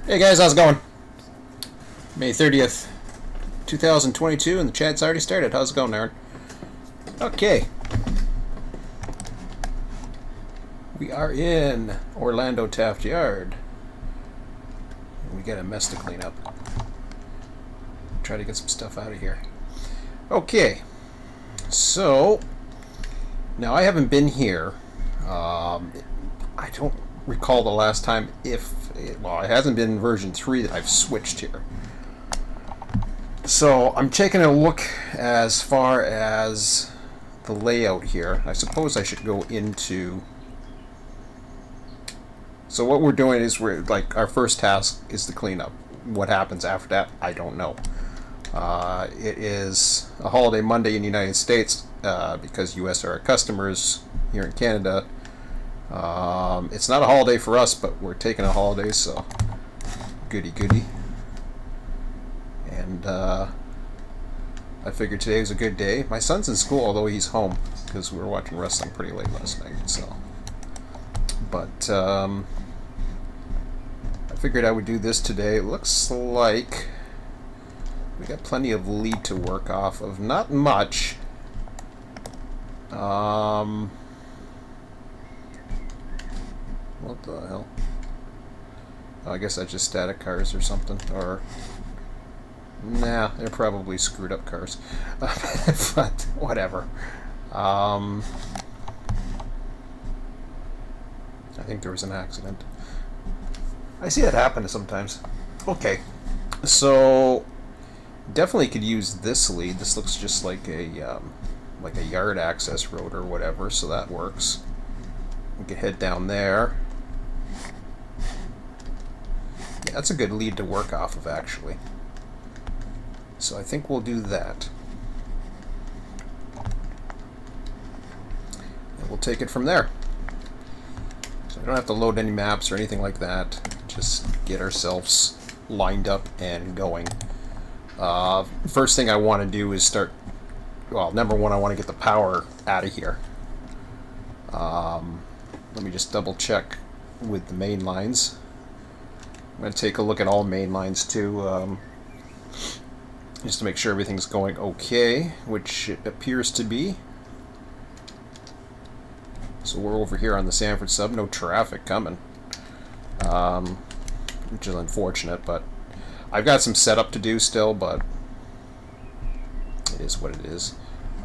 Hey guys, how's it going? May 30th, 2022, and the chat's already started. How's it going, Aaron? Okay. We are in Orlando Taft Yard. And we got a mess to clean up. Try to get some stuff out of here. Okay. So, now I haven't been here. I don't recall the last time it hasn't been version 3 that I've switched here. So I'm taking a look as far as the layout here. I suppose I should go into... So what we're doing is our first task is the cleanup. What happens after that, I don't know. It is a holiday Monday in the United States because US are our customers. Here in Canada, it's not a holiday for us, but we're taking a holiday, so goody goody. And I figured today was a good day. My son's in school, although he's home, because we were watching wrestling pretty late last night. So, but I figured I would do this today. It looks like we got plenty of lead to work off of. Not much. What the hell? Oh, I guess that's just static cars or something. Or, nah, they're probably screwed up cars. But whatever. I think there was an accident. I see that happen sometimes. Okay, so definitely could use this lead. This looks just like a yard access road or whatever, so that works. We could head down there. Yeah, that's a good lead to work off of, actually. So I think we'll do that. And we'll take it from there. So we don't have to load any maps or anything like that. Just get ourselves lined up and going. First thing I want to do is start... Well, number one, I want to get the power out of here. Let me just double check with the main lines. I'm going to take a look at all main lines too, just to make sure everything's going okay, which it appears to be. So we're over here on the Sanford sub, no traffic coming, which is unfortunate, but I've got some setup to do still, but it is what it is.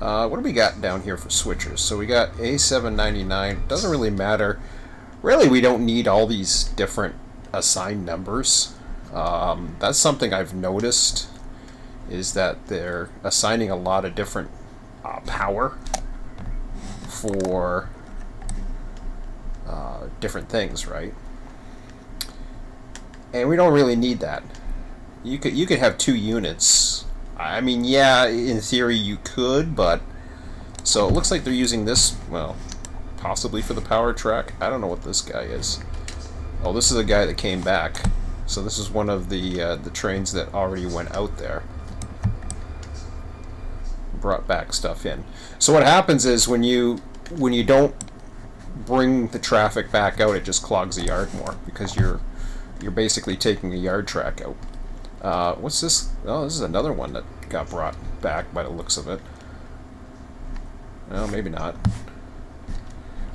What do we got down here for switchers? So we got A799. Doesn't really matter. Really, we don't need all these different assigned numbers. That's something I've noticed, is that they're assigning a lot of different power for different things, right? And we don't really need that. You could have 2 units. I mean, yeah, in theory you could, but... So it looks like they're using this, well, possibly for the power track. I don't know what this guy is. Oh, this is a guy that came back. So this is one of the trains that already went out there. Brought back stuff in. So what happens is when you don't bring the traffic back out, it just clogs the yard more, because you're basically taking a yard track out. What's this? Oh, this is another one that got brought back by the looks of it. Well, maybe not.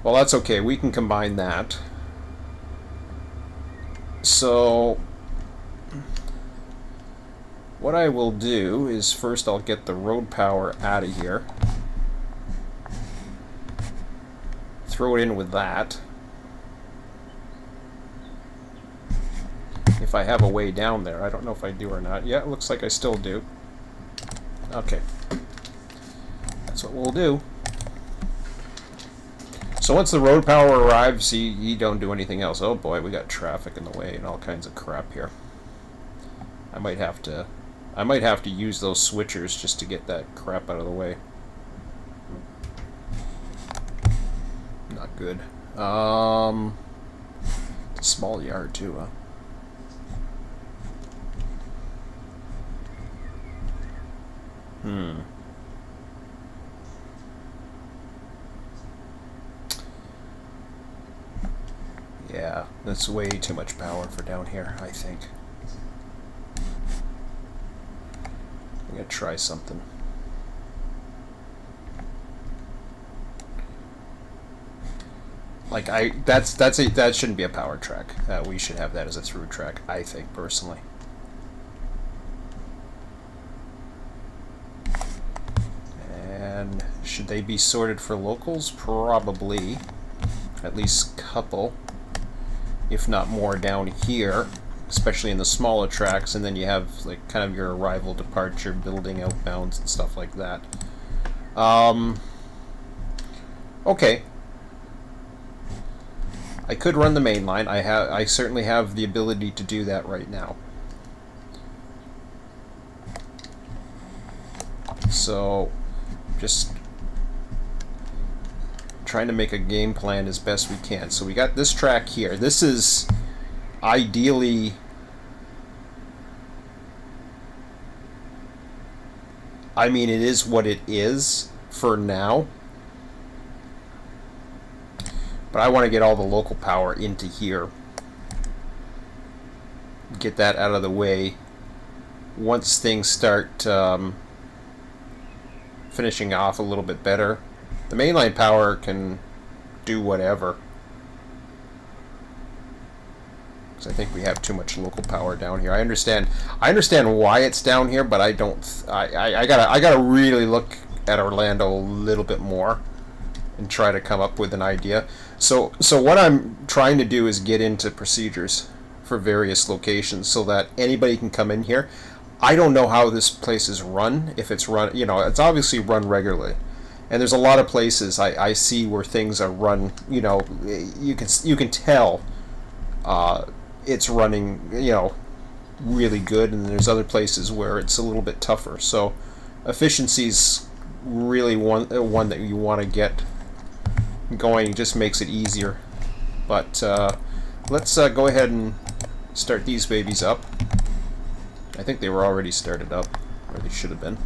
Well, that's okay. We can combine that. So, what I will do is first I'll get the road power out of here. Throw it in with that. If I have a way down there. I don't know if I do or not. Yeah, it looks like I still do. Okay. That's what we'll do. So once the road power arrives, you don't do anything else. Oh boy, we got traffic in the way and all kinds of crap here. I might have to use those switchers just to get that crap out of the way. Not good. It's a small yard too, huh? Yeah, that's way too much power for down here, I think. gonna try something. Like that shouldn't be a power track. We should have that as a through track, I think, personally. And should they be sorted for locals? Probably. At least a couple, if not more, down here, especially in the smaller tracks, and then you have like kind of your arrival, departure, building, outbounds, and stuff like that. Okay. I could run the main line. I certainly have the ability to do that right now. So, just trying to make a game plan as best we can. So we got this track here. This is ideally I mean, it is what it is for now. But I want to get all the local power into here. Get that out of the way. Once things start finishing off a little bit better, the mainline power can do whatever. Because I think we have too much local power down here. I understand why it's down here, but I don't. I gotta really look at Orlando a little bit more and try to come up with an idea. So what I'm trying to do is get into procedures for various locations so that anybody can come in here. I don't know how this place is run. If it's run, you know, it's obviously run regularly, and there's a lot of places I see where things are run. You know, you can tell it's running, you know, really good, and there's other places where it's a little bit tougher. So efficiency's really one that you want to get going. It just makes it easier. But let's go ahead and start these babies up. I think they were already started up, or they should have been.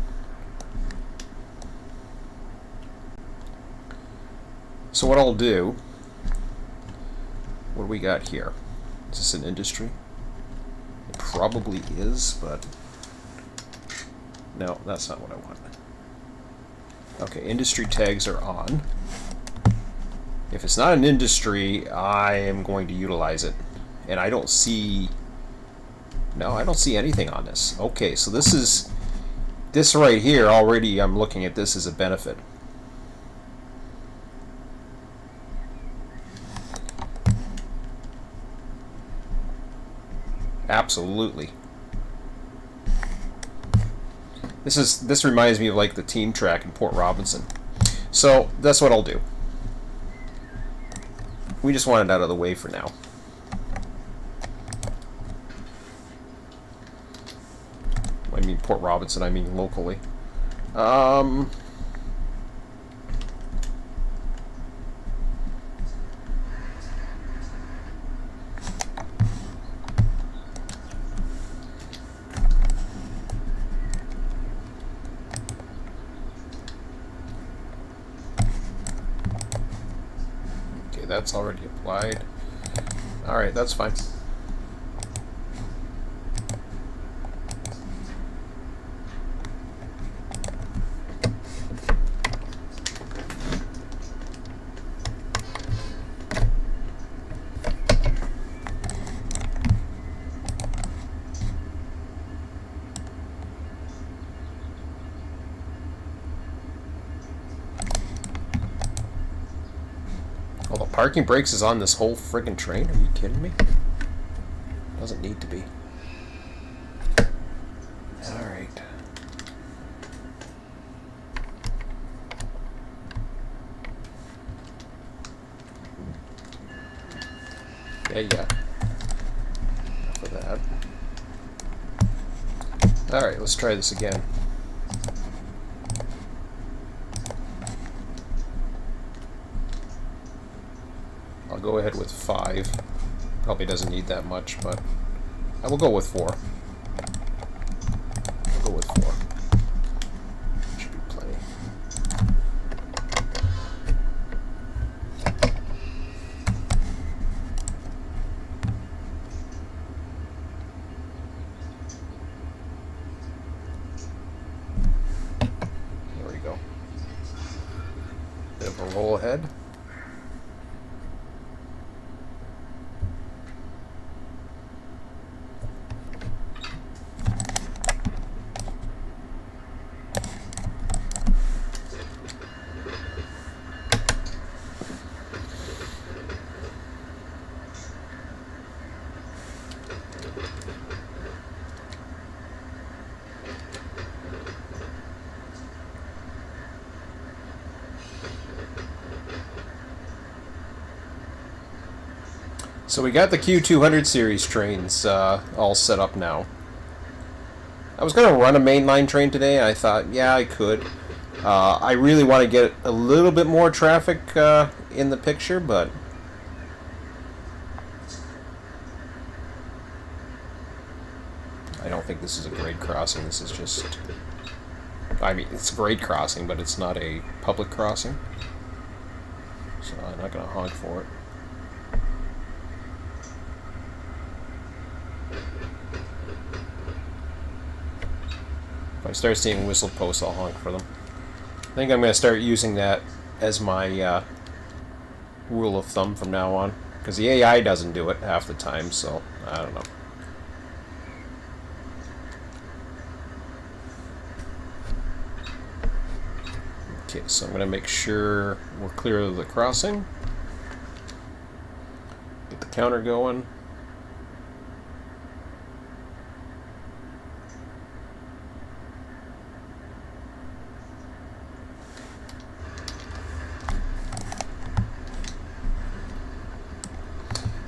So what I'll do, what do we got here? Is this an industry? It probably is, but no, that's not what I want. Okay, industry tags are on. If it's not an industry, I am going to utilize it. And I don't see... No, I don't see anything on this. Okay, so this right here, already I'm looking at this as a benefit. Absolutely. This reminds me of like the team track in Port Robinson. So that's what I'll do. We just want it out of the way for now. I mean Port Robinson, I mean locally. Okay, that's already applied. Alright, that's fine. Well, the parking brakes is on this whole friggin' train? Are you kidding me? Doesn't need to be. Alright. Yeah. Enough of that. Alright, let's try this again. I'll go ahead with 5. Probably doesn't need that much, but I will go with 4. I'll go with 4. Should be plenty. of a roll ahead. So we got the Q200 series trains all set up now. I was going to run a mainline train today, and I thought, yeah, I could. I really want to get a little bit more traffic in the picture, but I don't think this is a grade crossing. This is just... I mean, it's a grade crossing, but it's not a public crossing. So I'm not going to honk for it. If I start seeing whistle posts, I'll honk for them. I think I'm going to start using that as my rule of thumb from now on. Because the AI doesn't do it half the time, so I don't know. Okay, so I'm going to make sure we're clear of the crossing. Get the counter going.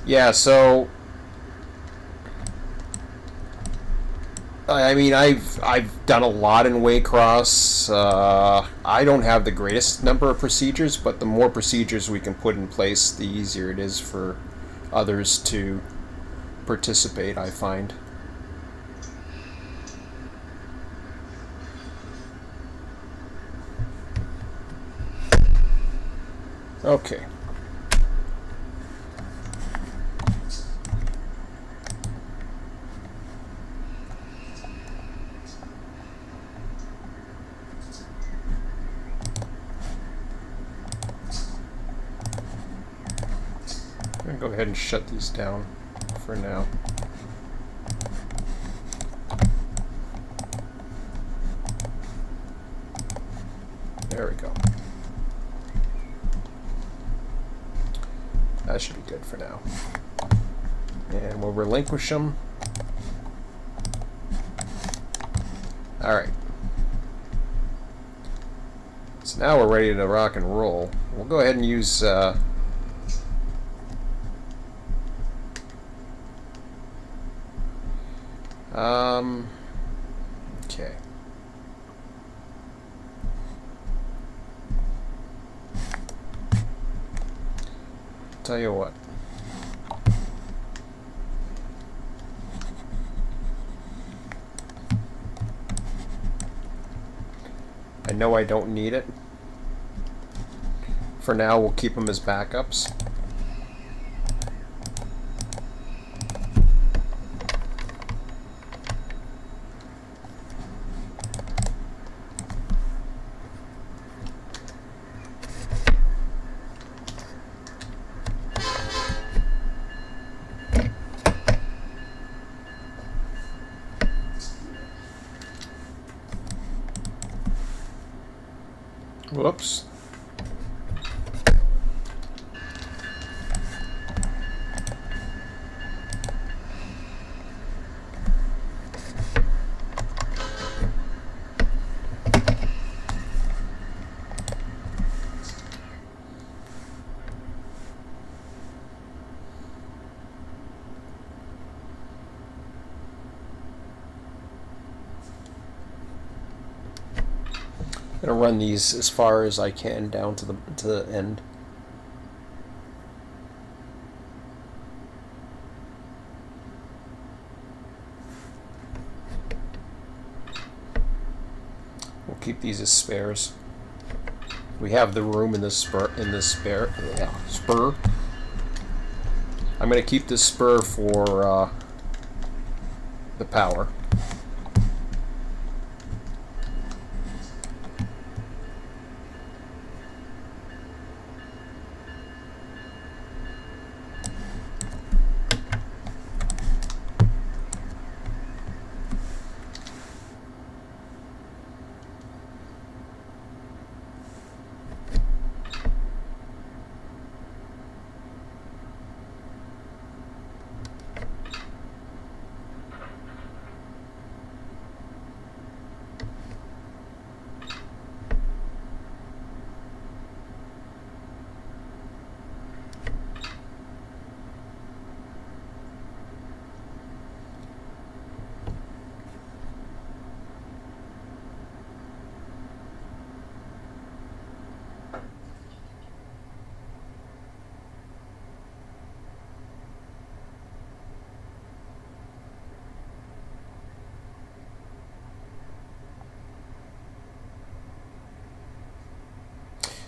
Yeah, so I mean, I've done a lot in Waycross. I don't have the greatest number of procedures, but the more procedures we can put in place, the easier it is for others to participate, I find. Okay. I'm going to go ahead and shut these down for now. There we go. That should be good for now. And we'll relinquish them. Alright. So now we're ready to rock and roll. We'll go ahead and use... okay. Tell you what. I know I don't need it. For now, we'll keep them as backups. Whoops. I'm gonna run these as far as I can down to the end. We'll keep these as spares. We have the room in this spur. Spur. I'm gonna keep this spur for the power.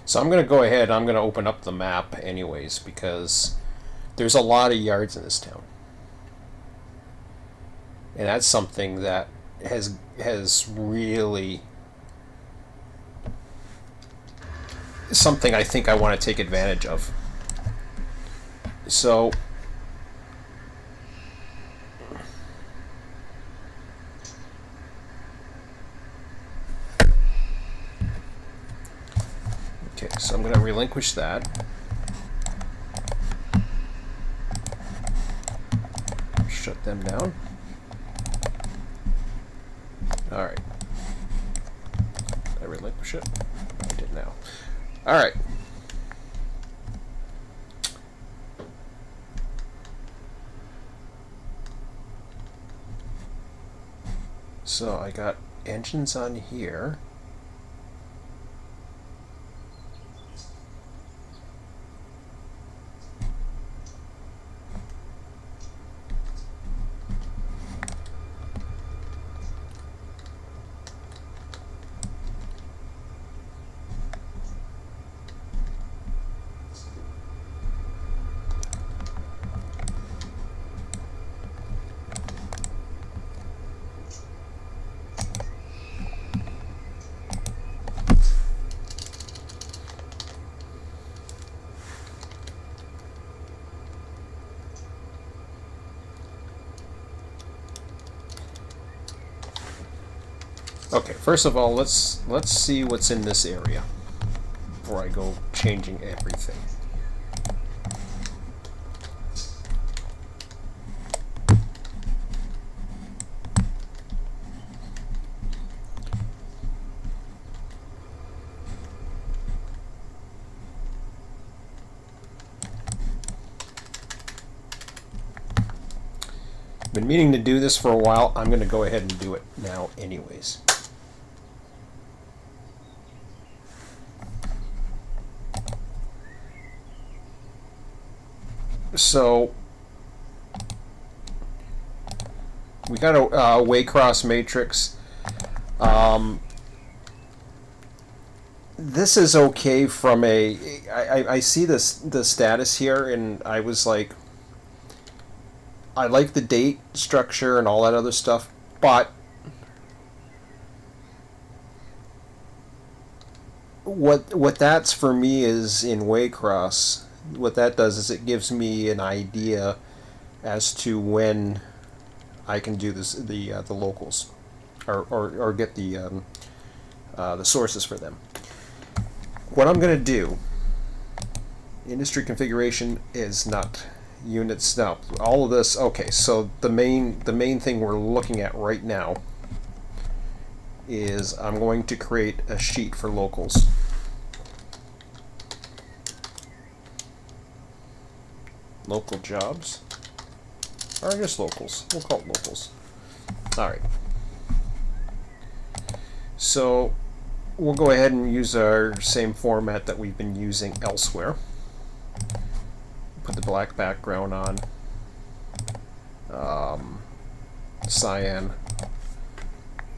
So I'm going to go ahead, I'm going to open up the map anyways, because there's a lot of yards in this town. And that's something that has really something I think I want to take advantage of. So okay, so I'm going to relinquish that. Shut them down. Alright. Did I relinquish it? I did now. Alright. So I got engines on here. Okay, first of all, let's see what's in this area before I go changing everything. Been meaning to do this for a while. I'm going to go ahead and do it now anyways. So we got a Waycross matrix. This is okay from a. I see the status here, and I was like, I like the date structure and all that other stuff, but what that's for me is in Waycross. What that does is it gives me an idea as to when I can do this, the locals, or get the sources for them. What I'm going to do, industry configuration is not units. Now all of this, okay, so the main thing we're looking at right now is I'm going to create a sheet for locals. Local jobs, or just locals. We'll call it locals. Alright. So we'll go ahead and use our same format that we've been using elsewhere. Put the black background on. Cyan.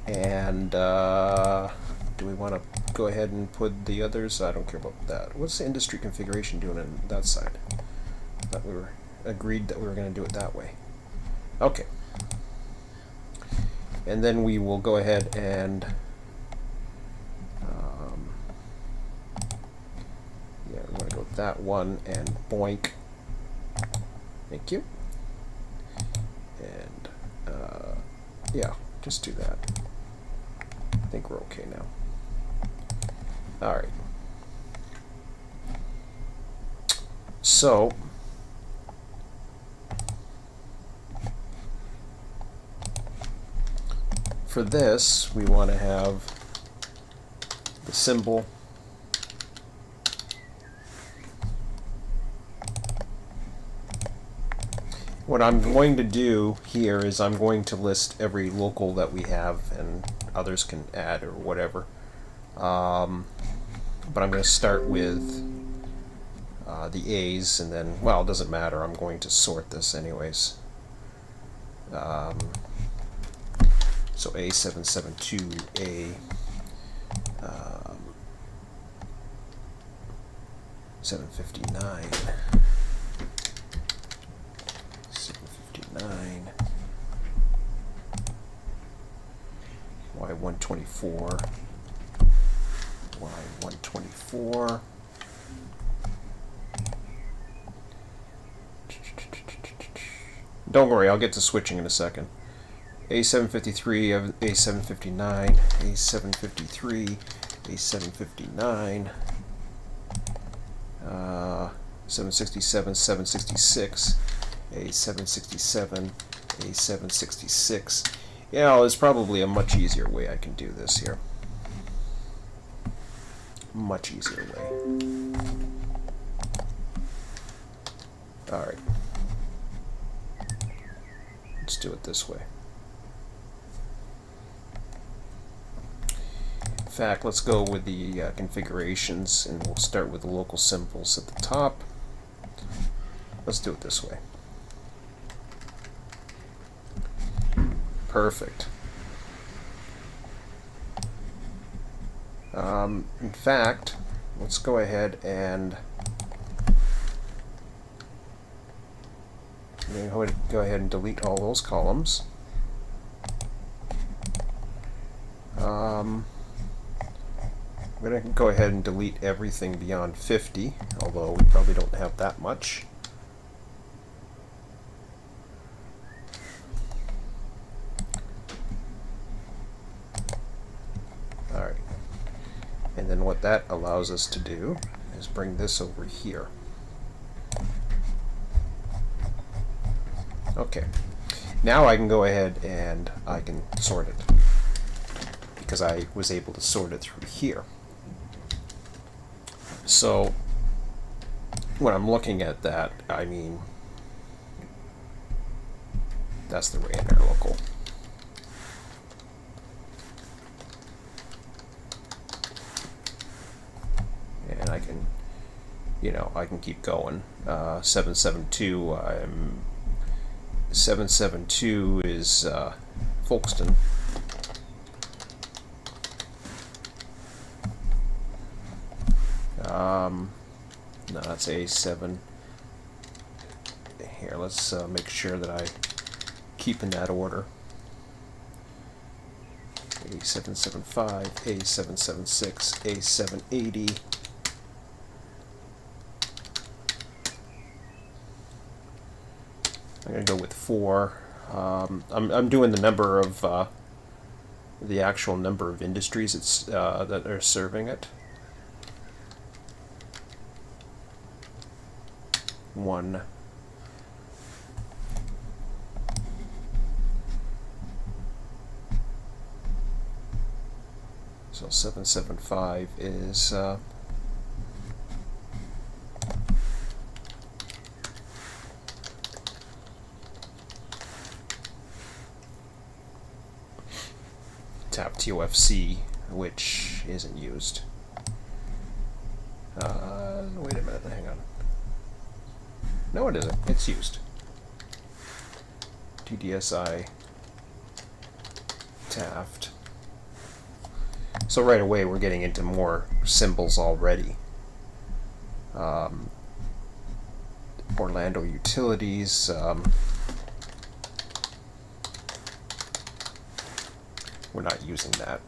And do we want to go ahead and put the others? I don't care about that. What's the industry configuration doing on that side? That we were agreed that we were going to do it that way. Okay. And then we will go ahead and yeah, we're going to go with that one and boink. Thank you. And yeah, just do that. I think we're okay now. All right. So for this, we want to have the symbol. What I'm going to do here is I'm going to list every local that we have, and others can add or whatever. But I'm going to start with the A's, and then, well, it doesn't matter. I'm going to sort this anyways. So A772A 759. 759. Y124. Y124. Don't worry, I'll get to switching in a second. A753, A759, A753, A759, 767, 766, A767, A766. You know, there's probably a much easier way I can do this here. Much easier way. Alright. Let's do it this way. In fact, let's go with the configurations, and we'll start with the local symbols at the top. Let's do it this way. Perfect. In fact, let's go ahead and go ahead and delete all those columns. I'm going to go ahead and delete everything beyond 50, although we probably don't have that much. Alright. And then what that allows us to do is bring this over here. Okay. Now I can go ahead and I can sort it, because I was able to sort it through here. So when I'm looking at that, I mean, that's the way in there local. And I can, you know, I can keep going. 772, 772 is Folkestone. No, that's A7. Here, let's make sure that I keep in that order. A775, A776, A780. I'm going to go with 4. I'm doing the number of the actual number of industries it's that are serving it. 1. So 775 is Taft UFC, which isn't used. Wait a minute, hang on. No, it isn't. It's used. TDSI Taft. So right away we're getting into more symbols already. Orlando Utilities. We're not using that.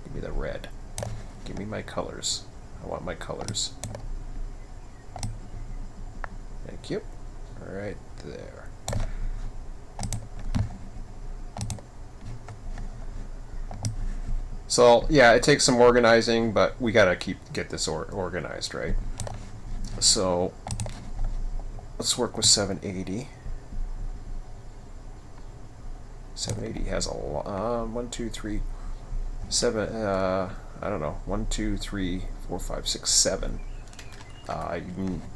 Give me the red. Give me my colors. I want my colors. Thank you. Right there. So yeah, it takes some organizing, but we gotta get this organized, right? So let's work with 780. 780 has a lot. 1, 2, 3, 7. I don't know. 1, 2, 3, 4, 5, 6, 7. I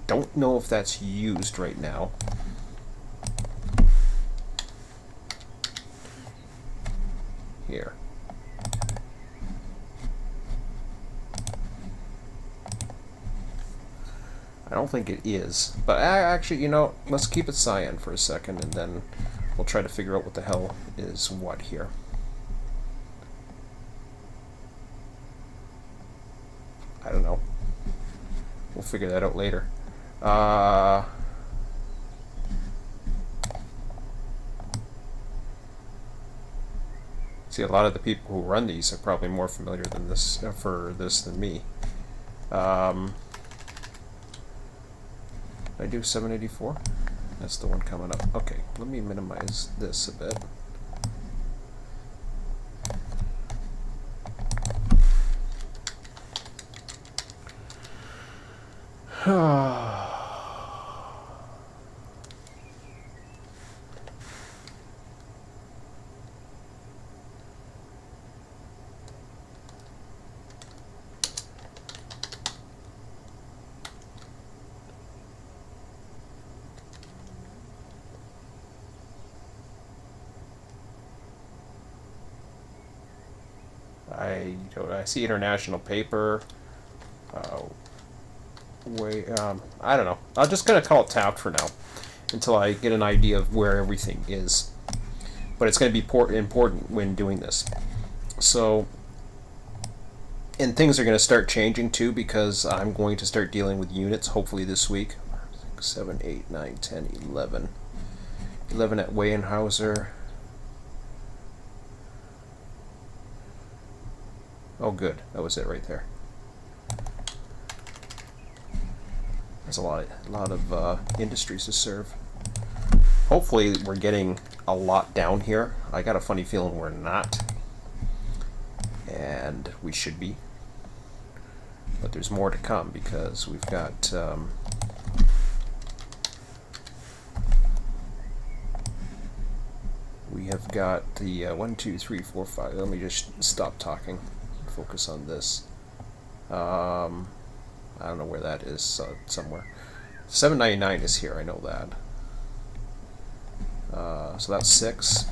don't know if that's used right now. Here. I don't think it is, but actually, you know, let's keep it cyan for a second, and then we'll try to figure out what the hell is what here. I don't know. We'll figure that out later. See, a lot of the people who run these are probably more familiar than this than me. I do 784. That's the one coming up. Okay, let me minimize this a bit. I see international paper. I don't know. I'm just gonna call it Taft for now, until I get an idea of where everything is. But it's gonna be important when doing this. So, and things are gonna start changing too, because I'm going to start dealing with units hopefully this week. 6, 7, 8, 9, 10, 11. 11 at Weyerhaeuser. Oh, good. That was it right there. There's a lot of industries to serve. Hopefully, we're getting a lot down here. I got a funny feeling we're not, and we should be. But there's more to come, because we've got we have got the 1, 2, 3, 4, 5. Let me just stop talking. Focus on this. I don't know where that is. Somewhere. 799 is here. I know that. So that's 6.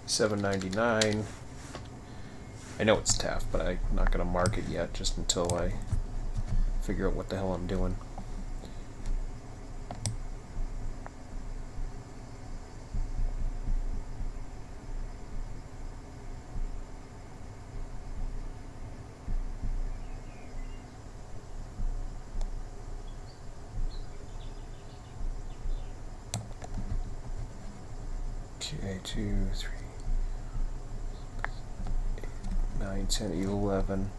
799. I know it's Taft, but I'm not going to mark it yet, just until I figure out what the hell I'm doing. Okay, 2, 3, 8, 9, 10, 11.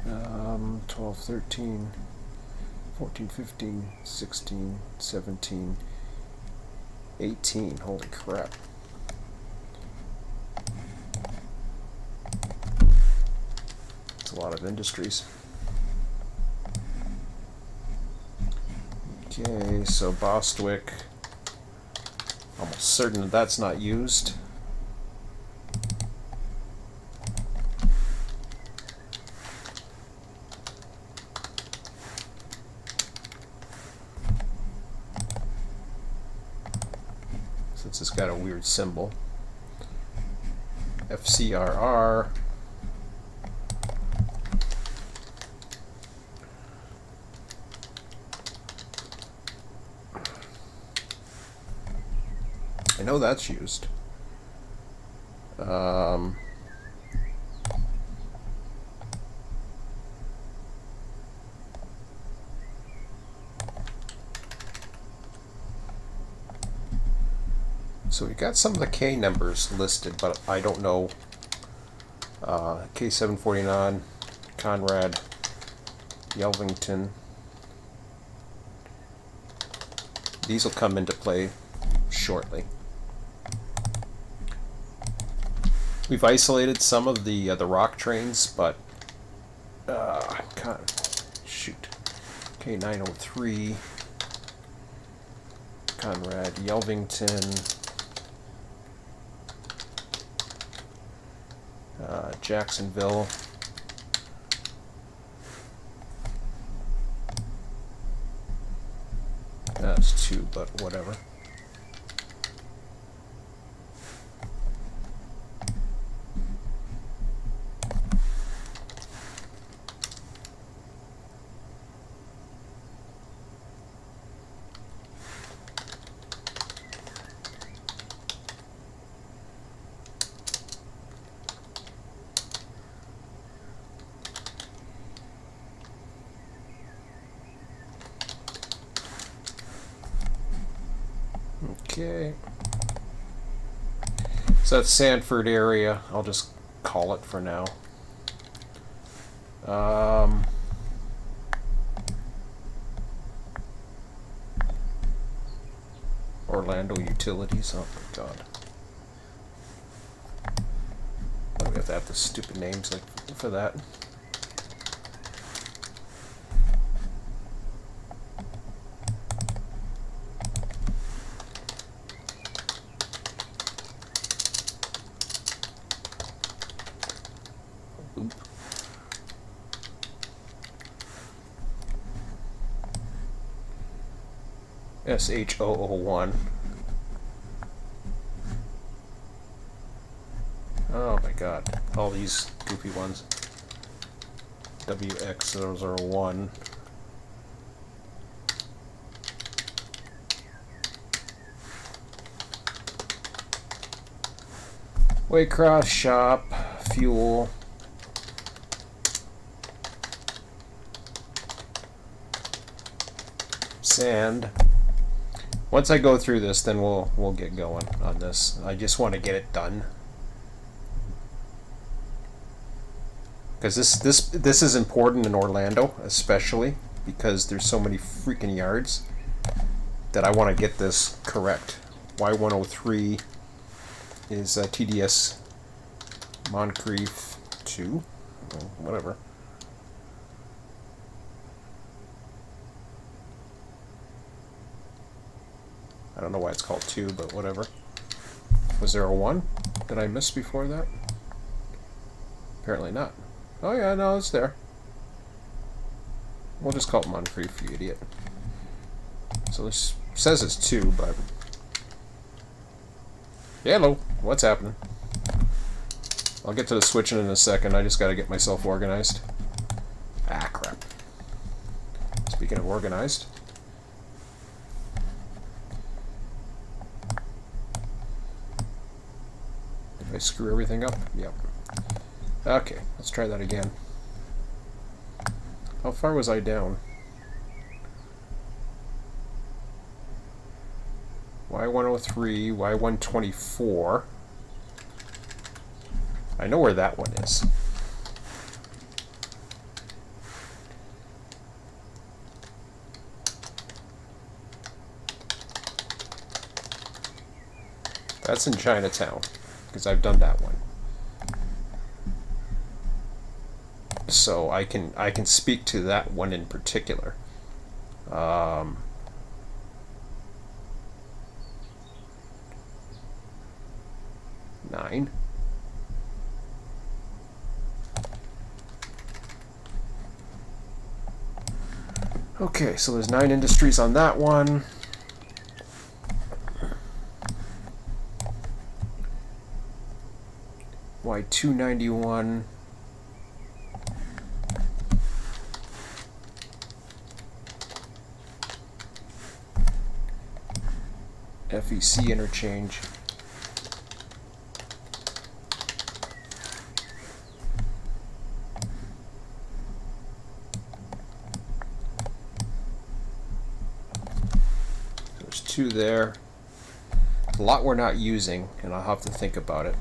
Um, 12, 13, 14, 15, 16, 17, 18. Holy crap. It's a lot of industries. Okay, so Bostwick, almost certain that that's not used. Since it's got a weird symbol. FCRR. I know that's used. So we got some of the K numbers listed, but I don't know. K749, Conrad, Yelvington. These will come into play shortly. We've isolated some of the rock trains, but shoot, K903, Conrad, Yelvington, Jacksonville. That's 2, but whatever. Okay. So that's Sanford area. I'll just call it for now. Orlando Utilities. Oh my god. We have to have the stupid names like for that. Oop. SH001. Oh my god, all these goofy ones. WX001. Waycross shop, fuel. Sand. Once I go through this, then we'll get going on this. I just want to get it done. Because this is important in Orlando, especially because there's so many freaking yards that I want to get this correct. Y103 is TDS Moncrief 2, whatever. I don't know why it's called 2, but whatever. Was there a 1 that I missed before that? Apparently not. Oh yeah, no, it's there. We'll just call it Moncrief, you idiot. So this says it's 2, but... Hello, what's happening? I'll get to the switching in a second, I just gotta get myself organized. Ah, crap. Speaking of organized... Did I screw everything up? Yep. Okay, let's try that again. How far was I down? Y103, Y124. I know where that one is. That's in Chinatown, because I've done that one. So I can speak to that one in particular. 9. Okay, so there's 9 industries on that one. Y291. FEC interchange. There's 2 there. A lot we're not using, and I'll have to think about it.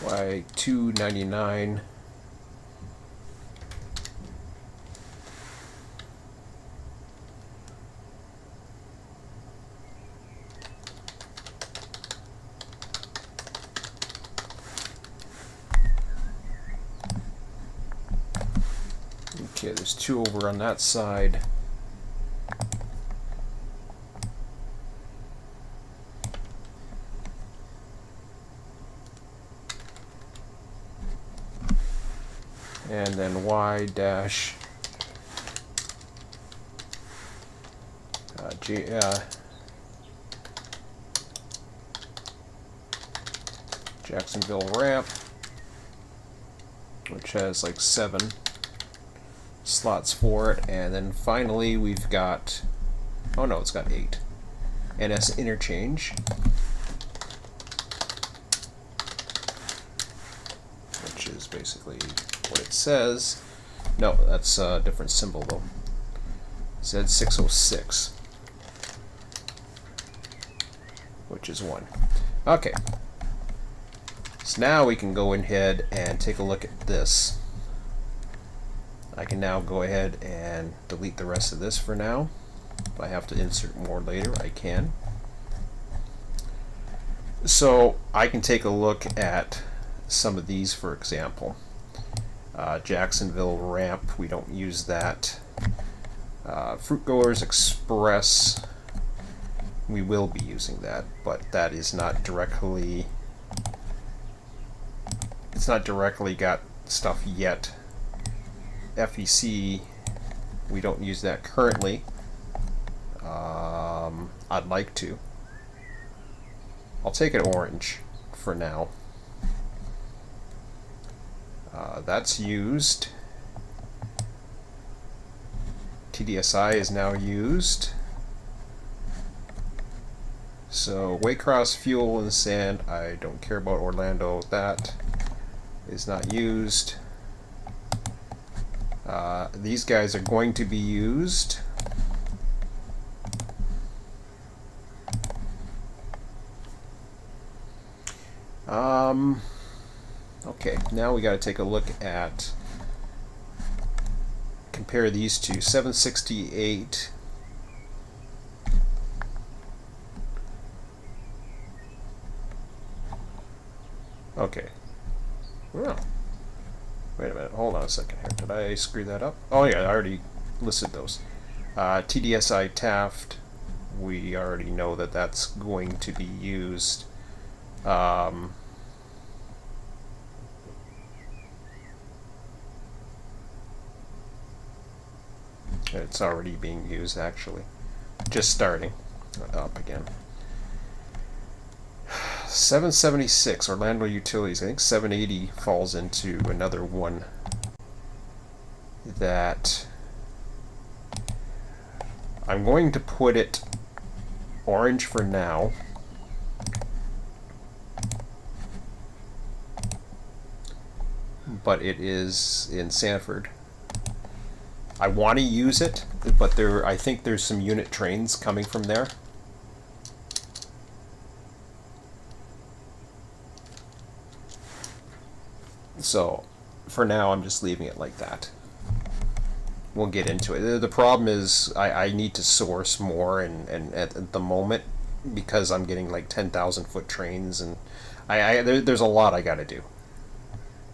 Y299. Okay, there's 2 over on that side. And then Y dash Jacksonville ramp, which has like 7 slots for it, and then finally we've got, oh no, it's got 8. NS interchange, which is basically what it says. No, that's a different symbol though. It said 606. which is 1. Okay. So now we can go ahead and take a look at this. I can now go ahead and delete the rest of this for now. If I have to insert more later, I can. So I can take a look at some of these, for example. Jacksonville ramp, we don't use that. Fruitgoers Express, we will be using that, but that is not directly, it's not directly got stuff yet. FEC, we don't use that currently. I'd like to. I'll take it orange for now. That's used. TDSI is now used. So Waycross Fuel and Sand, I don't care about Orlando. That is not used. These guys are going to be used. Okay, now we got to take a look at, compare these two. 768. Okay. Oh. Wait a minute, hold on a second here. Did I screw that up? Oh yeah, I already listed those. TDSI Taft, we already know that that's going to be used. It's already being used, actually. Just starting up again. 776, Orlando Utilities. I think 780 falls into another one that I'm going to put it orange for now. But it is in Sanford. I want to use it, but I think there's some unit trains coming from there. So, for now, I'm just leaving it like that. We'll get into it. The problem is I need to source more, and at the moment, because I'm getting like 10,000 foot trains, and there's a lot I got to do.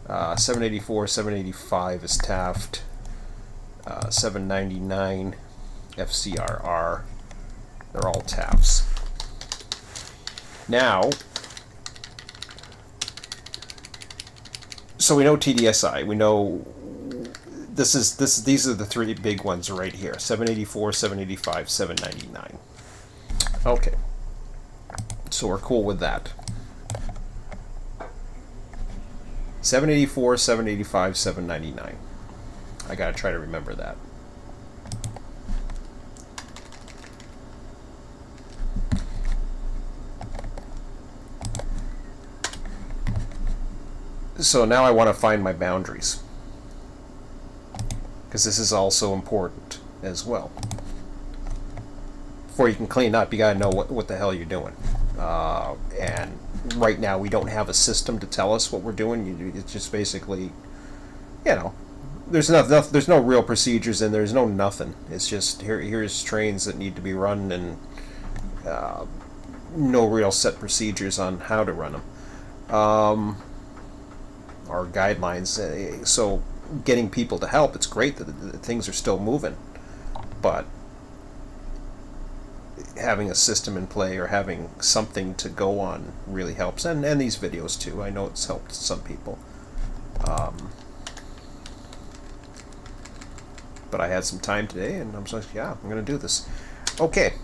784, 785 is Taft. 799 FCRR. They're all Tafts. Now, so we know TDSI. We know these are the three big ones right here. 784, 785, 799. Okay. So we're cool with that. 784, 785, 799. I gotta try to remember that. So now I want to find my boundaries, because this is also important as well. Before you can clean up, you gotta know what the hell you're doing. And right now we don't have a system to tell us what we're doing. It's just basically, you know, there's no real procedures, and there's no nothing. It's just here's trains that need to be run, and no real set procedures on how to run them, or guidelines. So getting people to help, it's great that things are still moving, but having a system in play or having something to go on really helps, and these videos too. I know it's helped some people. But I had some time today, and I'm just like, yeah, I'm going to do this. Okay.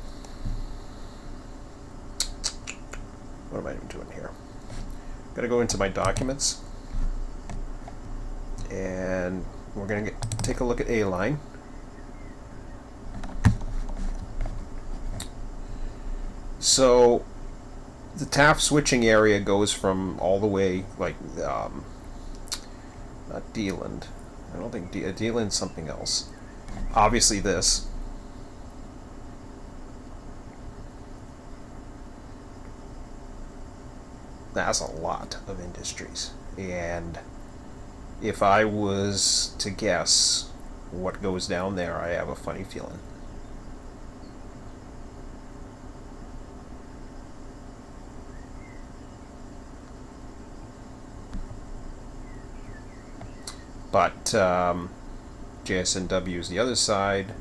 What am I even doing here? Got to go into my documents, and we're going to take a look at A-line. So the Taft switching area goes from all the way, like, not Deland. I don't think Deland's something else. Obviously this. That's a lot of industries. And if I was to guess what goes down there, I have a funny feeling. But JSNW is the other side.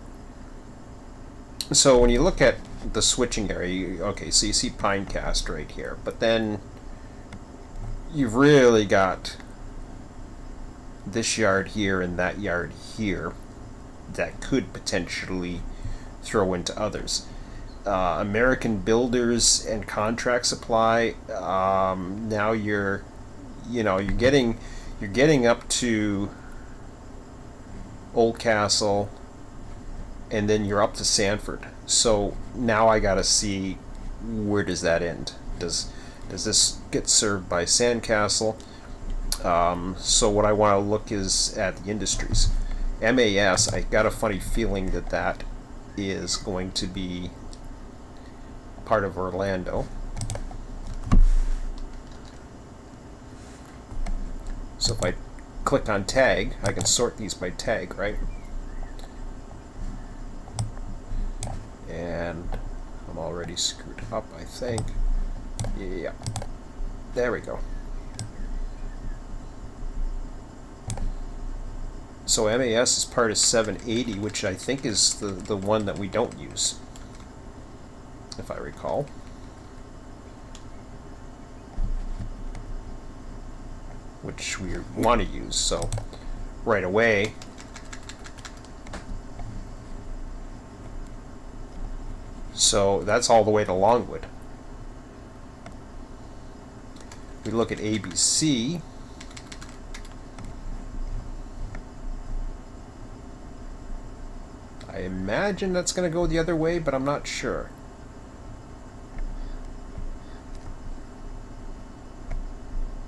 So when you look at the switching area, okay, so you see Pinecast right here, but then you've really got this yard here and that yard here that could potentially throw into others. American Builders and Contract Supply. Now you're getting up to Oldcastle, and then you're up to Sanford. So now I gotta see, where does that end? Does this get served by Sandcastle? So what I want to look is at the industries. MAS, I got a funny feeling that is going to be part of Orlando. So if I click on tag, I can sort these by tag, right? And I'm already screwed up, I think. Yeah. There we go. So MAS is part of 780, which I think is the one that we don't use, if I recall. Which we want to use, so right away so that's all the way to Longwood. We look at ABC. I imagine that's going to go the other way, but I'm not sure.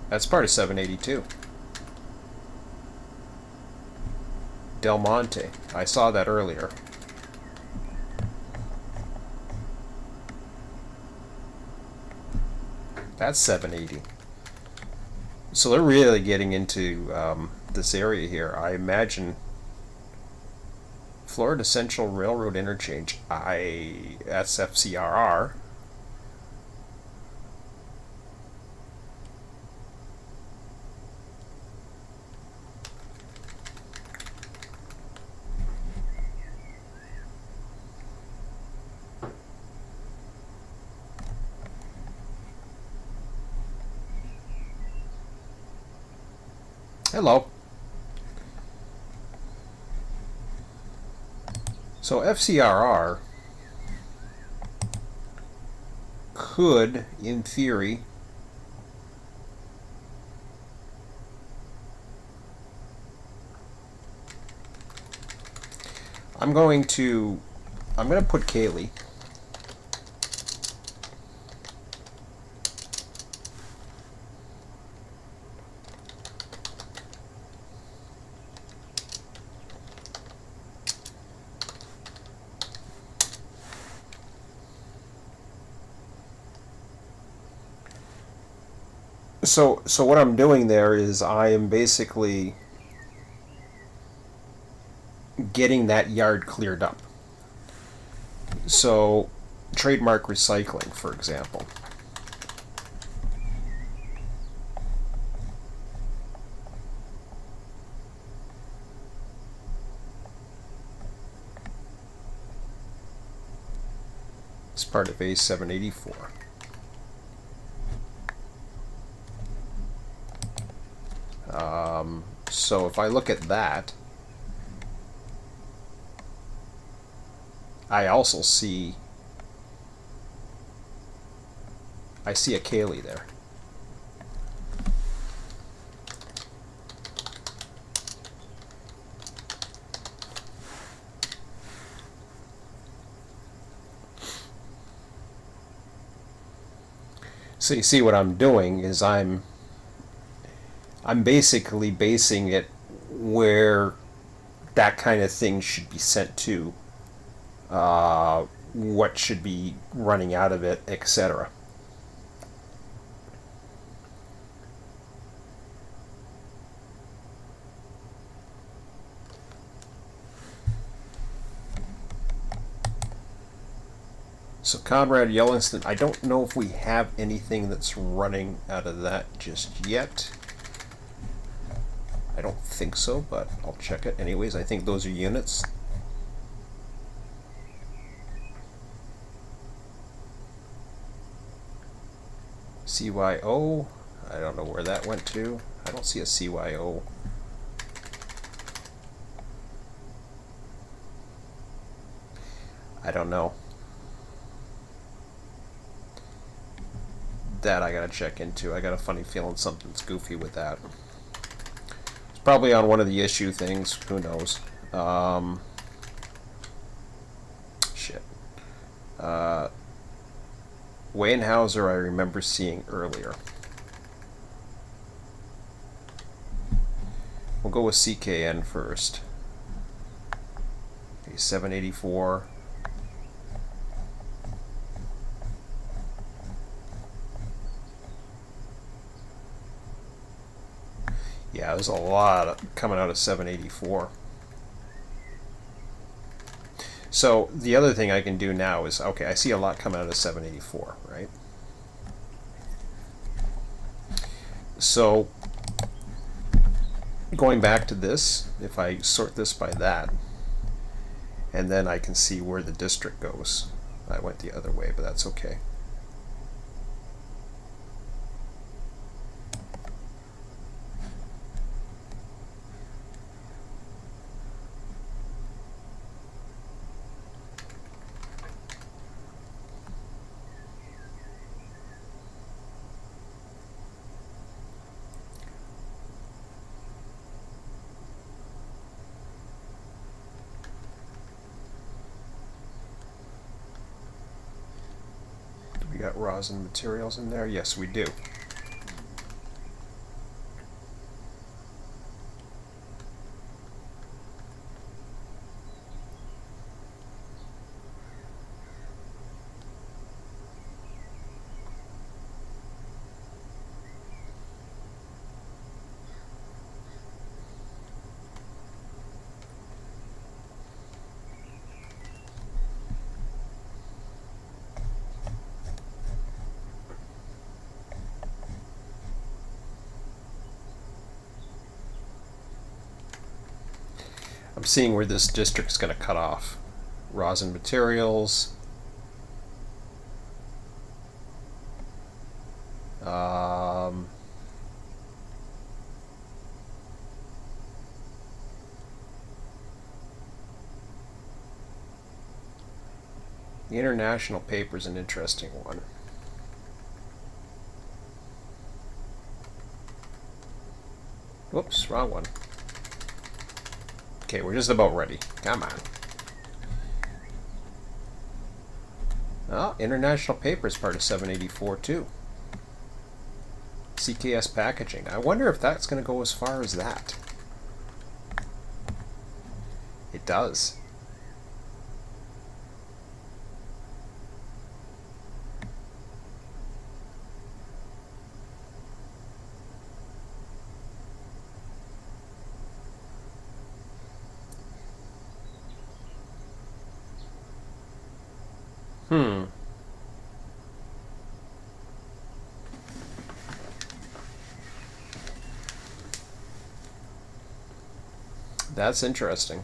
That's part of 782. Del Monte. I saw that earlier. That's 780. So they're really getting into this area here. I imagine Florida Central Railroad Interchange. That's FCRR. Hello. So FCRR could, in theory, I'm going to put Kaylee. So what I'm doing there is I am basically getting that yard cleared up. So trademark recycling, for example. It's part of A784. So if I look at that, I also see a Kaylee there. So you see what I'm doing is I'm basically basing it where that kind of thing should be sent to, what should be running out of it, etc. So Conrad Yellowstone, I don't know if we have anything that's running out of that just yet. I don't think so, but I'll check it anyways. I think those are units. CYO, I don't know where that went to. I don't see a CYO. I don't know. That I gotta check into. I got a funny feeling something's goofy with that. It's probably on one of the issue things. Who knows? Shit. Wayne-Hauser I remember seeing earlier. We'll go with CKN first. Okay, 784. Yeah, there's a lot coming out of 784. So the other thing I can do now is, okay, I see a lot coming out of 784, right? So going back to this, if I sort this by that, and then I can see where the district goes. I went the other way, but that's okay. We got rosin materials in there? Yes, we do. I'm seeing where this district's going to cut off. Rosin materials. The international paper is an interesting one. Whoops, wrong one. Okay, we're just about ready. Come on. Oh, international paper is part of 784 too. CKS packaging. I wonder if that's going to go as far as that. It does. That's interesting.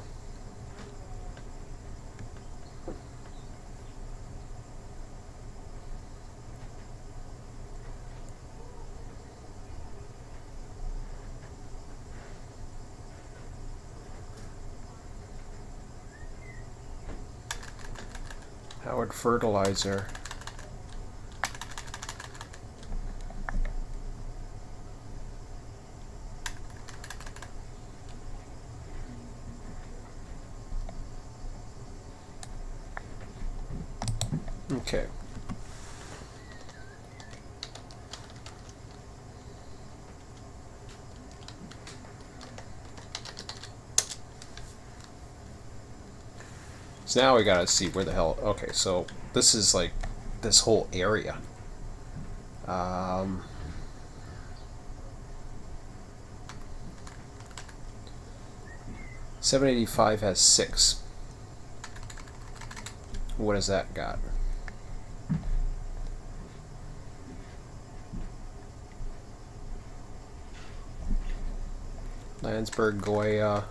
Howard Fertilizer. Okay. So now we gotta see where the hell. Okay, so this is like this whole area. 785 has 6. What has that got? Landsberg, Goya.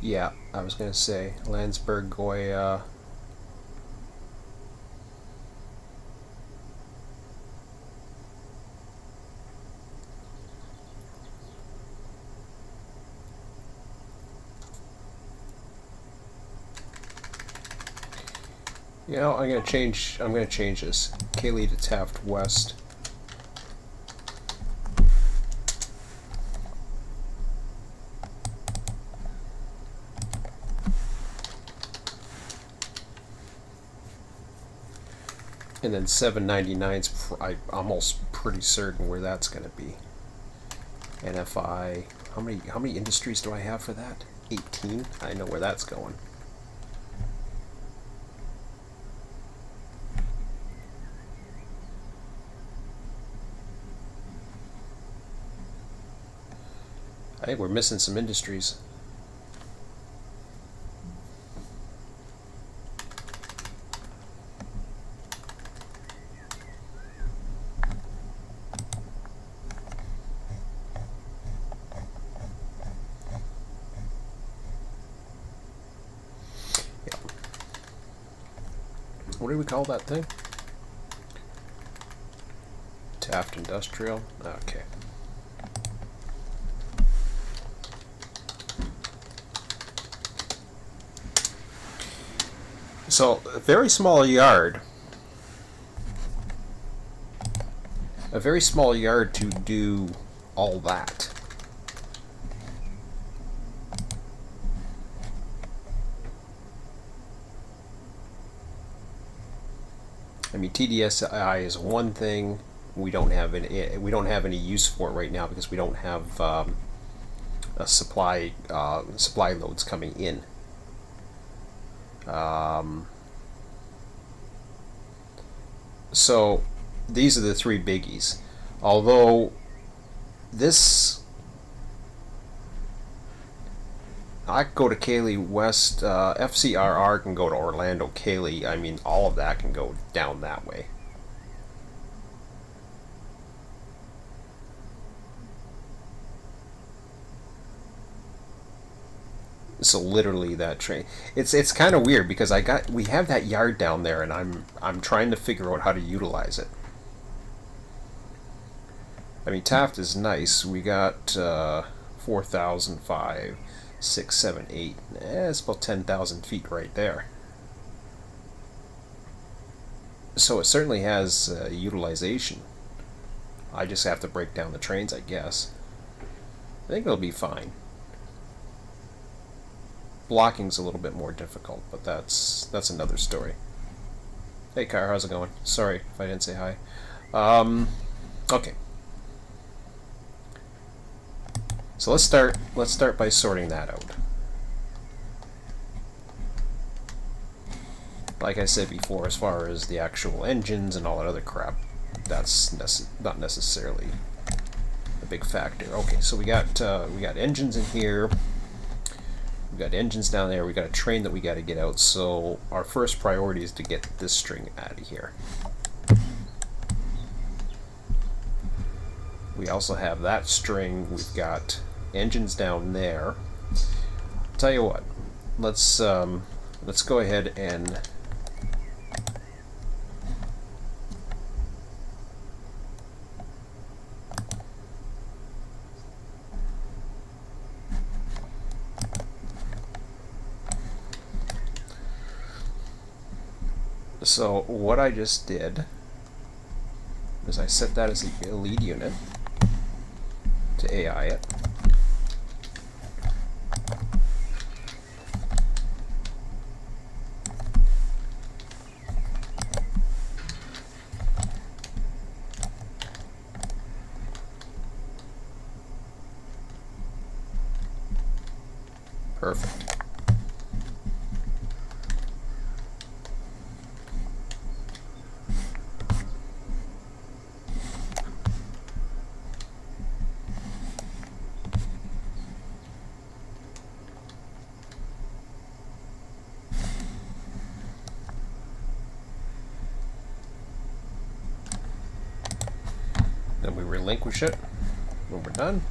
Yeah, I was gonna say Landsberg, Goya. You know, I'm gonna change this. Cayley to Taft West. And then 799's I'm almost pretty certain where that's going to be. NFI. How many industries do I have for that? 18. I know where that's going. I think we're missing some industries. What do we call that thing? Taft Industrial? Okay. So, a very small yard. A very small yard to do all that. I mean, TDSI is one thing. We don't have any use for it right now because we don't have a supply loads coming in. So these are the three biggies. Although this, I can go to Cayley West, FCRR can go to Orlando Cayley. I mean, all of that can go down that way. So literally that train. It's kind of weird because we have that yard down there, and I'm trying to figure out how to utilize it. I mean, Taft is nice. We got 4,005, 6, 7, 8. It's about 10,000 feet right there. So it certainly has utilization. I just have to break down the trains, I guess. I think it'll be fine. Blocking's a little bit more difficult, but that's another story. Hey, Car, how's it going? Sorry if I didn't say hi. Okay. So let's start by sorting that out. Like I said before, as far as the actual engines and all that other crap, that's not necessarily a big factor. Okay, so we got engines in here. We got engines down there. We got a train that we got to get out. So our first priority is to get this string out of here. We also have that string. We've got engines down there. Tell you what, let's go ahead and so what I just did is I set that as a lead unit to AI it. Perfect. relinquish it when we're done.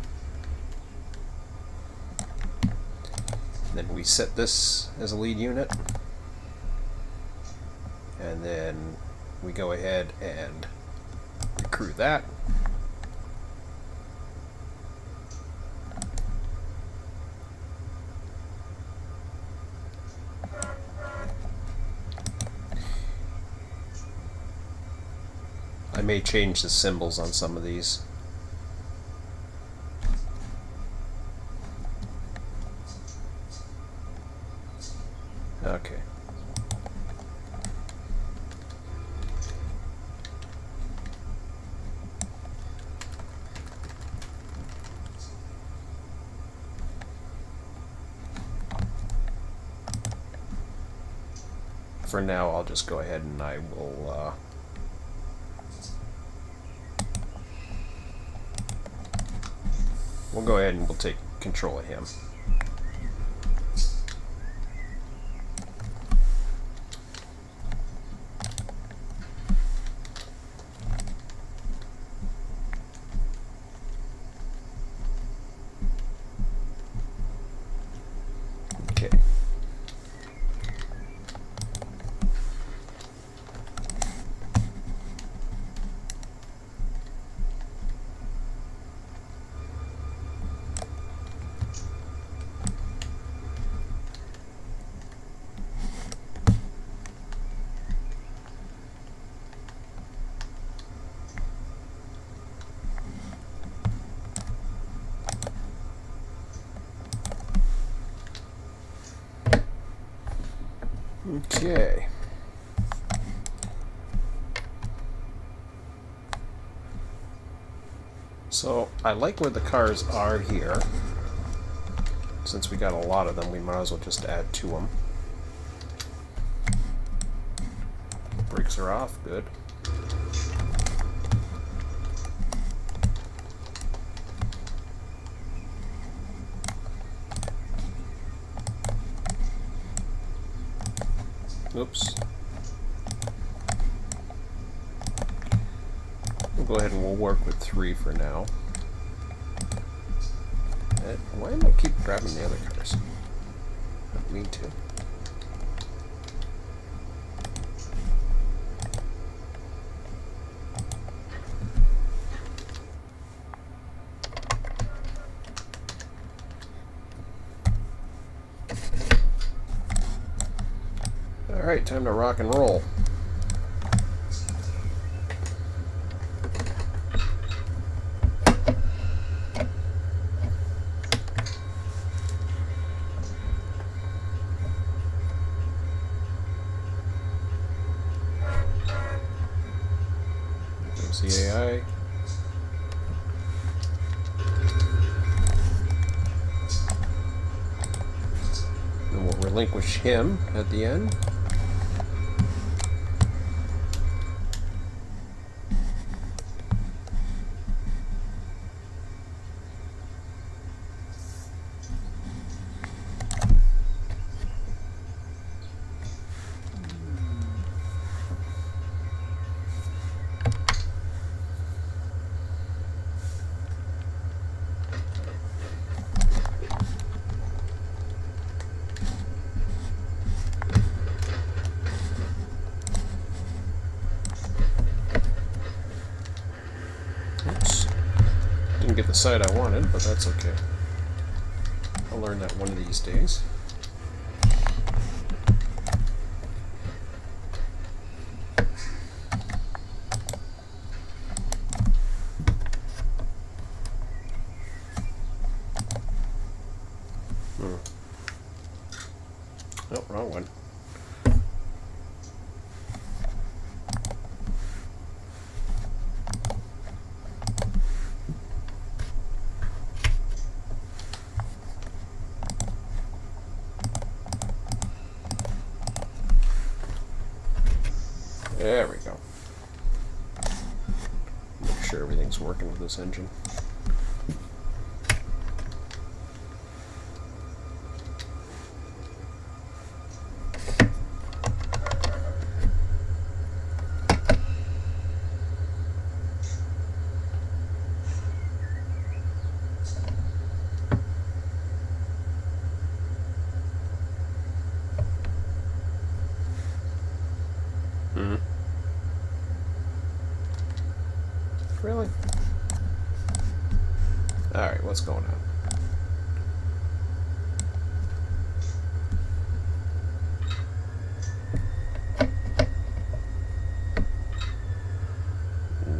Then we set this as a lead unit, and then we go ahead and recruit that. I may change the symbols on some of these. Okay. For now, I'll just go ahead and I will we'll go ahead and we'll take control of him. Okay. Okay. So I like where the cars are here. Since we got a lot of them, we might as well just add to them. Brakes are off, good. Oops. We'll go ahead and we'll work with 3 for now. Why am I keep grabbing the other cars? I don't mean to. Alright, time to rock and roll. There's the AI. Then we'll relinquish him at the end. Oops. Didn't get the side I wanted, but that's okay. I'll learn that one of these days. Oh, wrong one. There we go. Make sure everything's working with this engine. Really? Alright, what's going on?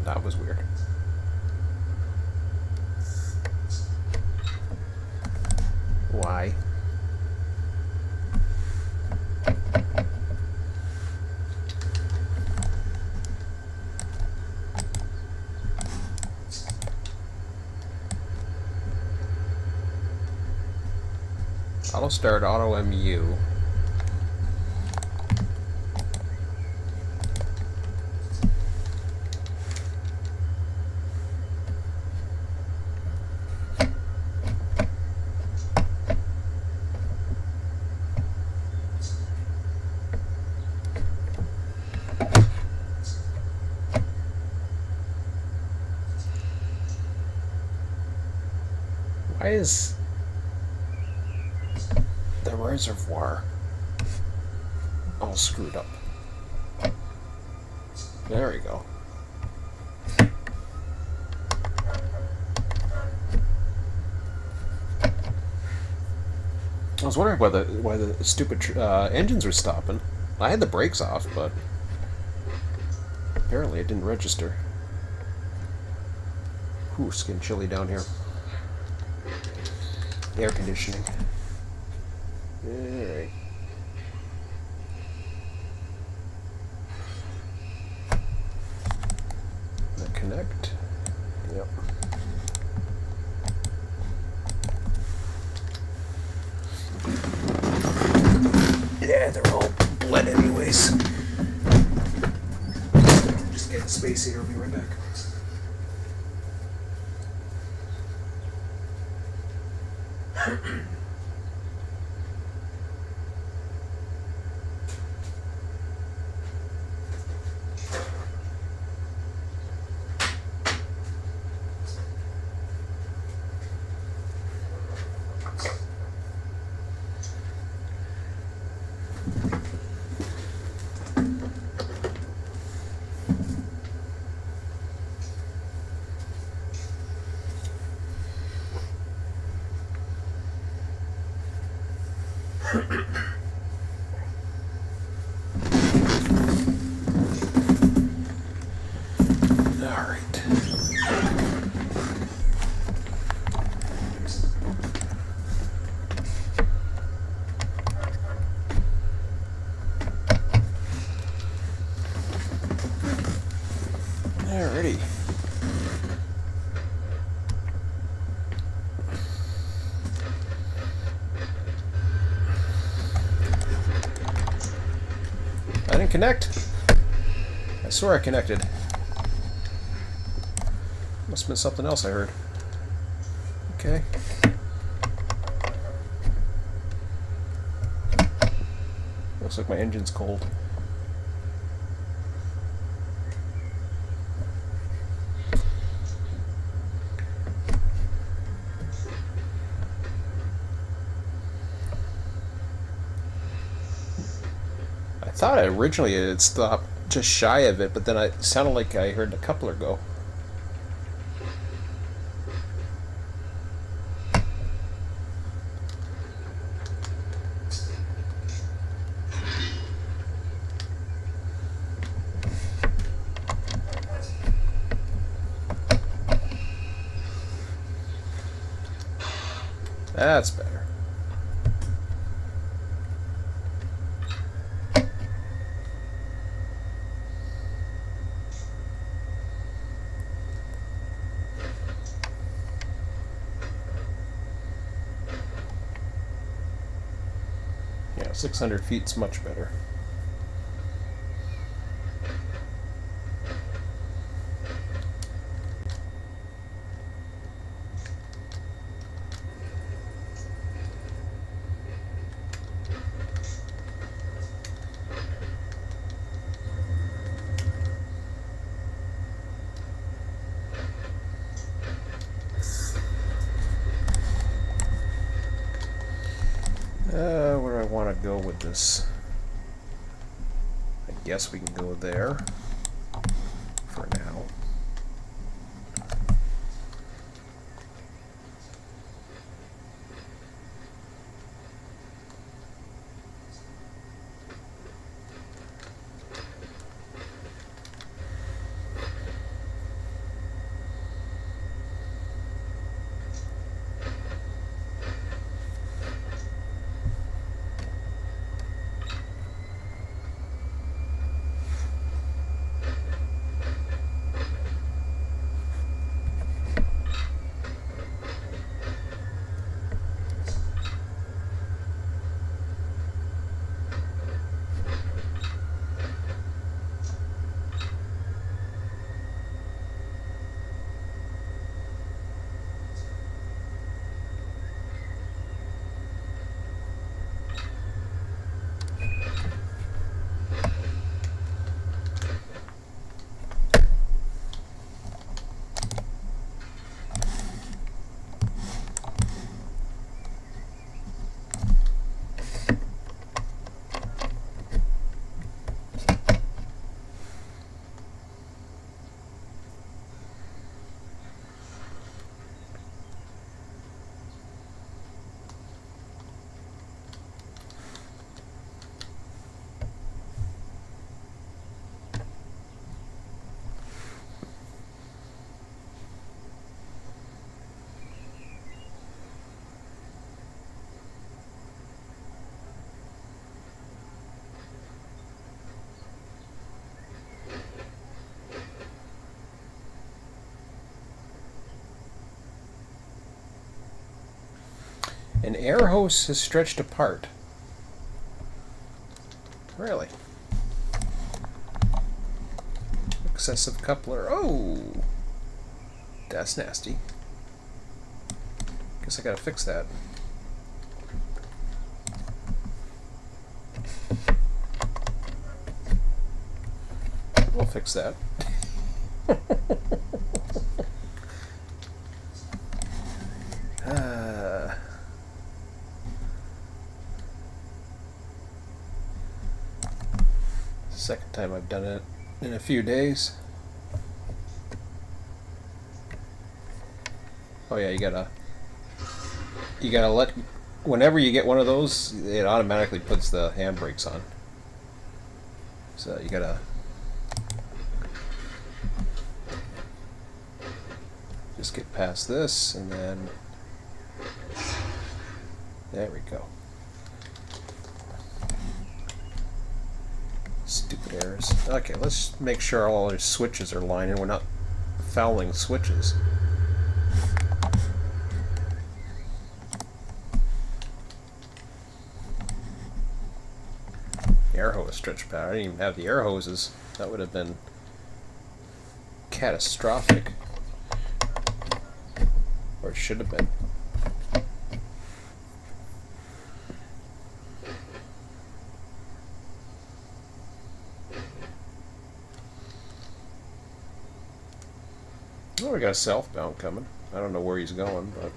That was weird. Why? Auto start, auto MU. Why is the reservoir all screwed up? There we go. I was wondering why the stupid engines were stopping. I had the brakes off, but apparently it didn't register. Ooh, it's getting chilly down here. Air conditioning. Alright. Connect. Yep. Yeah, they're all bled anyways. Just get space here, I'll be right back. Alrighty. I didn't connect. I swear I connected. Must have been something else I heard. Okay. Looks like my engine's cold. I thought originally it had stopped just shy of it, but then it sounded like I heard the coupler go. That's better. Yeah, 600 feet's much better. Where do I want to go with this? I guess we can go there for now. An air hose is stretched apart. Really? Excessive coupler. Oh! That's nasty. Guess I gotta fix that. We'll fix that. Second time I've done it in a few days. Oh yeah, you gotta let, whenever you get one of those, it automatically puts the handbrakes on. So you gotta just get past this, and then there we go. Stupid errors. Okay, let's make sure all our switches are lining. We're not fouling switches. Air hose stretch power. I didn't even have the air hoses. That would have been catastrophic. Or it should have been. Oh, we got a southbound coming. I don't know where he's going, but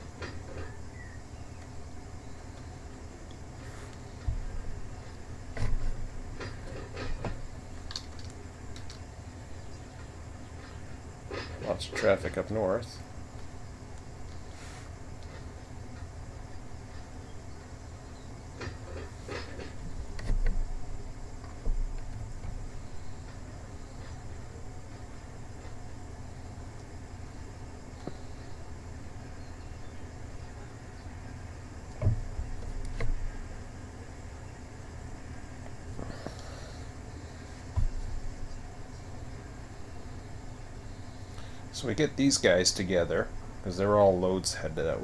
lots of traffic up north. So we get these guys together, because they're all loads headed out.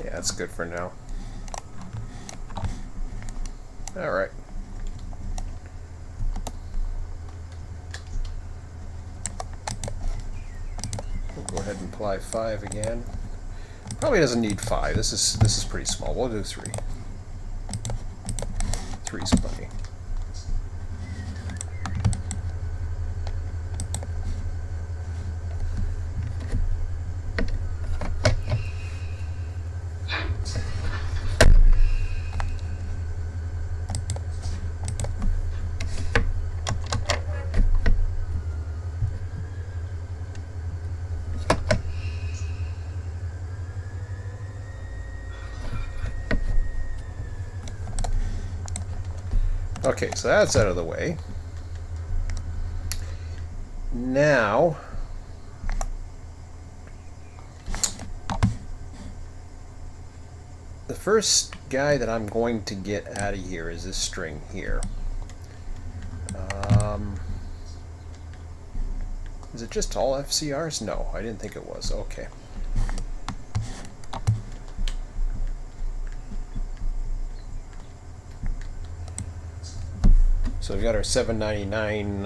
Yeah, that's good for now. Alright. We'll go ahead and apply 5 again. Probably doesn't need 5. This is pretty small. We'll do 3. 3's plenty. Okay, so that's out of the way. Now, the first guy that I'm going to get out of here is this string here. Is it just all FCRs? No, I didn't think it was. Okay. So we got our 799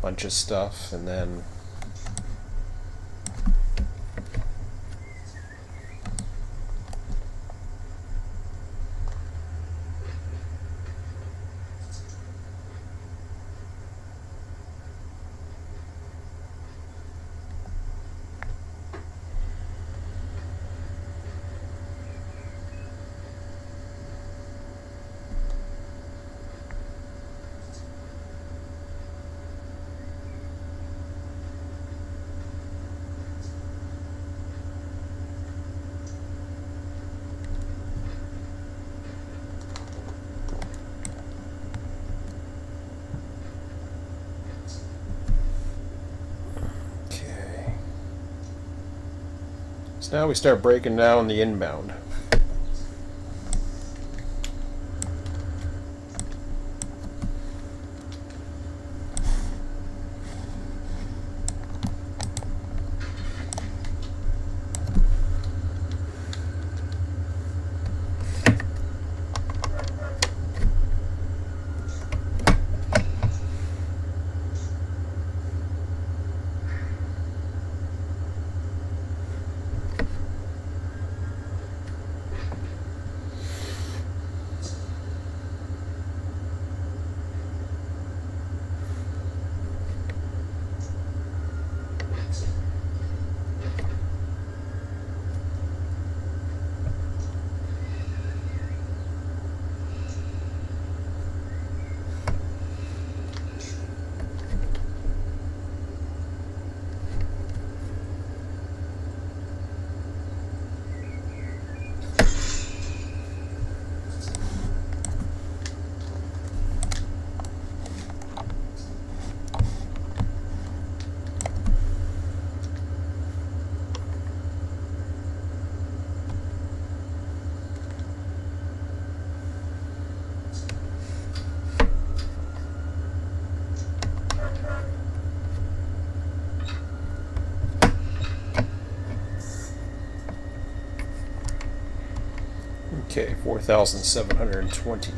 bunch of stuff, and then now we start breaking down the inbound. Okay, 4,720.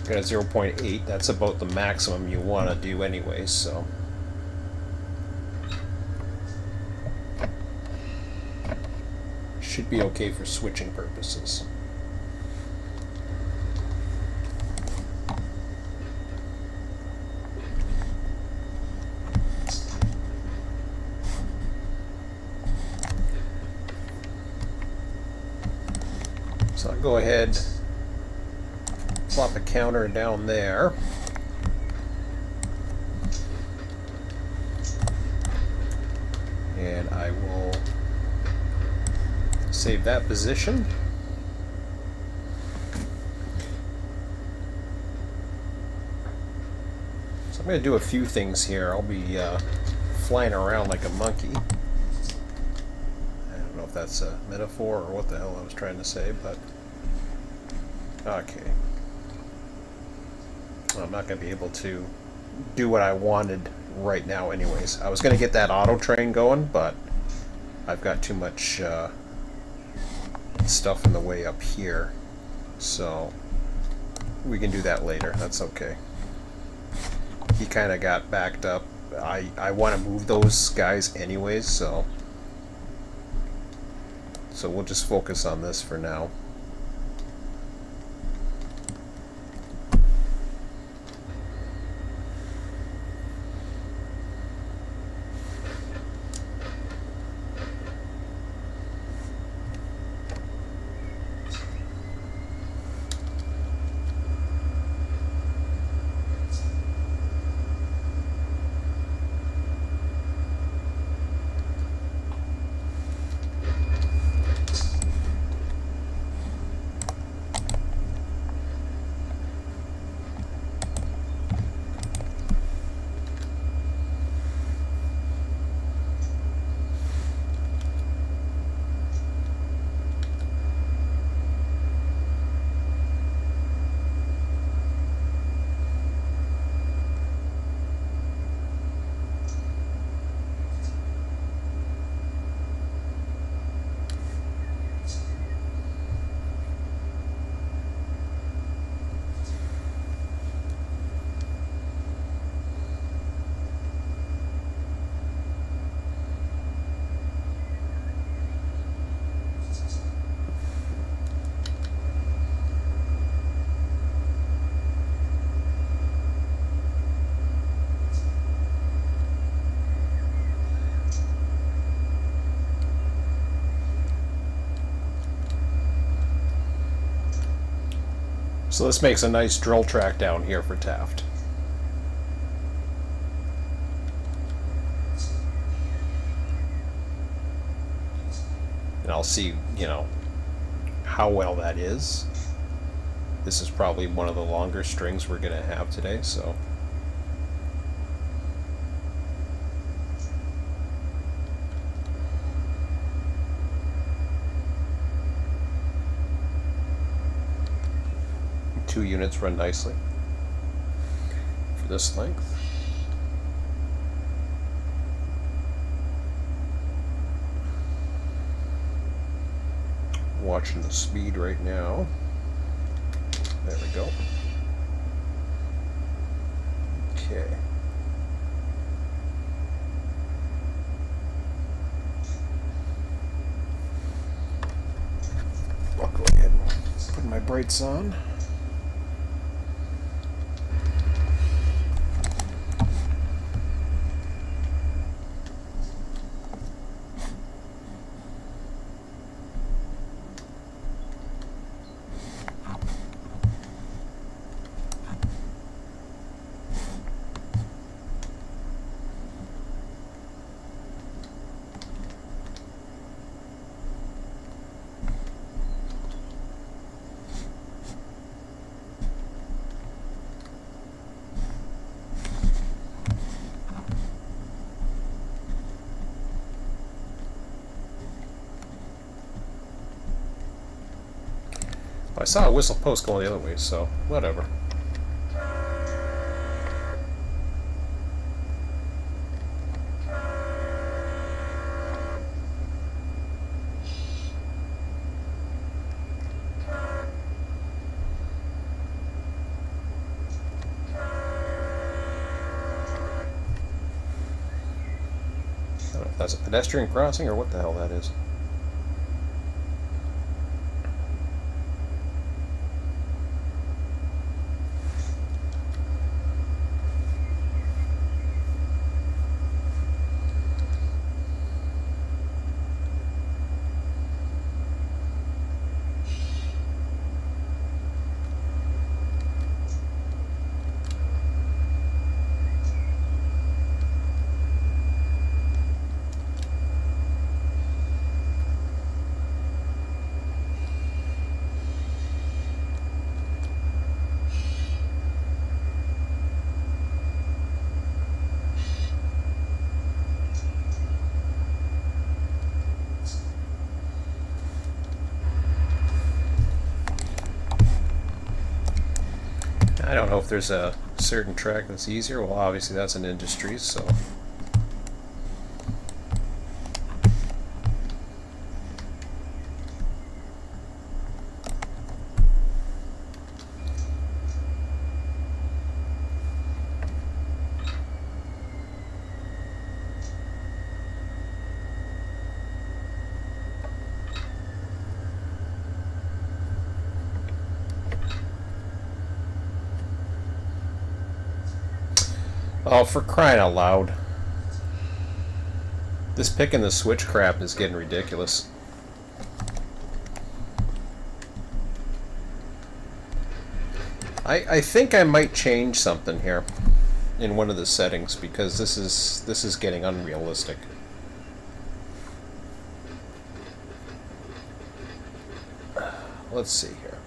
Got a 0.8. That's about the maximum you want to do anyways, so. Should be okay for switching purposes. So I'll go ahead, plop a counter down there. And I will save that position. So I'm going to do a few things here. I'll be flying around like a monkey. I don't know if that's a metaphor or what the hell I was trying to say, but okay. I'm not going to be able to do what I wanted right now anyways. I was going to get that auto train going, but I've got too much stuff in the way up here, so we can do that later. That's okay. He kind of got backed up. I want to move those guys anyways, so we'll just focus on this for now. So this makes a nice drill track down here for Taft. And I'll see, you know, how well that is. This is probably one of the longer strings we're going to have today, so... Two units run nicely for this length. Watching the speed right now. There we go. Okay. I'll go ahead and put my brights on. I saw a whistle post going the other way, so whatever. I don't know if that's a pedestrian crossing or what the hell that is. I don't know if there's a certain track that's easier. Well, obviously that's an industry, so... Oh, for crying out loud. This pick and the switch crap is getting ridiculous. I think I might change something here in one of the settings because this is getting unrealistic. Let's see here.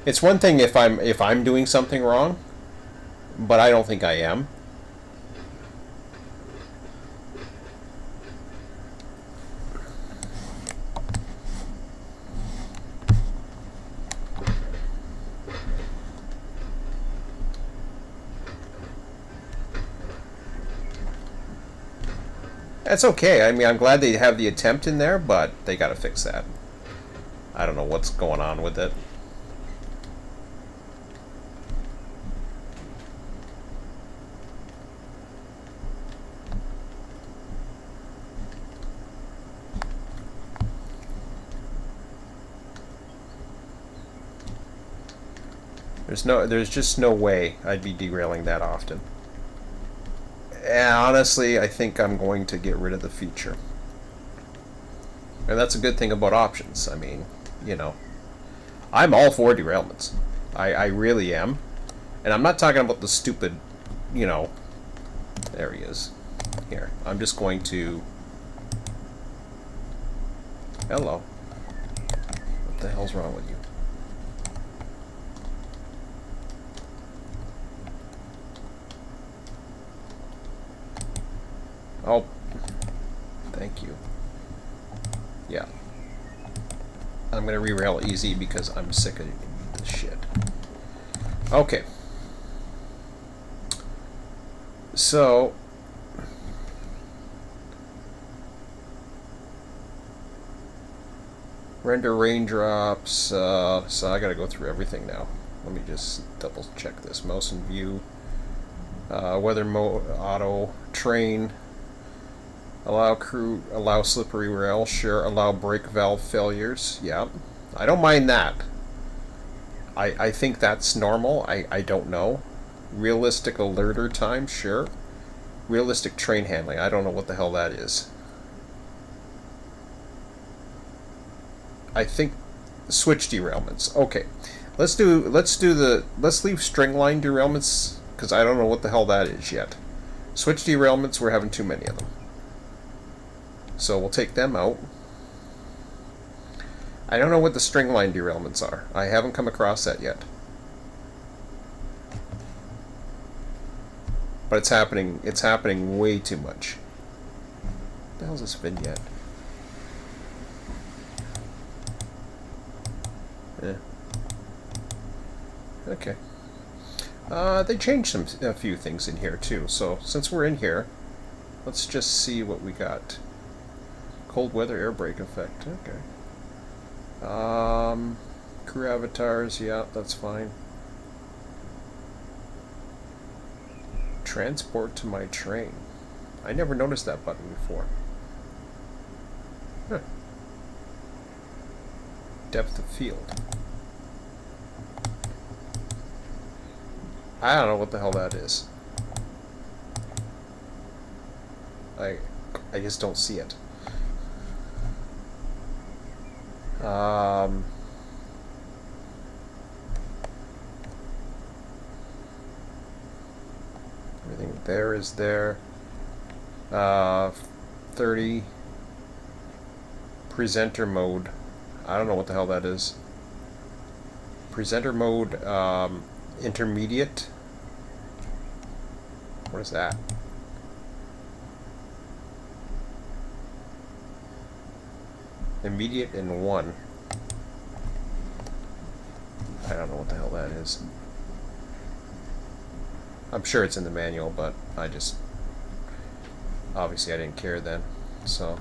It's one thing if I'm doing something wrong, but I don't think I am. That's okay. I mean, I'm glad they have the attempt in there, but they gotta fix that. I don't know what's going on with it. There's just no way I'd be derailing that often. And honestly, I think I'm going to get rid of the feature. And that's a good thing about options. I mean, you know, I'm all for derailments. I really am. And I'm not talking about the stupid, you know... There he is. Here. I'm just going to... Hello. What the hell's wrong with you? Oh. Thank you. Yeah. I'm going to re-rail easy because I'm sick of this shit. Okay. So... Render raindrops, so I gotta go through everything now. Let me just double check this. Mouse and view, weather mode, auto, train, allow crew, allow slippery rail, sure, allow brake valve failures, yeah. I don't mind that. I think that's normal, I don't know. Realistic alerter time, sure. Realistic train handling, I don't know what the hell that is. I think switch derailments. Okay, let's leave string line derailments because I don't know what the hell that is yet. Switch derailments, we're having too many of them, so we'll take them out. I don't know what the string line derailments are. I haven't come across that yet, but it's happening. It's happening way too much. What the hell's this vignette? Yeah. Okay. They changed a few things in here too. So since we're in here, let's just see what we got. Cold weather air brake effect. Okay. Crew avatars. Yeah, that's fine. Transport to my train. I never noticed that button before. Huh. Depth of field. I don't know what the hell that is. I just don't see it. Everything there is there. 30 presenter mode. I don't know what the hell that is. Presenter mode, intermediate. What is that? Immediate in 1. I don't know what the hell that is. I'm sure it's in the manual, but I just... Obviously I didn't care then, so...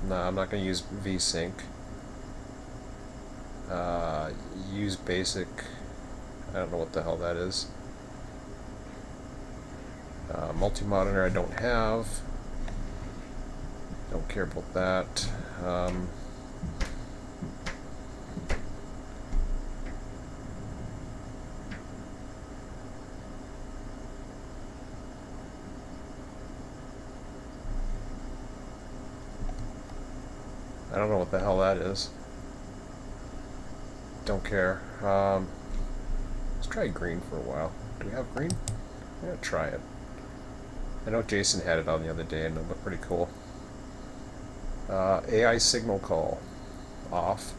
No, I'm not going to use VSync. Use basic. I don't know what the hell that is. Multi-monitor I don't have. Don't care about that. I don't know what the hell that is. Don't care. Let's try green for a while. Do we have green? I'm gonna try it. I know Jason had it on the other day and it looked pretty cool. AI signal call. Off.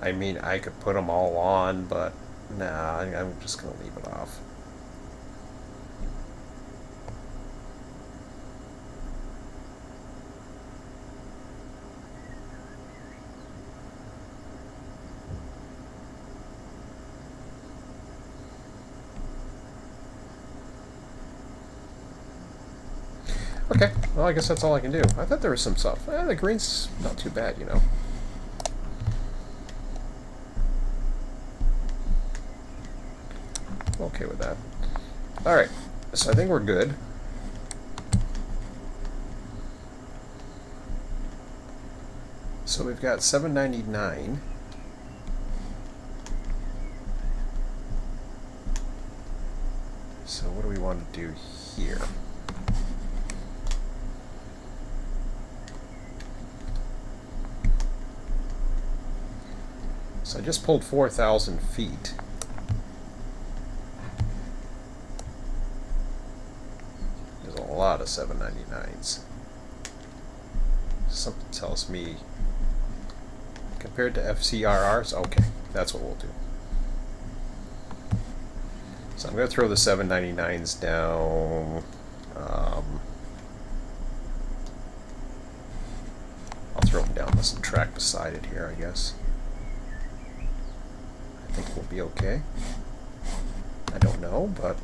I mean, I could put them all on, but nah, I'm just gonna leave it off. Okay, well I guess that's all I can do. I thought there was some stuff. The green's not too bad, you know. Okay with that. Alright, so I think we're good. So we've got $7.99. So what do we want to do here? So I just pulled 4,000 feet. There's a lot of 799s. Something tells me, compared to FCRRs, okay, that's what we'll do. So I'm going to throw the 799s down. I'll throw them down this track beside it here, I guess. I think we'll be okay. I don't know, but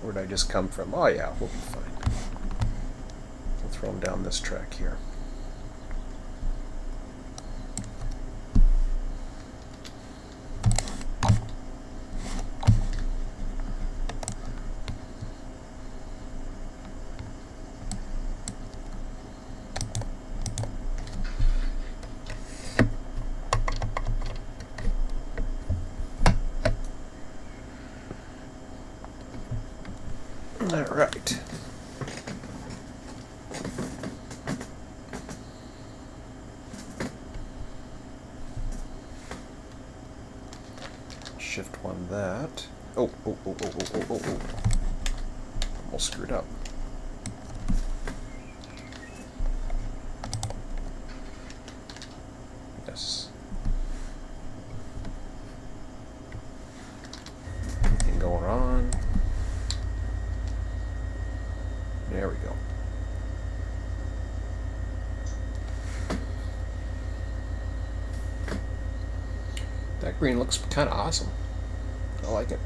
where did I just come from? Oh yeah, we'll be fine. We'll throw them down this track here. All right. Shift one that. Oh. Almost screwed up. Yes. Anything going on? There we go. That green looks kind of awesome. I like it.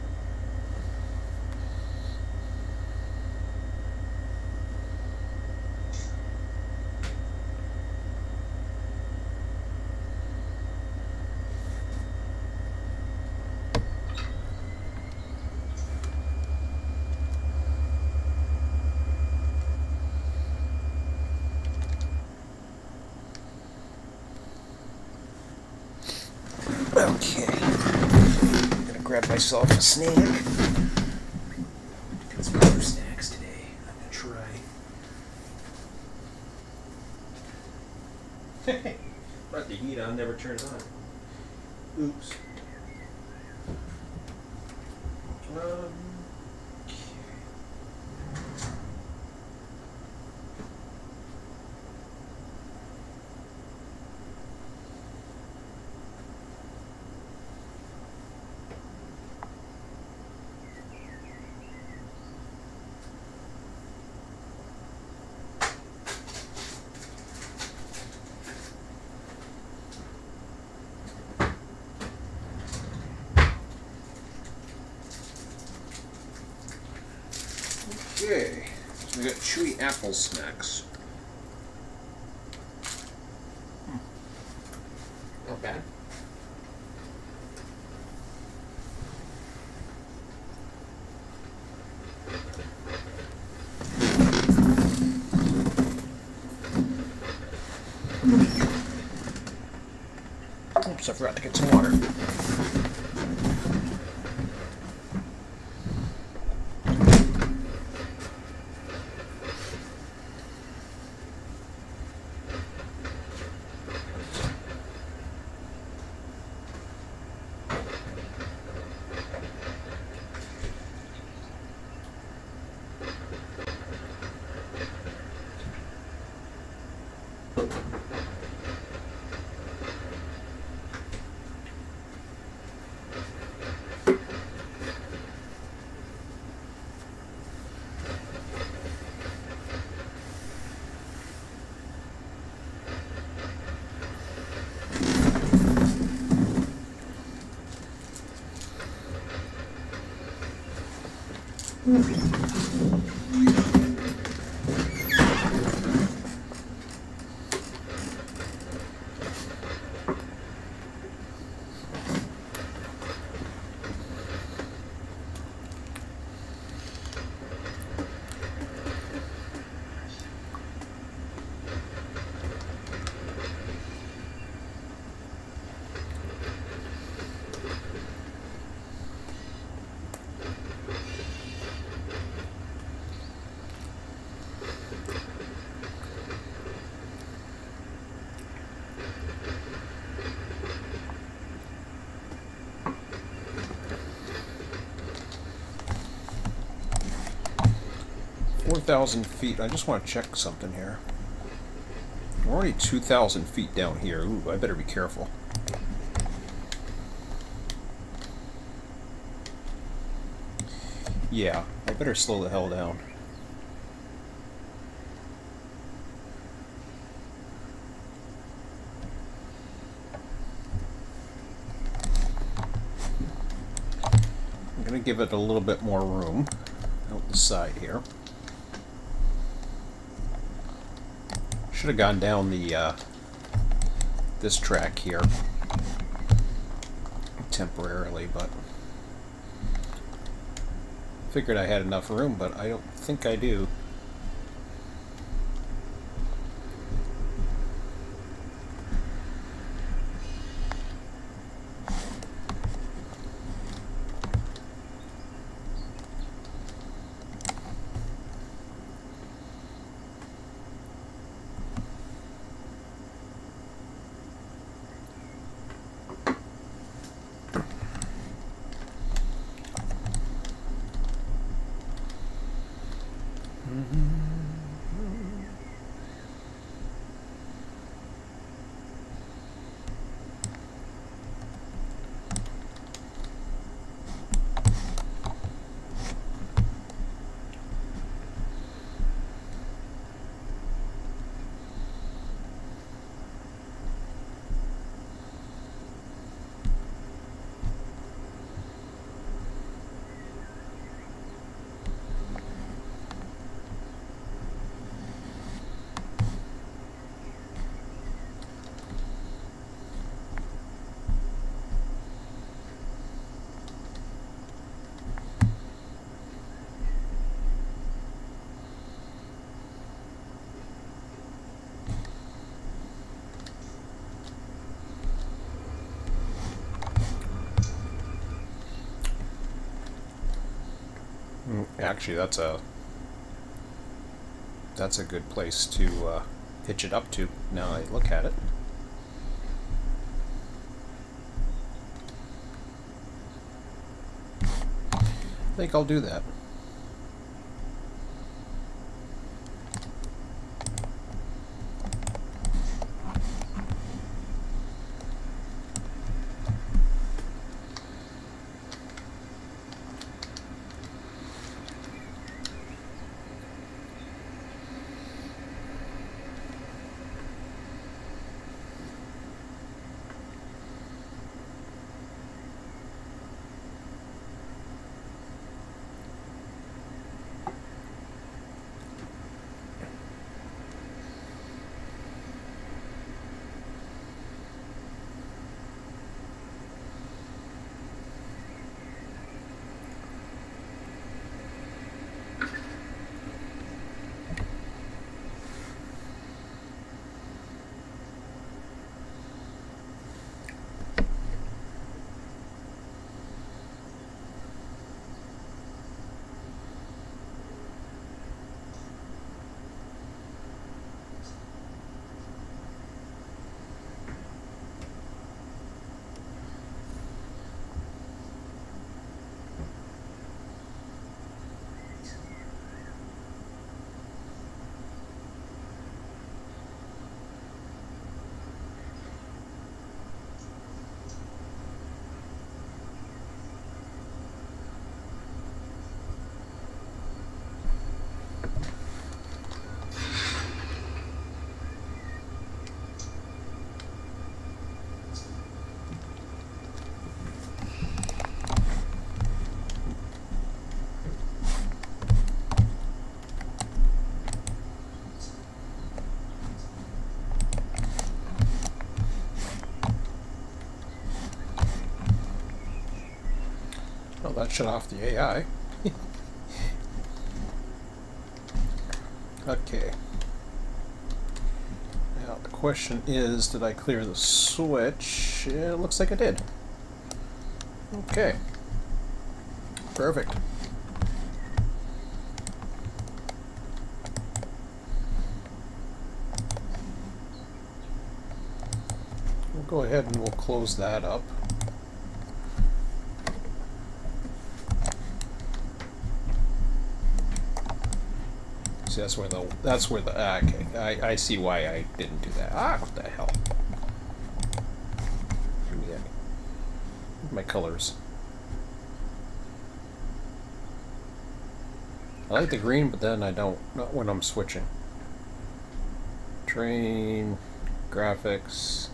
Okay, I'm gonna grab myself a snack. Got some other snacks today. I'm gonna try. Brought the heat on, never turned on. Oops. Okay, so we got chewy apple snacks. Not bad. Oops, I forgot to get some water. 4,000 feet. I just want to check something here. We're already 2,000 feet down here. Ooh, I better be careful. Yeah, I better slow the hell down. I'm going to give it a little bit more room out the side here. Should have gone down the this track here temporarily, but figured I had enough room, but I don't think I do. Actually, that's a good place to hitch it up to. Now I look at it. I think I'll do that. Well, that shut off the AI. Okay. Now the question is, did I clear the switch? It looks like I did. Okay. Perfect. We'll go ahead and we'll close that up. See, that's where the okay, I see why I didn't do that. Ah, what the hell? Give me that. My colors. I like the green, but then I don't. Not when I'm switching. Train, graphics.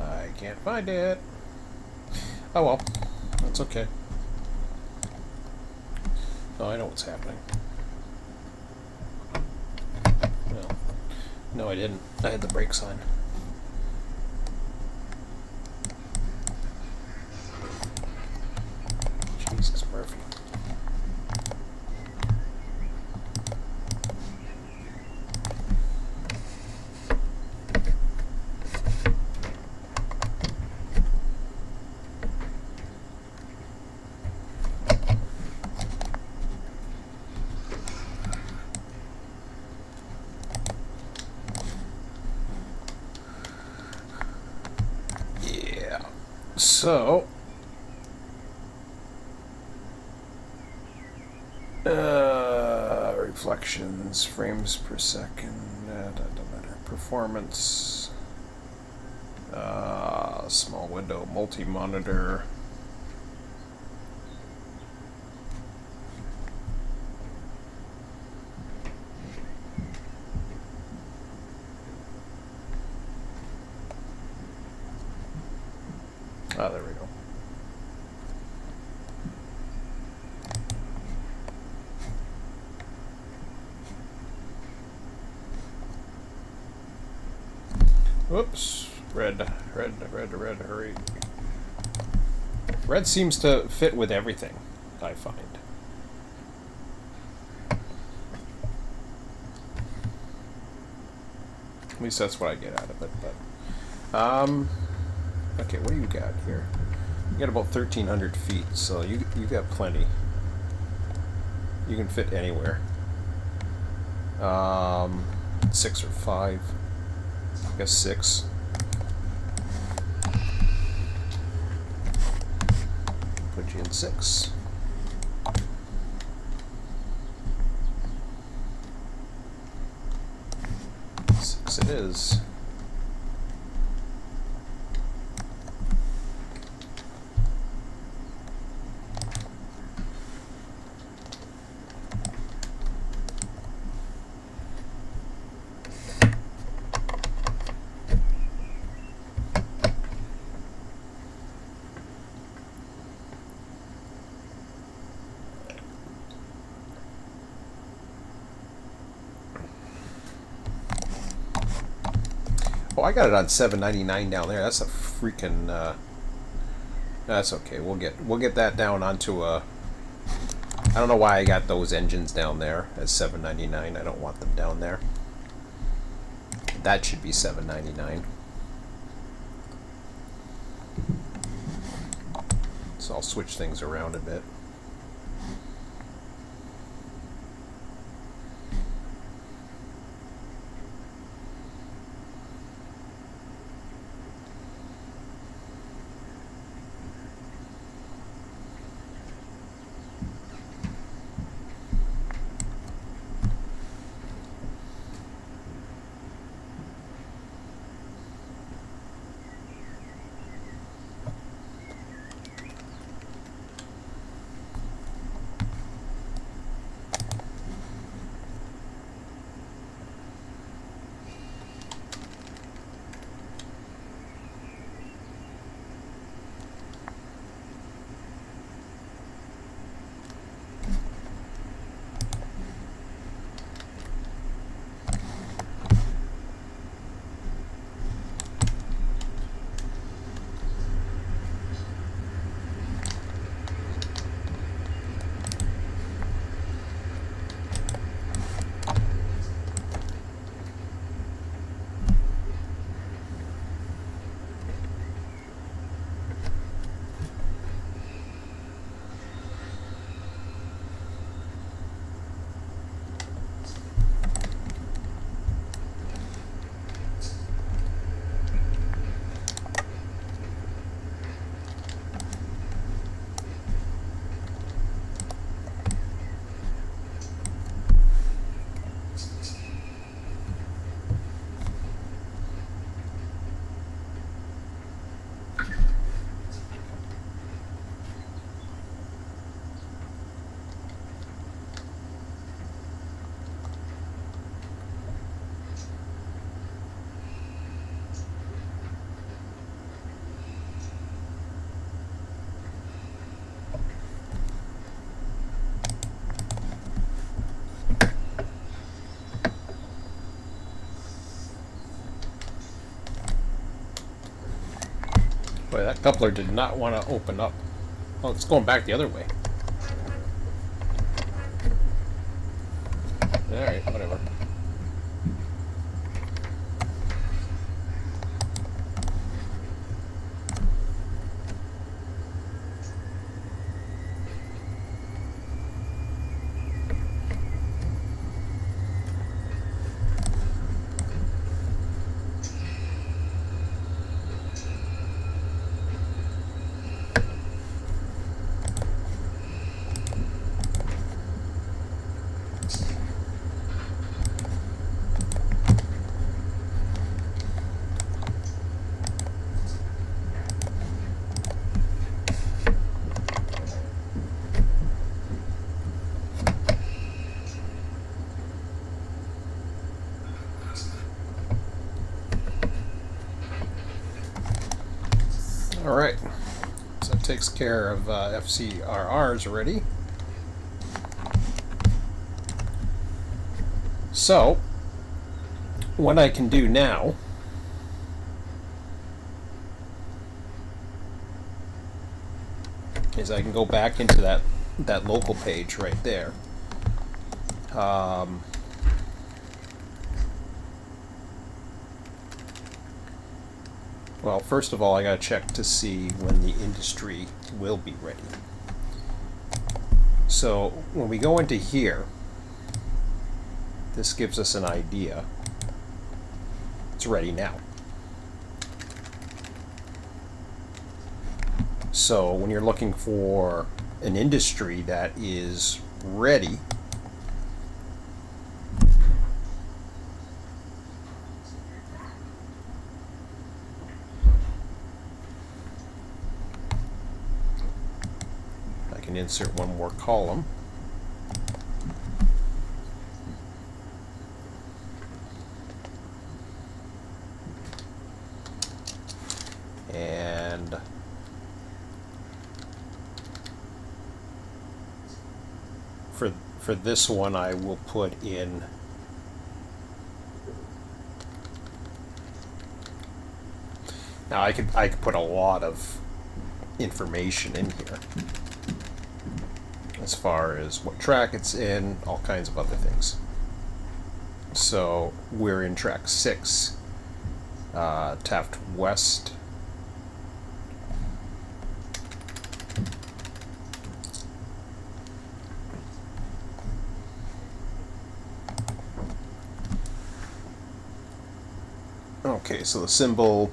I can't find it. Oh well, that's okay. Oh, I know what's happening. Well, no, I didn't. I had the brake sign. Jesus, Murphy. So, reflections, frames per second, performance, small window, multi-monitor. Ah, there we go. Whoops. Red, hurry. Red seems to fit with everything, I find. At least that's what I get out of it, but... okay, what do you got here? You got about 1,300 feet, so you got plenty. You can fit anywhere. 6 or 5. I guess 6. Put you in 6. 6 it is. Oh, I got it on $7.99 down there. That's a freaking. That's okay. We'll get that down onto a. I don't know why I got those engines down there at $7.99. I don't want them down there. That should be $7.99. So I'll switch things around a bit. Boy, that coupler did not want to open up. Oh, it's going back the other way. Alright, whatever. Alright, so that takes care of FCRRs already. So, what I can do now is I can go back into that local page right there. Well, first of all, I gotta check to see when the industry will be ready. So when we go into here, this gives us an idea. It's ready now. So when you're looking for an industry that is ready, insert one more column. And for this one I will put in now I could put a lot of information in here, as far as what track it's in, all kinds of other things. So we're in track 6, Taft West. Okay, so the symbol,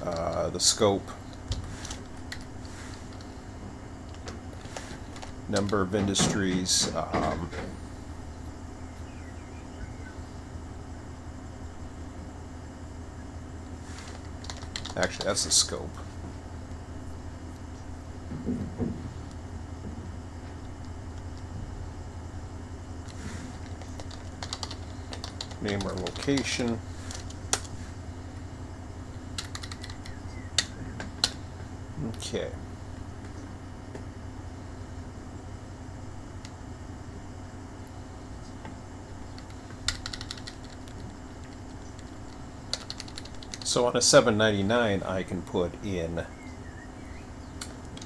the scope, number of industries, actually that's the scope. Name or location. Okay. So on a 799, I can put in,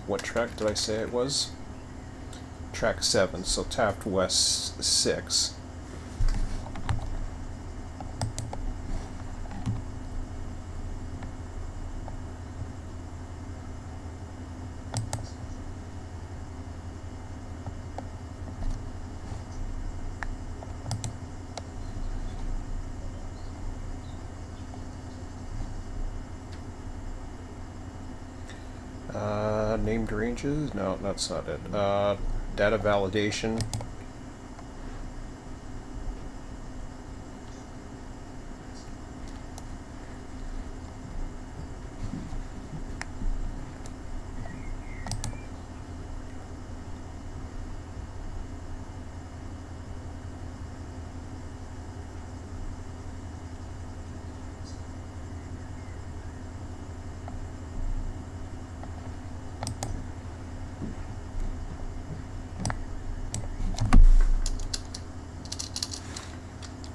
what track did I say it was? Track 7, so Taft West 6. Named ranges? No, that's not it. Data validation.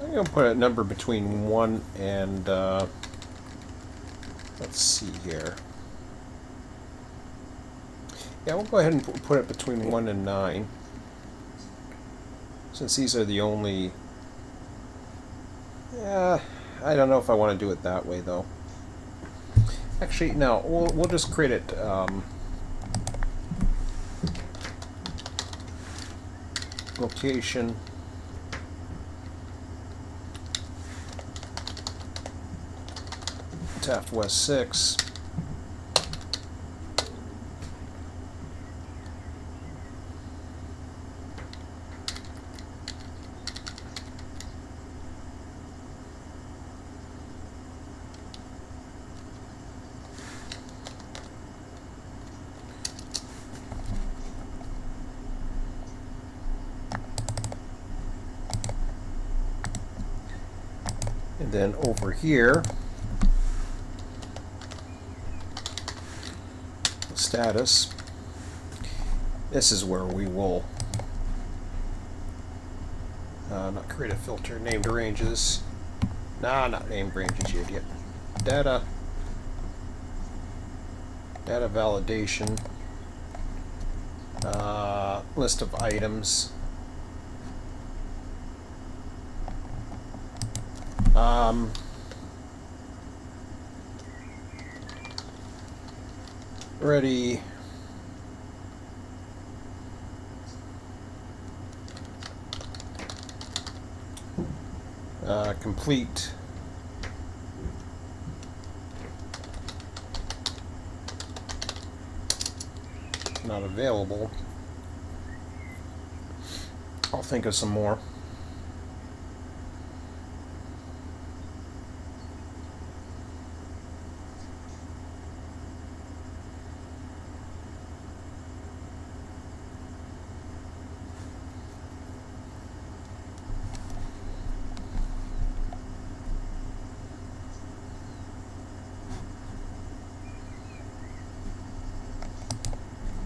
I'm going to put a number between 1 and, let's see here. Yeah, we'll go ahead and put it between 1 and 9. Since these are the only... Yeah, I don't know if I want to do it that way, though. Actually, no, we'll just create it... location... Taft West 6. And then over here, status, this is where we will not create a filter, named ranges. Nah, not named ranges, you idiot. Data validation, list of items. Ready. Complete. Not available. I'll think of some more.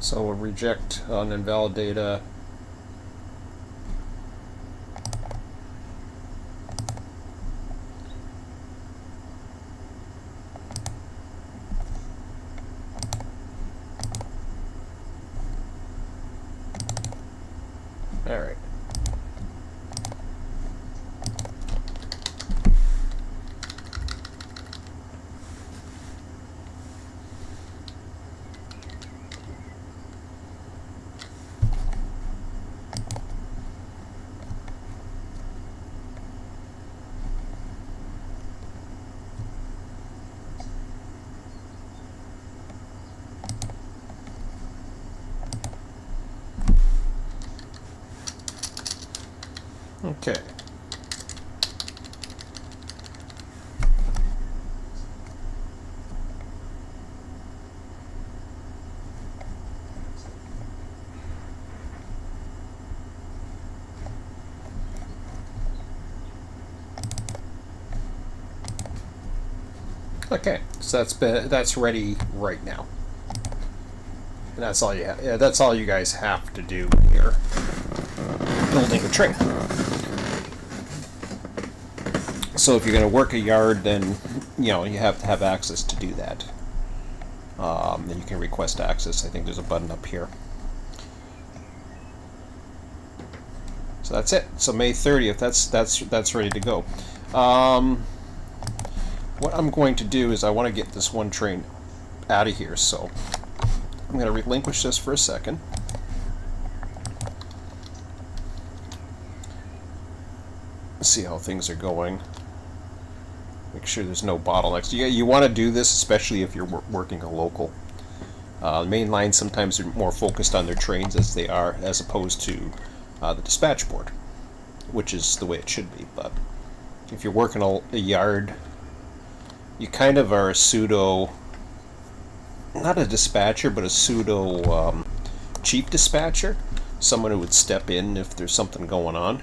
So we'll reject on invalid data. All right. Okay. Okay, so that's ready right now. And that's all you have. Yeah, that's all you guys have to do here. Building a train. So if you're going to work a yard, then you have to have access to do that. Then you can request access. I think there's a button up here. So that's it. So May 30th. That's ready to go. What I'm going to do is I want to get this one train out of here. So I'm going to relinquish this for a second. See how things are going. Make sure there's no bottlenecks. You want to do this, especially if you're working a local. Main lines sometimes are more focused on their trains as opposed to the dispatch board, which is the way it should be. But if you're working a yard, you kind of are a pseudo, not a dispatcher, but a pseudo chief dispatcher, someone who would step in if there's something going on,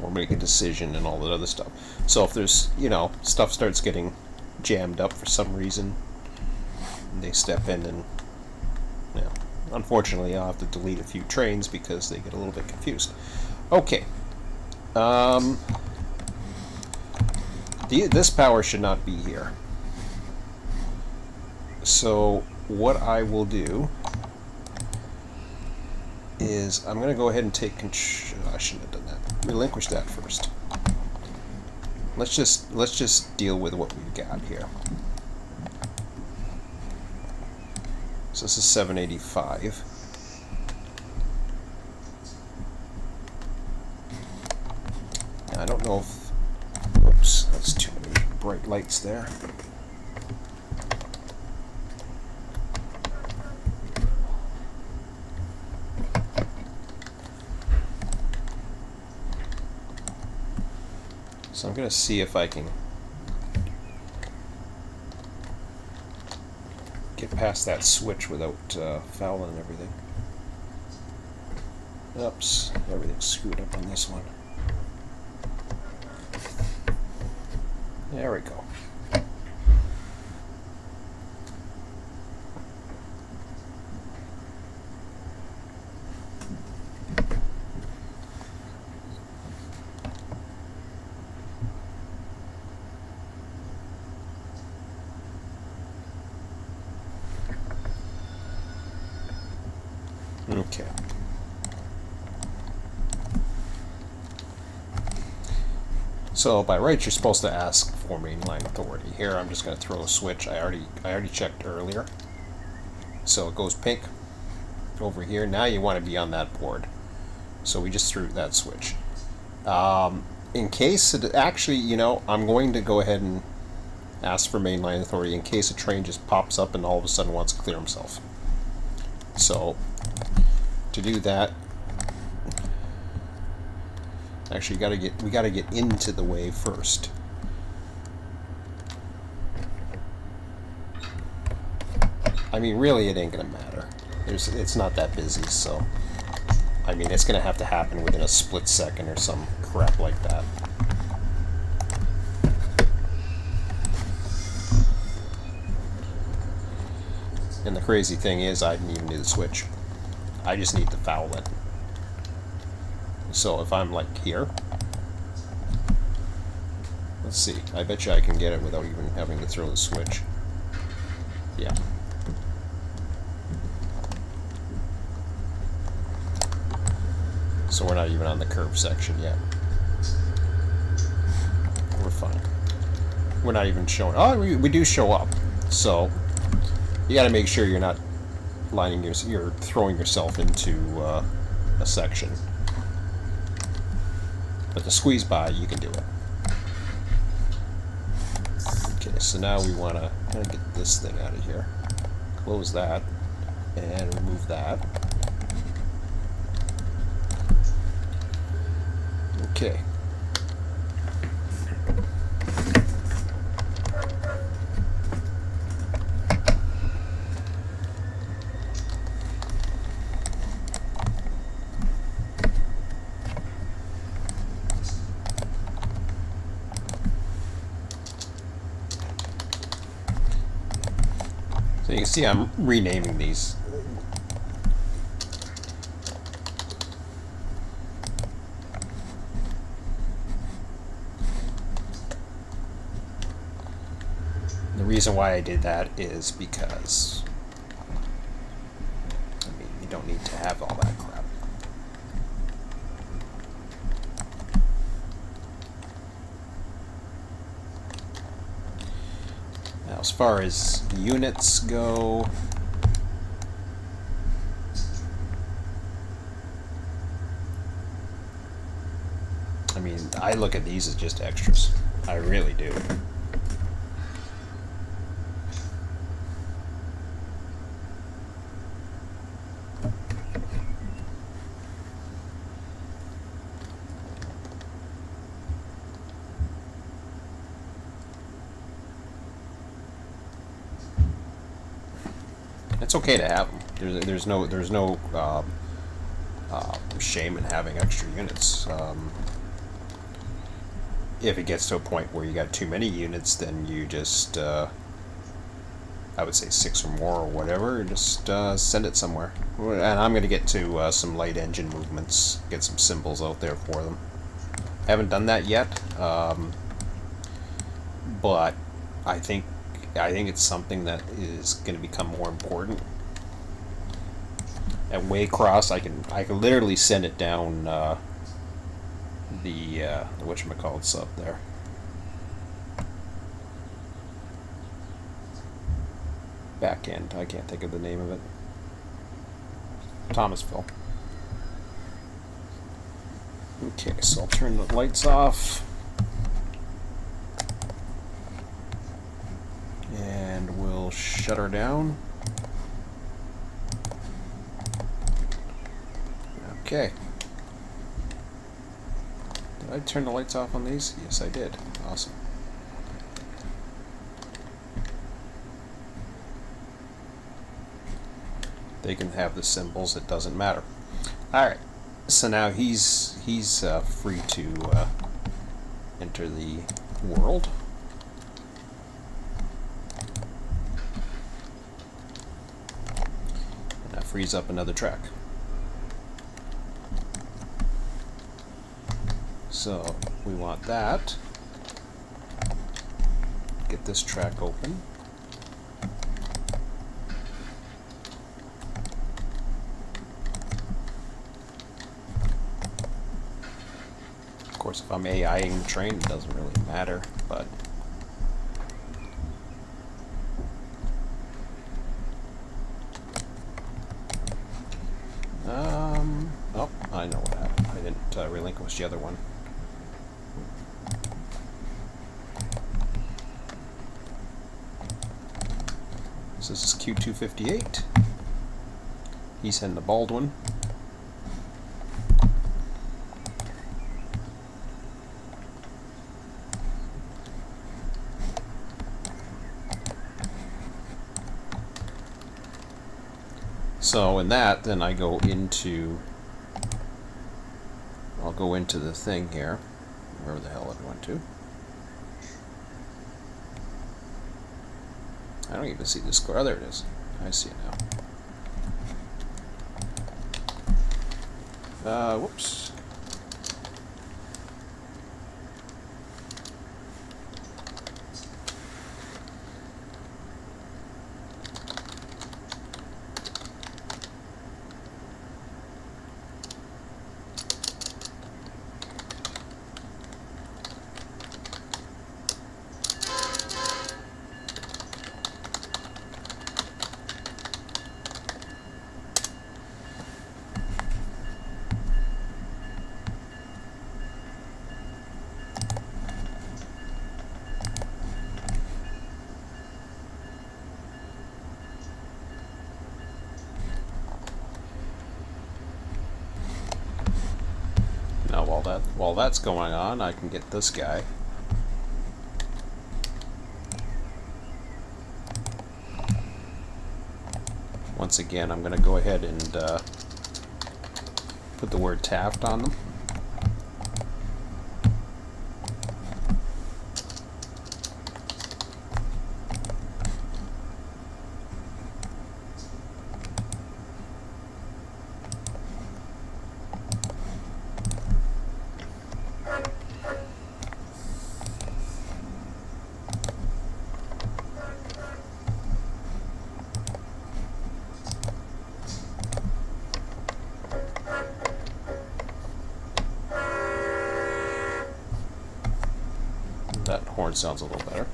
or make a decision and all that other stuff. So if there's, stuff starts getting jammed up for some reason, they step in and, unfortunately I'll have to delete a few trains because they get a little bit confused. Okay. This power should not be here. So what I will do is I'm going to go ahead and take control. I shouldn't have done that. Relinquish that first. Let's just deal with what we've got here. So this is 785. Now, I don't know if... Oops, that's too many bright lights there. So I'm going to see if I can get past that switch without fouling everything. Oops, everything's screwed up on this one. There we go. Okay. So by rights, you're supposed to ask for mainline authority. Here, I'm just going to throw a switch. I already checked earlier, so it goes pink over here. Now you want to be on that board, so we just threw that switch. In case it actually, you know, I'm going to go ahead and ask for mainline authority in case a train just pops up and all of a sudden wants to clear himself. So to do that, actually, we gotta get into the way first. I mean, really, it ain't gonna matter. It's not that busy, so I mean, it's gonna have to happen within a split second or some crap like that. And the crazy thing is, I didn't even need the switch. I just need to foul it. So if I'm like here, let's see, I bet you I can get it without even having to throw the switch. Yeah. So we're not even on the curve section yet. We're fine. We're not even showing, oh, we do show up. So you gotta make sure you're not you're throwing yourself into a section. But the squeeze by, you can do it. Okay, so now we want to kind of get this thing out of here. Close that and remove that. Okay. So you can see I'm renaming these. The reason why I did that is because, I mean, you don't need to have all that crap. Now, as far as units go, I mean, I look at these as just extras. I really do. It's okay to have them. There's no shame in having extra units. If it gets to a point where you got too many units, then you just, I would say 6 or more or whatever, just send it somewhere. And I'm going to get to some light engine movements, get some symbols out there for them. Haven't done that yet, but I think I think it's something that is going to become more important. At Waycross, I can literally send it down the whatchamacallit's up there. Back end. I can't think of the name of it. Thomasville. Okay, so I'll turn the lights off. And we'll shut her down. Okay. Did I turn the lights off on these? Yes, I did. Awesome. They can have the symbols, it doesn't matter. Alright, so now he's free to enter the world. And that frees up another track. So we want that. Get this track open. Of course, if I'm AIing the train, it doesn't really matter, but oh, I know what happened. I didn't relinquish the other one. So this is Q258. He's in the Baldwin. So in that, then I go into, I'll go into the thing here, wherever the hell it went to. I don't even see the score. Oh, there it is. I see it now. Whoops. Now while that's going on, I can get this guy. Once again, I'm going to go ahead and put the word Taft on them. That horn sounds a little better.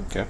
Okay.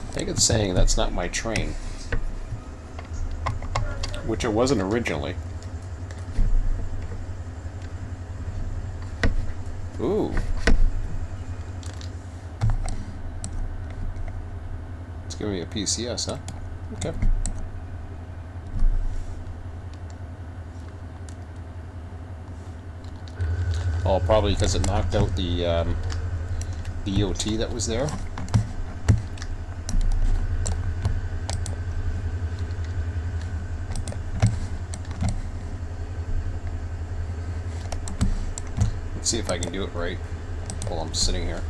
I think it's saying that's not my train, which it wasn't originally. Ooh. It's giving me a PCS, huh? Okay. Oh, probably because it knocked out the EOT that was there. Let's see if I can do it right while I'm sitting here.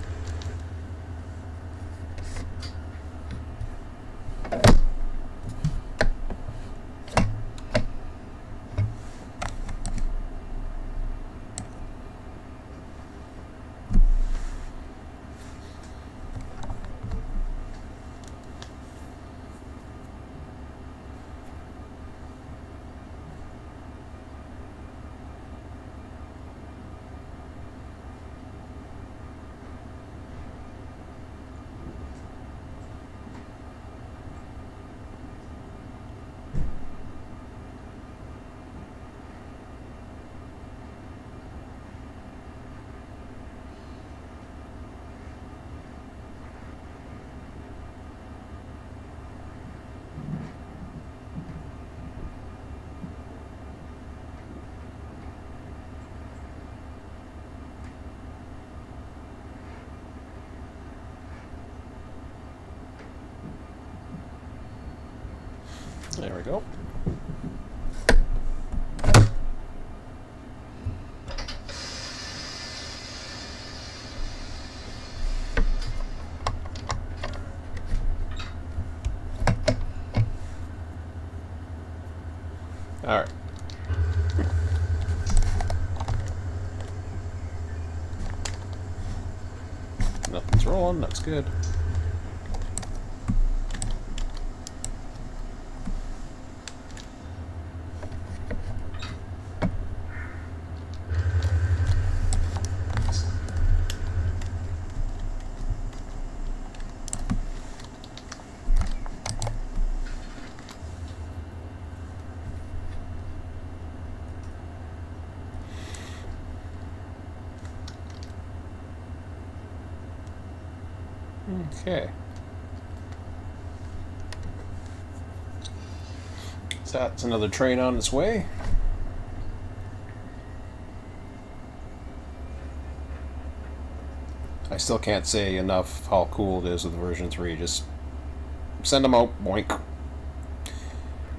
There we go. All right. Nothing's rolling. That's good. Okay. So that's another train on its way. I still can't say enough how cool it is with version 3. Just send them out, boink.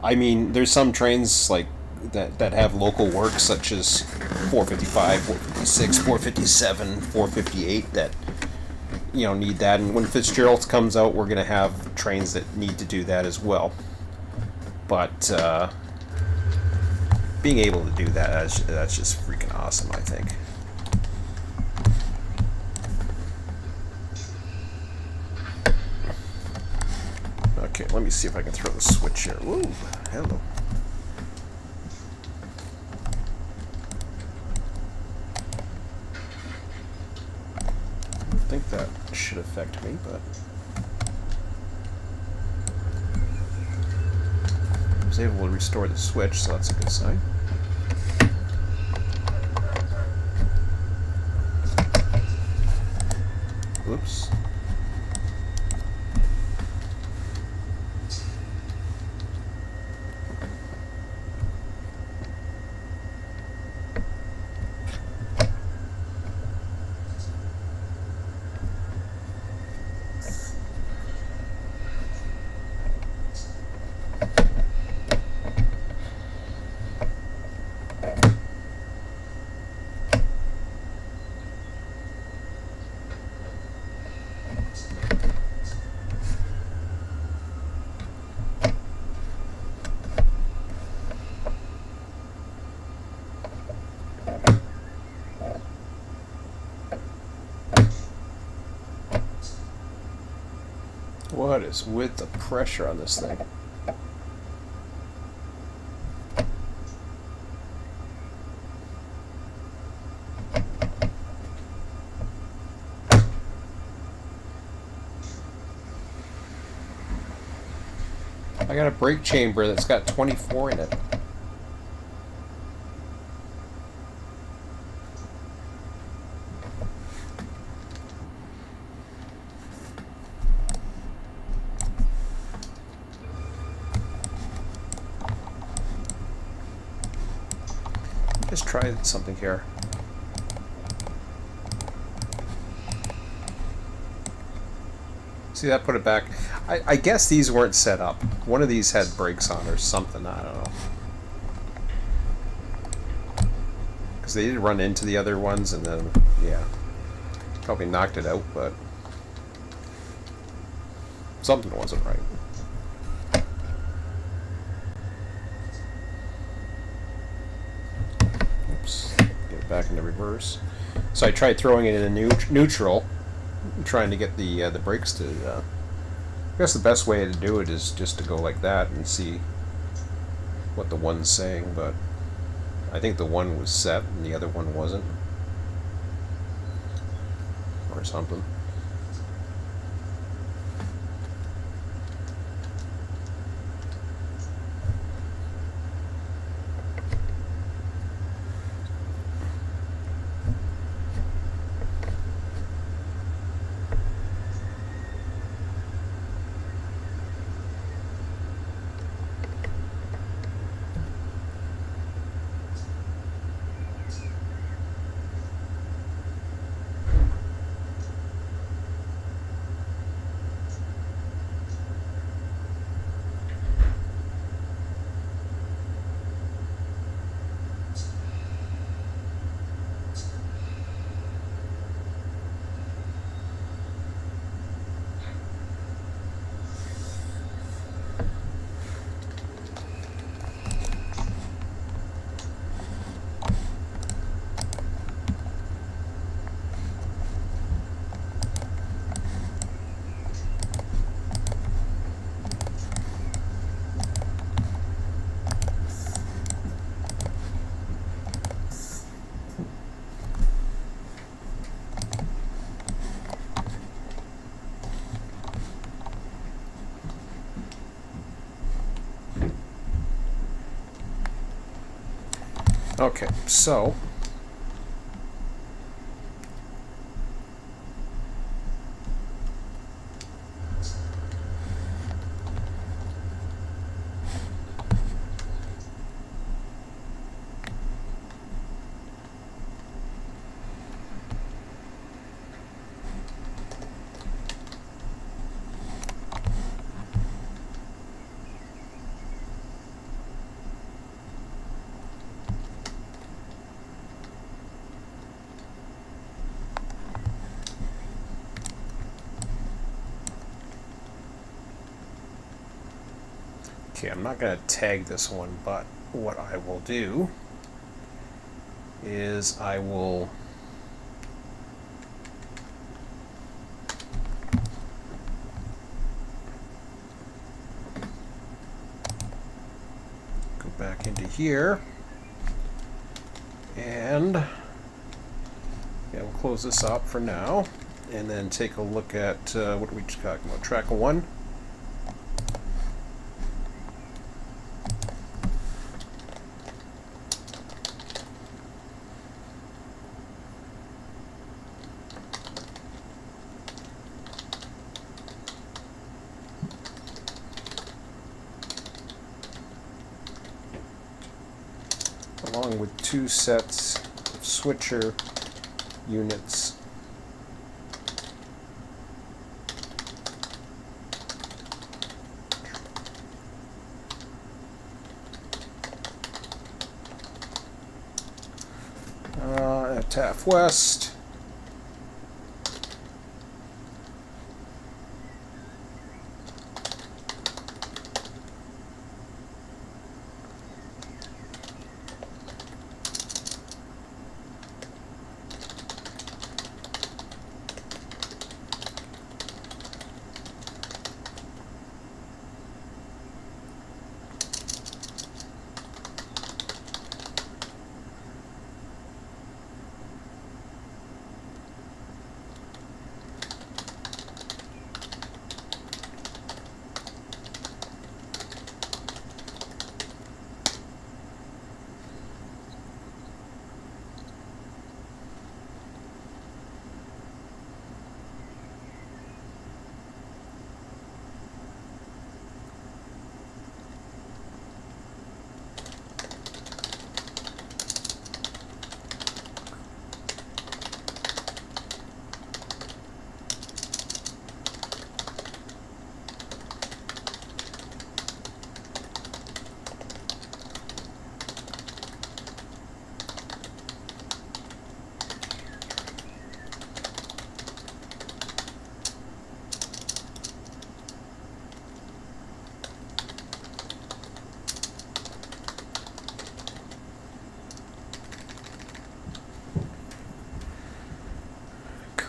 I mean, there's some trains like that have local work, such as 455, 456, 457, 458 that need that. And when Fitzgerald's comes out, we're gonna have trains that need to do that as well. But being able to do that's just freaking awesome, I think. Okay, let me see if I can throw the switch here. Ooh, hello. I don't think that should affect me, but I was able to restore the switch, so that's a good sign. Whoops. What is with the pressure on this thing? I got a brake chamber that's got 24 in it. Just try something here. See, that put it back. I guess these weren't set up. One of these had brakes on or something. I don't know. Because they did run into the other ones and then, yeah. Probably knocked it out, but something wasn't right. Oops. Get it back into reverse. So I tried throwing it in neutral, trying to get the brakes to... I guess the best way to do it is just to go like that and see what the one's saying, but I think the one was set and the other one wasn't. Or something. Okay, so okay, I'm not going to tag this one, but what I will do is I will go back into here and yeah, we'll close this up for now and then take a look at what are we talking about, track 1. Along with 2 sets of switcher units. At Taft West.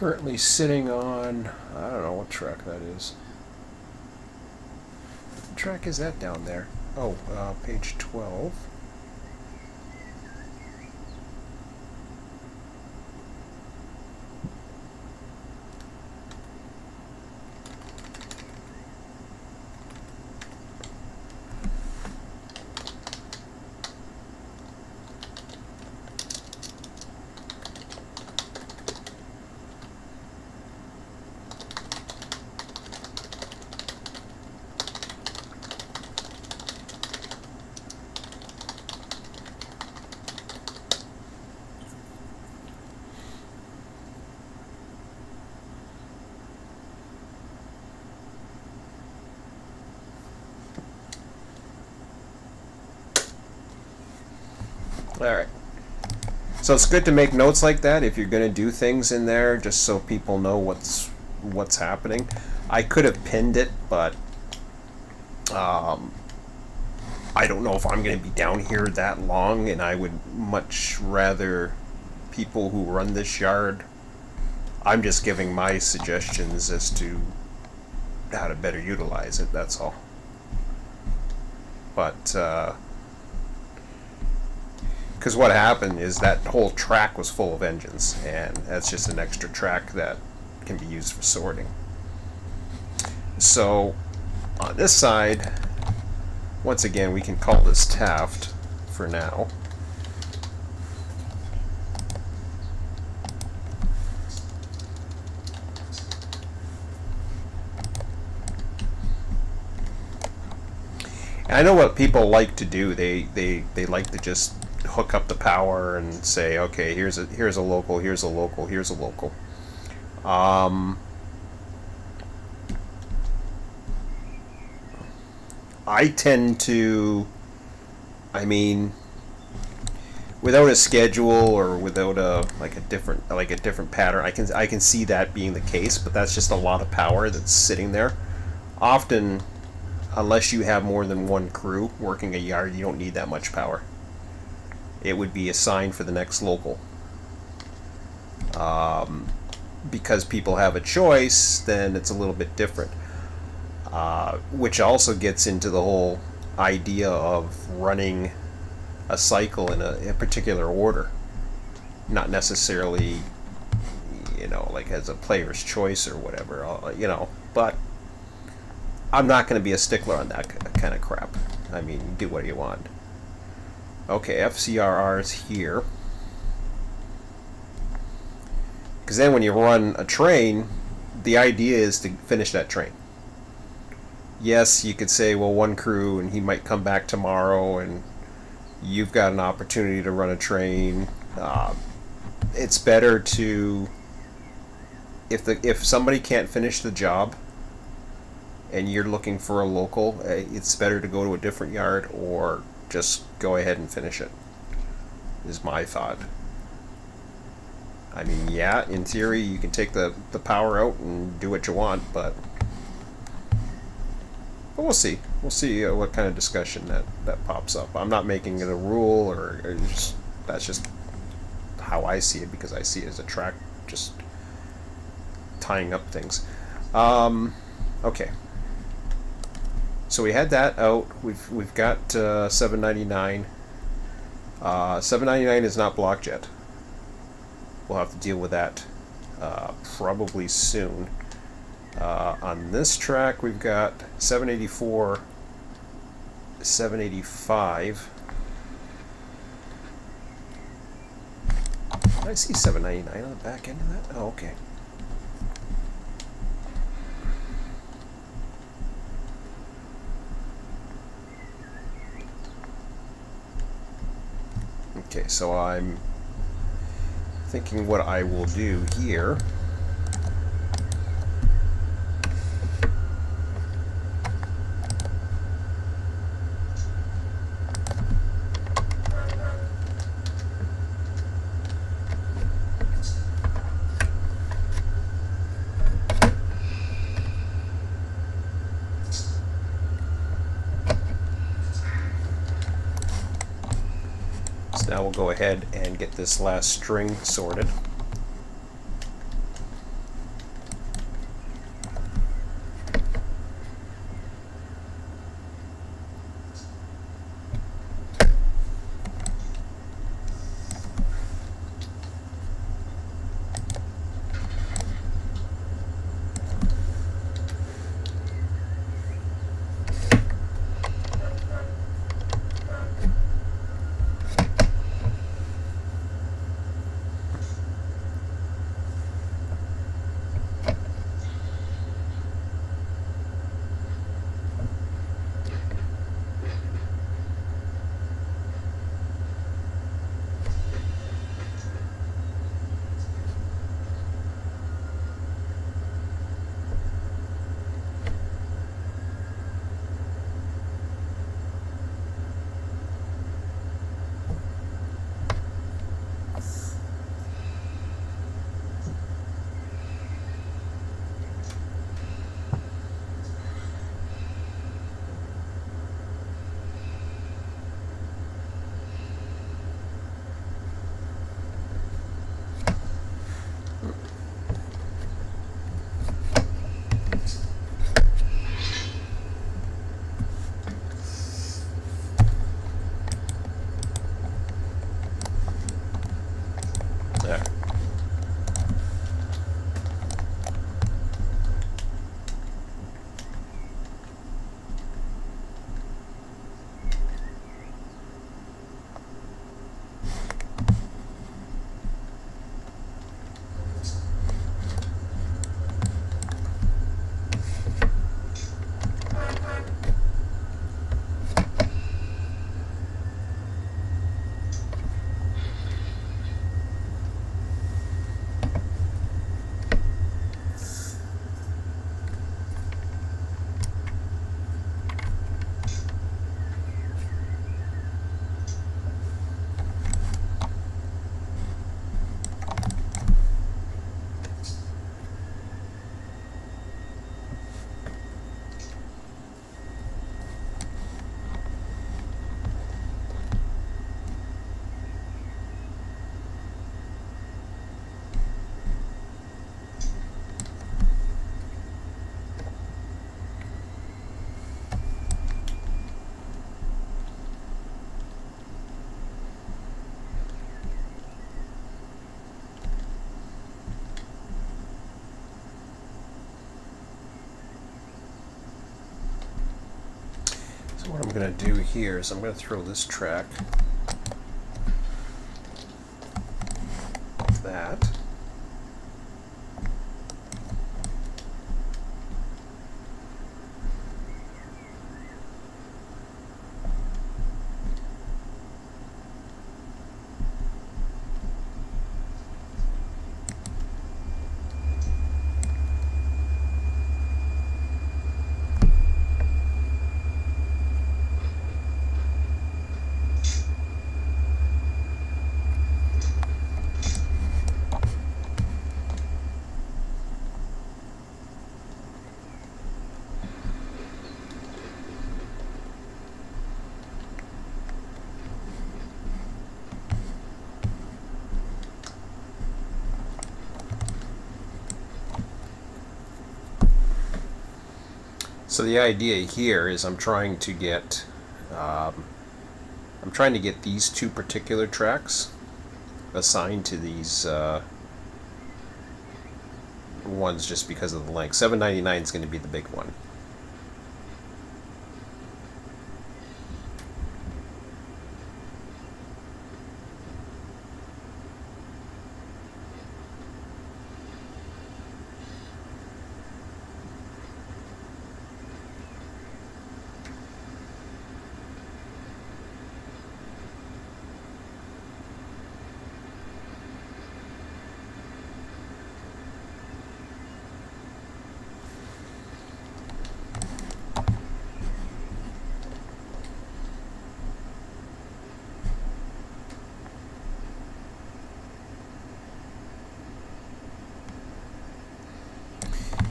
currently sitting on, I don't know what track that is. What track is that down there? Oh, page 12. Alright. So it's good to make notes like that if you're going to do things in there, just so people know what's happening. I could have pinned it, but I don't know if I'm going to be down here that long, and I would much rather people who run this yard. I'm just giving my suggestions as to how to better utilize it, that's all. But because what happened is that whole track was full of engines, and that's just an extra track that can be used for sorting. So on this side, once again, we can call this Taft for now. And I know what people like to do. They like to just hook up the power and say, okay, here's a local, here's a local, here's a local. I tend to, I mean, without a schedule or without a different pattern, I can see that being the case, but that's just a lot of power that's sitting there. Often, unless you have more than one crew working a yard, you don't need that much power. It would be assigned for the next local. Because people have a choice, then it's a little bit different. Which also gets into the whole idea of running a cycle in a particular order. Not necessarily, like as a player's choice or whatever, but I'm not going to be a stickler on that kind of crap. I mean, do what you want. Okay, FCRR is here. Because then when you run a train, the idea is to finish that train. Yes, you could say, well, one crew and he might come back tomorrow and you've got an opportunity to run a train. It's better to, if somebody can't finish the job and you're looking for a local, it's better to go to a different yard or just go ahead and finish it, is my thought. I mean, yeah, in theory you can take the power out and do what you want, but we'll see. We'll see what kind of discussion that pops up. I'm not making it a rule, or that's just how I see it, because I see it as a track just tying up things. Okay. So we had that out. We've got 799. 799 is not blocked yet. We'll have to deal with that probably soon. On this track, we've got 784, 785. Did I see 799 on the back end of that? Oh, okay. Okay, so I'm thinking what I will do here now we'll go ahead and get this last string sorted. What I'm going to do here is I'm going to throw this track like that. So the idea here is I'm trying to get these two particular tracks assigned to these ones just because of the length. 799 is going to be the big one.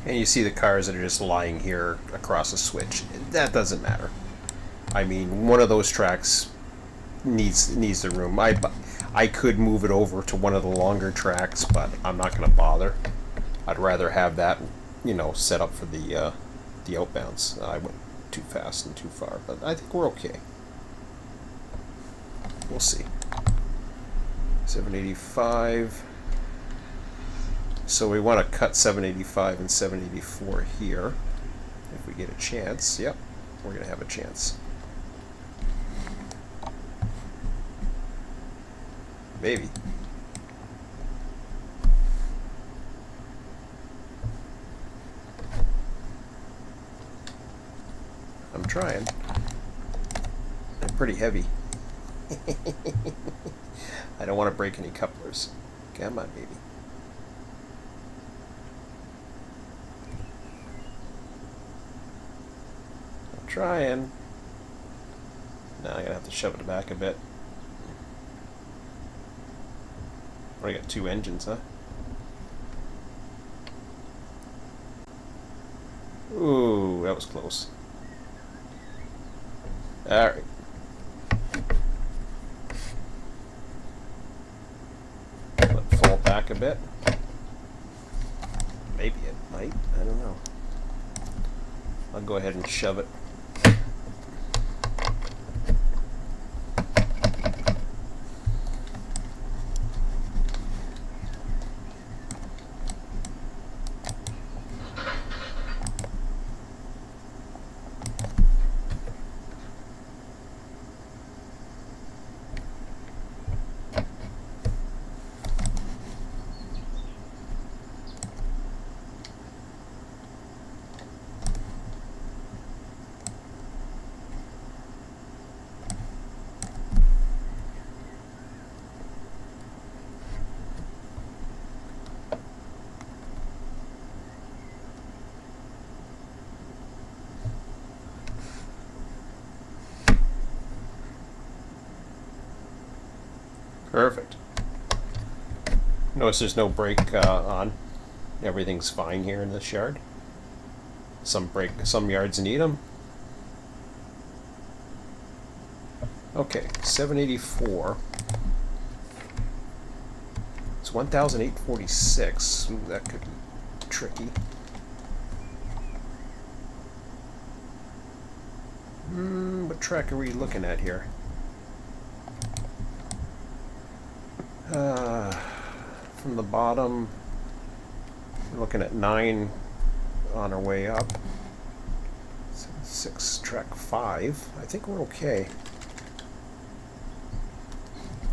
And you see the cars that are just lying here across a switch. That doesn't matter. I mean, one of those tracks needs the room. I could move it over to one of the longer tracks, but I'm not going to bother. I'd rather have that, set up for the outbounds. I went too fast and too far, but I think we're okay. We'll see. 785. So we want to cut 785 and 784 here. If we get a chance. Yep, we're going to have a chance. Maybe. I'm trying. They're pretty heavy. I don't want to break any couplers. Come on, baby. Trying. Now I'm gonna have to shove it back a bit. I got two engines, huh? Ooh, that was close. Alright. Let it fall back a bit. Maybe it might. I don't know. I'll go ahead and shove it. Perfect. Notice there's no brake on. Everything's fine here in this yard. Some yards need them. Okay, 784. It's 1,846. Ooh, that could be tricky. What track are we looking at here? From the bottom, we're looking at 9 on our way up. 6, track 5. I think we're okay.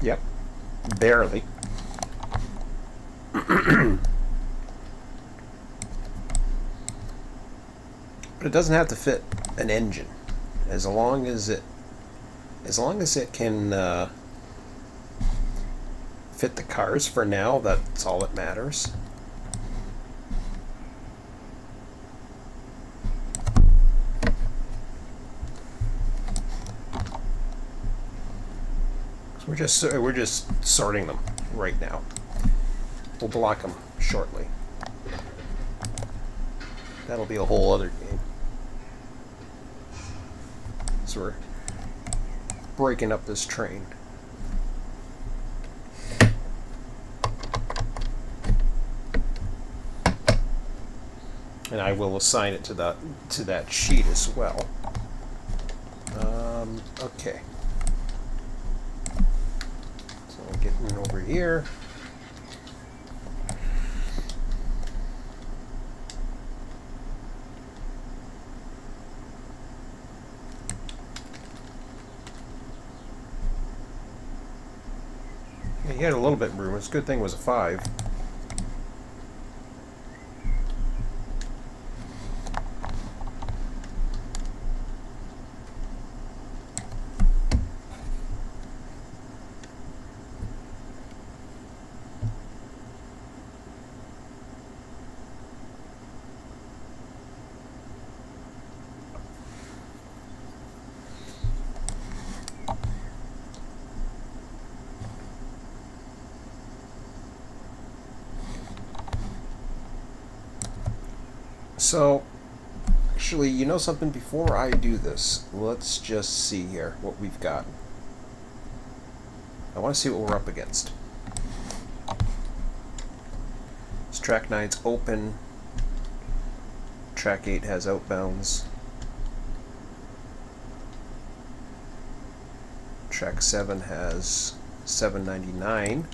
Yep, barely. But it doesn't have to fit an engine, as long as it can fit the cars for now. That's all that matters. So we're just sorting them right now. We'll block them shortly. That'll be a whole other game. So we're breaking up this train. And I will assign it to that sheet as well. Okay. So I'm getting over here. Yeah, he had a little bit of room. It's a good thing it was a 5. So, actually, you know something? Before I do this, let's just see here what we've got. I want to see what we're up against. This track 9's open. Track 8 has outbounds. Track 7 has 799,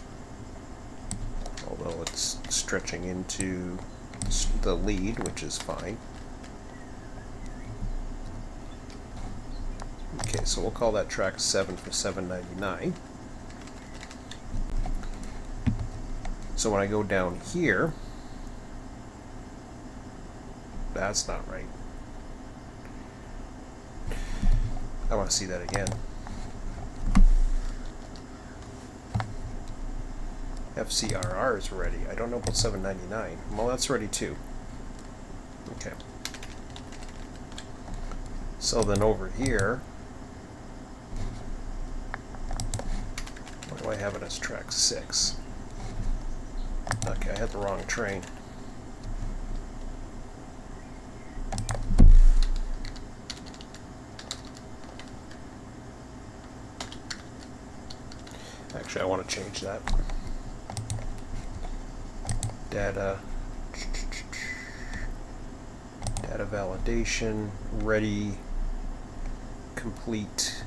although it's stretching into the lead, which is fine. Okay, so we'll call that track 7 for 799. So when I go down here, that's not right. I want to see that again. FCRR is ready. I don't know about 799. Well, that's ready too. Okay. So then over here, what do I have it as track 6? Okay, I had the wrong train. Actually, I want to change that. Data validation, ready, complete,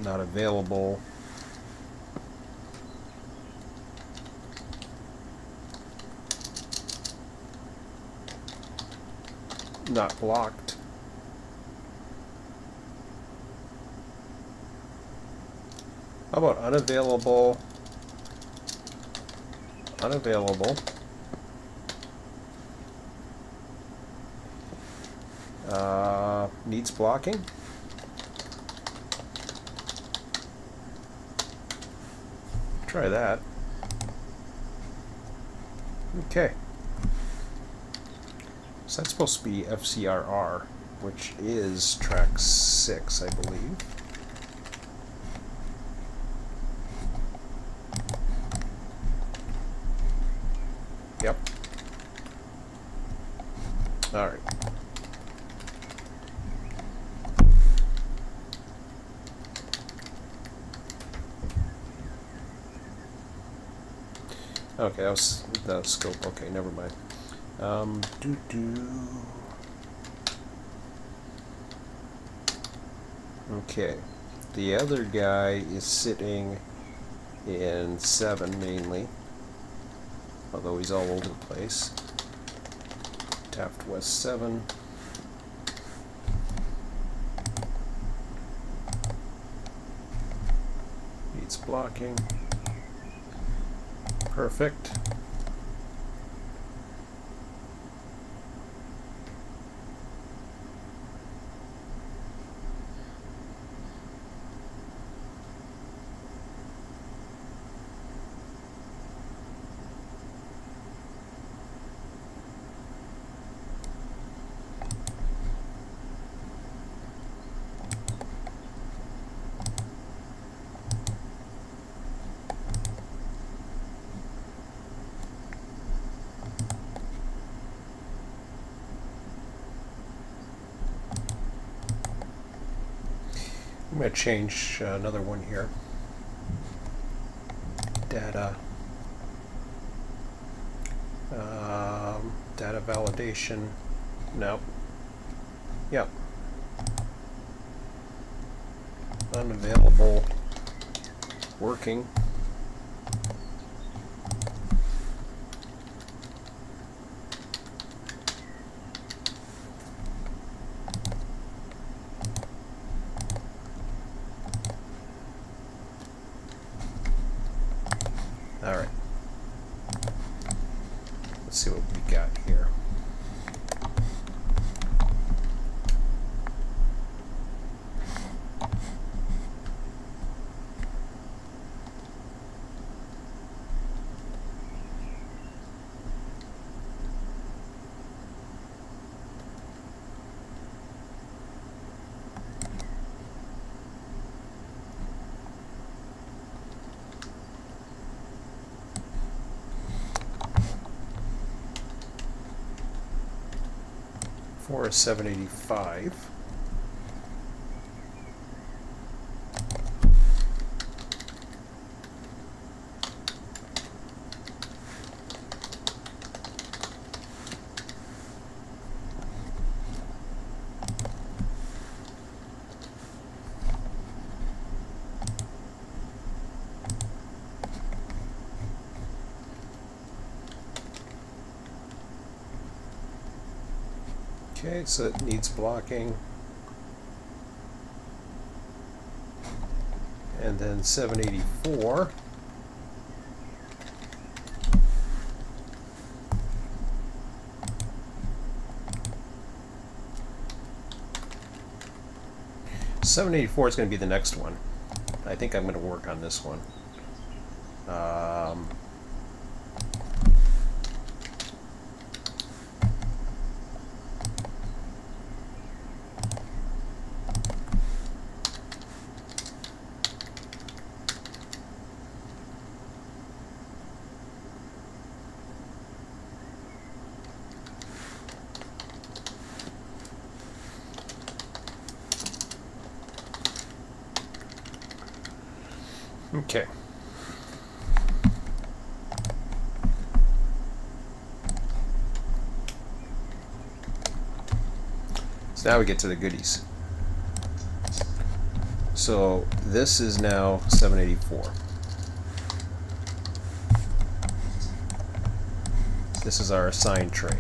not available. Not blocked. How about unavailable? Unavailable. Needs blocking. Try that. Okay. So that's supposed to be FCRR, which is track 6, I believe. Yep. All right. Okay, that was the scope. Okay, never mind. Okay, the other guy is sitting in 7 mainly, although he's all over the place. Taft West 7. it's blocking. Perfect. I'm going to change another one here. Data. Data validation. No. Yep. Unavailable. Working. All right. Let's see what we got here. For 785. Okay, so it needs blocking. And then 784. $784 is going to be the next one. I think I'm going to work on this one. Okay. So now we get to the goodies. So this is now 784. This is our assigned train.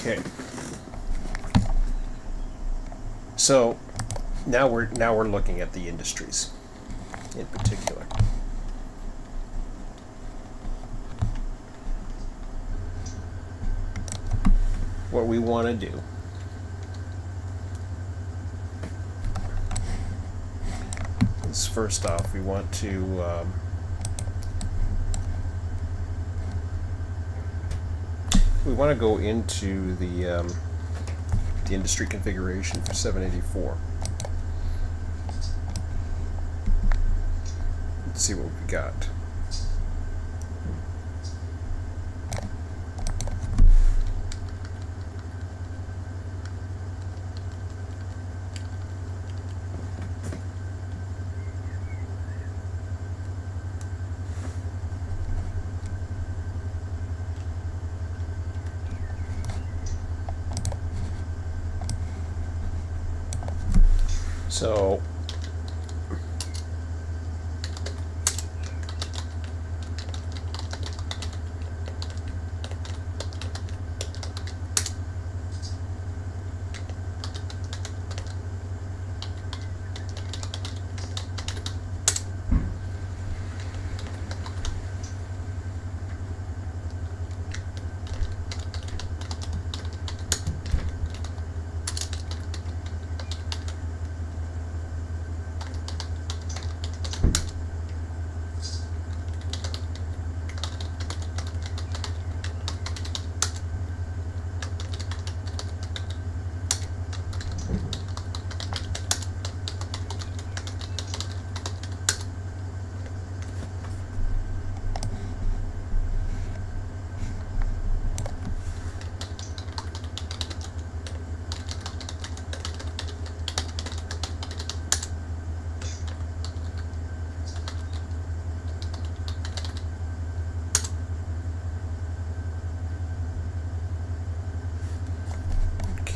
Okay. So now we're looking at the industries in particular. What we want to do is, first off, we want to go into the industry configuration for 784. Let's see what we got. So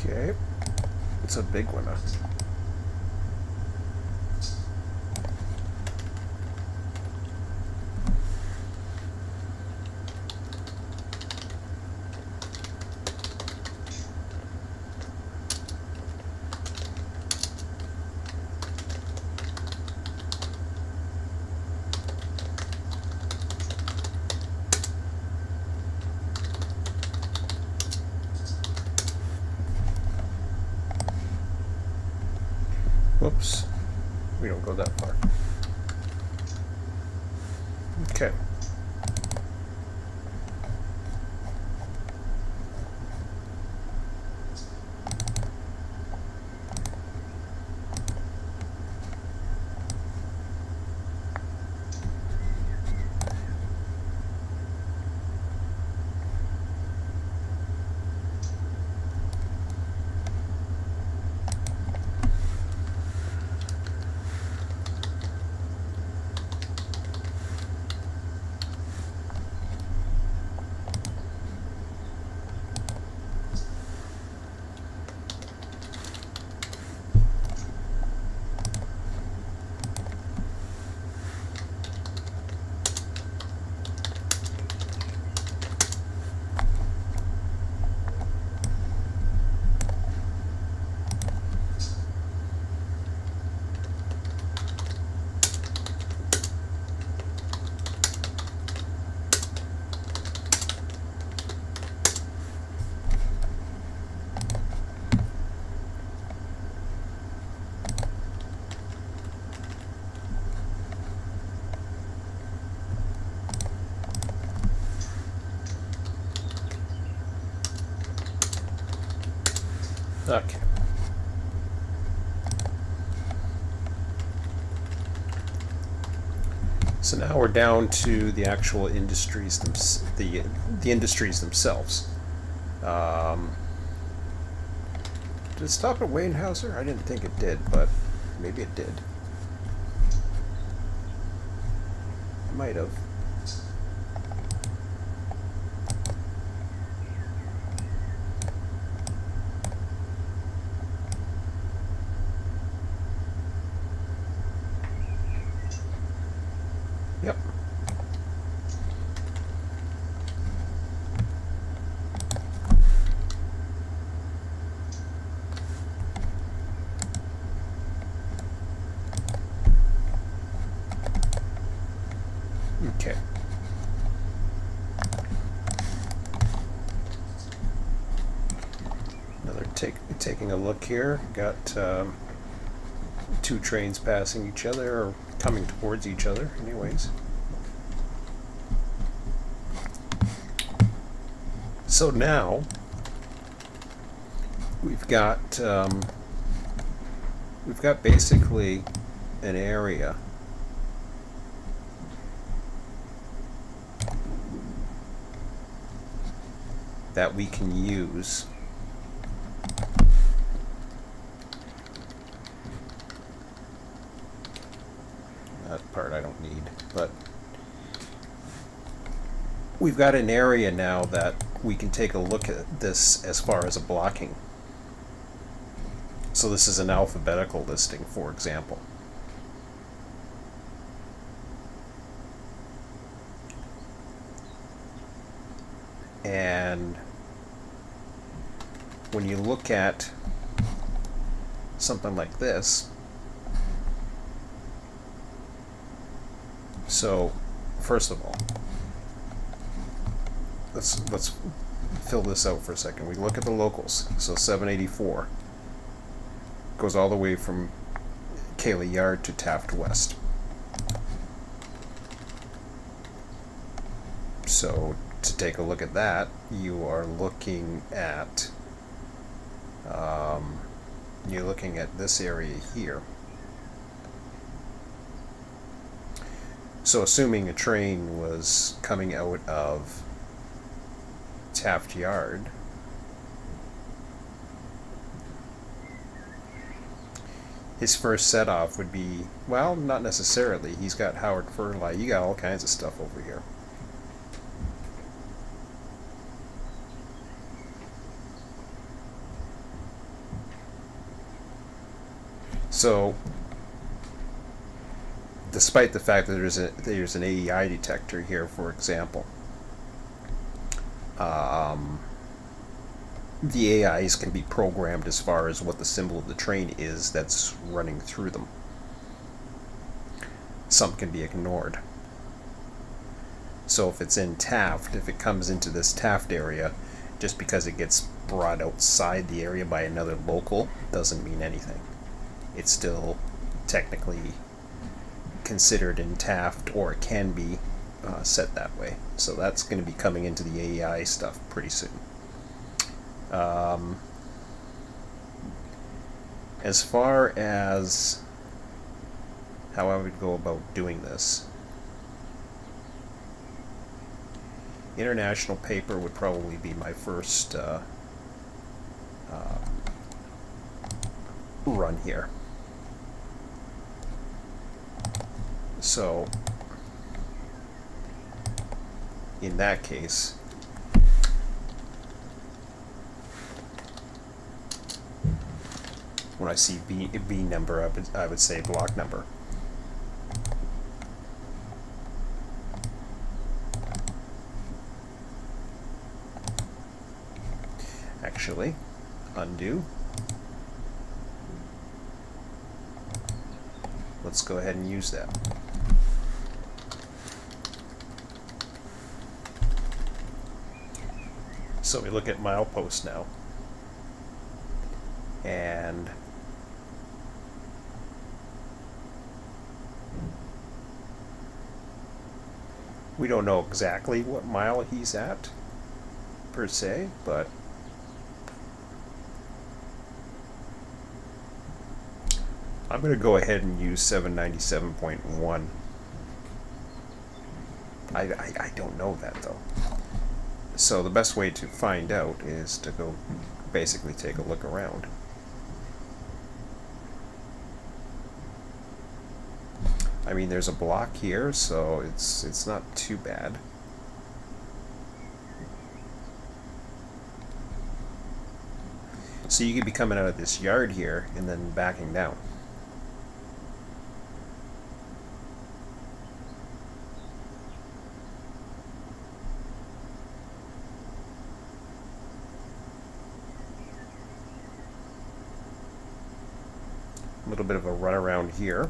okay, it's a big one, huh? Whoops, we don't go that far. Okay. Okay. So now we're down to the actual industries, the industries themselves. Did it stop at Weyerhaeuser? I didn't think it did, but maybe it did. It might have. Yep. Okay. Another taking a look here. Got two trains passing each other, or coming towards each other, anyways. So now we've got basically an area that we can use that part I don't need, but we've got an area now that we can take a look at this as far as a blocking. So this is an alphabetical listing, for example. And when you look at something like this, so first of all, let's fill this out for a second. We look at the locals. So 784 goes all the way from Taft Yard to Taft West. So to take a look at that, you are looking at this area here. So assuming a train was coming out of Taft Yard, his first set off would be, well, not necessarily. He's got Howard Fertilizer. You got all kinds of stuff over here. So, despite the fact that there's an AEI detector here, for example, the AIs can be programmed as far as what the symbol of the train is that's running through them. Some can be ignored. So if it's in Taft, if it comes into this Taft area, just because it gets brought outside the area by another local doesn't mean anything. It's still technically considered in Taft, or it can be set that way. So that's going to be coming into the AEI stuff pretty soon. As far as how I would go about doing this, international paper would probably be my first run here. So in that case, when I see B number, I would say block number. Actually, undo. Let's go ahead and use that. So we look at milepost now, and we don't know exactly what mile he's at per se, but I'm going to go ahead and use 797.1. I don't know that though. So the best way to find out is to go basically take a look around. I mean, there's a block here, so it's not too bad. So you could be coming out of this yard here and then backing down. A little bit of a run around here.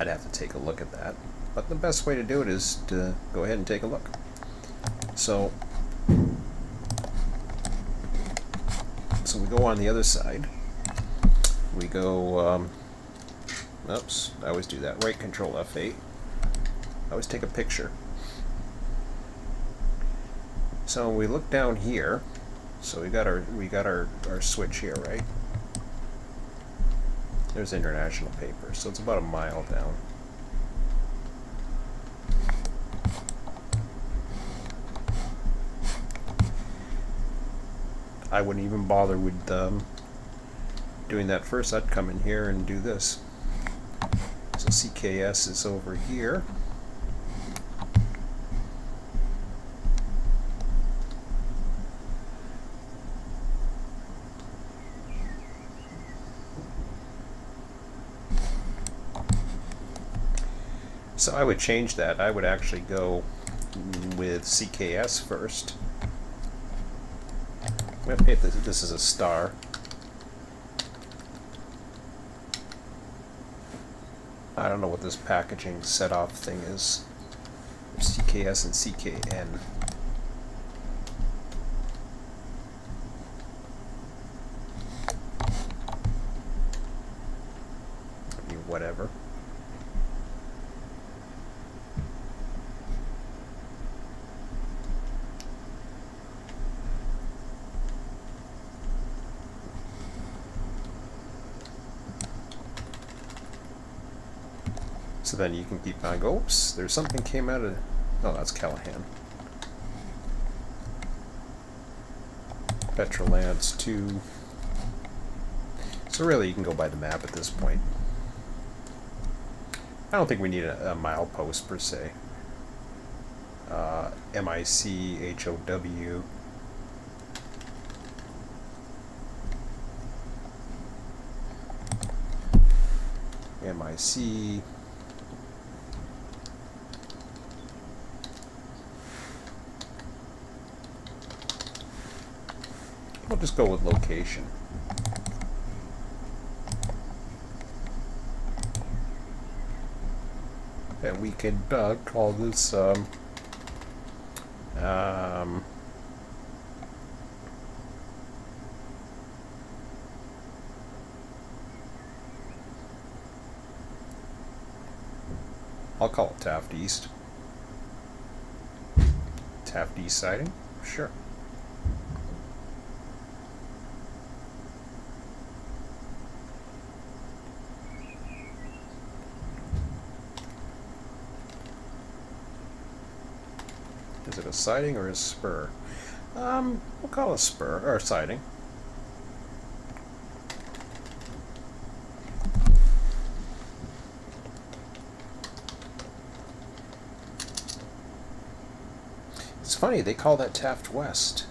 I'd have to take a look at that. But the best way to do it is to go ahead and take a look. So we go on the other side. We go, oops, I always do that. Right Control F8. I always take a picture. So we look down here. So we got our switch here, right? There's International Paper. So it's about a mile down. I wouldn't even bother with doing that first. I'd come in here and do this. So CKS is over here. So I would change that. I would actually go with CKS first. I'm going to paint this as a star. I don't know what this packaging set-off thing is. CKS and CKN. I mean, whatever. So then you can keep on go, oops, there's something came out of, oh, that's Callahan. Petrolance 2. So really you can go by the map at this point. I don't think we need a milepost per se. MIC, HOW. MIC. We'll just go with location. And we could call this I'll call it Taft East. Taft East siding? Sure. Is it a siding or a spur? We'll call it a spur, or siding. It's funny, they call that Taft West.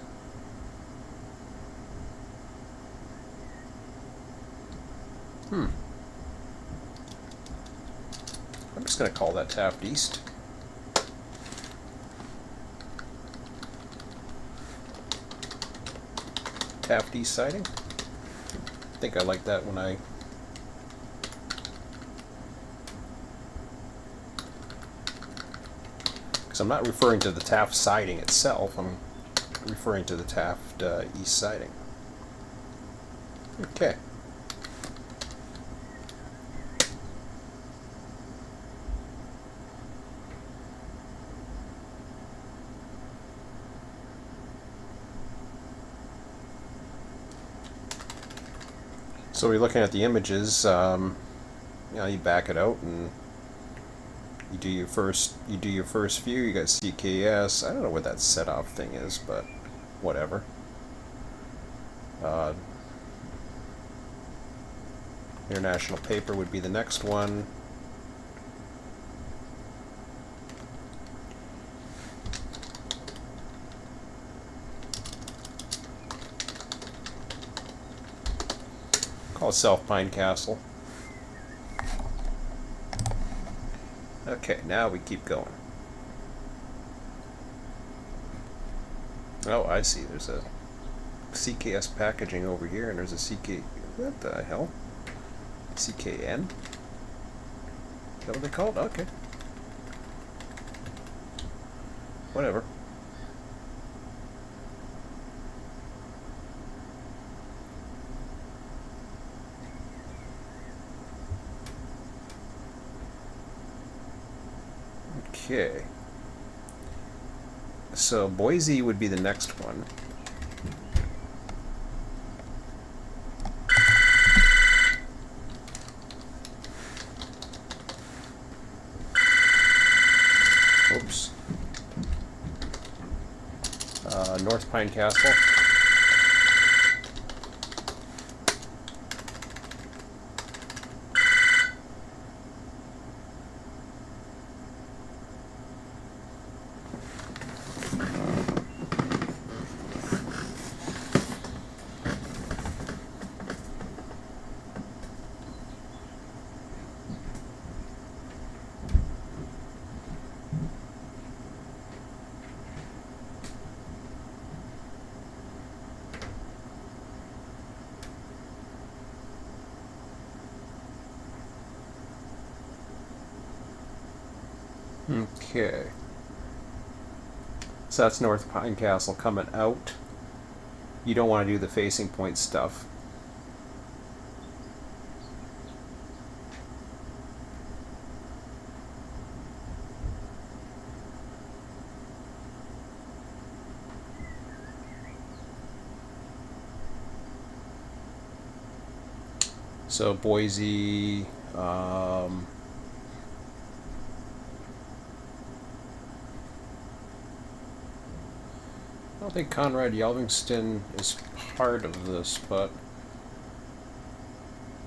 I'm just going to call that Taft East. Taft East siding. I think I like that when I... Because I'm not referring to the Taft siding itself, I'm referring to the Taft East siding. Okay. So we're looking at the images. You know, you back it out and you do your first view. You got CKS. I don't know what that set off thing is, but whatever. International Paper would be the next one. Call it South Pine Castle. Okay, now we keep going. Oh, I see. There's a CKS packaging over here, and there's a CK... What the hell? CKN? Is that what they call it? Okay. Whatever. Okay. So Boise would be the next one. Oops. North Pine Castle. Okay. So that's North Pine Castle coming out. You don't want to do the facing point stuff. So Boise, I don't think Conrad Yelvingston is part of this, but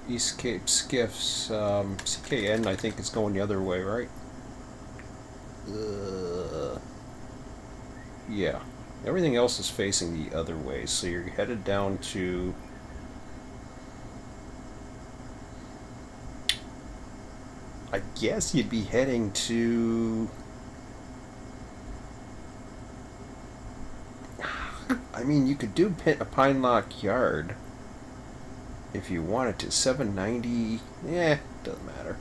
East Cape Skiffs, CKN, I think it's going the other way, right? Yeah. Everything else is facing the other way, so you're headed down to... I guess you'd be heading to... I mean, you could do Pine Lock Yard if you wanted to. 790, doesn't matter.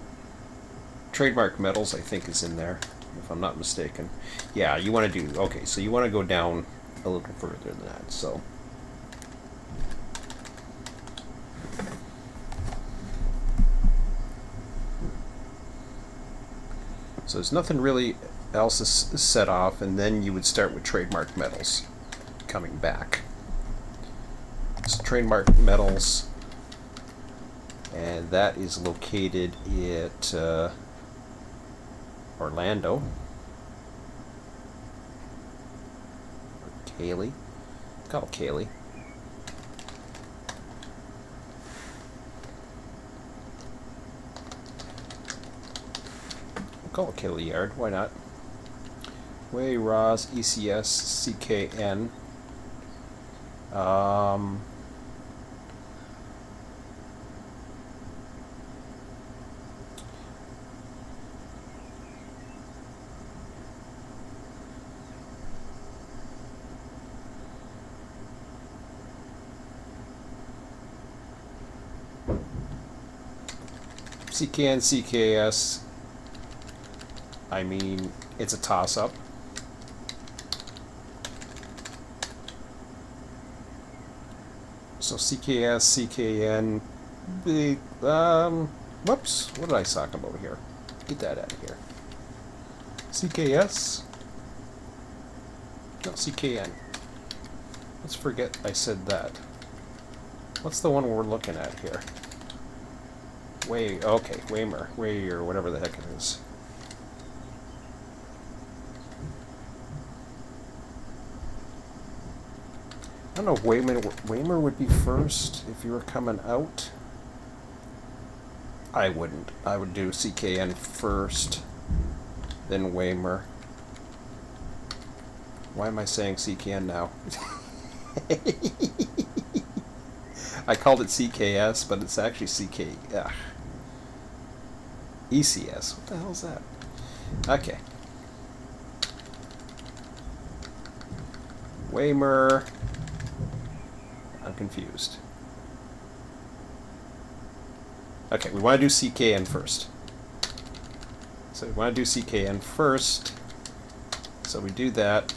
Trademark Metals, I think, is in there, if I'm not mistaken. Yeah, you want to do, okay, so you want to go down a little further than that, so. So there's nothing really else is set off, and then you would start with Trademark Metals coming back. So Trademark Metals, and that is located at Orlando. Or Cayley. Call it Cayley. Call it Cayley Yard, why not? Way Ross, ECS, CKN. CKN, CKS. I mean, it's a toss-up. So CKS, CKN, whoops, what did I talk about here? Get that out of here. CKS? No, CKN. Let's forget I said that. What's the one we're looking at here? Okay, Waymer, or whatever the heck it is. I don't know if Waymer would be first if you were coming out. I wouldn't. I would do CKN first, then Waymer. Why am I saying CKN now? I called it CKS, but it's actually ECS. What the hell is that? Okay. Waymer. I'm confused. Okay, we want to do CKN first. So we want to do CKN first. So we do that.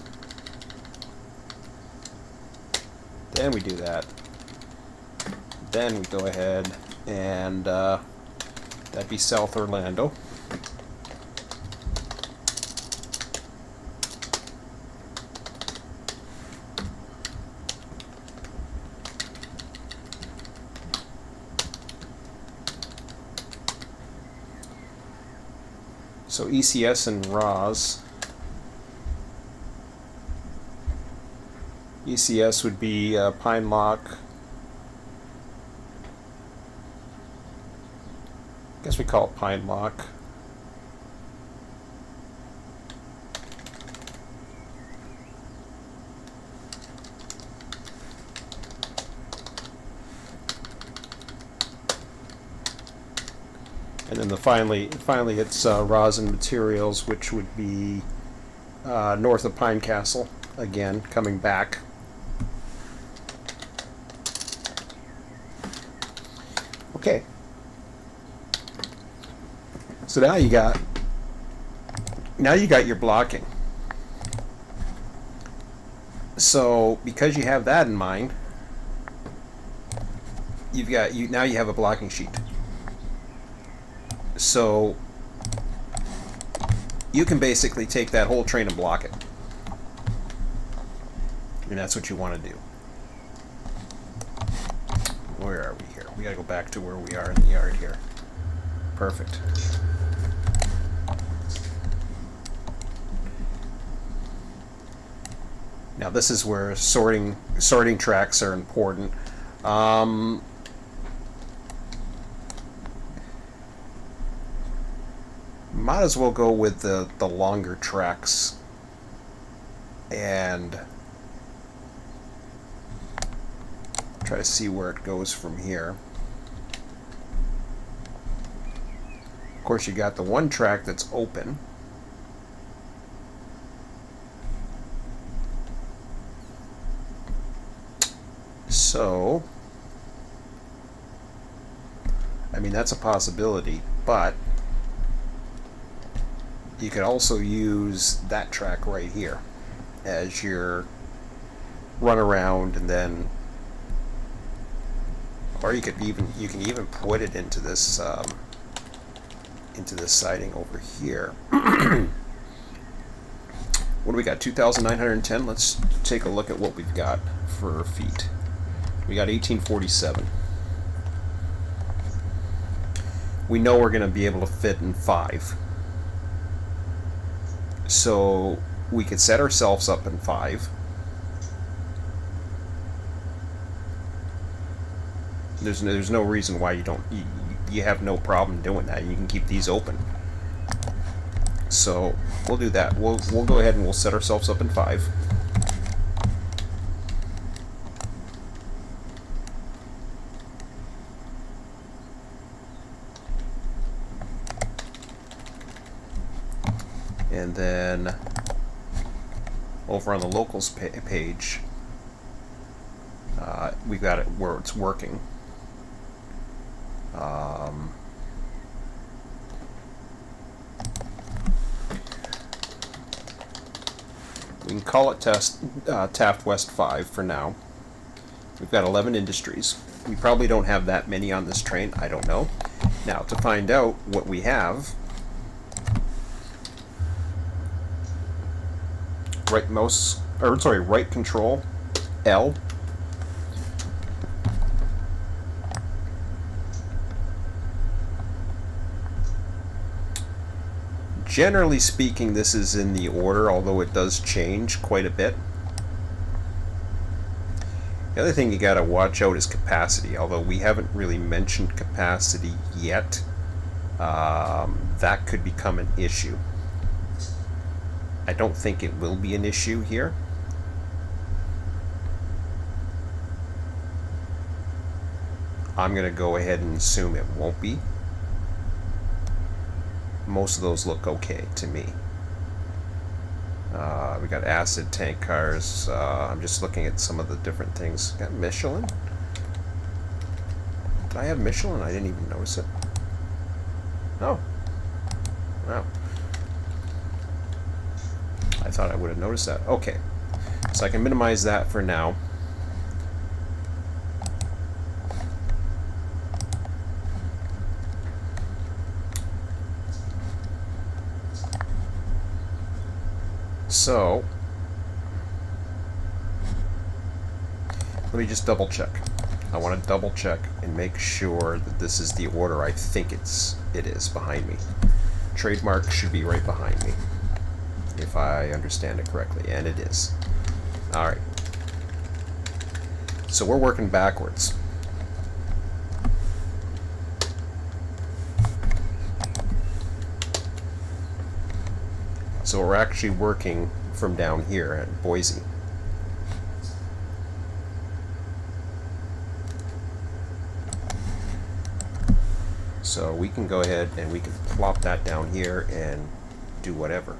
Then we do that. Then we go ahead and that'd be South Orlando. So ECS and RAS. ECS would be Pine Lock. I guess we call it Pine Lock. And then finally it's Rosin Materials, which would be north of Pine Castle, again, coming back. Okay. So now you got your blocking. So because you have that in mind, now you have a blocking sheet. So you can basically take that whole train and block it. And that's what you want to do. Where are we here? We gotta go back to where we are in the yard here. Perfect. Now this is where sorting tracks are important. Might as well go with the longer tracks and try to see where it goes from here. Of course, you got the one track that's open. So, I mean, that's a possibility, but you could also use that track right here as your run around, and then, or you can even put it into this siding over here. What do we got? 2,910. Let's take a look at what we've got for feet. We got 1847. We know we're going to be able to fit in 5. So we could set ourselves up in 5. There's no reason why you have no problem doing that. You can keep these open. So we'll do that. We'll go ahead and we'll set ourselves up in 5. And then over on the locals page, we've got it where it's working. We can call it Taft West 5 for now. We've got 11 industries. We probably don't have that many on this train. I don't know. Now, to find out what we have, right control L. Generally speaking, this is in the order, although it does change quite a bit. The other thing you got to watch out is capacity, although we haven't really mentioned capacity yet. That could become an issue. I don't think it will be an issue here. I'm going to go ahead and assume it won't be. Most of those look okay to me. We got acid tank cars. I'm just looking at some of the different things. Got Michelin. Did I have Michelin? I didn't even notice it. Oh. Wow. thought I would have noticed that. Okay, so I can minimize that for now. So let me just double check. I want to double check and make sure that this is the order I think it is behind me. Trademark should be right behind me, if I understand it correctly, and it is. Alright. So we're working backwards. So we're actually working from down here at Boise. So we can go ahead and we can plop that down here and do whatever.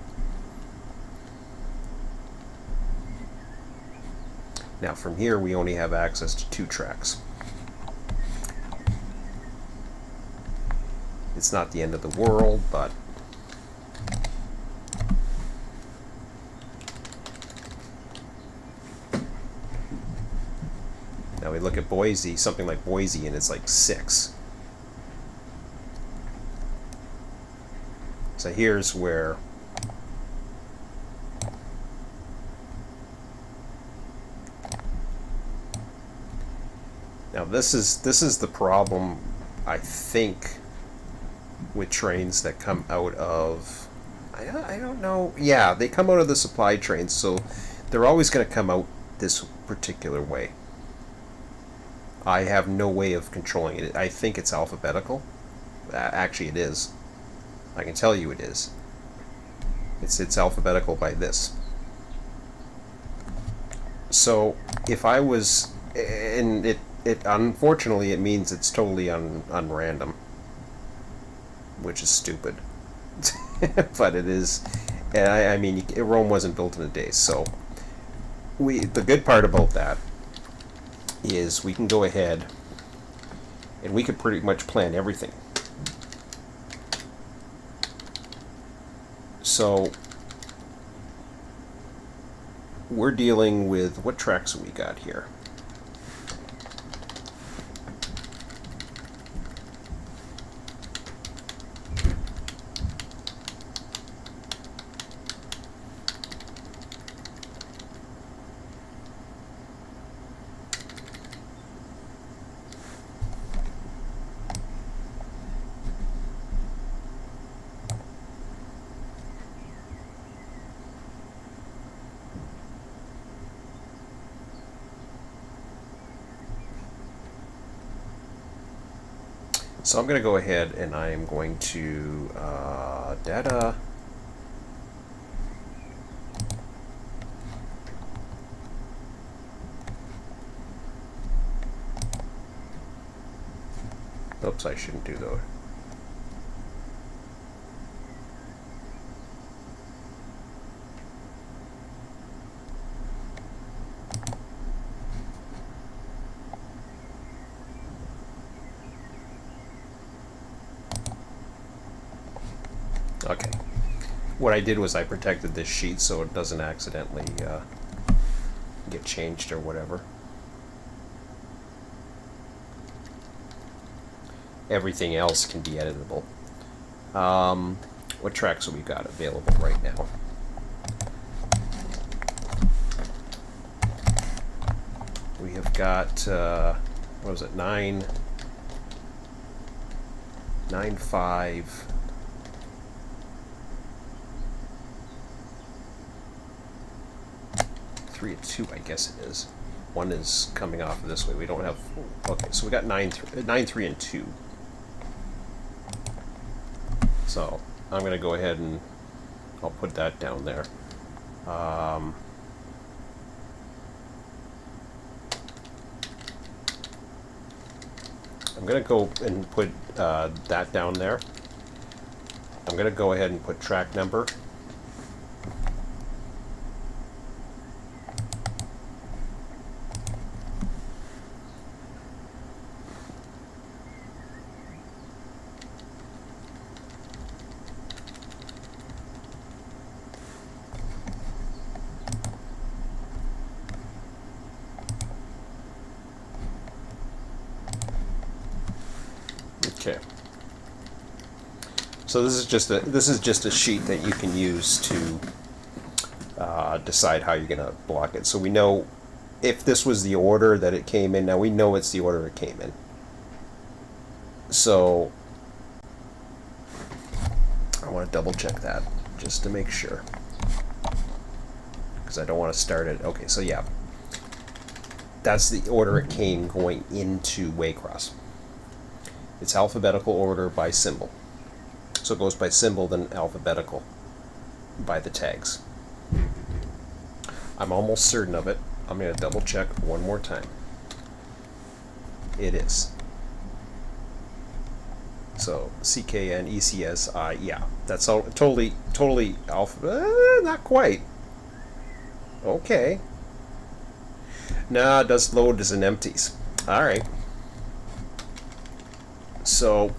Now from here we only have access to 2 tracks. It's not the end of the world, but now we look at Boise, something like Boise, and it's like 6. So here's where now this is the problem, I think, with trains that come out of I don't know. Yeah, they come out of the supply trains, so they're always going to come out this particular way. I have no way of controlling it. I think it's alphabetical. Actually, it is. I can tell you it is. It's alphabetical by this. So if I was, and it unfortunately it means it's totally unrandom, which is stupid. But it is. And I mean, Rome wasn't built in a day. So the good part about that is we can go ahead and we could pretty much plan everything. So we're dealing with, what tracks have we got here? So I'm going to go ahead and I am going to data. Oops, I shouldn't do those. Okay. What I did was I protected this sheet so it doesn't accidentally get changed or whatever. Everything else can be editable. What tracks have we got available right now? We have got, what was it, 9, 5, 3 and 2, I guess it is. One is coming off of this way. We don't have. Okay, so we got 9, 3, and 2. So I'm going to go ahead and I'll put that down there. I'm going to go and put that down there. I'm going to go ahead and put track number. So this is just a sheet that you can use to decide how you're going to block it. So we know if this was the order that it came in. Now we know it's the order it came in. So I want to double check that just to make sure, because I don't want to start it. Okay, so yeah, that's the order it came going into Waycross. It's alphabetical order by symbol. So it goes by symbol, then alphabetical by the tags. I'm almost certain of it. I'm going to double check one more time. It is. So CKN, ECSI, yeah, that's all totally alpha. Not quite. Okay. Nah, it does load as an empties. All right. So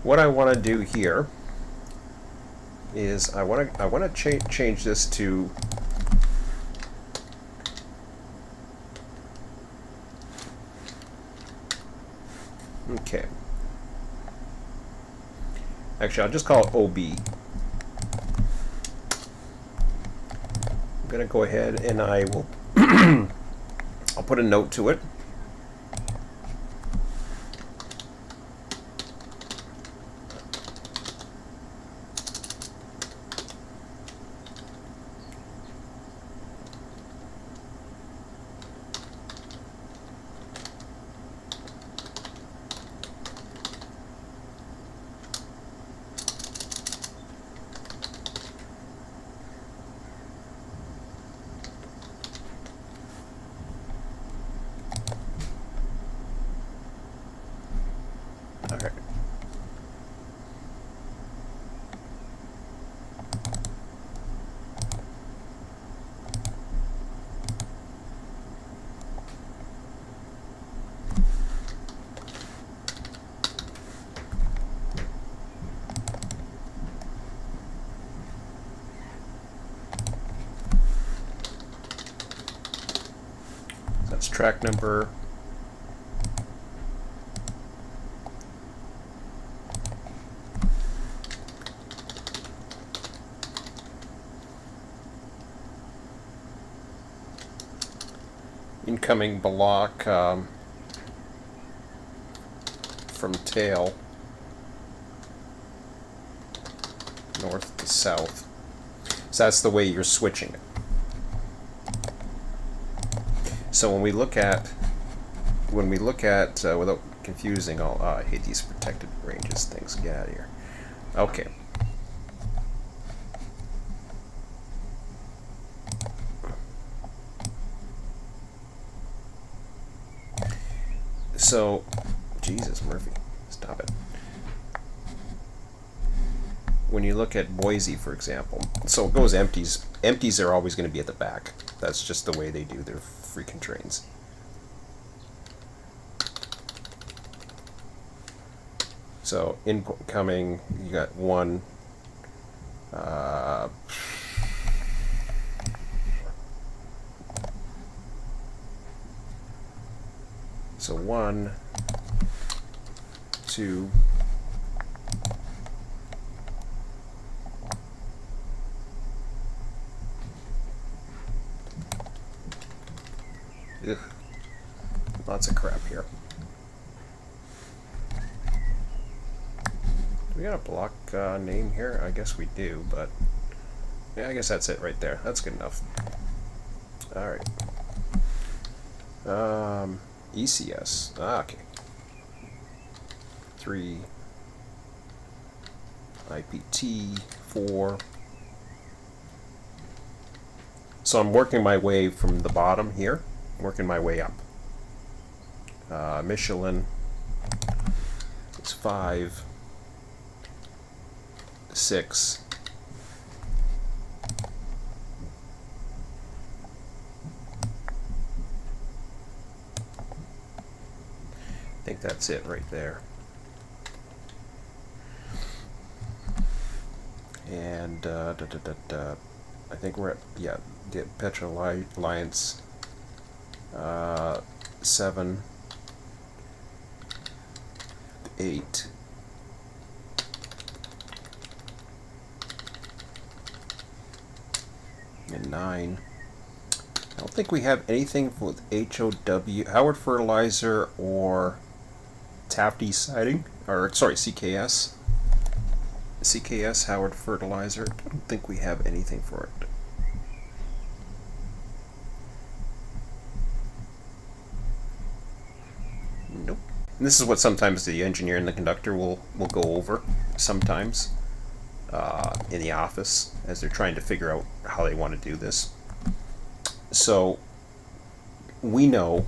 what I want to do here is I want to change this to okay. Actually, I'll just call it OB. I'm going to go ahead and I will I'll put a note to it. Okay. That's track number. Incoming block from tail north to south. So that's the way you're switching it. So when we look at without confusing all, I hate these protected ranges things. Get out of here. Okay. So, Jesus, Murphy, stop it. When you look at Boise, for example, so it goes empties. Empties are always going to be at the back. That's just the way they do their freaking trains. So, incoming, you got one. So 1, 2, ugh, lots of crap here. Do we got a block name here? I guess we do, but yeah, I guess that's it right there. That's good enough. All right. ECS. Okay. 3. IPT 4. So I'm working my way from the bottom here, working my way up. Michelin is 5, 6. I think that's it right there. And I think we're at, yeah, the Petro Alliance 7, 8. And 9. I don't think we have anything with HOW, Howard Fertilizer, or Taft Siding, or sorry, CKS. CKS, Howard Fertilizer. I don't think we have anything for it. Nope. And this is what sometimes the engineer and the conductor will go over sometimes in the office as they're trying to figure out how they want to do this. So we know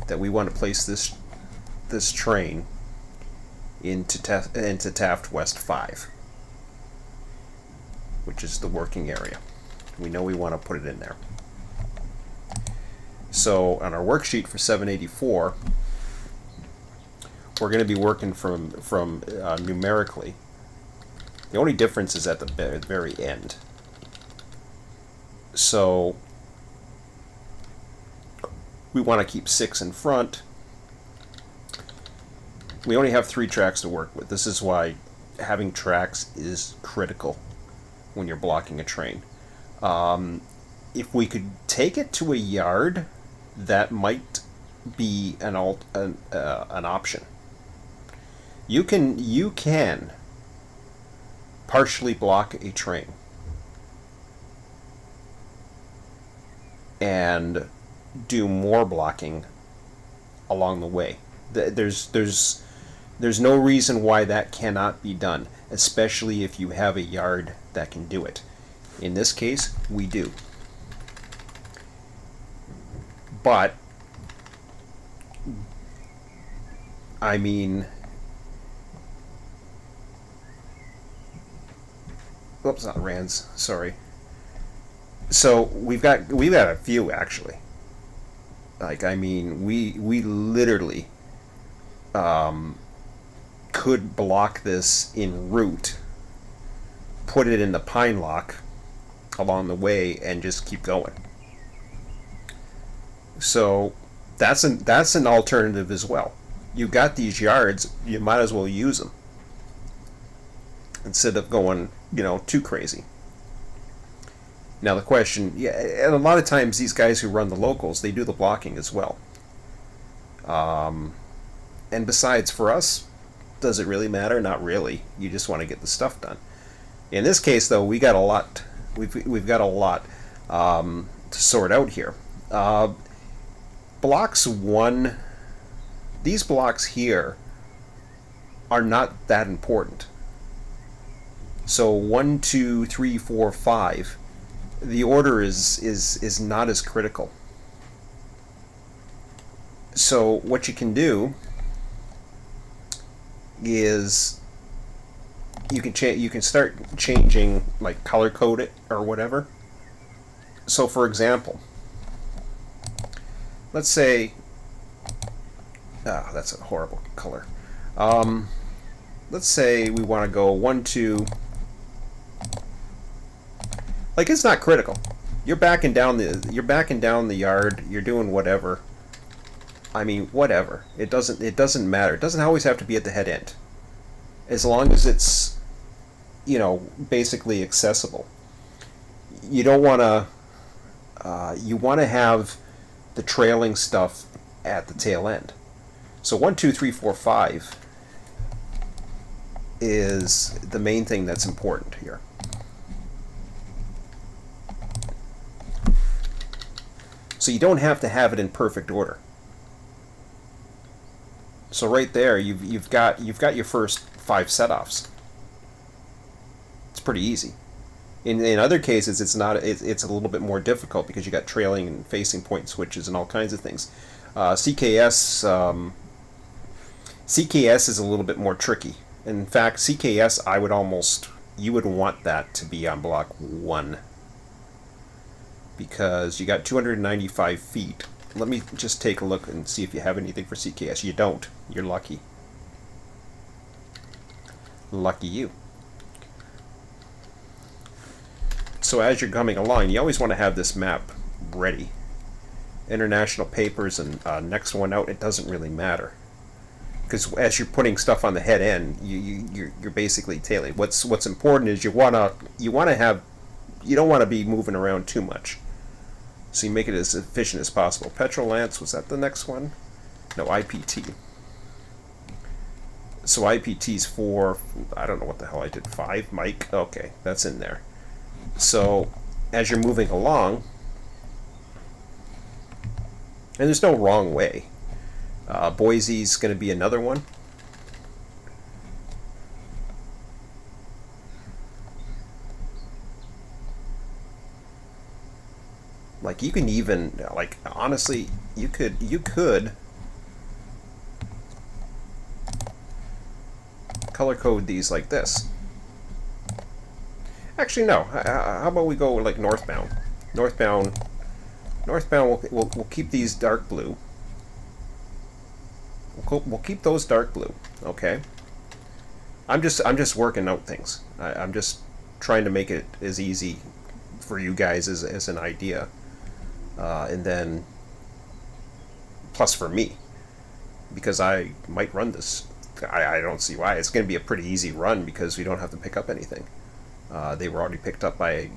that we want to place this train into Taft West 5, which is the working area. We know we want to put it in there. So on our worksheet for 784, we're going to be working from numerically. The only difference is at the very end. So we want to keep 6 in front. We only have 3 tracks to work with. This is why having tracks is critical when you're blocking a train. If we could take it to a yard, that might be an option. You can partially block a train and do more blocking along the way. There's no reason why that cannot be done, especially if you have a yard that can do it. In this case, we do. But I mean, oops, not Rands, sorry. So we've got a few actually. Like, I mean, we literally could block this en route, put it in the pine lock along the way, and just keep going. So that's an alternative as well. You got these yards, you might as well use them instead of going, too crazy. Now the question, yeah, and a lot of times these guys who run the locals, they do the blocking as well. And besides, for us, does it really matter? Not really. You just want to get the stuff done. In this case, though, we got a lot. We've got a lot to sort out here. Blocks 1. These blocks here are not that important. So 1, 2, 3, 4, 5. The order is not as critical. So what you can do is you can start changing, like color code it or whatever. So for example, let's say that's a horrible color. Let's say we want to go 1, 2. Like, it's not critical. You're backing down the yard. You're doing whatever. I mean, whatever. It doesn't matter. It doesn't always have to be at the head end. As long as it's, basically accessible. You don't want to. You want to have the trailing stuff at the tail end. So 1, 2, 3, 4, 5 is the main thing that's important here. So you don't have to have it in perfect order. So right there, you've got your first 5 set-offs. It's pretty easy. In other cases, it's not. It's a little bit more difficult because you got trailing and facing point switches and all kinds of things. CKS is a little bit more tricky. In fact, CKS, you would want that to be on block 1. Because you got 295 feet. Let me just take a look and see if you have anything for CKS. You don't. You're lucky. Lucky you. So as you're coming along, you always want to have this map ready. International papers and next one out, it doesn't really matter. Because as you're putting stuff on the head end, you're basically tailing. What's important is you don't want to be moving around too much. So you make it as efficient as possible. Petrol Lance, was that the next one? No, IPT. So IPT's 4, I don't know what the hell I did, 5, Mike? Okay, that's in there. So as you're moving along, and there's no wrong way. Boise's going to be another one. Like you can even, like honestly, you could color code these like this. Actually, no. How about we go like northbound? Northbound. We'll keep these dark blue. We'll keep those dark blue. Okay. I'm just working out things. I'm just trying to make it as easy for you guys as an idea, and then plus for me, because I might run this. I don't see why. It's going to be a pretty easy run because we don't have to pick up anything. They were already picked up by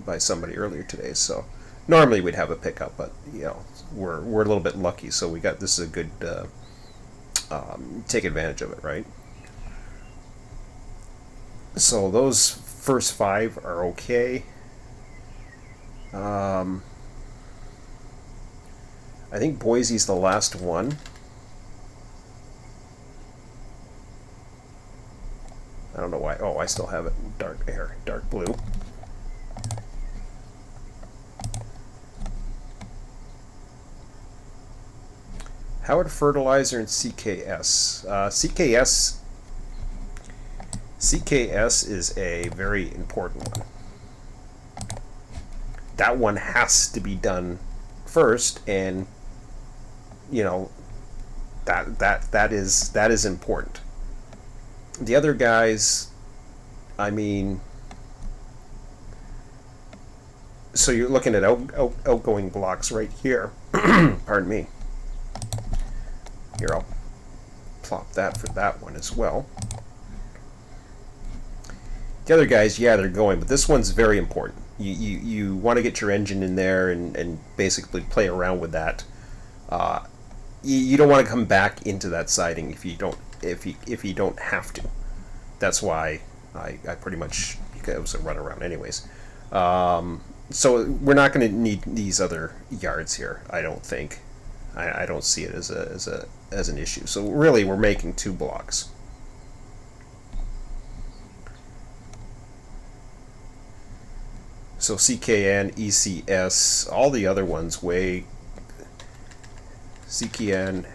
by somebody earlier today. So normally we'd have a pickup, but we're a little bit lucky. So we got this is a good take advantage of it, right? So those first 5 are okay. I think Boise's the last one. I don't know why. Oh, I still have it dark blue. Howard Fertilizer and CKS. CKS is a very important one. That one has to be done first, and that is important. The other guys, I mean, so you're looking at outgoing blocks right here. Pardon me. Here, I'll plop that for that one as well. The other guys, yeah, they're going, but this one's very important. You want to get your engine in there and basically play around with that. You don't want to come back into that siding if you don't have to. That's why I pretty much, it was a run around anyways. So we're not going to need these other yards here, I don't think. I don't see it as an issue. So really, we're making 2 blocks. So CKN, ECS, all the other ones, CKN,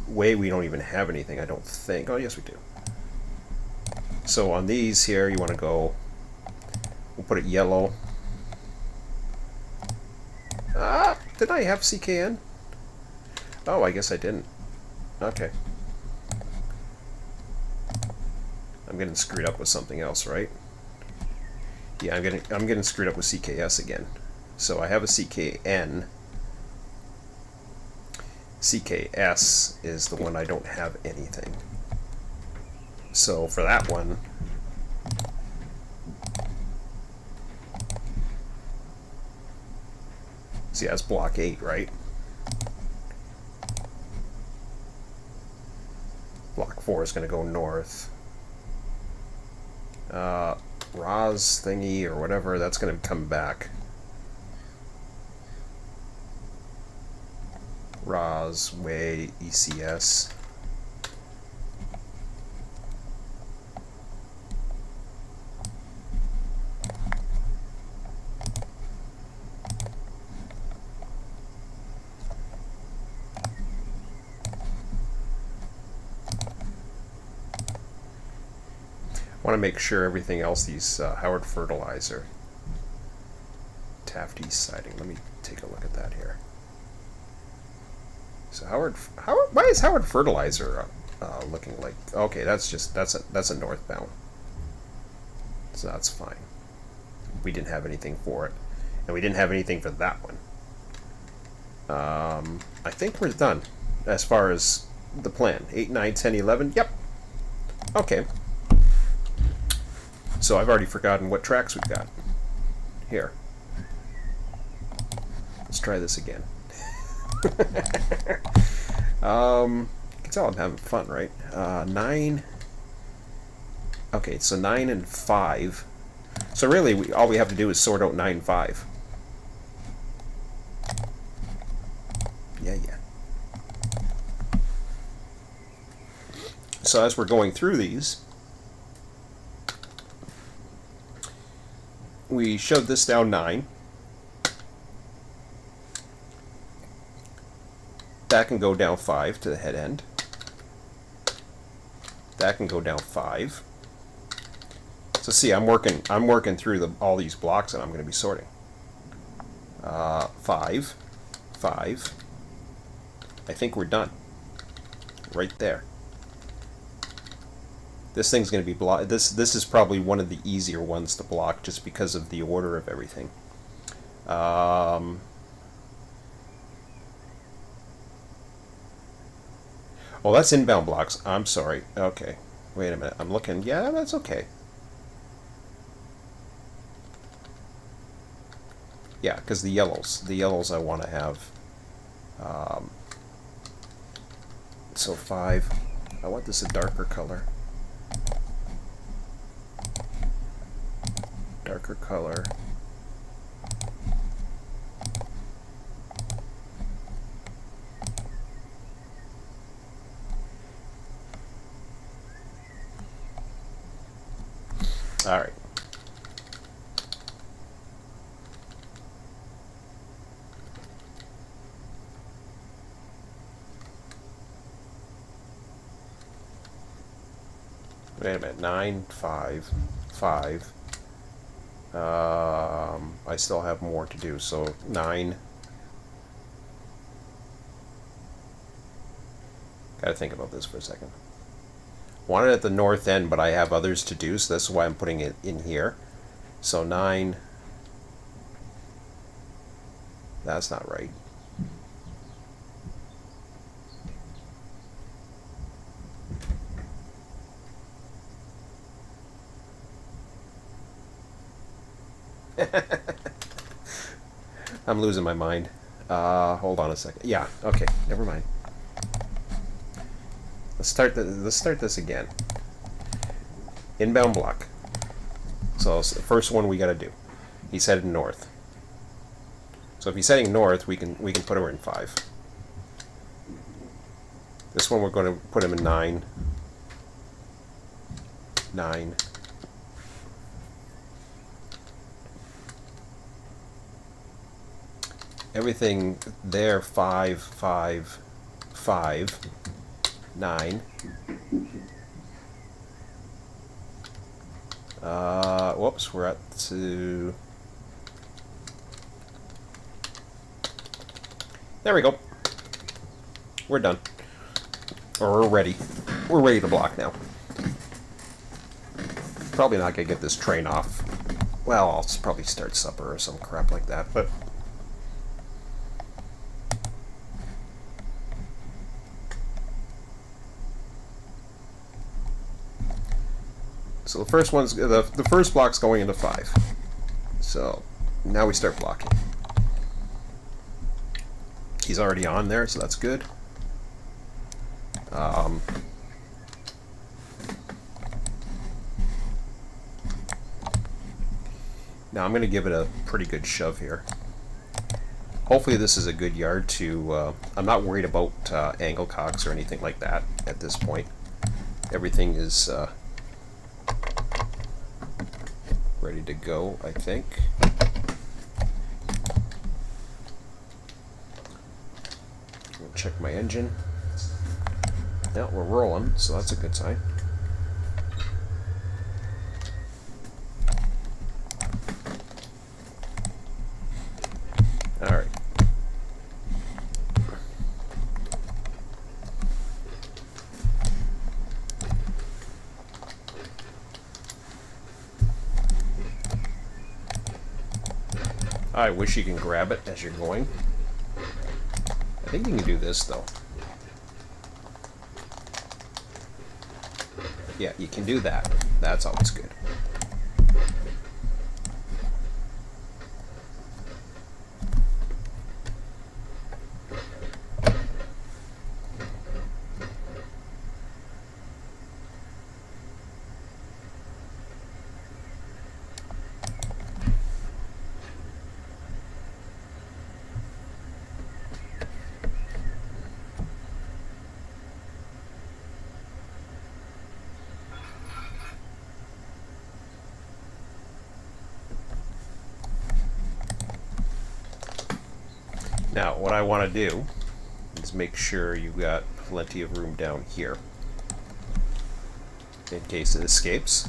we don't even have anything, I don't think. Oh, yes, we do. So on these here, you want to go, we'll put it yellow. Did I have CKN? Oh, I guess I didn't. Okay. I'm getting screwed up with something else, right? Yeah, I'm getting screwed up with CKS again. So I have a CKN. CKS is the one I don't have anything. So for that one, see, that's block 8, right? Block 4 is going to go north. Roz thingy or whatever, that's going to come back. Roz, Way, ECS. Want to make sure everything else, these Howard Fertilizer, Taft East siding. Let me take a look at that here. So Howard, why is Howard Fertilizer looking like? Okay, that's a northbound. So that's fine. We didn't have anything for it. And we didn't have anything for that one. I think we're done as far as the plan. 8, 9, 10, 11. Yep. Okay. So I've already forgotten what tracks we've got. Here. Let's try this again. You can tell I'm having fun, right? 9. Okay, so 9 and 5. So really, all we have to do is sort out 9 and 5. Yeah. So as we're going through these, we shoved this down 9. That can go down 5 to the head end. That can go down 5. So see, I'm working through all these blocks that I'm going to be sorting. 5, 5. I think we're done. Right there. This thing's going to be blocked. This is probably one of the easier ones to block just because of the order of everything. Oh, that's inbound blocks. I'm sorry. Okay. Wait a minute. I'm looking. Yeah, that's okay. Yeah, because the yellows I want to have. So 5. I want this a darker color. Darker color. All right. Wait a minute. 9, 5, 5. I still have more to do. So 9. Gotta think about this for a second. Want it at the north end, but I have others to do, so that's why I'm putting it in here. So 9. That's not right. I'm losing my mind. Hold on a second. Yeah, okay, never mind. Let's start this again. Inbound block. So it's the first one we got to do. He's headed north. So if he's heading north, we can put him in 5. This one we're going to put him in 9. 9. Everything there 5, 5, 5, 9. Whoops, we're at to. There we go. We're done. Or we're ready. We're ready to block now. Probably not gonna get this train off. Well, I'll probably start supper or some crap like that, but. So the first one's the first block's going into 5. So now we start blocking. He's already on there, so that's good. Now I'm going to give it a pretty good shove here. Hopefully this is a good yard to. I'm not worried about angle cocks or anything like that at this point. Everything is. Ready to go, I think. Check my engine. Yeah, we're rolling, so that's a good sign. All right. I wish you can grab it as you're going. I think you can do this though. Yeah, you can do that. That's always good. Now, what I want to do is make sure you've got plenty of room down here in case it escapes.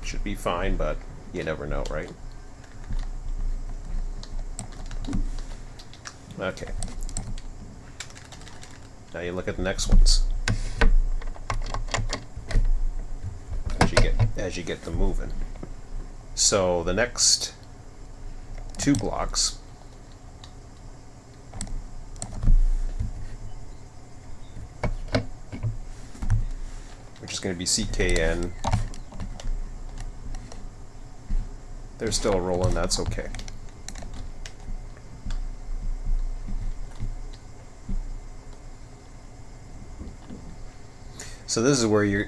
Should be fine, but you never know, right? Okay. Now you look at the next ones. As you get them moving. So the next 2 blocks which is going to be CKN. They're still rolling, that's okay. So this is where you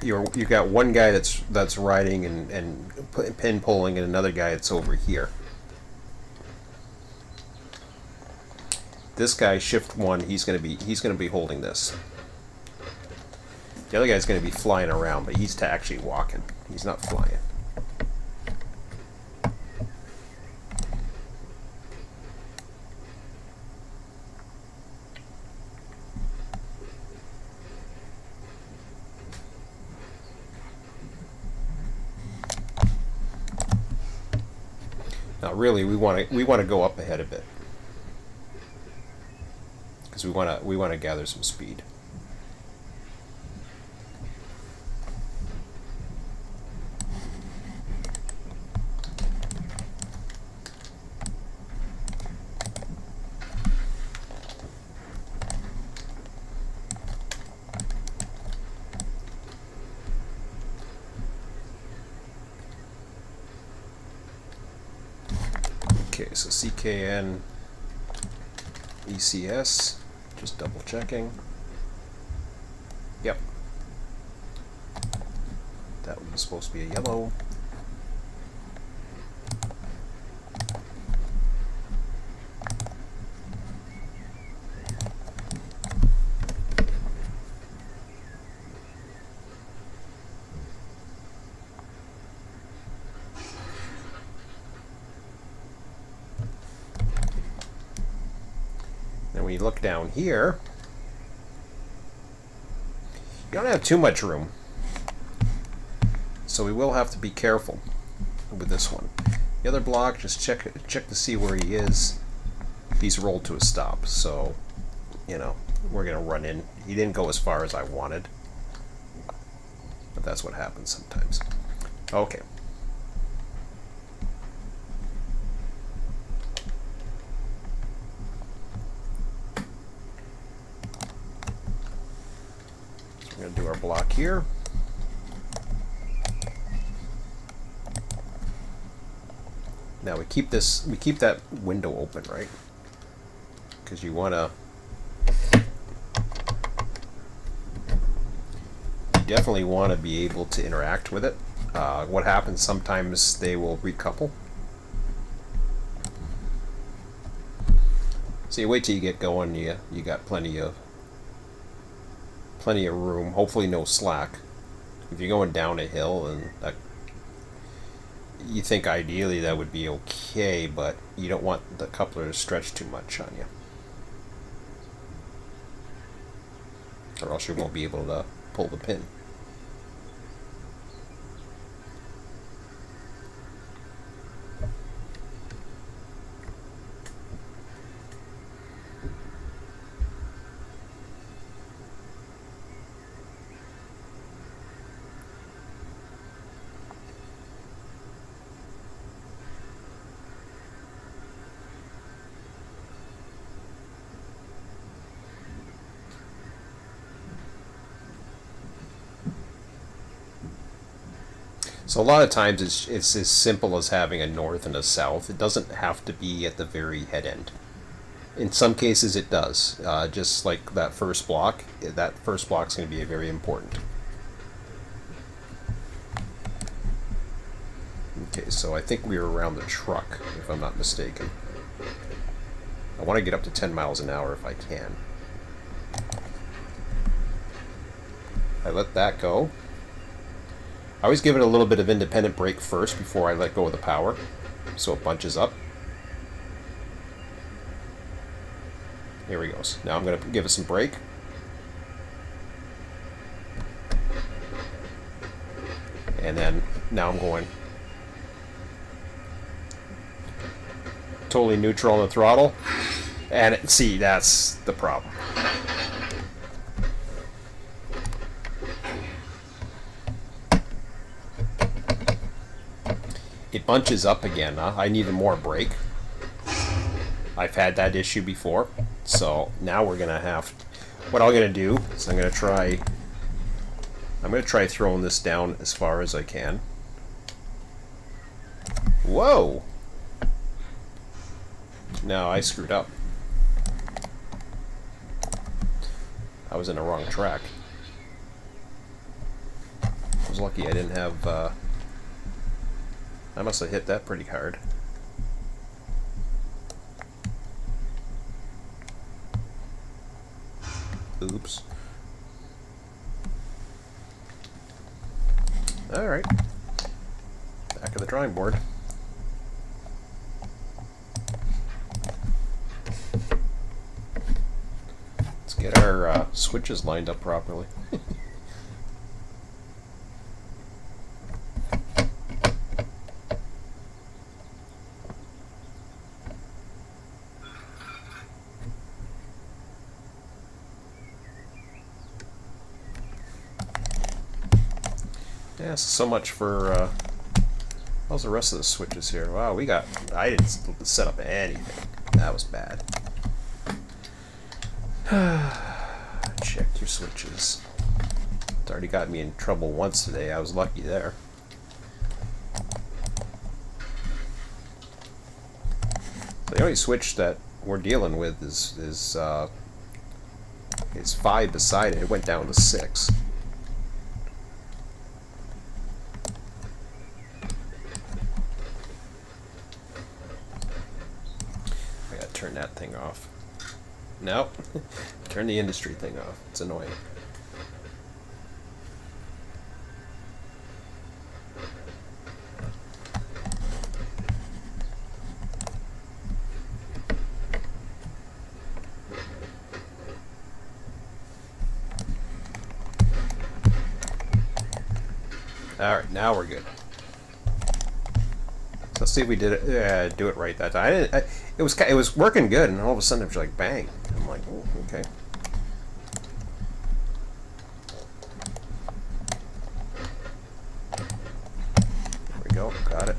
got one guy that's riding and pin pulling, and another guy that's over here. This guy, shift 1, he's gonna be holding this. The other guy's gonna be flying around, but he's actually walking. He's not flying. Now, really, we want to go up ahead a bit because we want to gather some speed. Okay, so CKN ECS, just double checking. Yep. That one was supposed to be a yellow. Then we look down here. You don't have too much room, so we will have to be careful with this one. The other block, just check to see where he is. He's rolled to a stop, so you know we're gonna run in. He didn't go as far as I wanted, but that's what happens sometimes. Okay. We're going to do our block here. Now we keep that window open, right? Because you definitely want to be able to interact with it. What happens sometimes, they will recouple. So you wait till you get going. You got plenty of room, hopefully no slack. If you're going down a hill, and you think ideally that would be okay, but you don't want the coupler to stretch too much on you, or else you won't be able to pull the pin. So a lot of times it's as simple as having a north and a south. It doesn't have to be at the very head end. In some cases it does. Just like that first block is going to be very important. Okay, so I think we were around the truck, if I'm not mistaken. I want to get up to 10 miles an hour if I can. I let that go. I always give it a little bit of independent brake first before I let go of the power, so it bunches up. Here he goes. Now I'm going to give it some brake. And then, now I'm going totally neutral on the throttle. And see, that's the problem. It bunches up again. I needed more brake. I've had that issue before. So now we're gonna have, what I'm gonna do is I'm gonna try throwing this down as far as I can. Whoa! No, I screwed up. I was in the wrong track. I was lucky I didn't have, I must have hit that pretty hard. Oops. Alright. Back of the drawing board. Let's get our switches lined up properly. Yeah, so much for, how's the rest of the switches here? Wow, I didn't set up anything. That was bad. Check your switches. It's already got me in trouble once today. I was lucky there. The only switch that we're dealing with is 5 beside it. It went down to 6. Turn that thing off. No. Turn the industry thing off. It's annoying. Alright, now we're good. So let's see if we did it. Yeah, do it right that time. It was working good, and all of a sudden it was like bang. I'm like, oh, okay. There we go. Got it.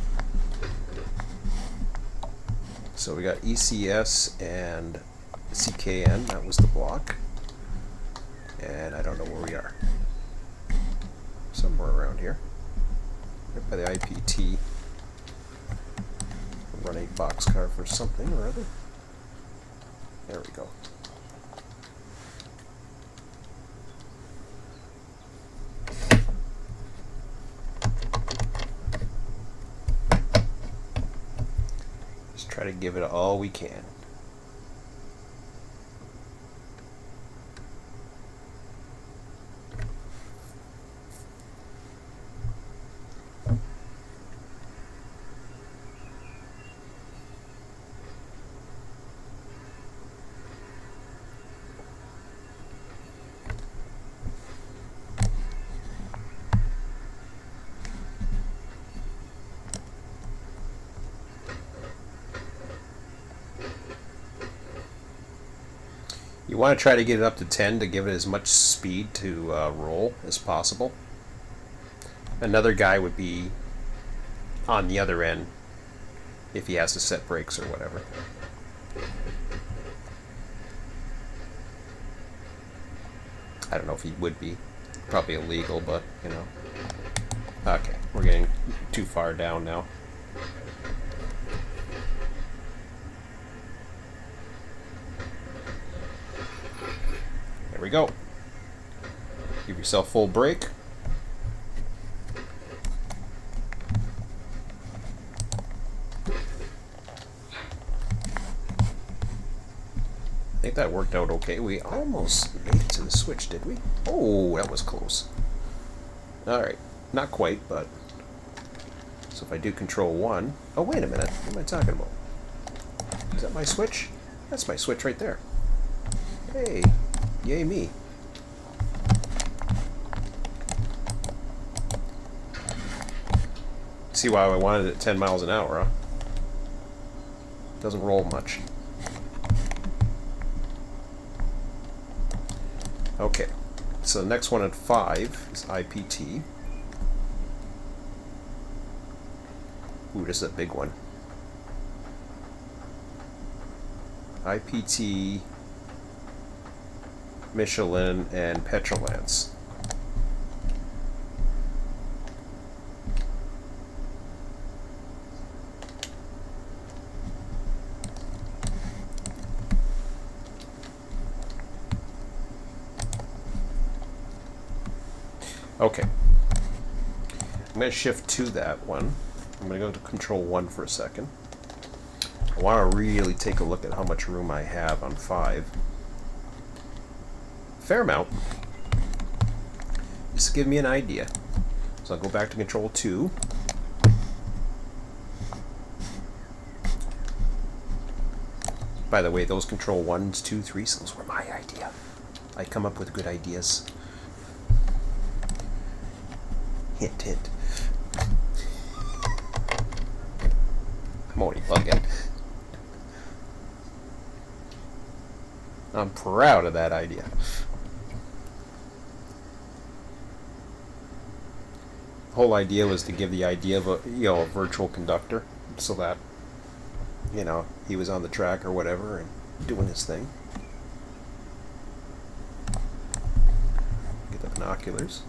So we got ECS and CKN. That was the block. And I don't know where we are. Somewhere around here. Right by the IPT. Run8 boxcar for something or other. There we go. Just try to give it all we can. You want to try to get it up to 10 to give it as much speed to roll as possible. Another guy would be on the other end if he has to set brakes or whatever. I don't know if he would be. Probably illegal, but, you know. Okay, we're we're getting too far down now. There we go. Give yourself full brake. I think that worked out okay. We almost made it to the switch, did we? Oh, that was close. Alright, not quite, but... So if I do control 1... Oh, wait a minute. What am I talking about? Is that my switch? That's my switch right there. Hey, yay me. See why I wanted it at 10 miles an hour, huh? Doesn't roll much. Okay, so the next one at 5 is IPT. Ooh, this is a big one. IPT, Michelin, and Petrolance. Okay. I'm going to shift to that one. I'm going to go to control 1 for a second. I want to really take a look at how much room I have on 5. Fair amount. Just to give me an idea. So I'll go back to control 2. By the way, those control 1s, 2, 3s, those were my idea. I come up with good ideas. Hint, hint. I'm only bugging. I'm proud of that idea. The whole idea was to give the idea of a virtual conductor, so that he was on the track or whatever and doing his thing. Get the binoculars.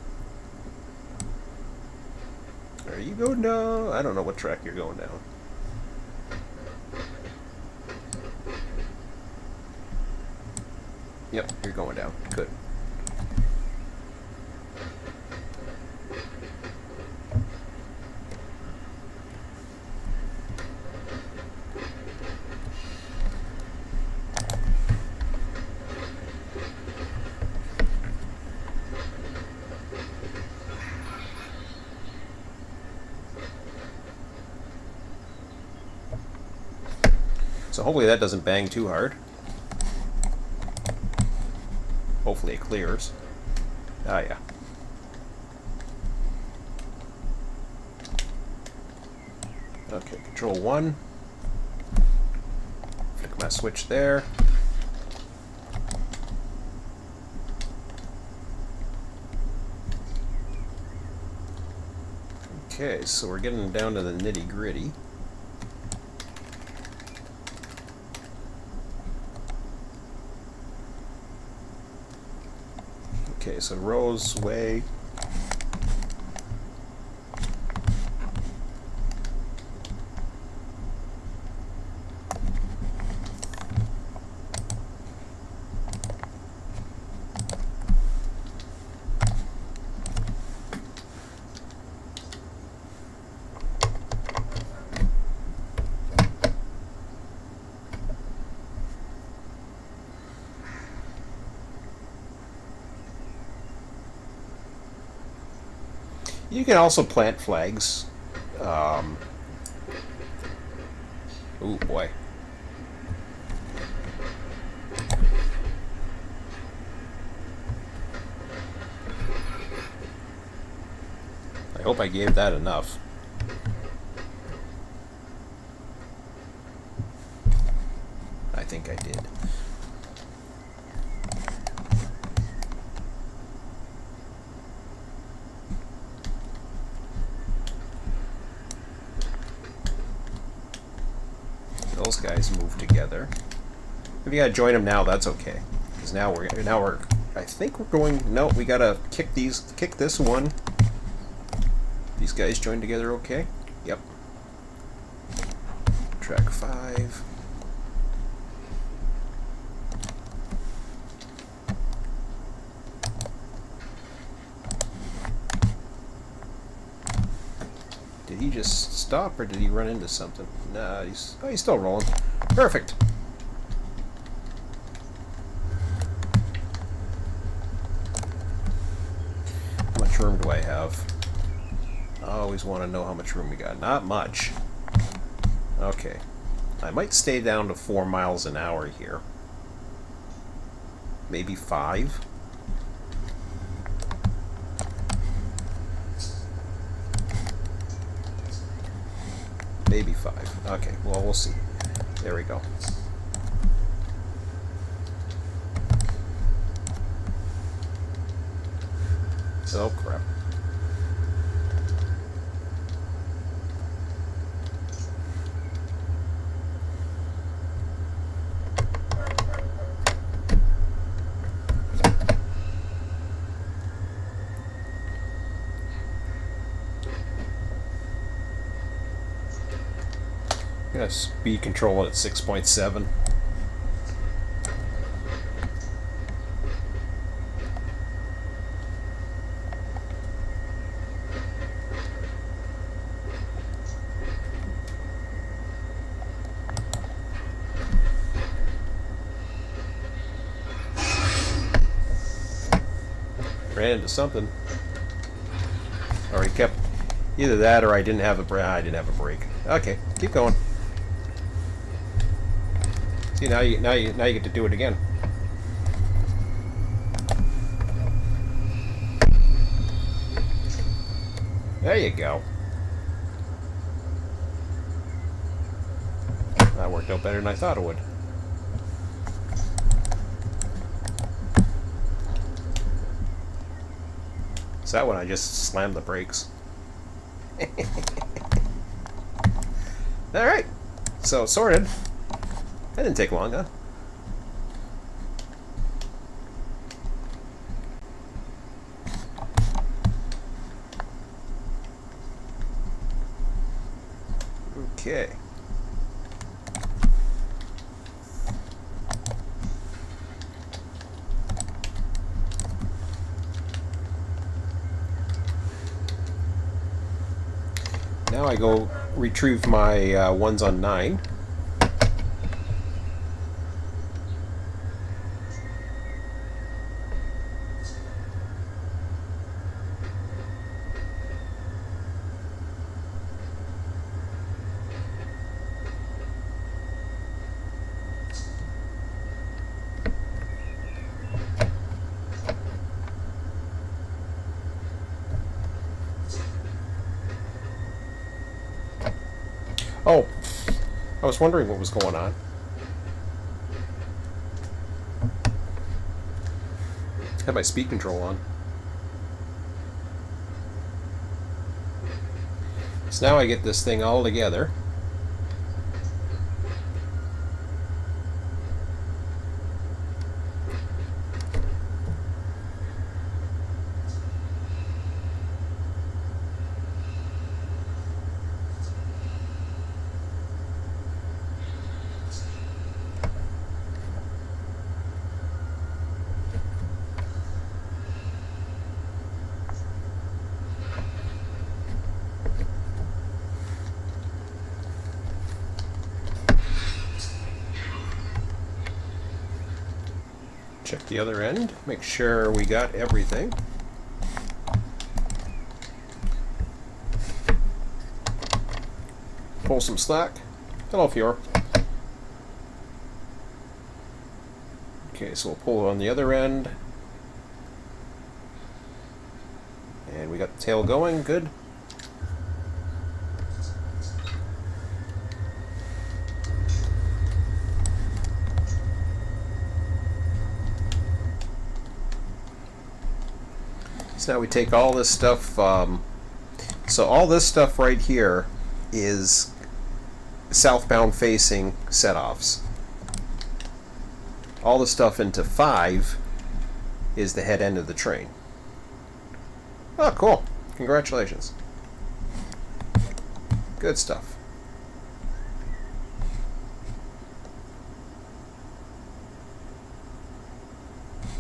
There you go. No, I don't know what track you're going down. Yep, you're going down. Good. So hopefully that doesn't bang too hard. Hopefully it clears. Ah, yeah. Okay, control 1. Flick my switch there. Okay, so we're getting down to the nitty-gritty. Okay, so Rose Way. You can also plant flags. Oh boy. I hope I gave that enough. I think I did. Those guys move together. If you gotta join them now, that's okay. Because now we're I think we're going. No, we gotta kick this one. These guys joined together okay? Yep. Track 5. Did he just stop or did he run into something? Nah, he's still rolling. Perfect. How much room do I have? I always want to know how much room we got. Not much. Okay. I might stay down to 4 miles an hour here. Maybe 5. Maybe 5. Okay, well, we'll see. There we go. Oh, crap. I'm gonna speed control it at 6.7. Ran into something. Or he kept either that or I didn't have a brake. I didn't have a brake. Okay, keep going. See, now you get to do it again. There you go. That worked out better than I thought it would. So that one I just slammed the brakes. Alright. So sorted. That didn't take long, huh? Okay. Now I go retrieve my ones on 9. Oh, I was wondering what was going on. Had my speed control on. So now I get this thing all together. Check the other end, make sure we got everything. Pull some slack. Hello, Fior. Okay, so we'll pull on the other end. And we got the tail going, good. So now we take all this stuff, so all this stuff right here is southbound facing set-offs. All the stuff into 5 is the head end of the train. Oh, cool. Congratulations. Good stuff.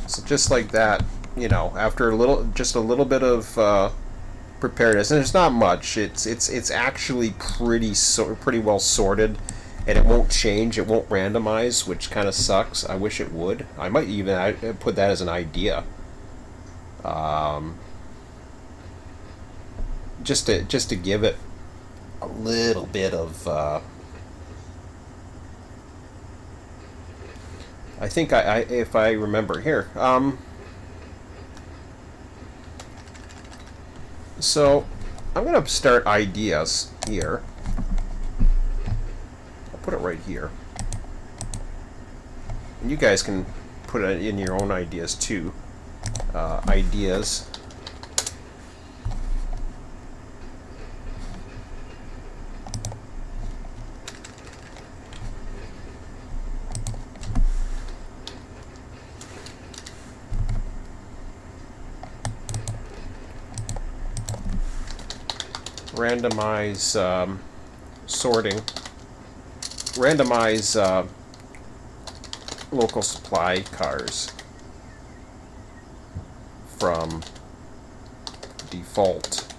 So just like that, you know, after just a little bit of preparedness, and it's not much. It's actually pretty well sorted, and it won't change. It won't randomize, which kind of sucks. I wish it would. I might even put that as an idea. Just to give it a little bit of. I think if I remember here. So I'm gonna start ideas here. I'll put it right here, and you guys can put it in your own ideas too. Ideas. Randomize sorting. Randomize local supply cars from default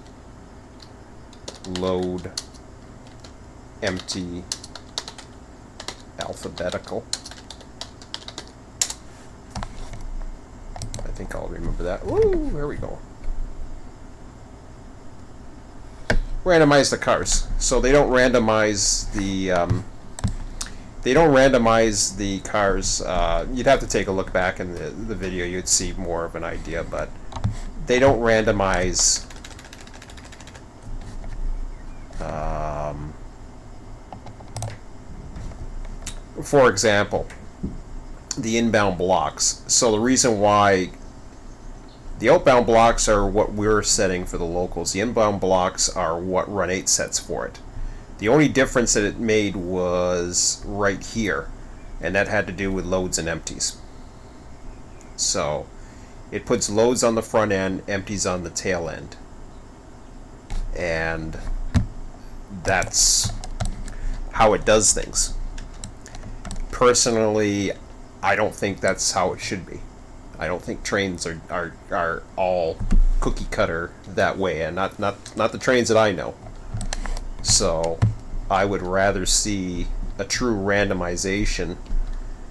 load empty alphabetical. I think I'll remember that. Woo! There we go. Randomize the cars, so they don't randomize the cars. You'd have to take a look back in the video. You'd see more of an idea, but they don't randomize for example, the inbound blocks. So the reason why the outbound blocks are what we're setting for the locals. The inbound blocks are what Run8 sets for it. The only difference that it made was right here, and that had to do with loads and empties. So it puts loads on the front end, empties on the tail end. And that's how it does things. Personally, I don't think that's how it should be. I don't think trains are all cookie cutter that way, and not the trains that I know. So I would rather see a true randomization,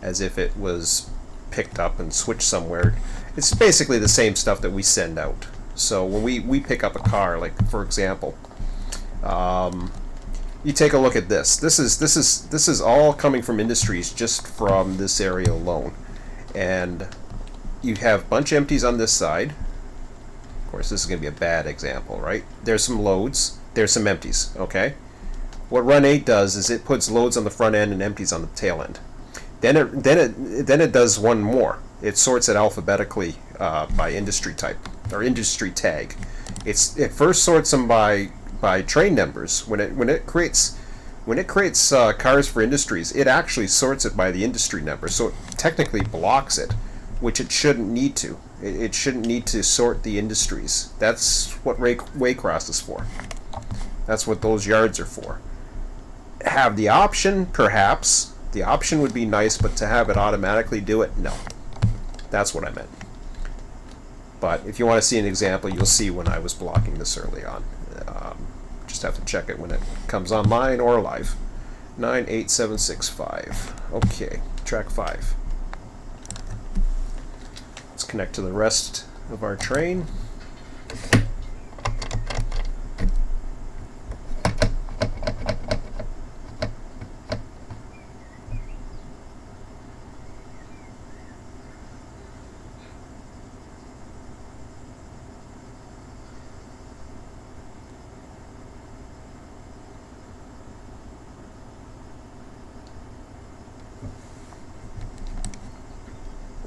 as if it was picked up and switched somewhere. It's basically the same stuff that we send out. So when we pick up a car, like for example, you take a look at this. This is all coming from industries, just from this area alone, and you have a bunch of empties on this side. Of course, this is going to be a bad example, right? There's some loads, there's some empties, okay? What Run8 does is it puts loads on the front end and empties on the tail end. Then it does one more. It sorts it alphabetically by industry type or industry tag. It first sorts them by train numbers. When it creates cars for industries, it actually sorts it by the industry number. So it technically blocks it, which it shouldn't need to. It shouldn't need to sort the industries. That's what Waycross is for. That's what those yards are for. Have the option, perhaps. The option would be nice, but to have it automatically do it, no. That's what I meant. But if you want to see an example, you'll see when I was blocking this early on. Just have to check it when it comes online or live. 98765. Okay, track 5. Let's connect to the rest of our train.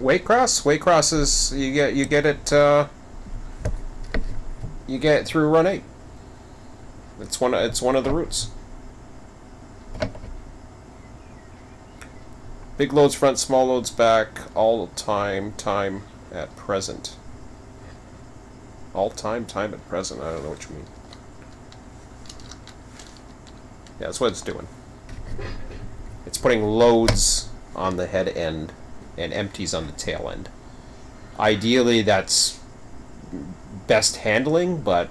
Waycross is you get it through Run8. It's one of the routes. Big loads front, small loads back, all time at present. All time at present. I don't know what you mean. Yeah, that's what it's doing. It's putting loads on the head end and empties on the tail end. Ideally, that's best handling, but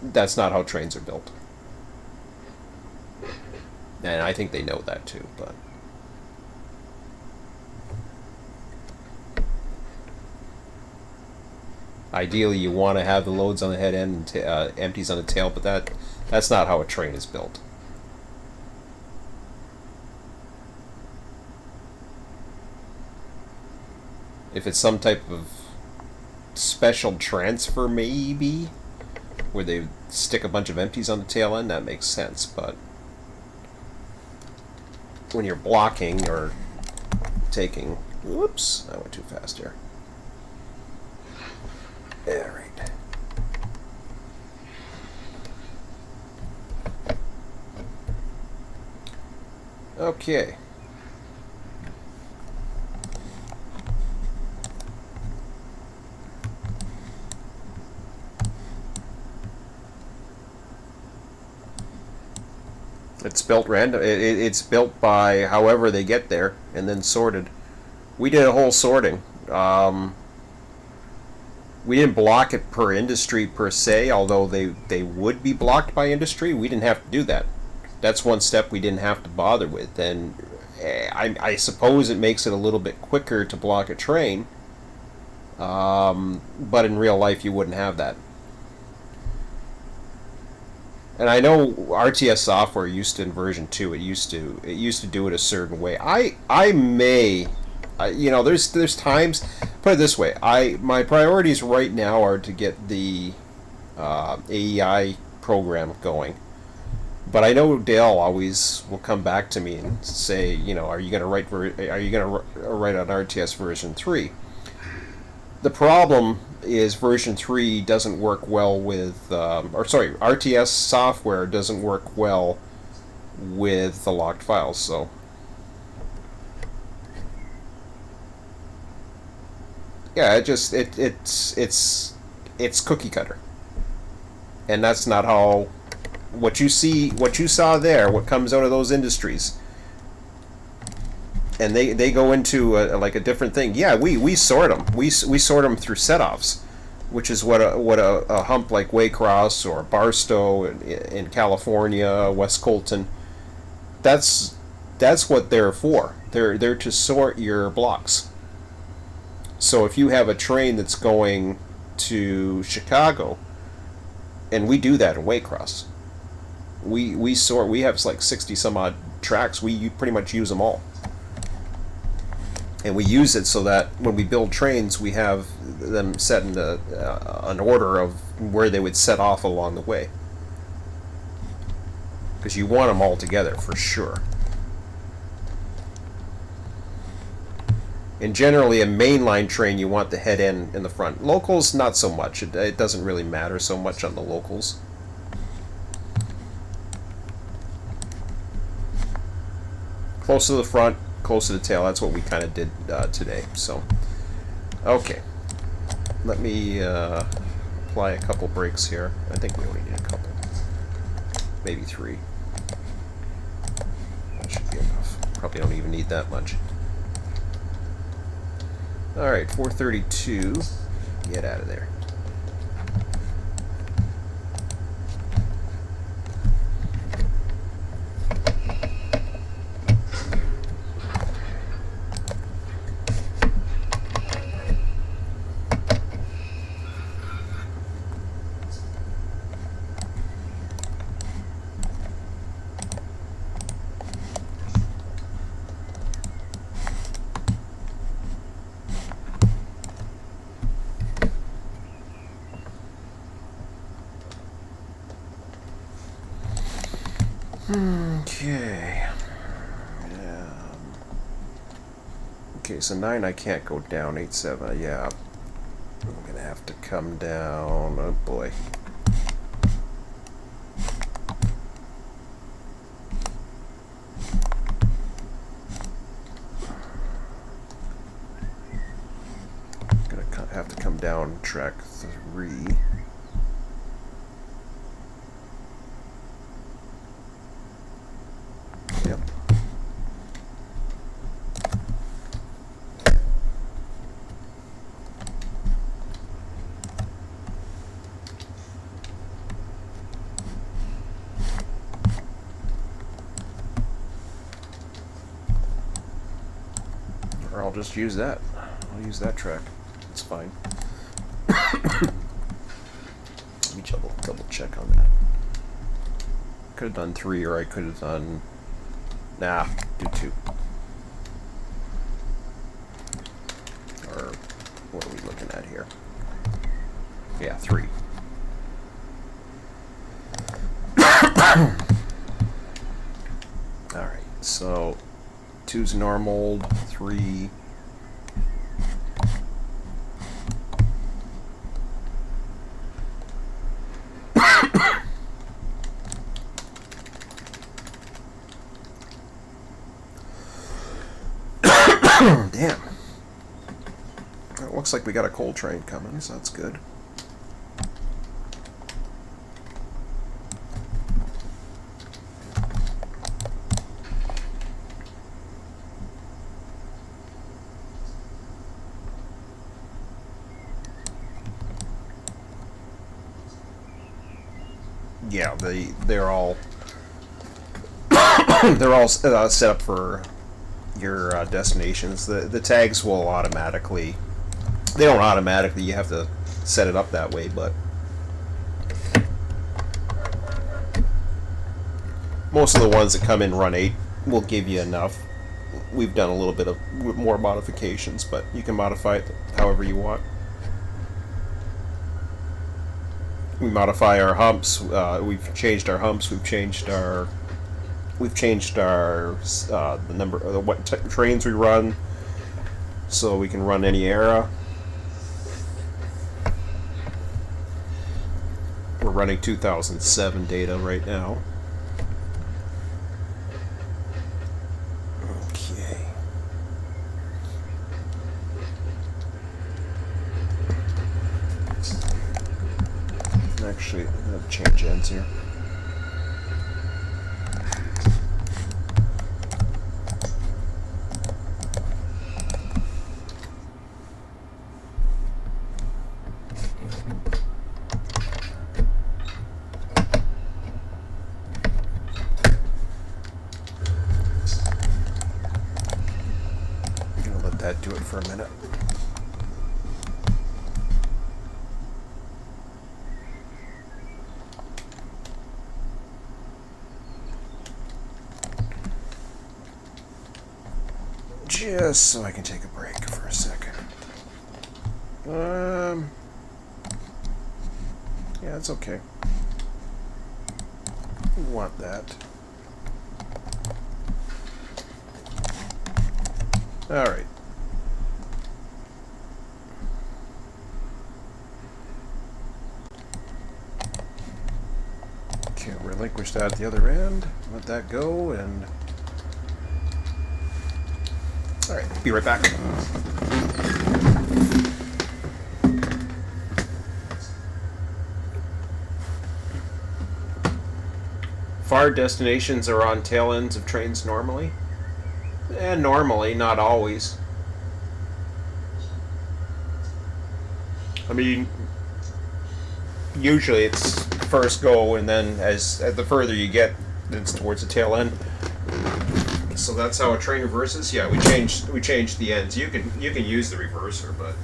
that's not how trains are built. And I think they know that too, but... Ideally, you want to have the loads on the head end and empties on the tail, but that's not how a train is built. If it's some type of special transfer, maybe, where they stick a bunch of empties on the tail end, that makes sense, but when you're blocking or taking... Whoops, I went too fast here. Yeah, right. Okay. It's built random. It's built by however they get there, and then sorted. We did a whole sorting. We didn't block it per industry per se, although they would be blocked by industry. We didn't have to do that. That's one step we didn't have to bother with. And I suppose it makes it a little bit quicker to block a train, but in real life you wouldn't have that. And I know RTS software used to in version 2. It used to do it a certain way. I may, you know, there's times. Put it this way, my priorities right now are to get the AEI program going. But I know Dale always will come back to me and say, you know, are you going to write on RTS version 3? The problem is version 3 doesn't work well with, RTS software doesn't work well with the locked files, so. Yeah, it's cookie cutter. And that's not how, what you saw there, what comes out of those industries. And they go into like a different thing. Yeah, we sort them. We sort them through set-offs, which is what a hump like Waycross or Barstow in California, West Colton. That's what they're for. They're to sort your blocks. So if you have a train that's going to Chicago, and we do that in Waycross, we sort. We have like 60 some odd tracks. We pretty much use them all. And we use it so that when we build trains, we have them set in an order of where they would set off along the way. Because you want them all together, for sure. And generally, a mainline train, you want the head end in the front. Locals, not so much. It doesn't really matter so much on the locals. Close to the front, close to the tail. That's what we kind of did today. So, okay. Let me apply a couple brakes here. I think we only need a couple. Maybe 3. That should be enough. Probably don't even need that much. Alright, 432. Get out of there. Okay. Okay, so 9 I can't go down. 8, 7, yeah. I'm gonna have to come down. Oh boy. Gonna have to come down track 3. Or I'll just use that. I'll use that track. It's fine. Let me double check on that. Could have done 3, or I could have done... Nah, do 2. Or what are we looking at here? Yeah, 3. Alright, so 2's normal, 3... Damn. It looks like we got a coal train coming, so that's good. Yeah, they're all they're all set up for your destinations. The tags will automatically, they don't automatically, you have to set it up that way, but most of the ones that come in Run8 will give you enough. We've done a little bit of more modifications, but you can modify it however you want. We modify our humps. We've changed our humps. We've changed our the number of what trains we run, so we can run any era. We're running 2007 data right now. Okay. Actually, I'm gonna change ends here. Do it for a minute. Just so I can take a break for a second. Yeah, it's okay. We want that. All right. Relinquish that at the other end, let that go, and alright, be right back. Far destinations are on tail ends of trains normally? And normally, not always. I mean, usually it's first go, and then as the further you get, it's towards the tail end. So that's how a train reverses. Yeah, we changed the ends. You can use the reverser, but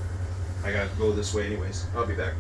I got to go this way anyways. I'll be back.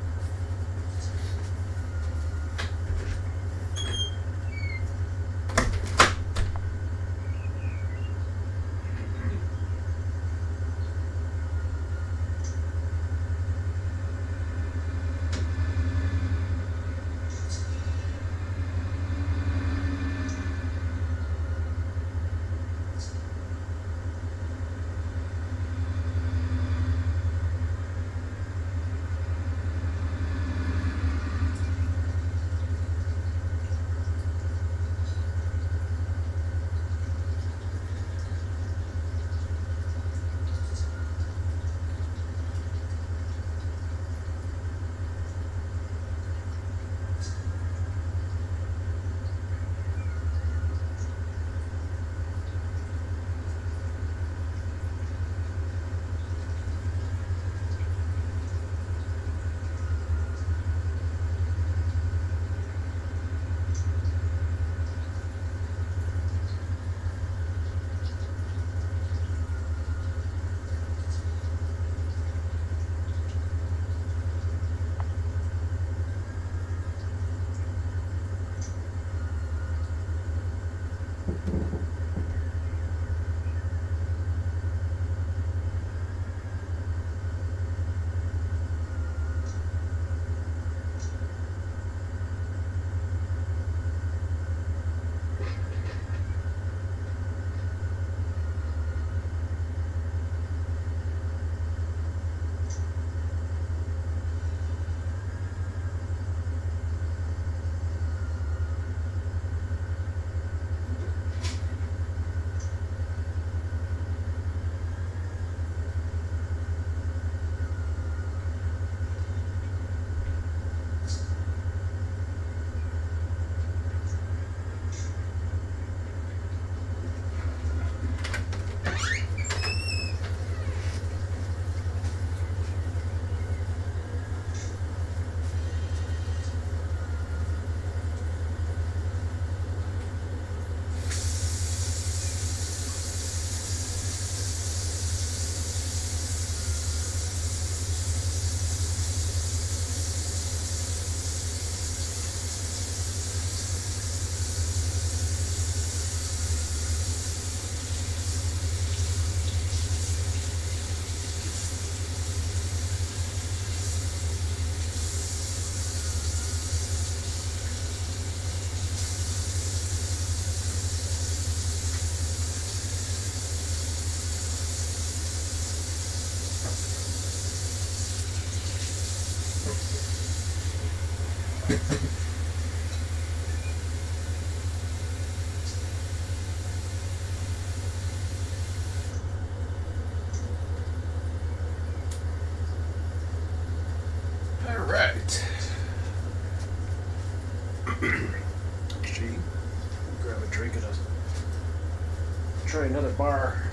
try another bar.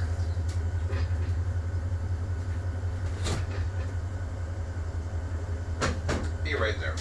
Be right there.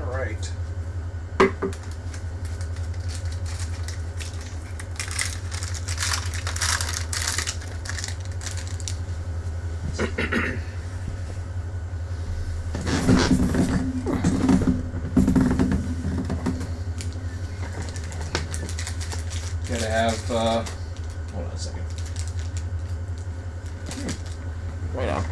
Right. Gotta have, hold on a second. Right on.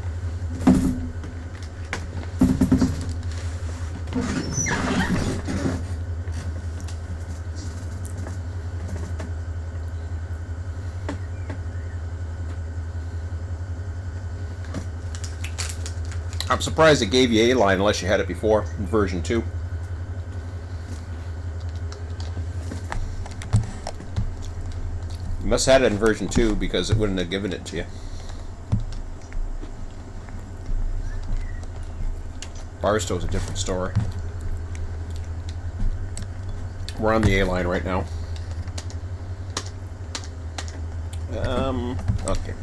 I'm surprised it gave you A-line unless you had it before in version 2. You must have had it in version 2 because it wouldn't have given it to you. Barstow's a different story. We're on the A-line right now. Okay.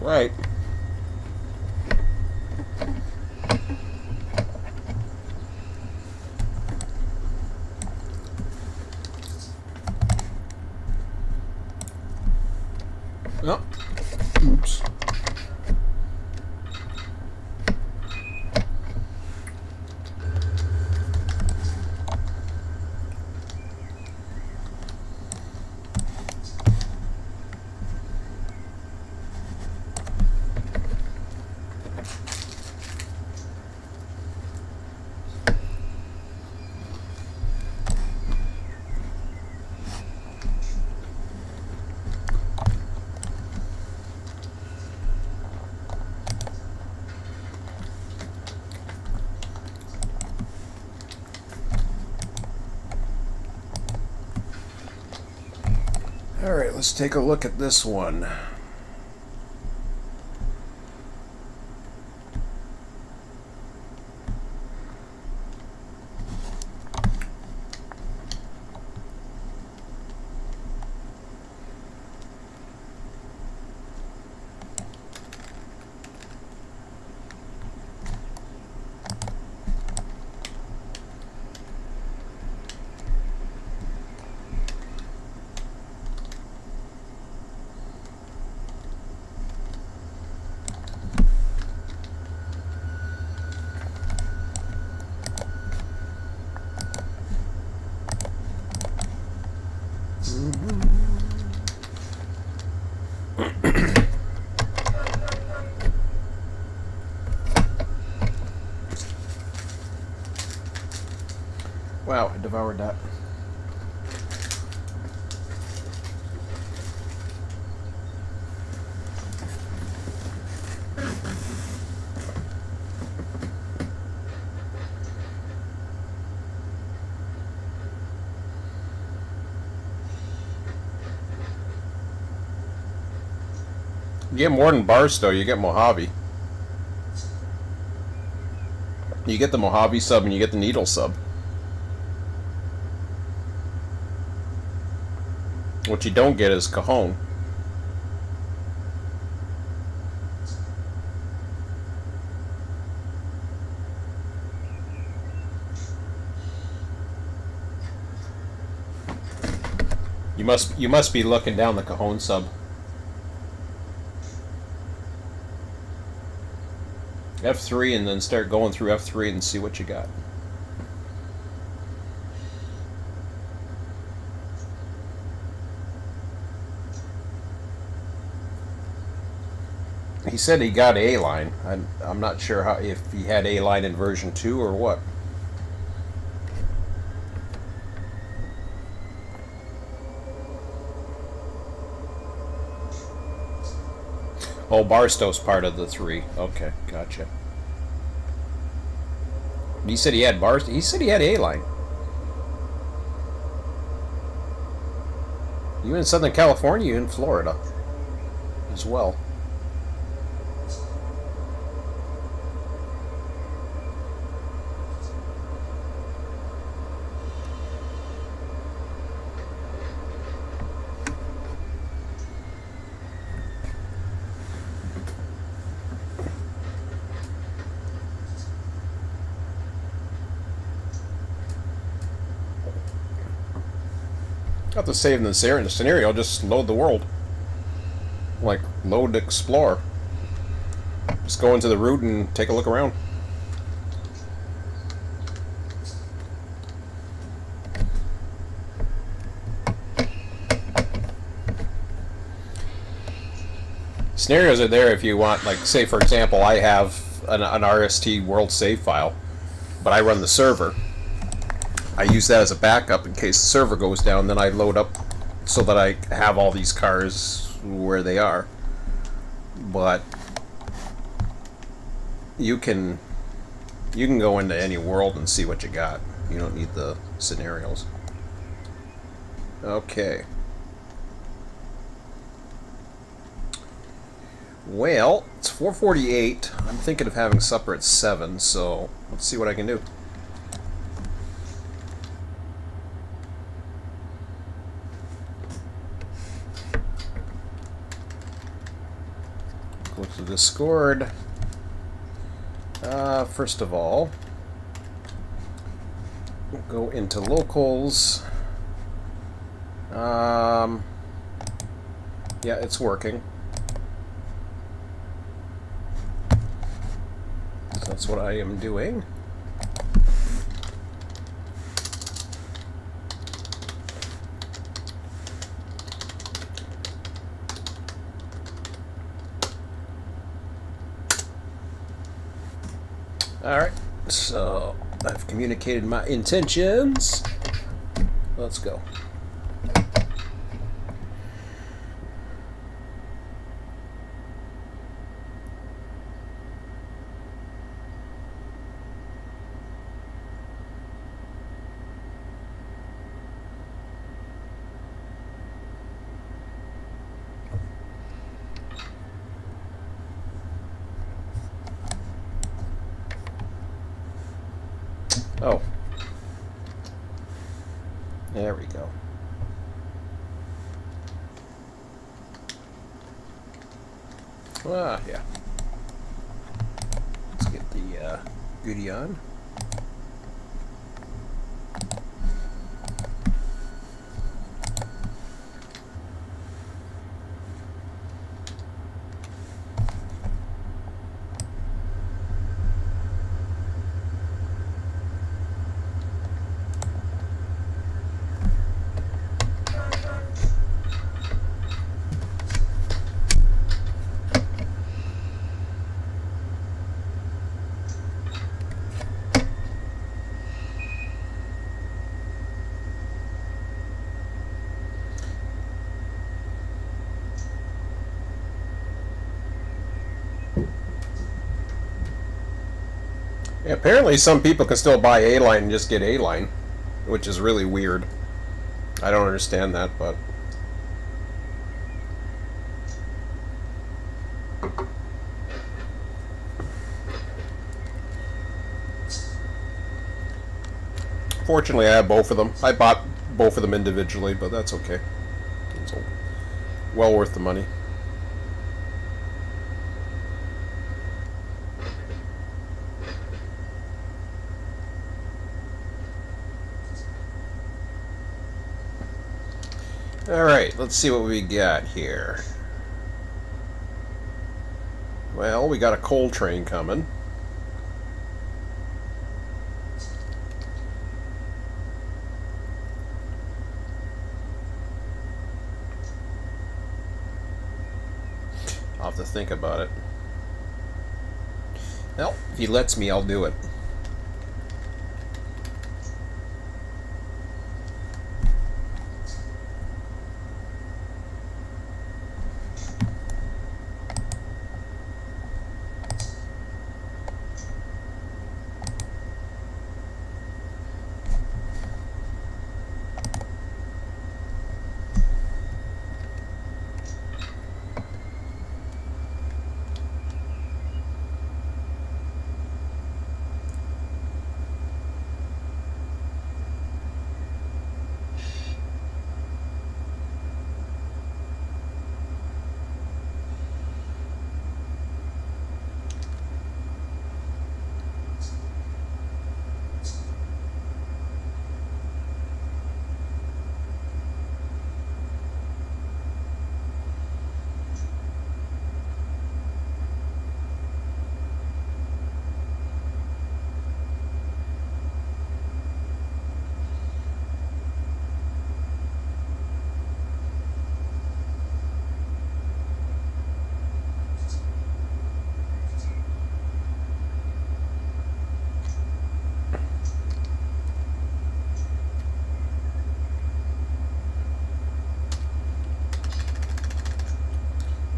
Right. Oh. Oops. All right, let's take a look at this one. Wow, I devoured that. You get more than Barstow, you get Mojave. You get the Mojave sub and you get the needle sub. What you don't get is Cajon. You must be looking down the Cajon sub. F3 and then start going through F3 and see what you got. He said he got A-line. I'm not sure how, if he had A-line in version 2 or what. Oh, Barstow's part of the 3. Okay, gotcha. He said he had He said he had A-line. You in Southern California? You in Florida as well? Not to save in the scenario, just load the world. Like, load explore. Just go into the route and take a look around. Scenarios are there if you want, like, say for example, I have an RST world save file, but I run the server. I use that as a backup in case the server goes down, then I load up so that I have all these cars where they are. But you can go into any world and see what you got. You don't need the scenarios. Okay. Well, it's 4:48. I'm thinking of having supper at 7, so let's see what I can do. Go to Discord. First of all, we'll go into locals. Yeah, it's working. So that's what I am doing. Alright, so I've communicated my intentions. Let's go. Oh. There we go. Ah, yeah. Let's get the goodie on. Yeah, apparently some people can still buy A-line and just get A-line, which is really weird. I don't understand that, but... Fortunately, I have both of them. I bought both of them individually, but that's okay. It's well worth the money. Alright, let's see what we got here. Well, we got a coal train coming. I'll have to think about it. Well, if he lets me, I'll do it.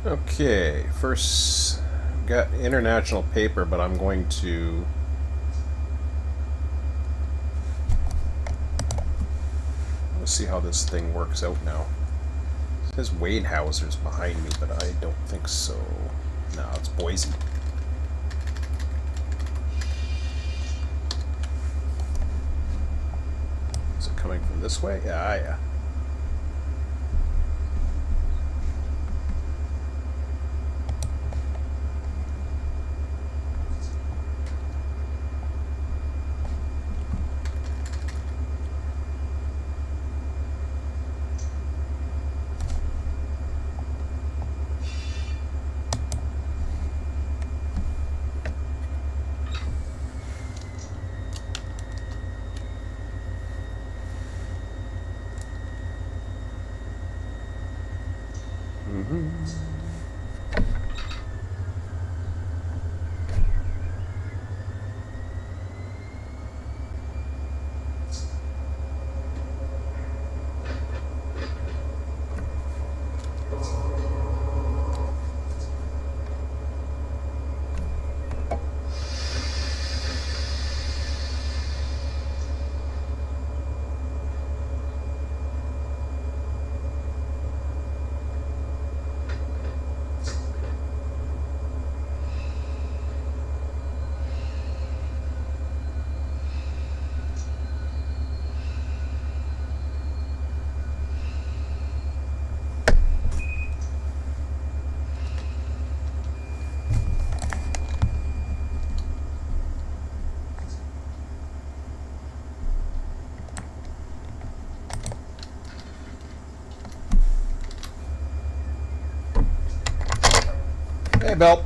Okay, first got international paper, but I'm going to let's see how this thing works out now. It says Wade Hauser's behind me, but I don't think so. No, it's Boise. Is it coming from this way? Yeah. Hey, Belt.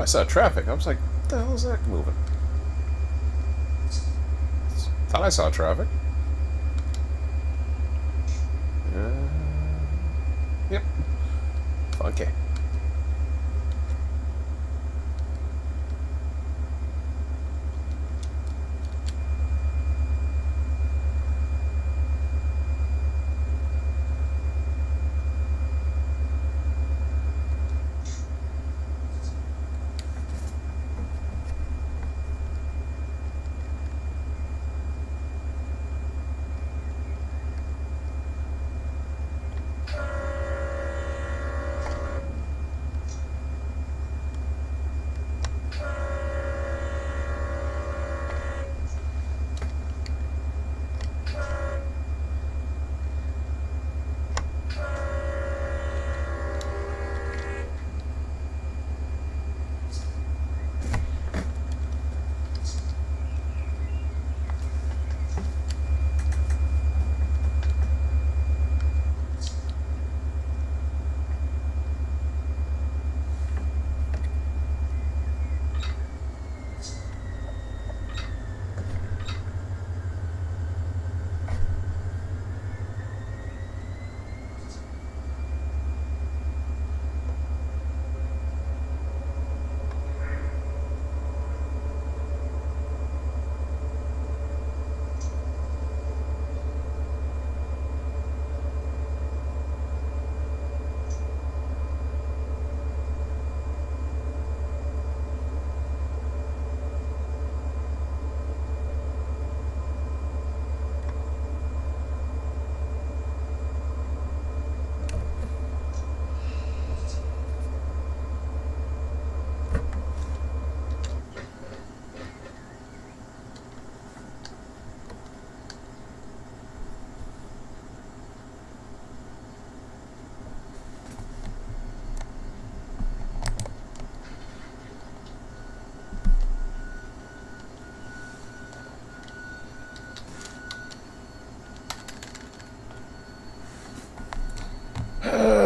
I saw traffic. I was like, what the hell is that moving? Thought I saw traffic. Yep. Okay.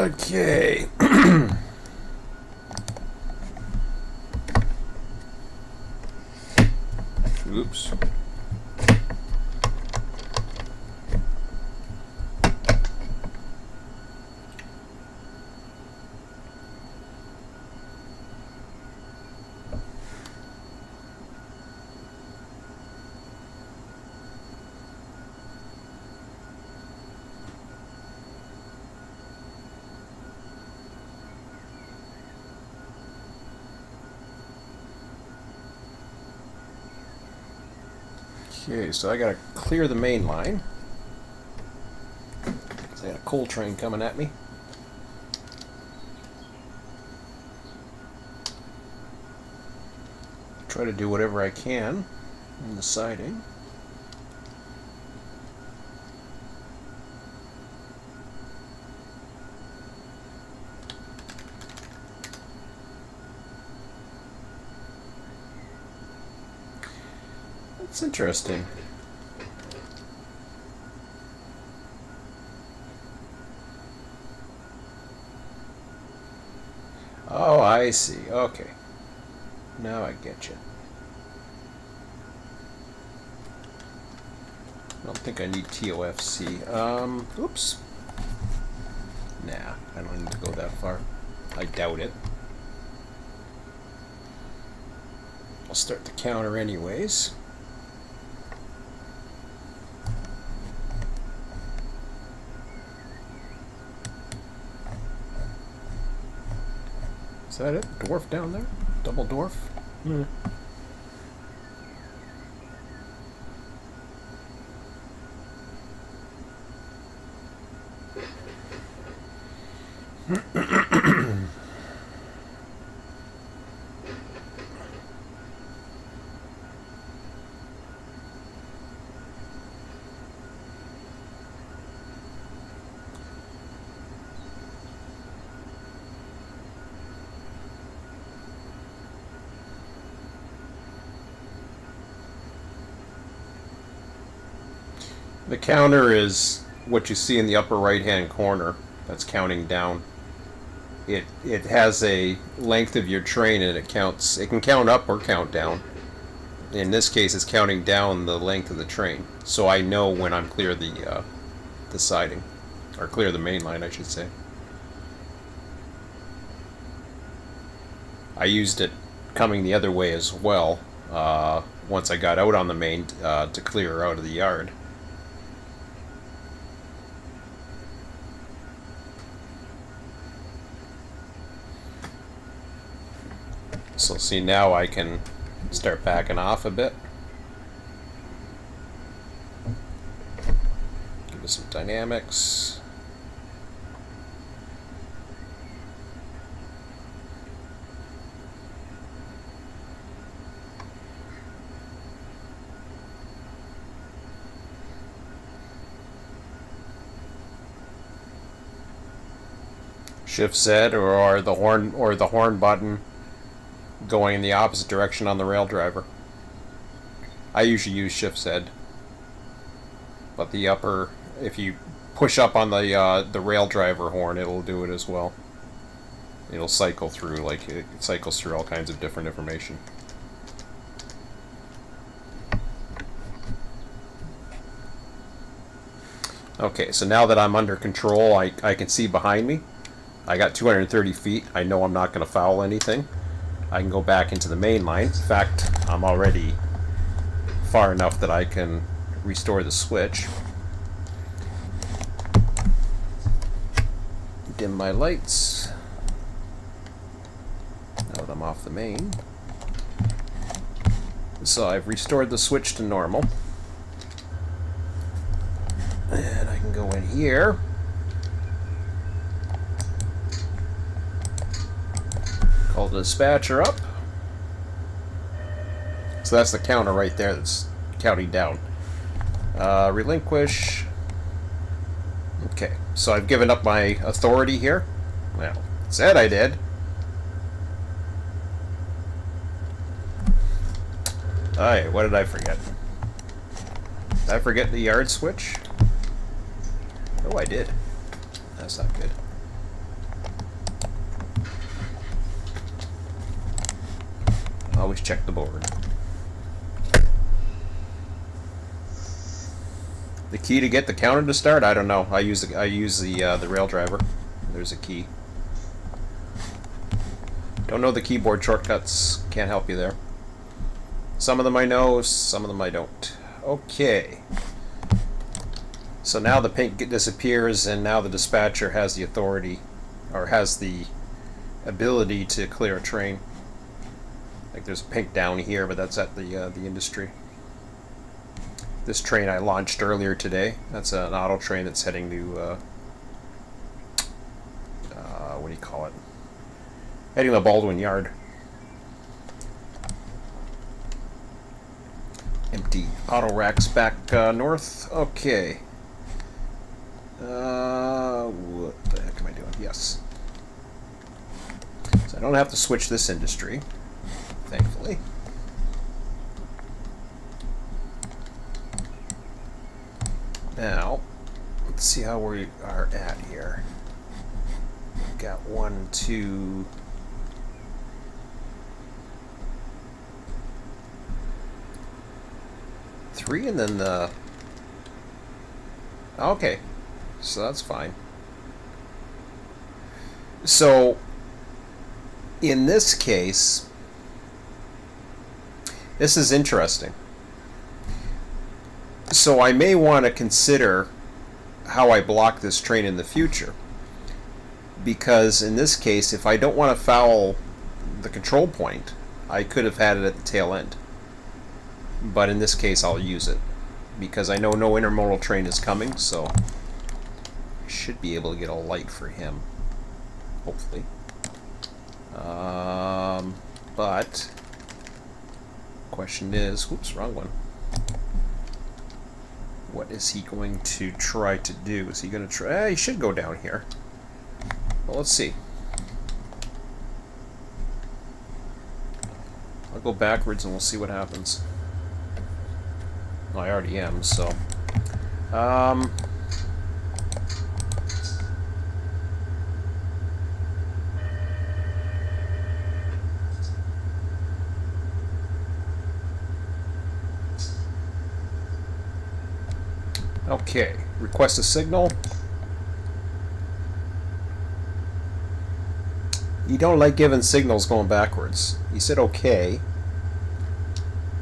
Okay. Oops. Okay, so I gotta clear the main line. I got a coal train coming at me. Try to do whatever I can in the siding. That's interesting. Oh, I see. Okay. Now I get you. I don't think I need TOFC. Oops. Nah, I don't need to go that far. I doubt it. I'll start the counter anyways. Is that it? Dwarf down there? Double dwarf? Hmm. The counter is what you see in the upper right hand corner. That's counting down. it has a length of your train, and it counts. It can count up or count down. In this case, it's counting down the length of the train, so I know when I'm clear the siding, or clear the main line, I should say. I used it coming the other way as well. Once I got out on the main to clear out of the yard. So see, now I can start backing off a bit. Give it some dynamics. Shift Z or the horn button going in the opposite direction on the rail driver. I usually use Shift Z, but the upper, if you push up on the rail driver horn, it'll do it as well. It'll cycle through, like it cycles through all kinds of different information. Okay, so now that I'm under control, I can see behind me. I got 230 feet. I know I'm not going to foul anything. I can go back into the main line. In fact, I'm already far enough that I can restore the switch. Dim my lights. Now that I'm off the main. So I've restored the switch to normal. And I can go in here. Call the dispatcher up. So that's the counter right there that's counting down. Relinquish. Okay, so I've given up my authority here. Well, said I did. Alright, what did I forget? Did I forget the yard switch? Oh, I did. That's not good. Always check the board. The key to get the counter to start? I don't know. I use the rail driver. There's a key. Don't know the keyboard shortcuts. Can't help you there. Some of them I know, some of them I don't. Okay. So now the pink disappears, and now the dispatcher has the authority, or has the ability to clear a train. Like there's a pink down here, but that's at the industry. This train I launched earlier today. That's an auto train that's heading to what do you call it? Heading to Baldwin Yard. Empty auto racks back north. Okay. What the heck am I doing? Yes. So I don't have to switch this industry, thankfully. Now, let's see how we are at here. We've got 1, 2, 3, and then the... Okay, so that's fine. So, in this case, this is interesting. So I may want to consider how I block this train in the future. Because in this case, if I don't want to foul the control point, I could have had it at the tail end. But in this case, I'll use it. Because I know no intermodal train is coming, so I should be able to get a light for him. Hopefully. But question is, whoops, wrong one. What is he going to try to do? Is he going to try? He should go down here. Well, let's see. I'll go backwards and we'll see what happens. Well, I already am, so. Okay, request a signal. You don't like giving signals going backwards. You said okay.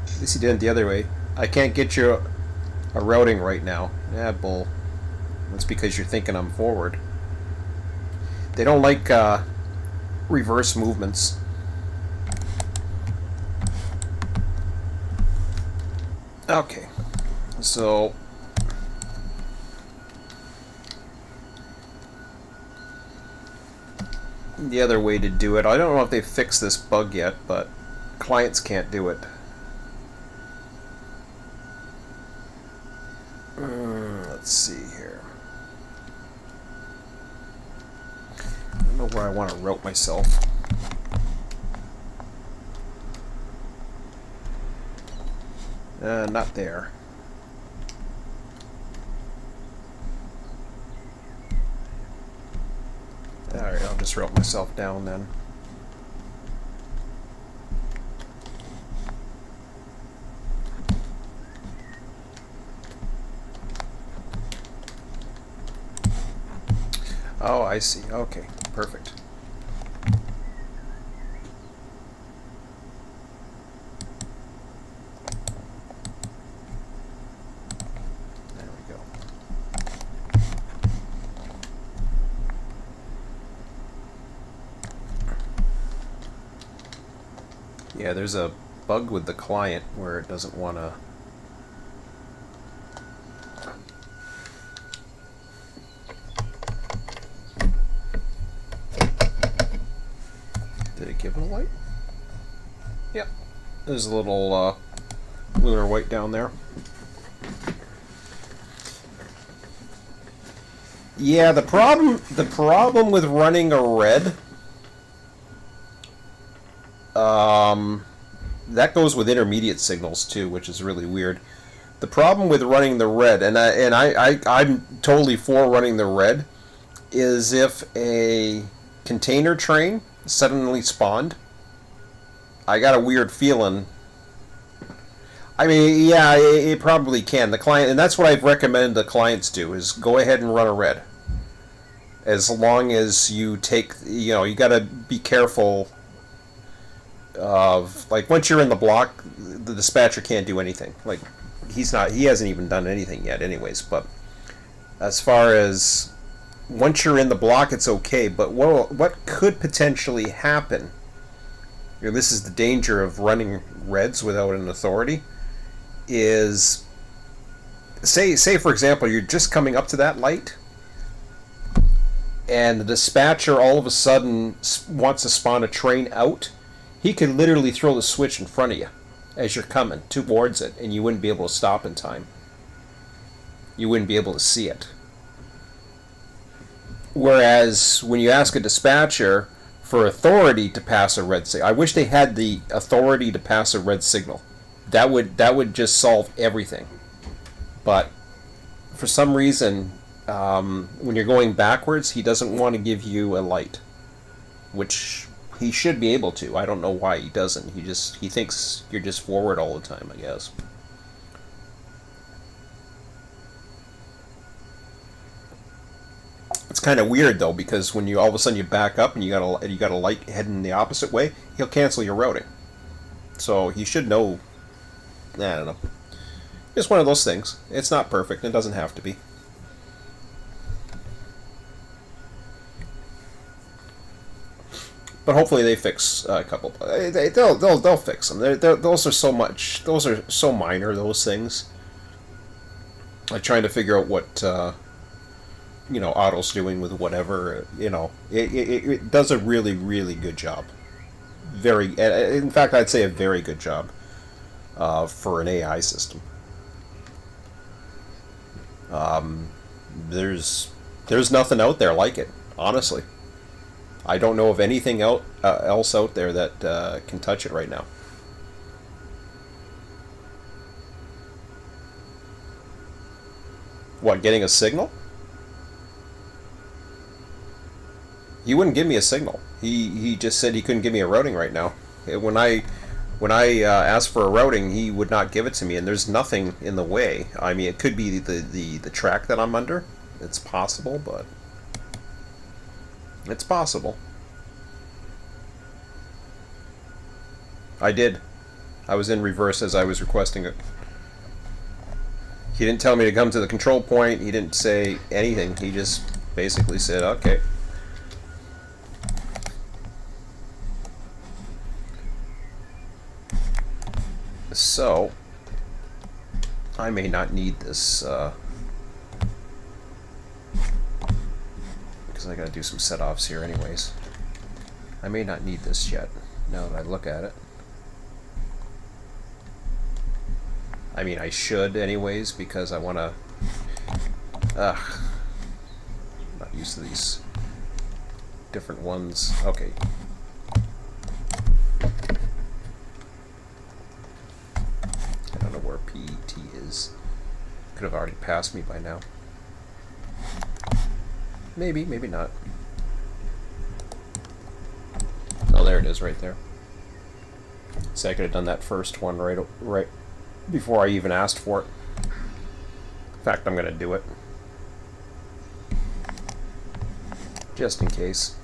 At least you did it the other way. I can't get you a routing right now. Yeah, bull. That's because you're thinking I'm forward. They don't like reverse movements. Okay, so the other way to do it, I don't know if they've fixed this bug yet, but clients can't do it. Let's see here. I don't know where I want to route myself. Not there. Alright, I'll just route myself down then. Oh, I see. Okay, perfect. There we go. Yeah, there's a bug with the client where it doesn't want to. Did it give it a light? Yep. There's a little lunar white down there. Yeah, the problem with running a red, that goes with intermediate signals too, which is really weird. The problem with running the red, I'm totally for running the red, is if a container train suddenly spawned. I got a weird feeling. I mean, yeah, it probably can. The client, and that's what I've recommended the clients do, is go ahead and run a red. As long as you take, you got to be careful of, like, once you're in the block, the dispatcher can't do anything. Like, he hasn't even done anything yet anyways, but as far as once you're in the block, it's okay, but what could potentially happen, this is the danger of running reds without an authority, is say for example you're just coming up to that light and the dispatcher all of a sudden wants to spawn a train out. He could literally throw the switch in front of you as you're coming towards it, and you wouldn't be able to stop in time. You wouldn't be able to see it. Whereas when you ask a dispatcher for authority to pass a red signal, I wish they had the authority to pass a red signal. That would just solve everything. But for some reason, when you're going backwards, he doesn't want to give you a light, which he should be able to. I don't know why he doesn't. He thinks you're just forward all the time, I guess. It's kind of weird though, because when you all of a sudden you back up and you got a light heading the opposite way, he'll cancel your routing. So he should know. I don't know. It's one of those things. It's not perfect. It doesn't have to be. But hopefully they fix a couple. They'll fix them. Those are so minor. Those things. I'm trying to figure out what Auto's doing with whatever. It does a really, really good job. In fact, I'd say a very good job for an AI system. There's nothing out there like it, honestly. I don't know of anything else out there that can touch it right now. What, getting a signal? He wouldn't give me a signal. He just said he couldn't give me a routing right now. When I when I asked for a routing, he would not give it to me, and there's nothing in the way. I mean, it could be the track that I'm under. It's possible, but it's possible. I did. I was in reverse as I was requesting it. He didn't tell me to come to the control point. He didn't say anything. He just basically said, okay. So, I may not need this, because I gotta do some set-offs here anyways. I may not need this yet, now that I look at it. I mean, I should anyways, because I wanna... I'm not used to these different ones. Okay. I don't know where PET is. Could have already passed me by now. Maybe, maybe not. Oh, there it is, right there. So I could have done that first one right before I even asked for it. In fact, I'm gonna do it. Just in case.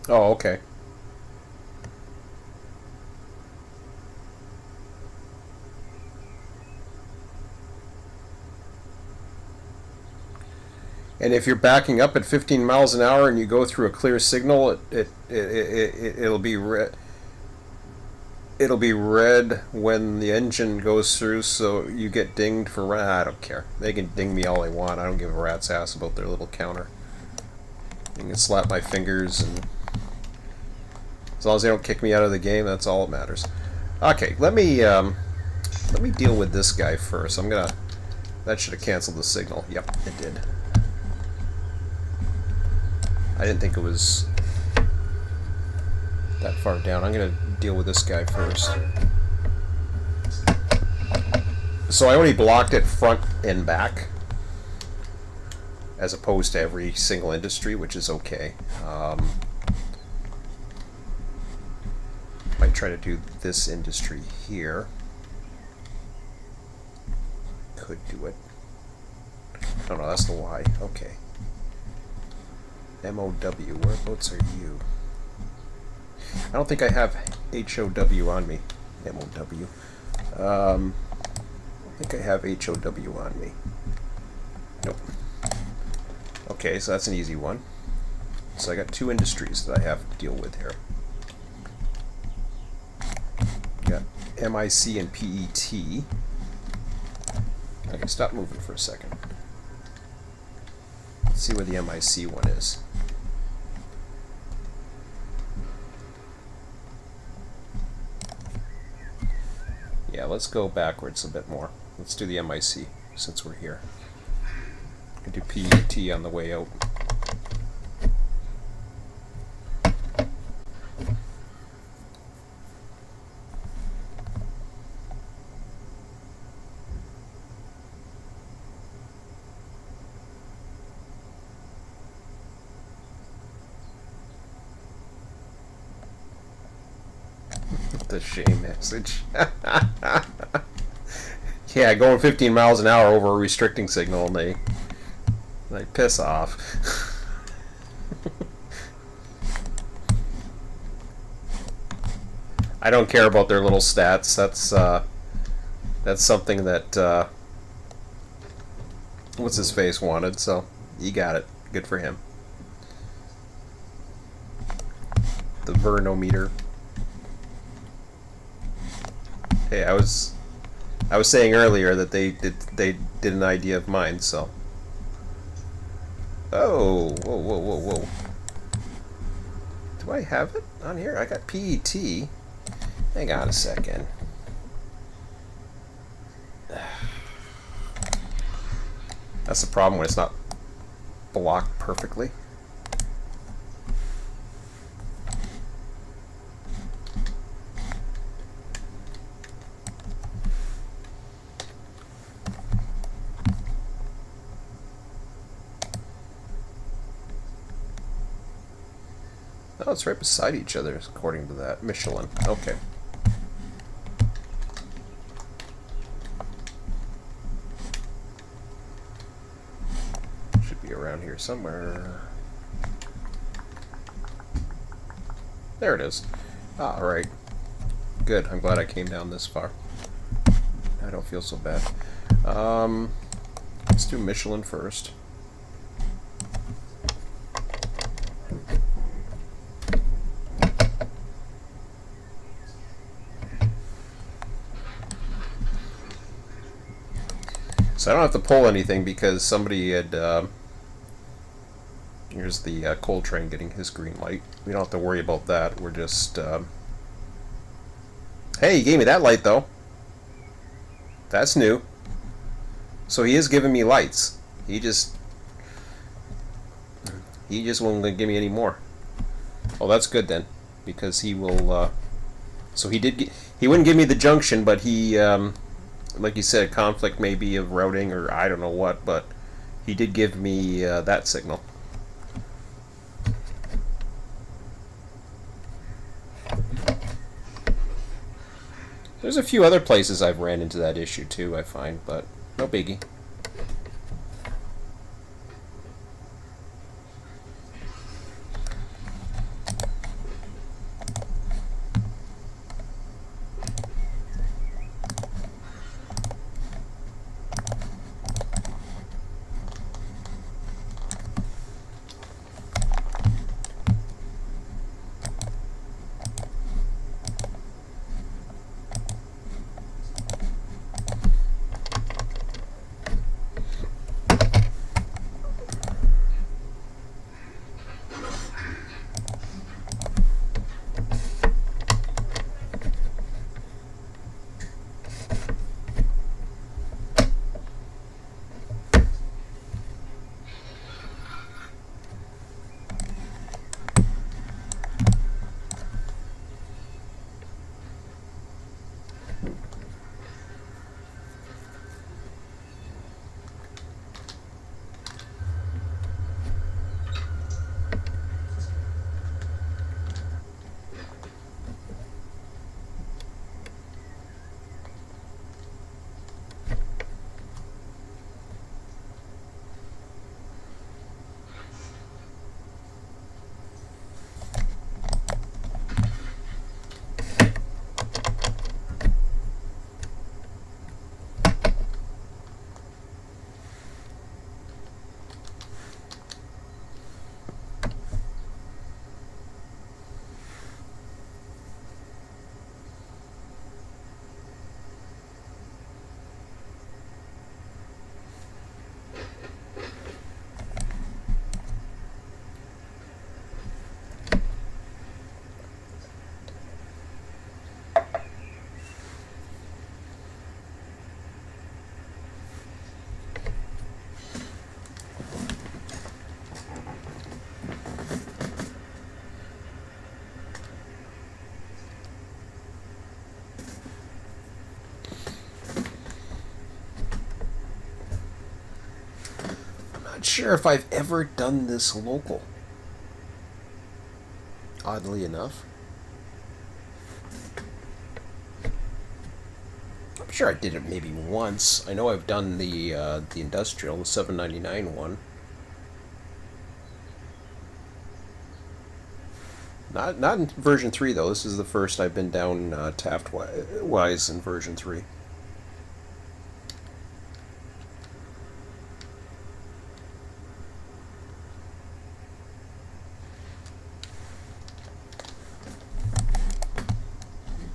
Oh, okay. And if you're backing up at 15 miles an hour and you go through a clear signal, it'll be red. It'll be red when the engine goes through, so you get dinged for run. I don't care. They can ding me all they want. I don't give a rat's ass about their little counter. You can slap my fingers, and as long as they don't kick me out of the game, that's all that matters. Okay, let me deal with this guy first. That should have canceled the signal. Yep, it did. I didn't think it was that far down. I'm gonna deal with this guy first. So I only blocked it front and back, as opposed to every single industry, which is okay. Might try to do this industry here. Could do it. Oh no, that's the Y. Okay. MOW, whereabouts are you? I don't think I have HOW on me. MOW. I don't think I have HOW on me. Nope. Okay, so that's an easy one. So I got two industries that I have to deal with here. Got MIC and PET. Okay, stop moving for a second. Let's see where the MIC one is. Yeah, let's go backwards a bit more. Let's do the MIC since we're here. I do PET on the way out. The shame message. Yeah, going 15 miles an hour over a restricting signal, and they piss off. I don't care about their little stats. That's something that what's his face wanted. So he got it. Good for him. The vernometer. Hey, I was saying earlier that they did an idea of mine, so. Oh, whoa. Do I have it on here? I got PET. Hang on a second. That's the problem when it's not blocked perfectly. Oh, it's right beside each other, according to that. Michelin. Okay. Should be around here somewhere. There it is. Alright. Good. I'm glad I came down this far. I don't feel so bad. Let's do Michelin first. So I don't have to pull anything because somebody had... here's the coal train getting his green light. We don't have to worry about that. We're just... Hey, he gave me that light, though. That's new. So he is giving me lights. He just won't give me any more. Oh, that's good then, because he will... so he wouldn't give me the junction, but he... like you said, conflict maybe of routing or I don't know what, but he did give me that signal. There's a few other places I've ran into that issue too, I find, but no biggie. Not sure if I've ever done this local. Oddly enough. I'm sure I did it maybe once. I know I've done the industrial, the 799 one. Not in version 3 though. This is the first I've been down Taft wise in version 3.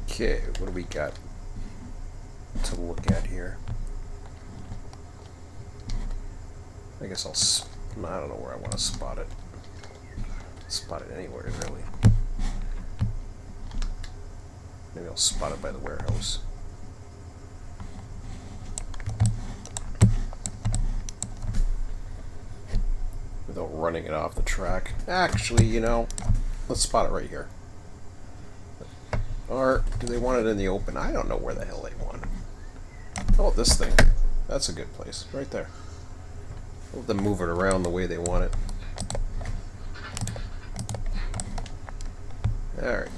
Okay, what do we got to look at here? I guess I don't know where I want to spot it. Spot it anywhere, really. Maybe I'll spot it by the warehouse. Without running it off the track. Actually, you know, let's spot it right here. Or do they want it in the open? I don't know where the hell they want it. Oh, this thing. That's a good place. Right there. Let them move it around the way they want it. Alright.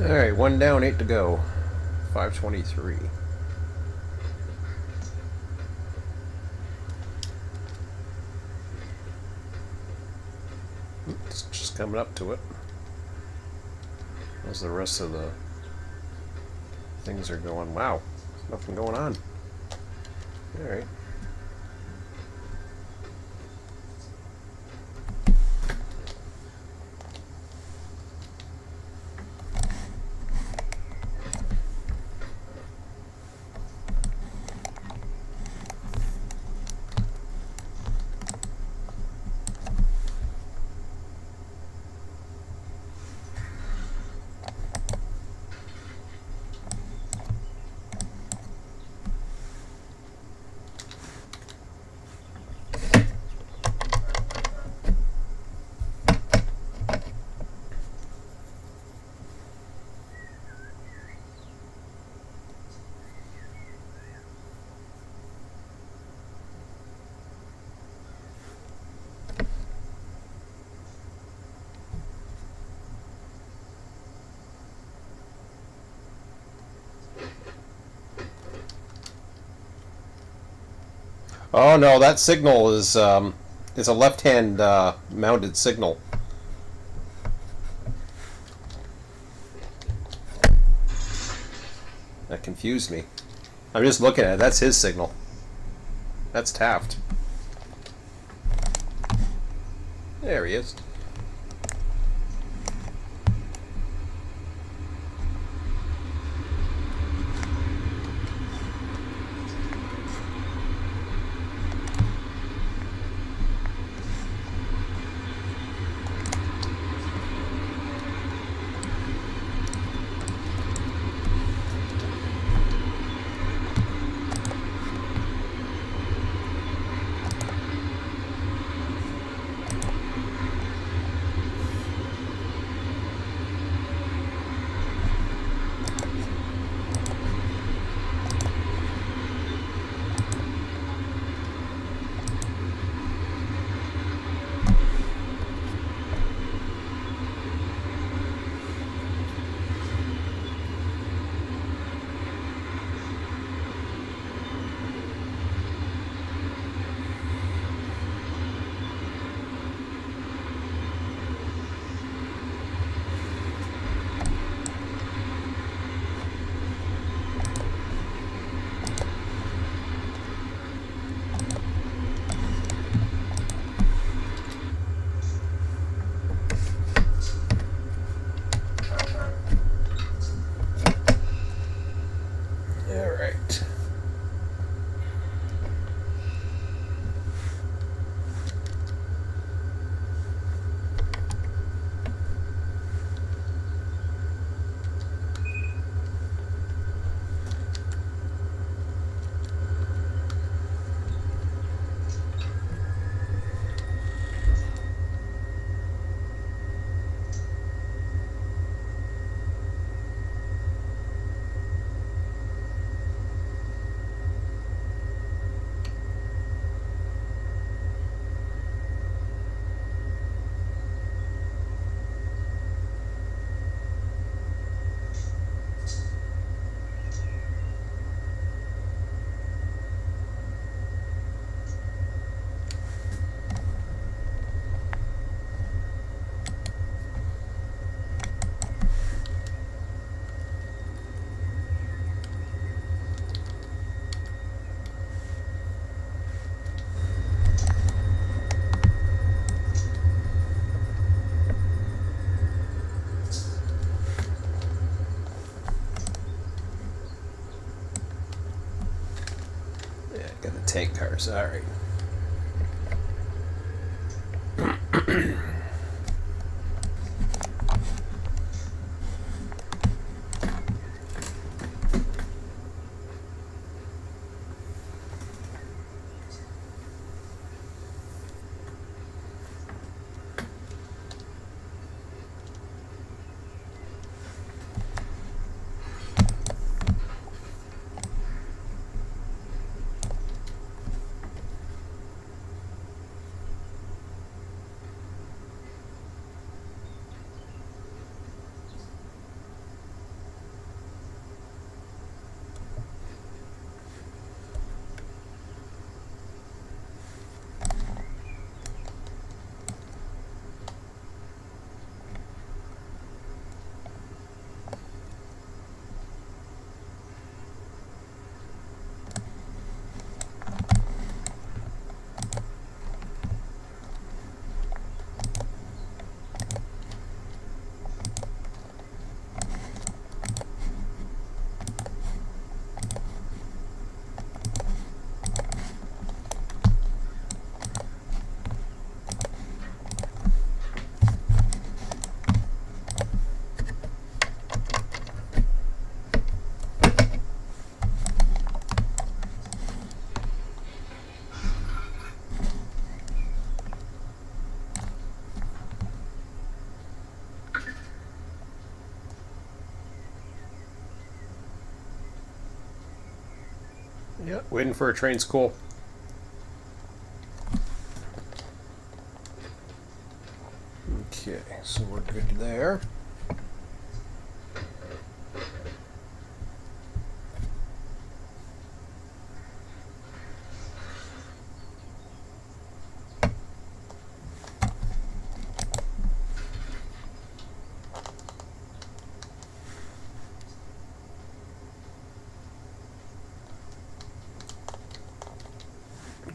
Alright, 1 down, 8 to go. 523. It's just coming up to it. As the rest of the things are going. Wow, there's nothing going on. Alright. Oh no, that signal is a left-hand mounted signal. That confused me. I'm just looking at it. That's his signal. That's Taft. There he is. tank cars. All right. Yeah, waiting for a train's cool. Okay, so we're good there.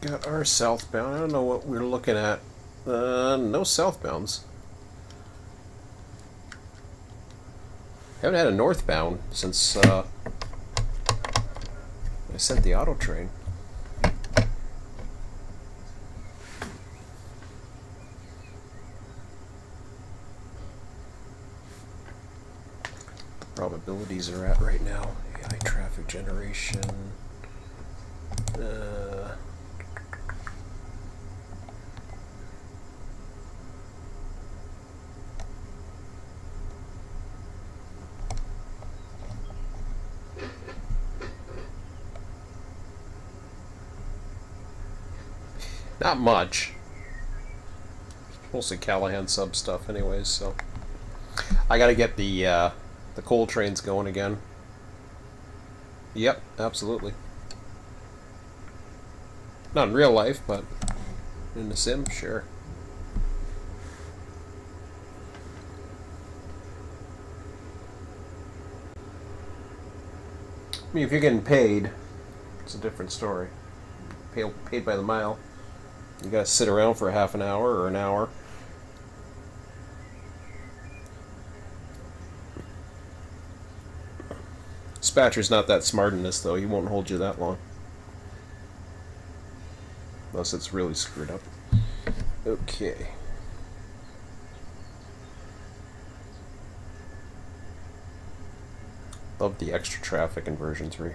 Got our southbound. I don't know what we're looking at. No southbounds. Haven't had a northbound since I sent the auto train. Probabilities are at right now. AI traffic generation. Not much. Mostly Callahan sub stuff anyways, so I gotta get the coal trains going again. Yep, absolutely. Not in real life, but in the sim, sure. I mean, if you're getting paid, it's a different story. Paid by the mile. You gotta sit around for a half an hour or an hour. Dispatcher's not that smart in this, though. He won't hold you that long. Unless it's really screwed up. Okay. Love the extra traffic in version 3.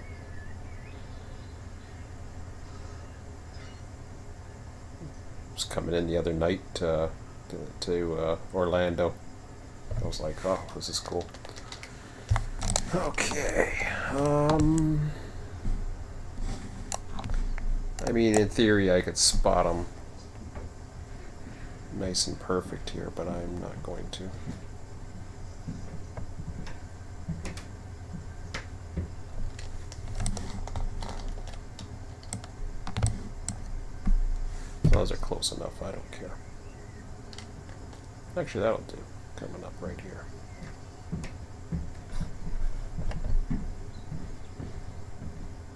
Was coming in the other night to Orlando. I was like, oh, this is cool. Okay. I mean, in theory, I could spot them nice and perfect here, but I'm not going to. Those are close enough, I don't care. Actually, that'll do. Coming up right here.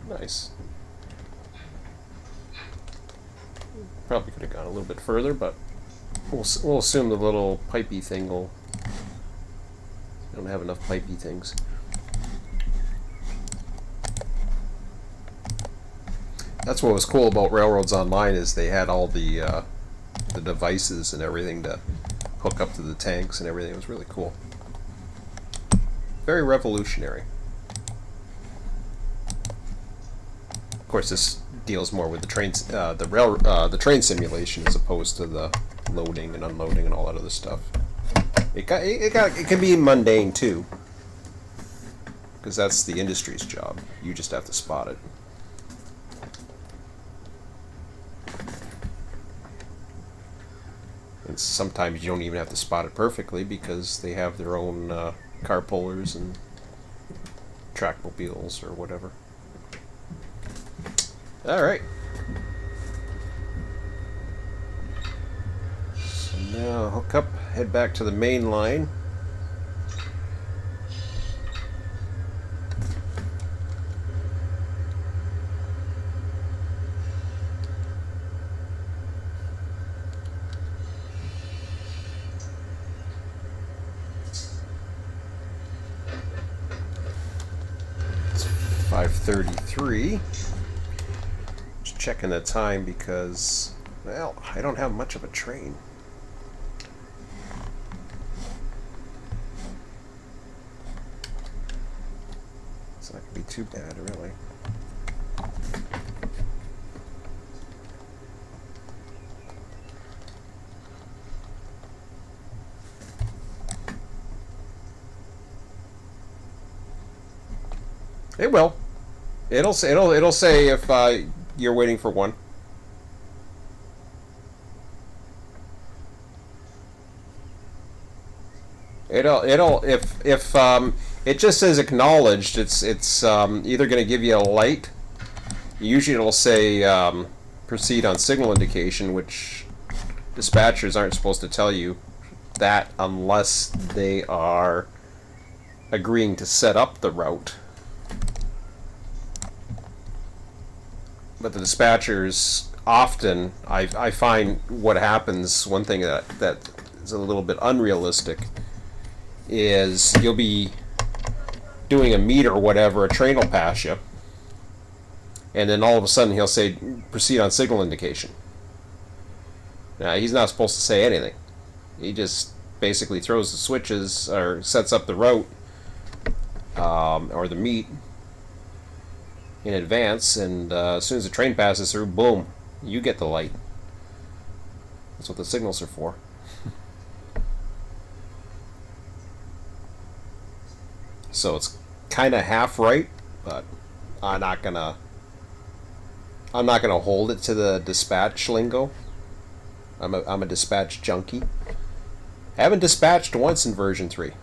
Nice. Probably could have gone a little bit further, but we'll assume the little pipey thing will... I don't have enough pipey things. That's what was cool about Railroads Online is they had all the devices and everything to hook up to the tanks and everything. It was really cool. Very revolutionary. Of course, this deals more with the trains, the train simulation as opposed to the loading and unloading and all that other stuff. It can be mundane too, because that's the industry's job. You just have to spot it. And sometimes you don't even have to spot it perfectly because they have their own car pullers and trackmobiles or whatever. Alright. So now hook up, head back to the main line. It's 5:33. Just checking the time because, well, I don't have much of a train. It's not going to be too bad, really. It will. It'll say if you're waiting for one. If it just says acknowledged, it's either going to give you a light. Usually it'll say proceed on signal indication, which dispatchers aren't supposed to tell you that unless they are agreeing to set up the route. But the dispatchers often, I find what happens, one thing that is a little bit unrealistic is you'll be doing a meet or whatever, a train will pass you, and then all of a sudden he'll say proceed on signal indication. Now he's not supposed to say anything. He just basically throws the switches or sets up the route or the meet in advance, and as soon as the train passes through, boom, you get the light. That's what the signals are for. So it's kind of half right, but I'm not gonna hold it to the dispatch lingo. I'm a dispatch junkie. I haven't dispatched once in version 3,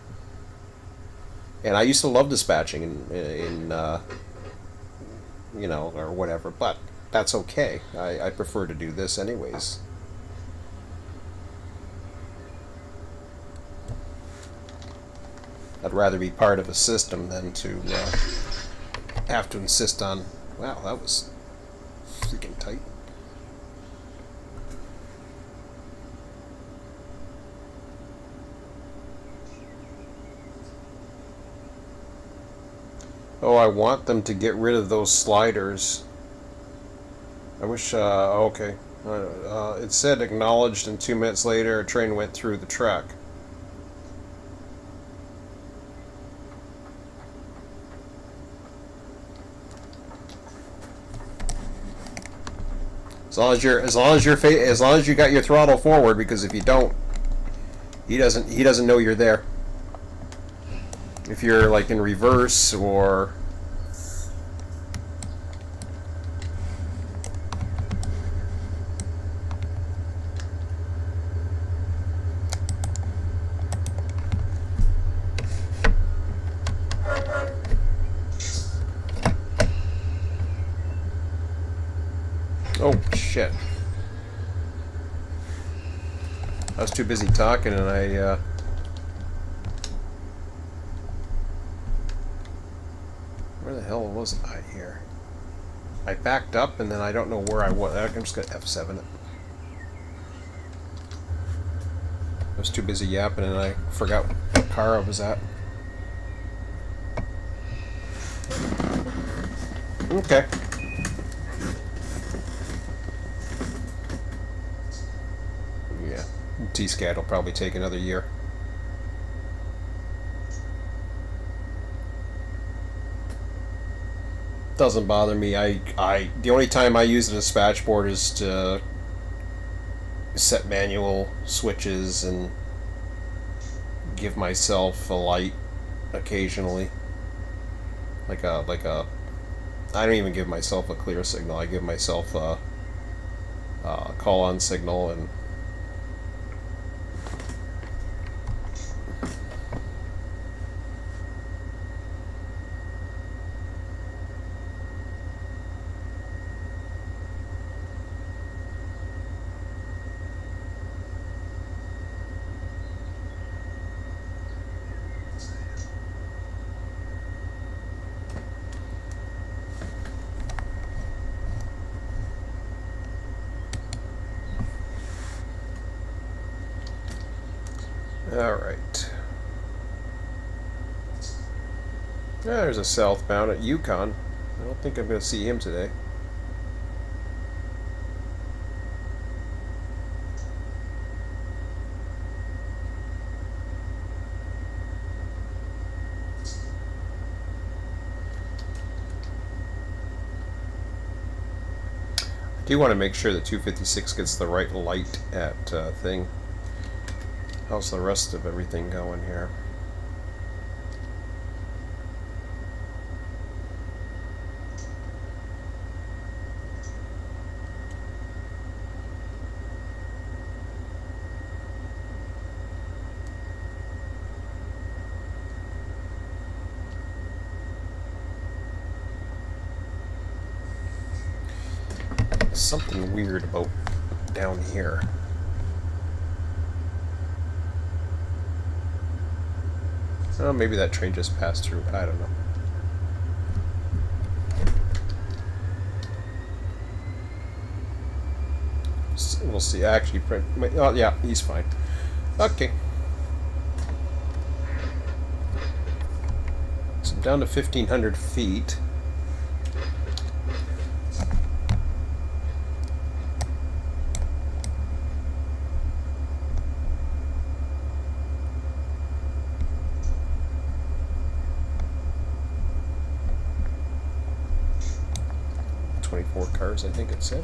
and I used to love dispatching in you know, or whatever, but that's okay. I prefer to do this anyways. I'd rather be part of a system than to have to insist on, wow, that was freaking tight. Oh, I want them to get rid of those sliders. I wish, okay. It said acknowledged, and 2 minutes later a train went through the track. As long as you got your throttle forward, because if you don't, he doesn't know you're there. If you're like in reverse or oh shit. I was too busy talking and I where the hell was I here? I backed up and then I don't know where I was. I'm just gonna F7 it. I was too busy yapping and I forgot what car I was at. Okay. T-Scat will probably take another year. Doesn't bother me. The only time I use the dispatch board is to set manual switches and give myself a light occasionally. Like a I don't even give myself a clear signal. I give myself a call on signal. And alright. There's a southbound at Yukon. I don't think I'm going to see him today. I do want to make sure that 256 gets the right light at thing. How's the rest of everything going here? Something weird about down here. Oh, maybe that train just passed through. I don't know. We'll see. Actually, oh yeah, he's fine. Okay. So I'm down to 1,500 feet. Cars, I think it said.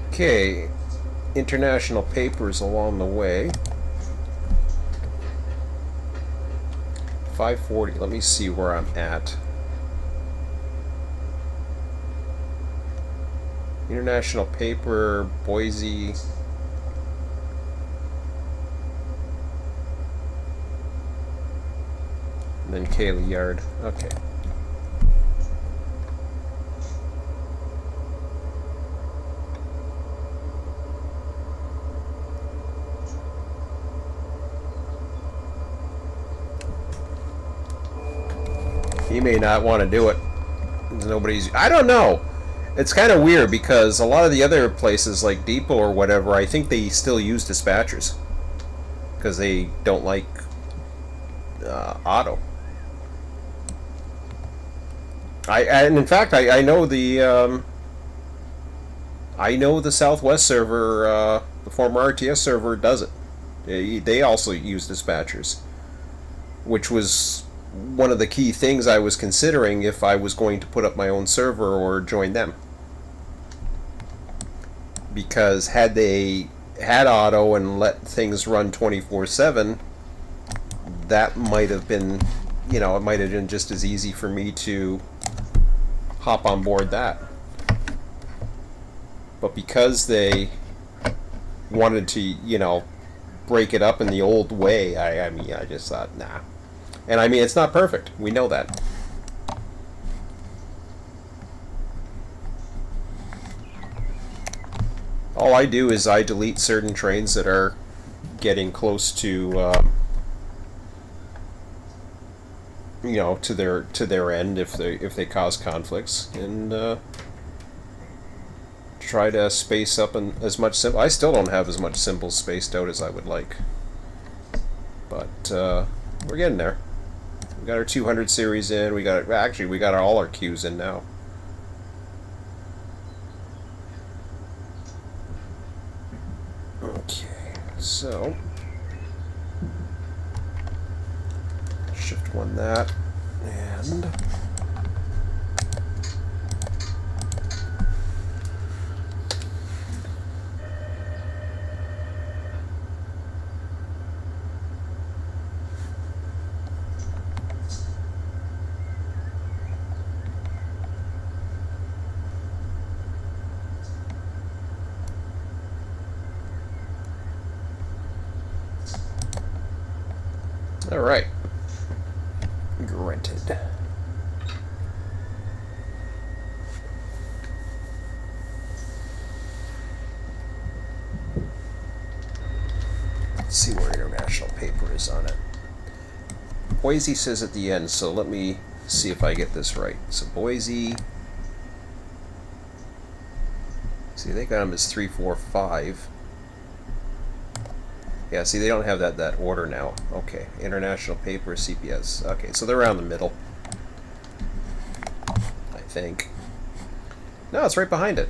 Okay, international papers along the way. 540. Let me see where I'm at. International paper, Boise. And then Taft Yard. Okay. He may not want to do it. Nobody's. I don't know. It's kind of weird because a lot of the other places like Depot or whatever, I think they still use dispatchers because they don't like auto. And in fact, I know the Southwest server, the former RTS server, does it. They also use dispatchers, which was one of the key things I was considering if I was going to put up my own server or join them. Because had they had auto and let things run 24/7, that might have been, it might have been just as easy for me to hop on board that. But because they wanted to, break it up in the old way, I just thought, nah. And I mean, it's not perfect. We know that. All I do is I delete certain trains that are getting close to, to their end if they cause conflicts, and try to space up as much. I still don't have as much symbols spaced out as I would like. but we're getting there. We got our 200 series in. We got all our queues in now. Okay, so shift one that, and all right. Granted. Let's see where international paper is on it. Boise says at the end, so let me see if I get this right. So Boise, see, they got them as 3, 4, 5. Yeah, see, they don't have that order now. Okay, international paper, CPS. Okay, so they're around the middle, I think. No, it's right behind it.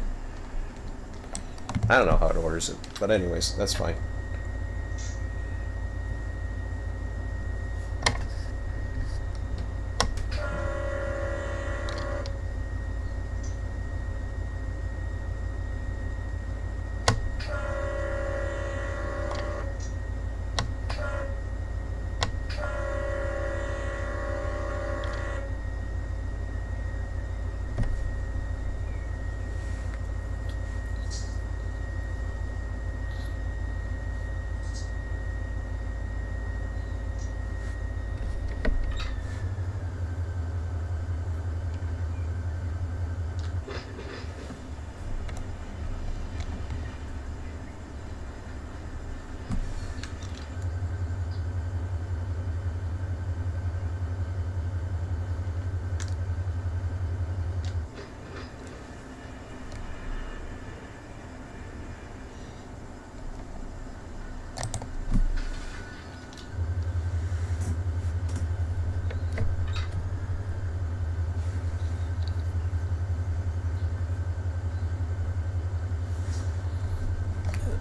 I don't know how it orders it, but anyways, that's fine.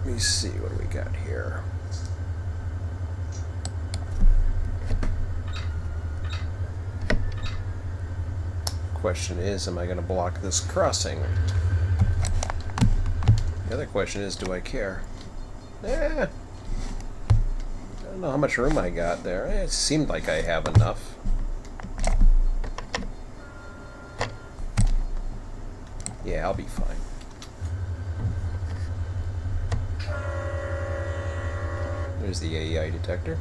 Let me see, what do we got here? Question is, am I going to block this crossing? The other question is, do I care? I don't know how much room I got there. It seemed like I have enough. Yeah, I'll be fine. There's the AEI detector.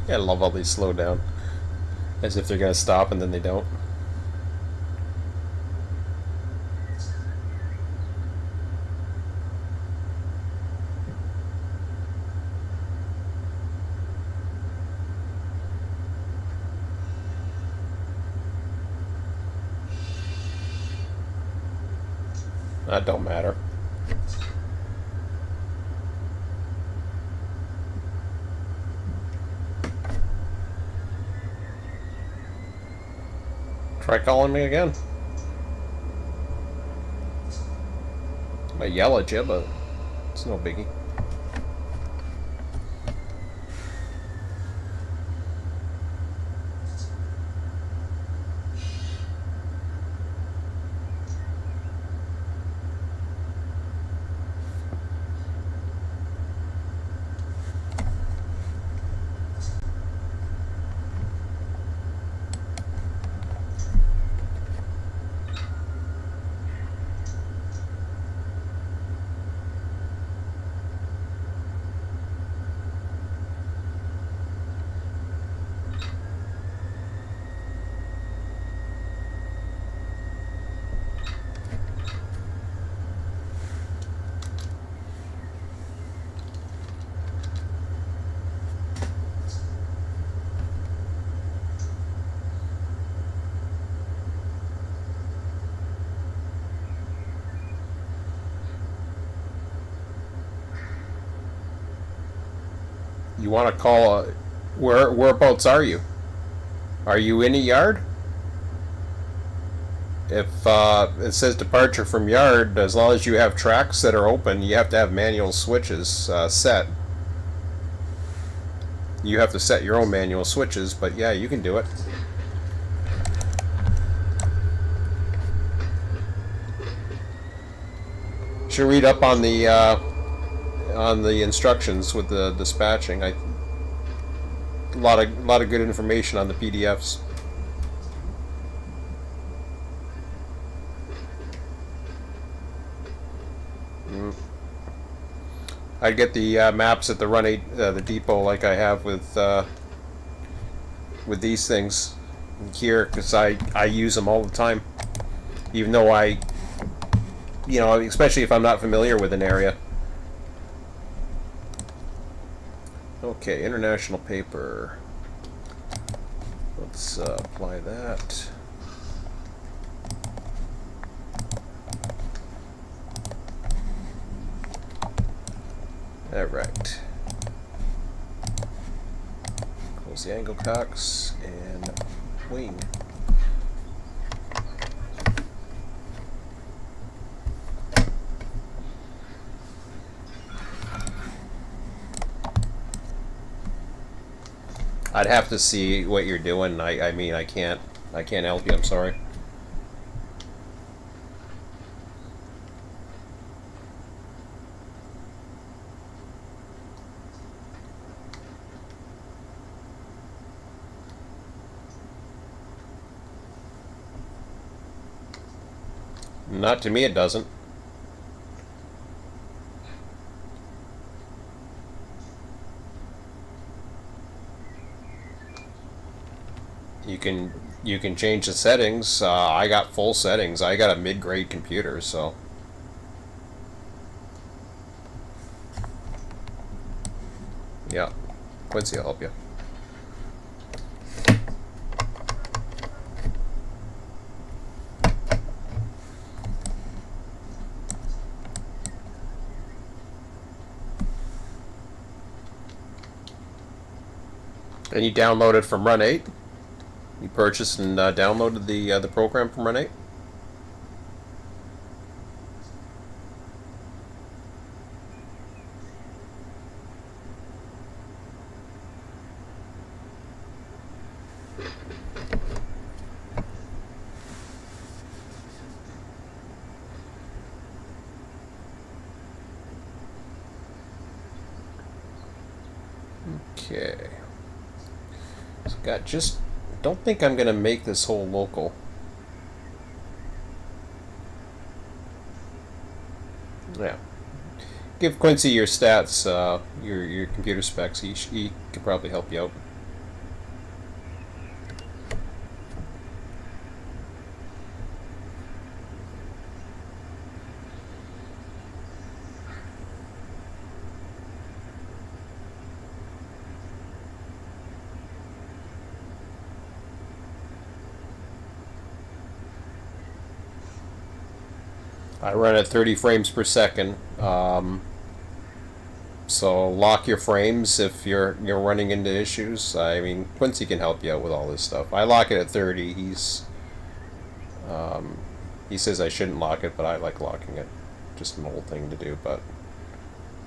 I love how they slow down. As if they're going to stop and then they don't. That don't matter. Try calling me again. I might yell at you, but it's no biggie. You want to call whereabouts are you? Are you in a yard? If it says departure from yard, as long as you have tracks that are open, you have to have manual switches set. You have to set your own manual switches, but yeah, you can do it. Should read up on the instructions with the dispatching. A lot of good information on the PDFs. I'd get the maps at the Run8, the depot, like I have with these things here, because I use them all the time, even though especially if I'm not familiar with an area. Okay, international paper. Let's apply that. Alright. Close the angle cocks and wing. I'd have to see what you're doing. I mean, I can't help you. I'm sorry. Not to me, it doesn't. You can change the settings. I got full settings. I got a mid-grade computer, so. Yeah, Quincy will help you. And you downloaded from Run8? You purchased and downloaded the program from Run8? Okay. So don't think I'm gonna make this whole local. Yeah. Give Quincy your stats, your computer specs. He could probably help you out. I run at 30 frames per second, so lock your frames if you're running into issues. I mean, Quincy can help you out with all this stuff. I lock it at 30. He says I shouldn't lock it, but I like locking it. Just an old thing to do, but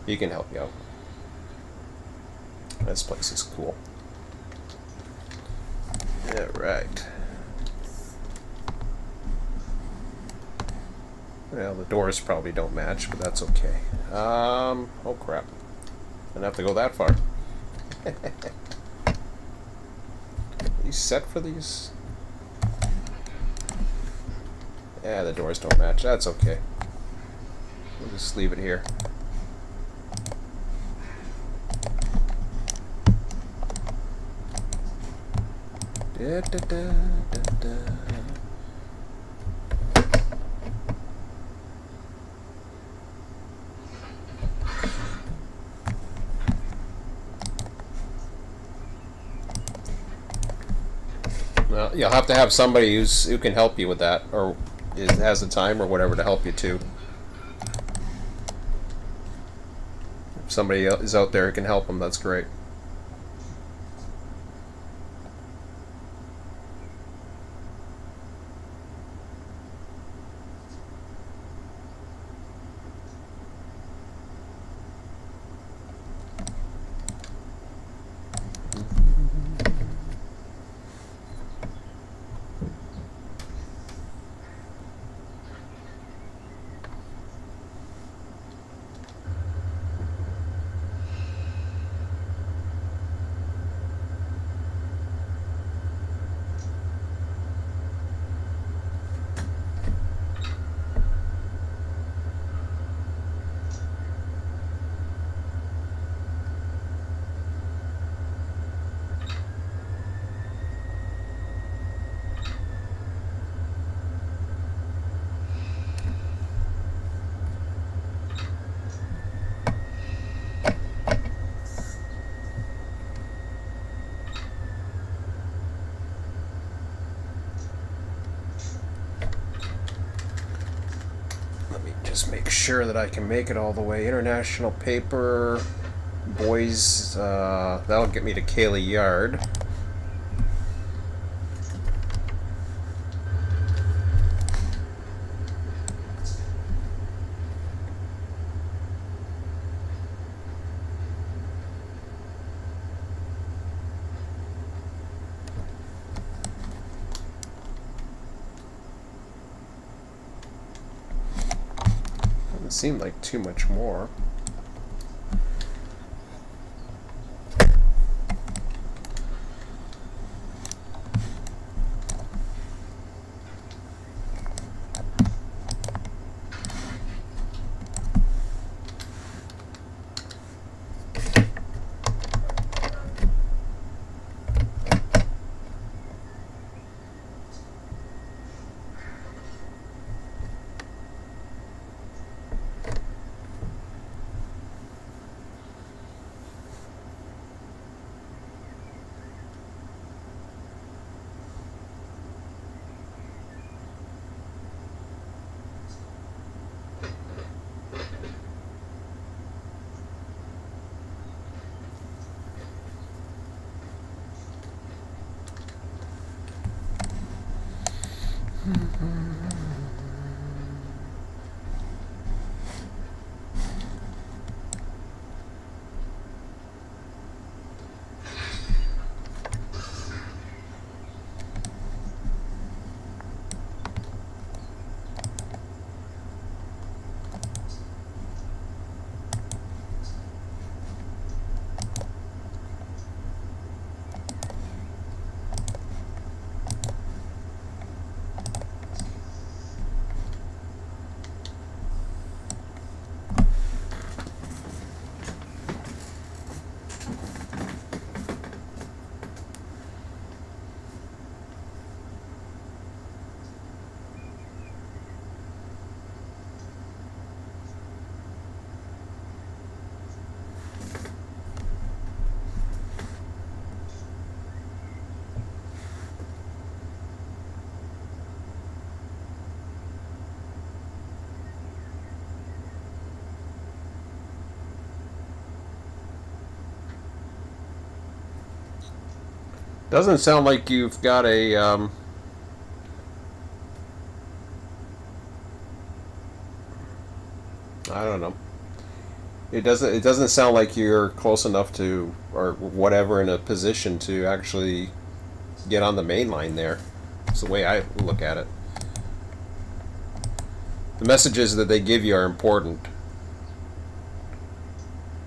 he can help you out. This place is cool. Yeah, right. Well, the doors probably don't match, but that's okay. Oh crap. Didn't have to go that far. Are you set for these? Yeah, the doors don't match. That's okay. We'll just leave it here. Da, da, da, da, da. Well, you'll have to have somebody who can help you with that, or has the time or whatever to help you too. If somebody is out there who can help them, that's great. me just make sure that I can make it all the way. International paper, boys, that'll get me to Taft Yard. Doesn't seem like too much more. Doesn't sound like you've got a I don't know. It doesn't sound like you're close enough to, or whatever, in a position to actually get on the main line there. It's the way I look at it. The messages that they give you are important.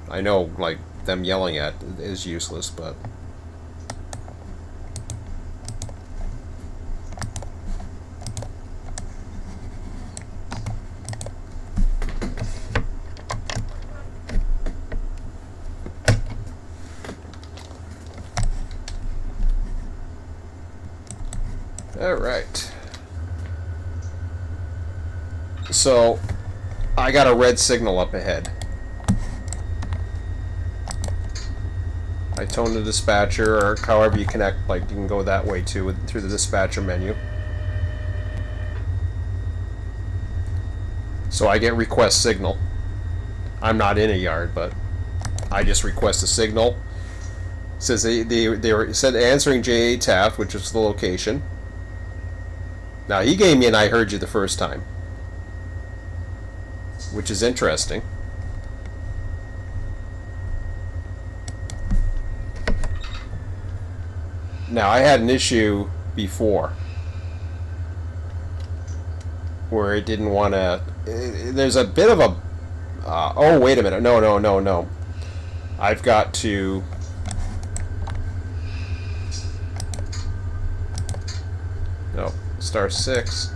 I know, like, them yelling at is useless, but all right. So, I got a red signal up ahead. I tone the dispatcher, or however you connect, like, you can go that way too, through the dispatcher menu. So I get request signal. I'm not in a yard, but I just request a signal. It says they said answering J.A. Taft, which is the location. Now, he gave me an I heard you the first time, which is interesting. Now, I had an issue before where it didn't want to... There's a bit of a... oh, wait a minute. No. I've got to... No. Star 6.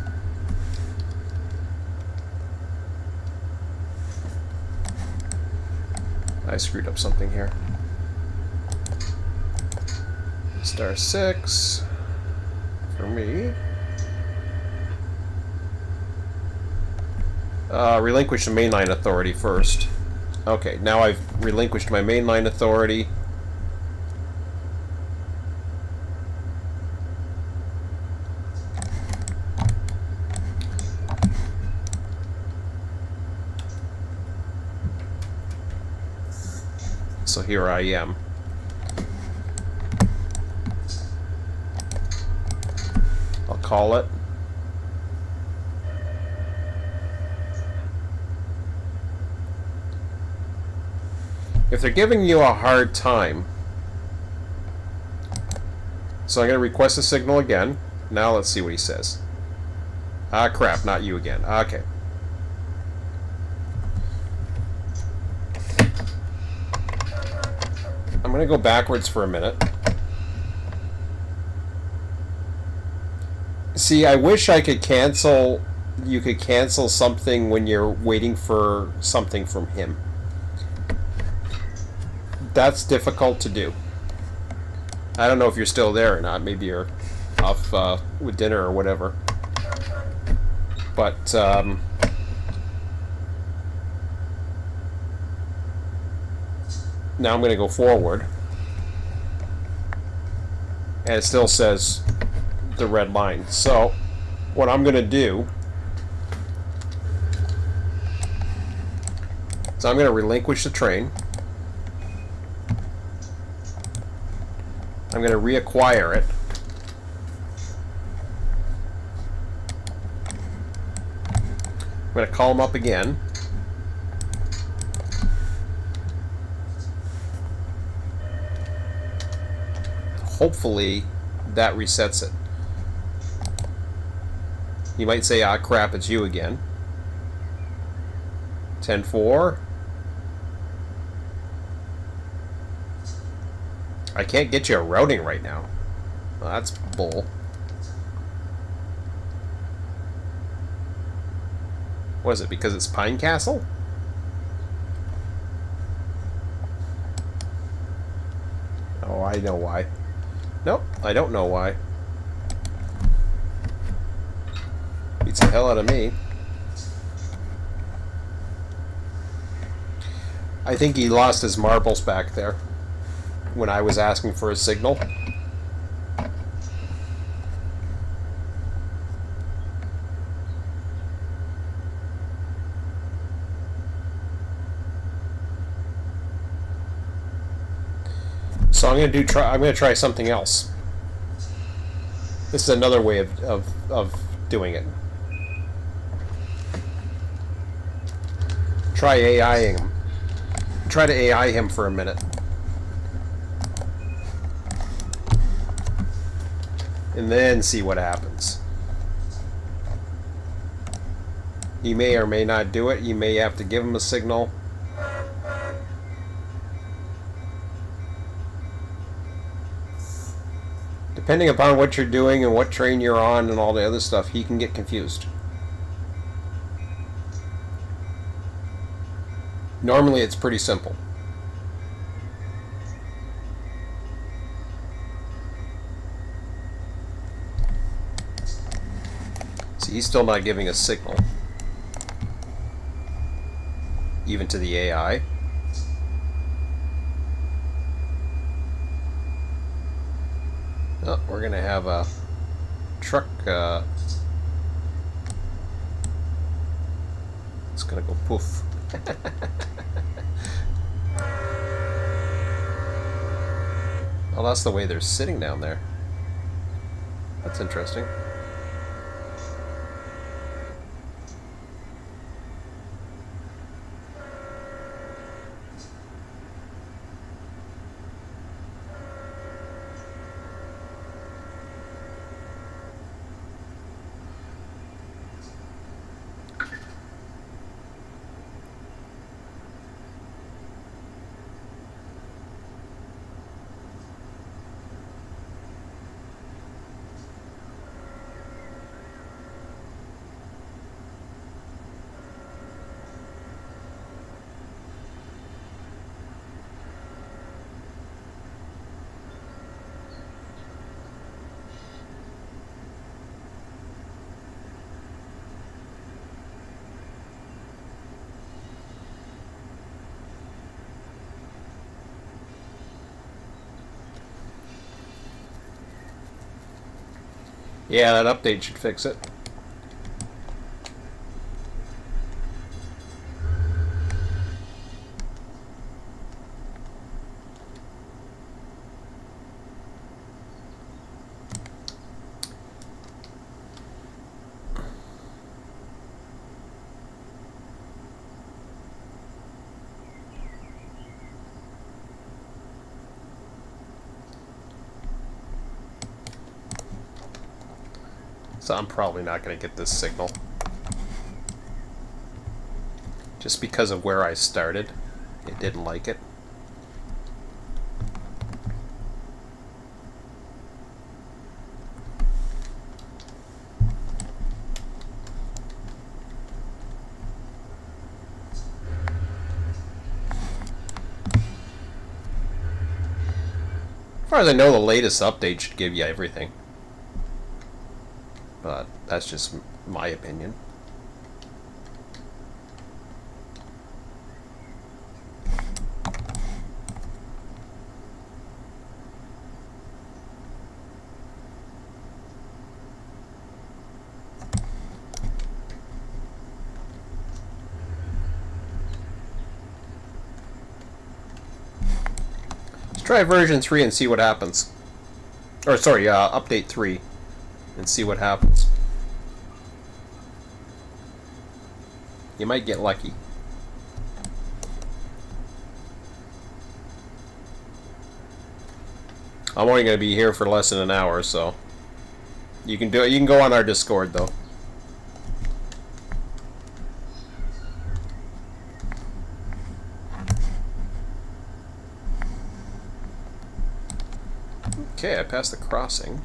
I screwed up something here. Star 6 for me. Relinquish the mainline authority first. Okay, now I've relinquished my mainline authority. So here I am. I'll call it. If they're giving you a hard time, so I'm going to request a signal again. Now let's see what he says. Ah, crap, not you again. Okay. I'm going to go backwards for a minute. See, I wish I could cancel... You could cancel something when you're waiting for something from him. That's difficult to do. I don't know if you're still there or not. Maybe you're off with dinner or whatever. But now I'm going to go forward. And it still says the red line. So what I'm going to do is I'm going to relinquish the train. I'm going to reacquire it. I'm going to call him up again. Hopefully that resets it. You might say, ah, crap, it's you again. 10-4. I can't get you a routing right now. Well, that's bull. What is it, because it's Pine Castle? Oh, I know why. Nope, I don't know why. Beats the hell out of me. I think he lost his marbles back there when I was asking for a signal. So I'm gonna try something else. This is another way of doing it. Try AIing him. Try to AI him for a minute. And then see what happens. You may or may not do it. You may have to give him a signal. Depending upon what you're doing and what train you're on and all the other stuff, he can get confused. Normally it's pretty simple. See, he's still not giving a signal. Even to the AI. Oh, we're gonna have a truck. It's gonna go poof. Well, that's the way they're sitting down there. That's interesting. Yeah, that update should fix it. So I'm probably not going to get this signal. Just because of where I started, it didn't like it. As far as I know, the latest update should give you everything. But that's just my opinion. Try version 3 and see what happens. Or sorry, update 3 and see what happens. You might get lucky. I'm only going to be here for less than an hour, so you can do it. You can go on our Discord though. Okay, I passed the crossing.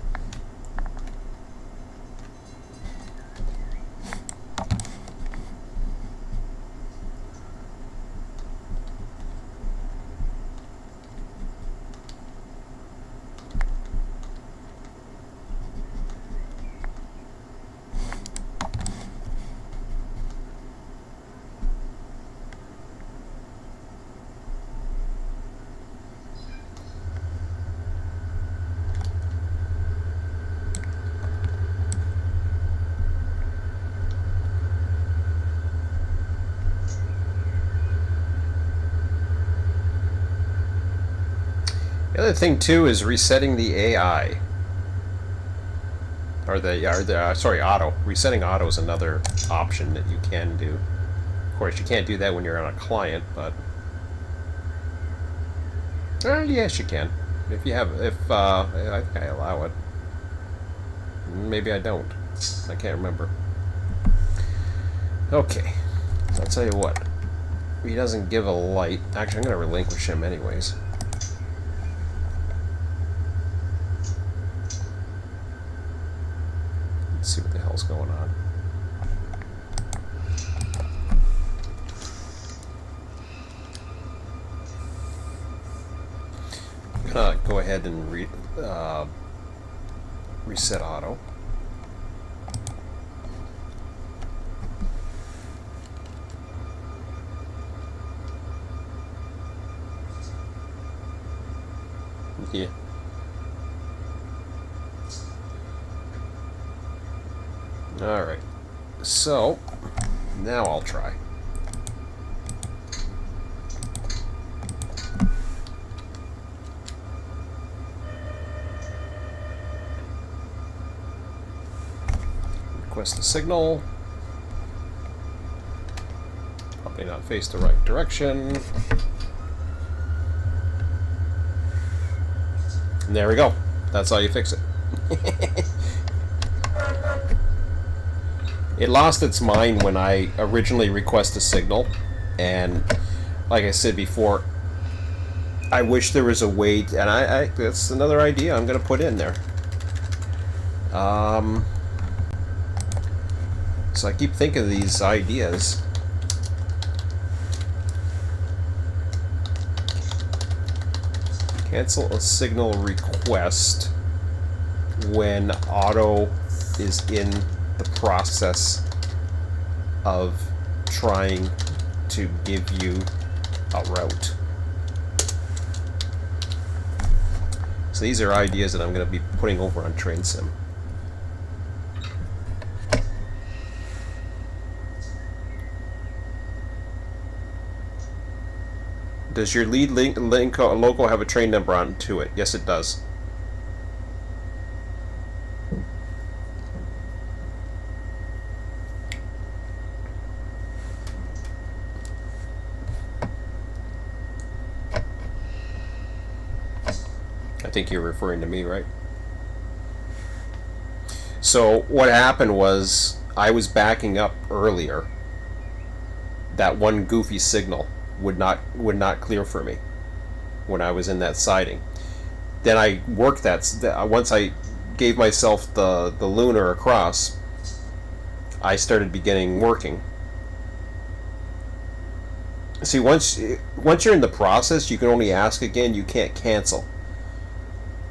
The other thing too is resetting the AI, sorry, auto. Resetting auto is another option that you can do. Of course, you can't do that when you're on a client, but yes, you can. If you have, I think I allow it. Maybe I don't. I can't remember. Okay, so I'll tell you what. He doesn't give a light. Actually, I'm going to relinquish him anyways. Let's see what the hell's going on. I'm gonna go ahead and reset auto. Yeah. Alright, so now I'll try. Request a signal. Probably not face the right direction. And there we go. That's how you fix it. It lost its mind when I originally requested a signal, and like I said before, I wish there was a way to, and that's another idea I'm going to put in there. So I keep thinking of these ideas. Cancel a signal request when auto is in the process of trying to give you a route. So these are ideas that I'm going to be putting over on Train Sim. Does your lead link logo have a train number onto it? Yes, it does. I think you're referring to me, right? So what happened was I was backing up earlier. That one goofy signal would not clear for me when I was in that siding. Then I worked that once I gave myself the lunar across, I started beginning working. See, once you're in the process, you can only ask again. You can't cancel.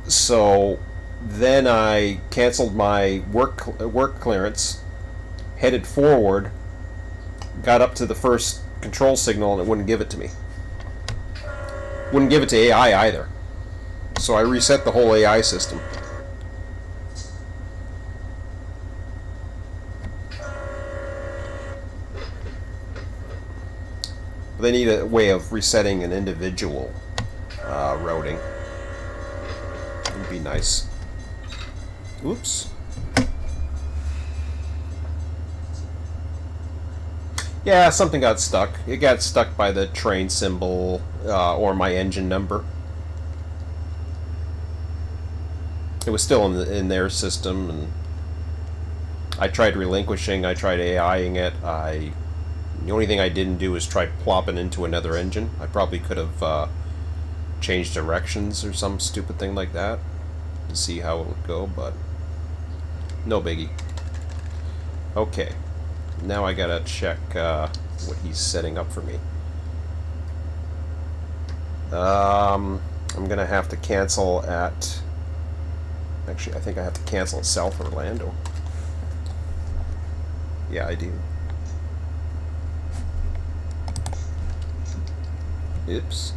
So then I canceled my work clearance, headed forward, got up to the first control signal, and it wouldn't give it to me. Wouldn't give it to AI either. So I reset the whole AI system. They need a way of resetting an individual routing. It would be nice. Oops. Yeah, something got stuck. It got stuck by the train symbol or my engine number. It was still in their system, and I tried relinquishing. I tried AIing it. The only thing I didn't do is try plopping into another engine. I probably could have changed directions or some stupid thing like that to see how it would go, but no biggie. Okay, now I gotta check what he's setting up for me. I'm gonna have to cancel at... Actually, I think I have to cancel at South Orlando. Yeah, I do. Oops.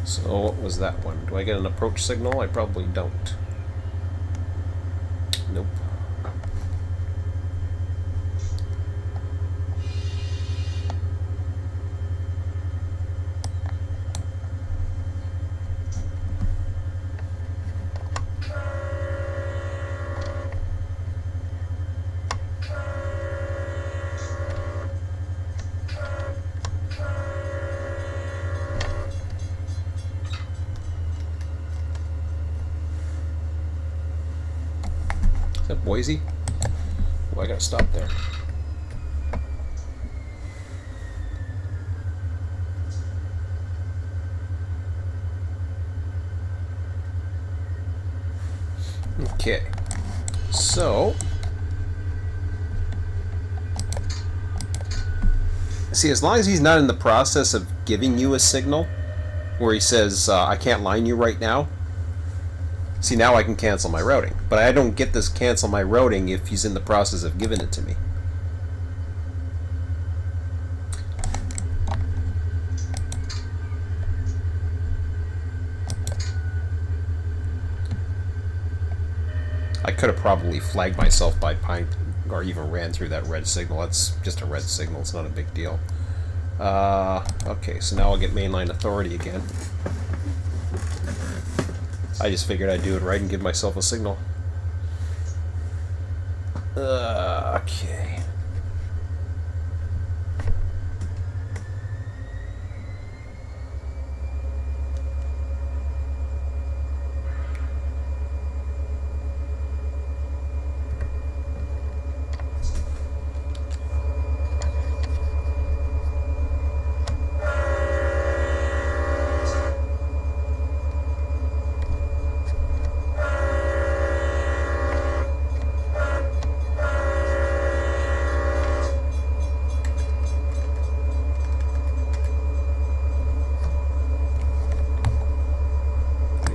So what was that one? Do I get an approach signal? I probably don't. Nope. Is that Boise? Oh, I gotta stop there. Okay. So, see, as long as he's not in the process of giving you a signal where he says, I can't line you right now, see, now I can cancel my routing. But I don't get this cancel my routing if he's in the process of giving it to me. I could have probably flagged myself by pine, or even ran through that red signal. That's just a red signal. It's not a big deal. Okay, so now I'll get mainline authority again. I just figured I'd do it right and give myself a signal. Okay.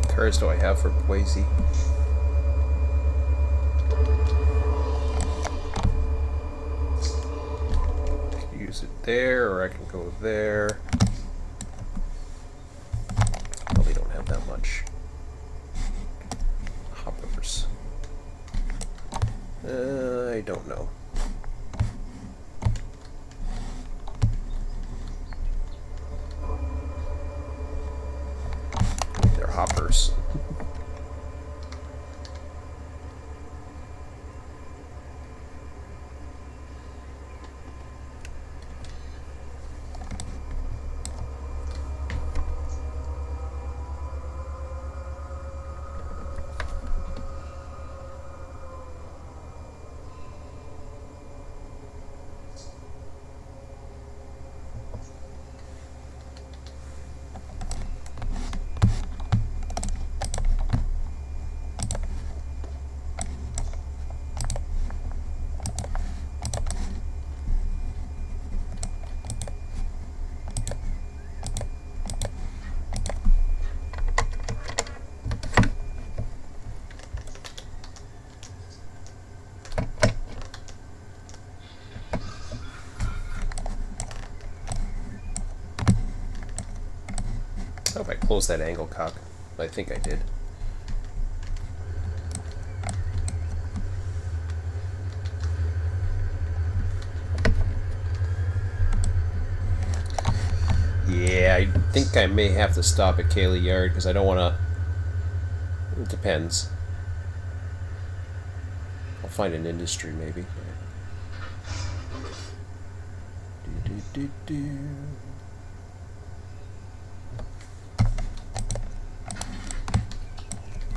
Cars do I have for Boise? Use it there, or I can go there. Probably don't have that much. Hoppers. I don't know. They're hoppers. I hope I closed that angle cock. I think I did. Yeah, I think I may have to stop at Taft Yard because I don't want to. It depends. I'll find an industry maybe.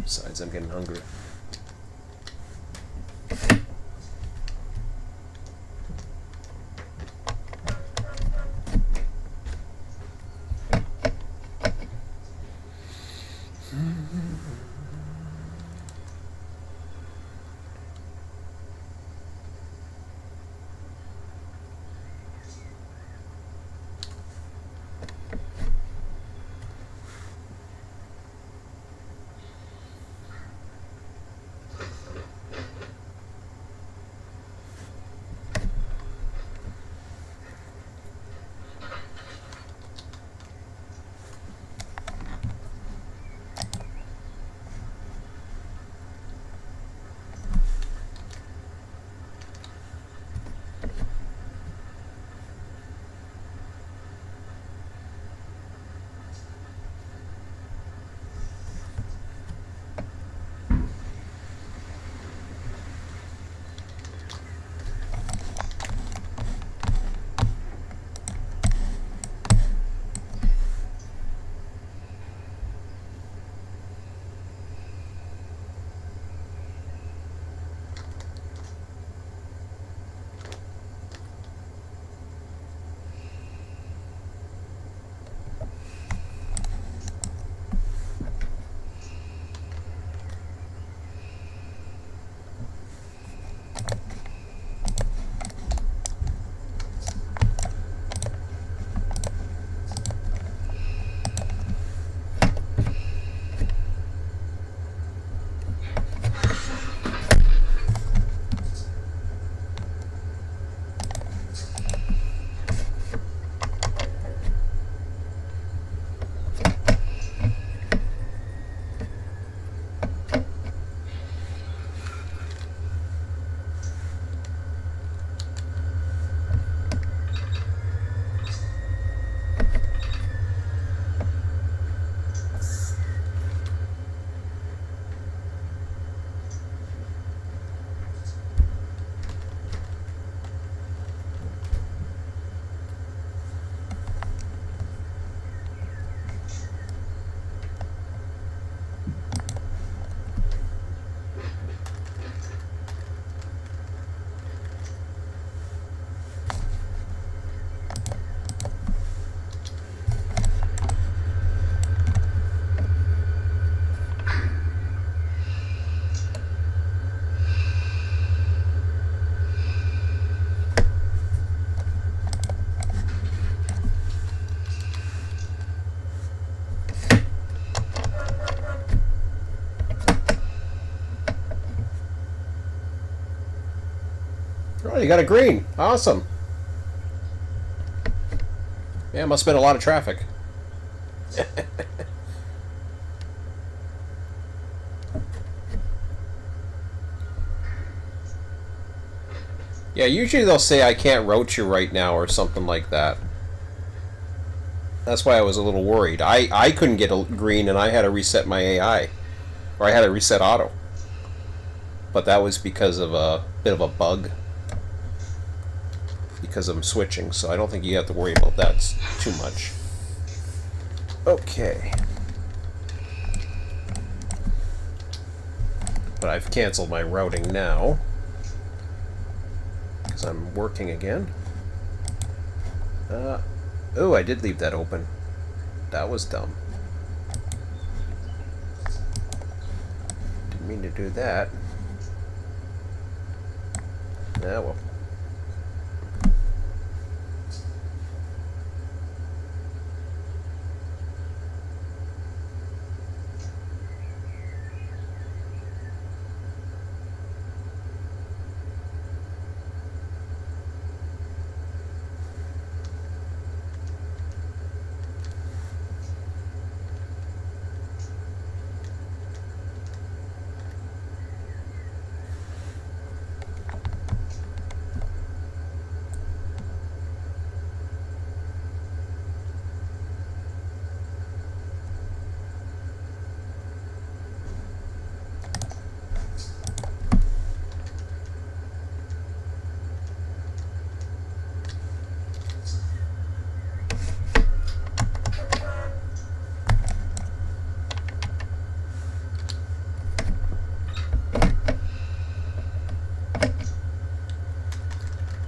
Besides, I'm getting hungry. Oh, you got a green. Awesome. Yeah, must have been a lot of traffic. Yeah, usually they'll say I can't route you right now or something like that. That's why I was a little worried. I couldn't get a green and I had to reset my AI. Or I had to reset auto. But that was because of a bit of a bug. Because I'm switching, so I don't think you have to worry about that too much. Okay. But I've canceled my routing now. Because I'm working again. Oh, I did leave that open. That was dumb. Didn't mean to do that. Ah, well.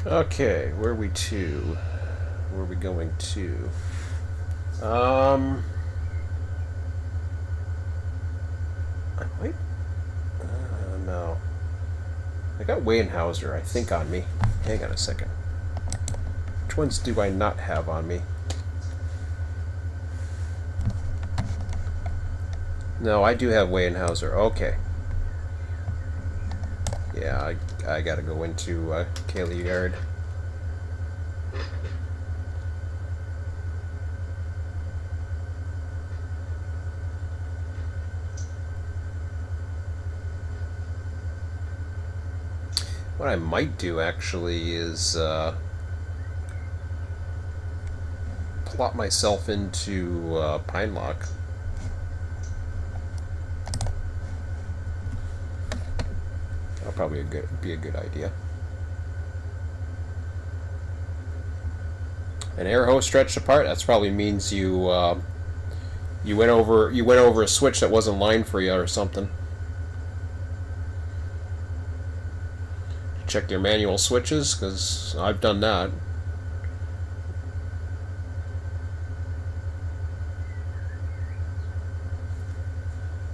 Okay, where are we to? Where are we going to? I might. No. I got Weyerhaeuser, I think, on me. Hang on a second. Which ones do I not have on me? No, I do have Weyerhaeuser. Okay. Yeah, I gotta go into Taft Yard. What I might do actually is plot myself into Pine Lock. That'll probably be a good idea. An air hose stretched apart. That probably means you you went over a switch that wasn't lined for you or something. Check your manual switches, because I've done that.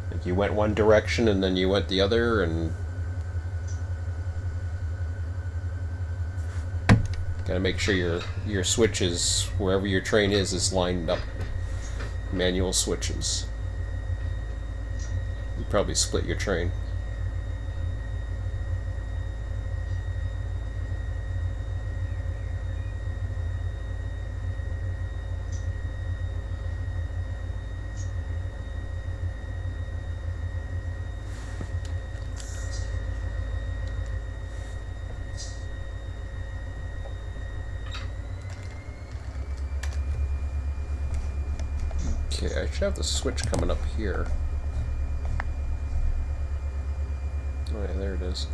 Like you went one direction and then you went the other, and gotta make sure your switches, wherever your train is lined up. Manual switches. You probably split your train. Okay, I should have the switch coming up here. Oh yeah, there it is.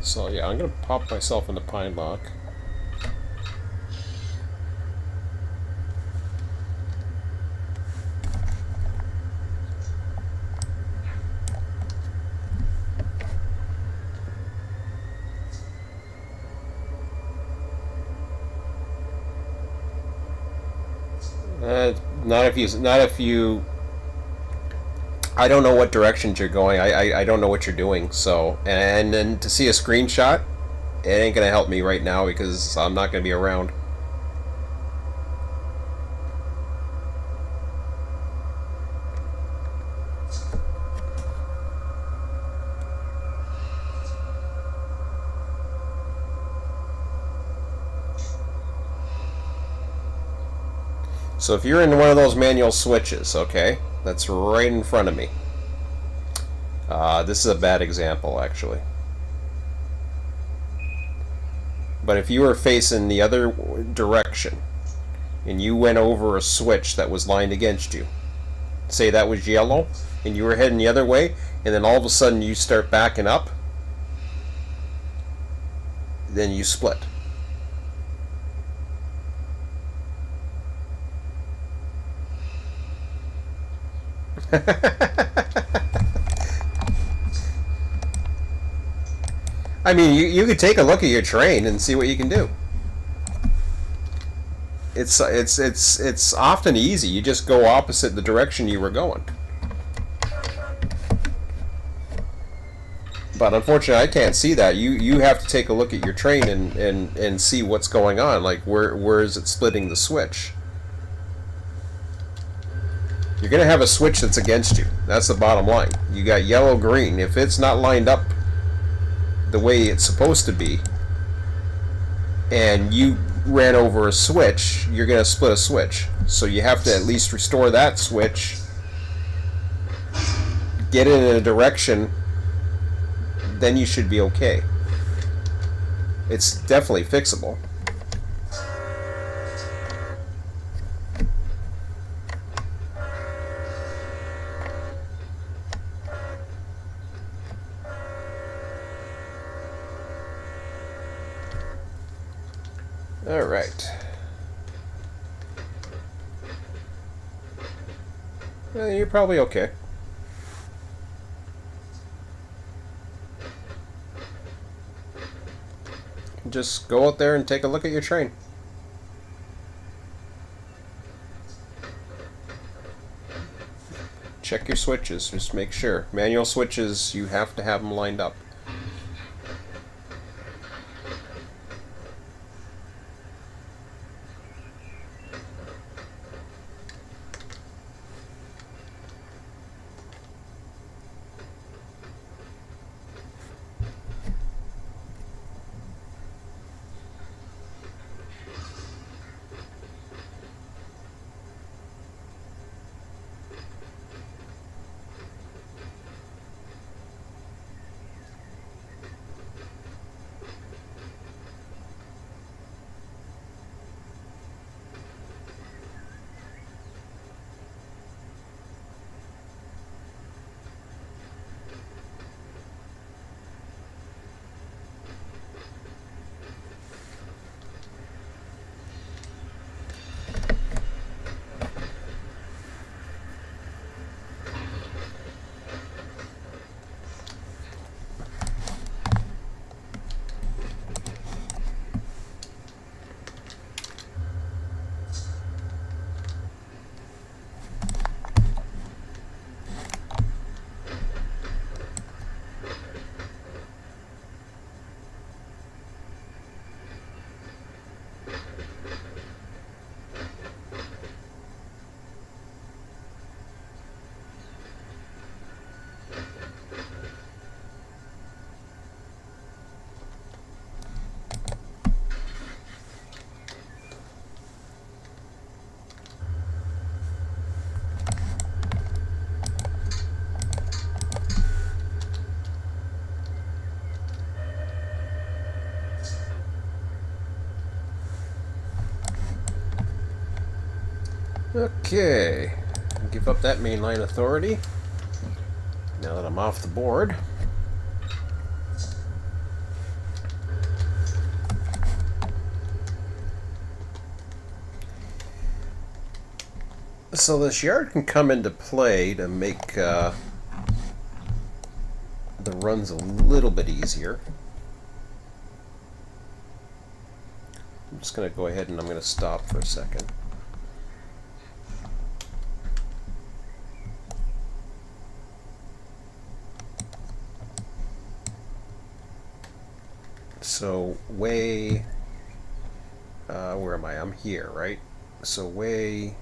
So yeah, I'm gonna pop myself in the Pine Lock. Not if you. I don't know what directions you're going. I don't know what you're doing. So, and then to see a screenshot, it ain't gonna help me right now because I'm not gonna be around. So if you're in one of those manual switches, okay, that's right in front of me. This is a bad example, actually. But if you were facing the other direction and you went over a switch that was lined against you, say that was yellow, and you were heading the other way, and then all of a sudden you start backing up, then you split. I mean, you could take a look at your train and see what you can do. It's often easy. You just go opposite the direction you were going. But unfortunately, I can't see that. You have to take a look at your train and see what's going on. Like, where is it splitting the switch? You're going to have a switch that's against you. That's the bottom line. You got yellow, green. If it's not lined up the way it's supposed to be, and you ran over a switch, you're going to split a switch. So you have to at least restore that switch, get it in a direction, then you should be okay. It's definitely fixable. All right. You're probably okay. Just go out there and take a look at your train. Check your switches. Just make sure. Manual switches, you have to have them lined up. Okay, give up that mainline authority now that I'm off the board. So this yard can come into play to make the runs a little bit easier. I'm just going to go ahead and I'm going to stop for a second. So way, where am I? I'm here, right? So way,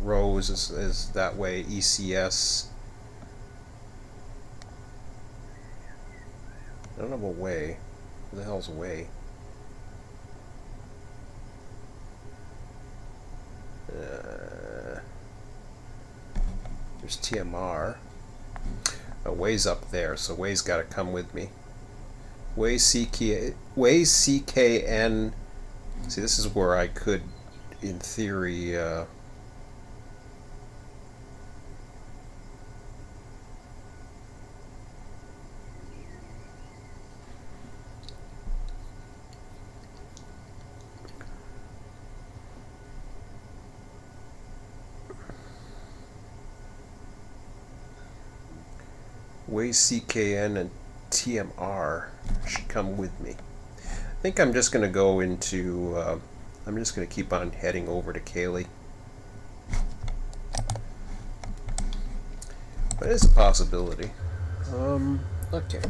rows is that way, ECS. I don't know about way. What the hell's way? There's TMR. Way's up there, so way's got to come with me. CKN. See, this is where I could, in theory, CKN and TMR should come with me. I think I'm just going to go into, I'm just going to keep on heading over to Kaylee. But it's a possibility. Okay.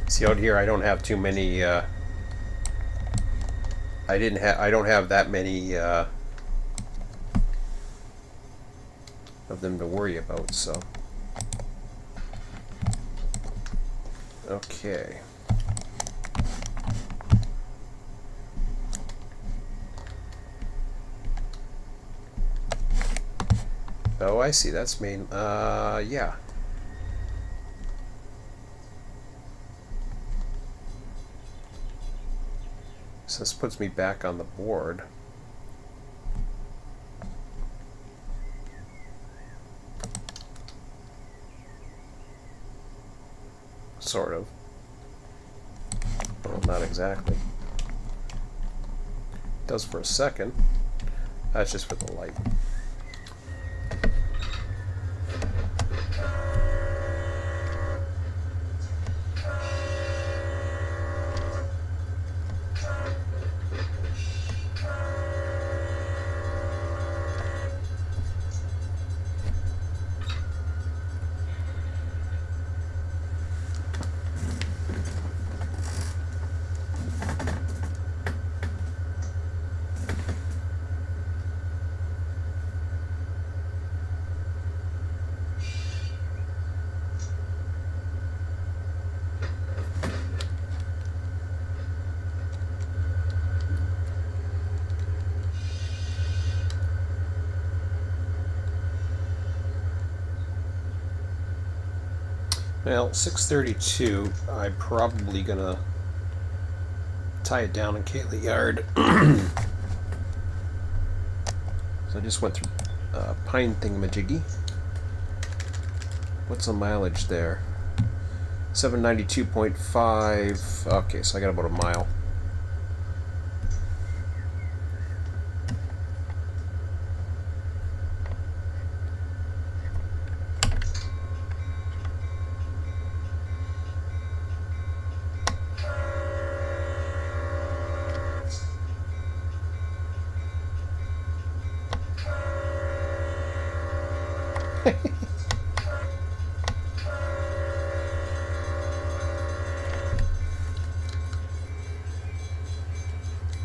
See, out here I don't have too many, I don't have that many of them to worry about, so. Okay. Oh, I see, that's main, yeah. So this puts me back on the board. Sort of. Well, not exactly. It does for a second. That's just for the light. Well, 6:32, I'm probably gonna tie it down in Taft Yard. So I just went through Pine Thingamajiggy. What's the mileage there? 792.5. Okay, so I got about a mile.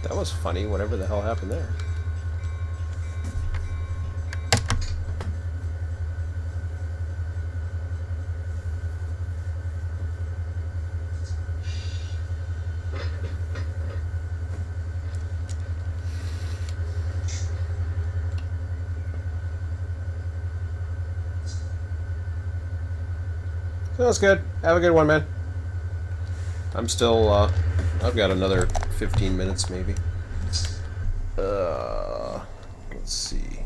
That was funny, whatever the hell happened there. That's good. Have a good one, man. I'm still, I've got another 15 minutes, maybe. Let's see.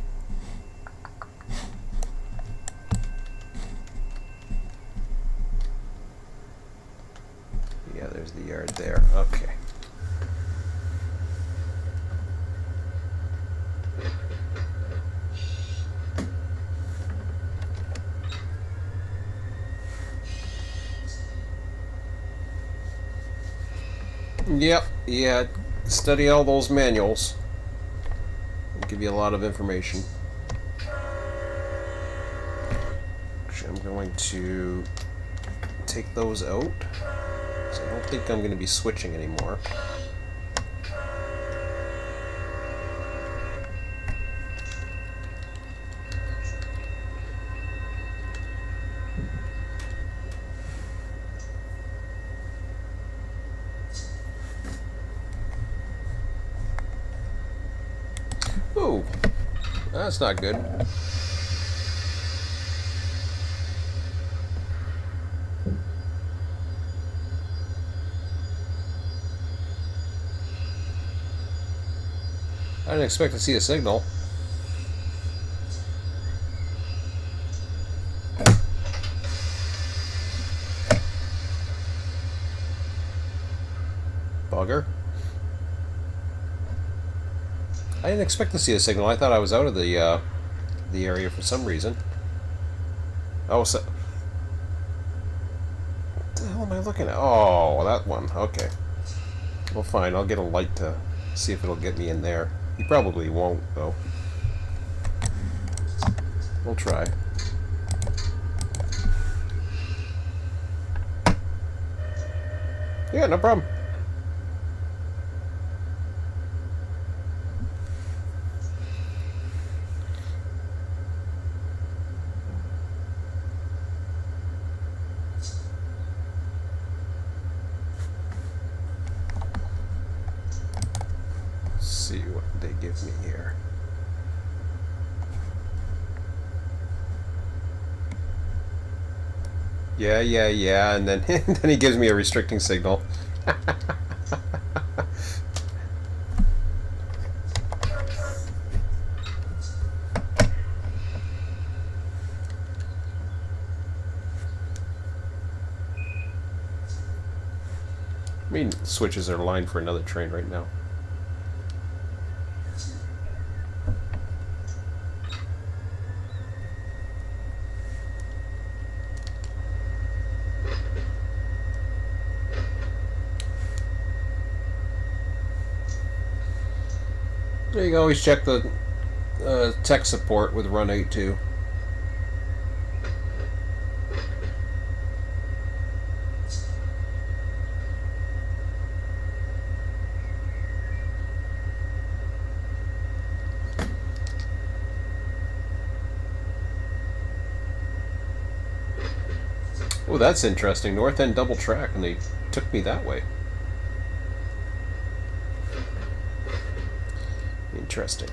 Yeah, there's the yard there. Okay. Yep, yeah, study all those manuals. It'll give you a lot of information. Actually, I'm going to take those out. So I don't think I'm going to be switching anymore. Ooh, that's not good. I didn't expect to see a signal. Bugger. I didn't expect to see a signal. I thought I was out of the area for some reason. Oh, so... What the hell am I looking at? Oh, that one. Okay. Well, fine. I'll get a light to see if it'll get me in there. You probably won't, though. We'll try. Yeah, no problem. See what they give me here. Yeah, and then then he gives me a restricting signal. I mean, switches are lined for another train right now. You can always check the tech support with Run8 too. Oh, that's interesting. North End double track, and they took me that way. Interesting.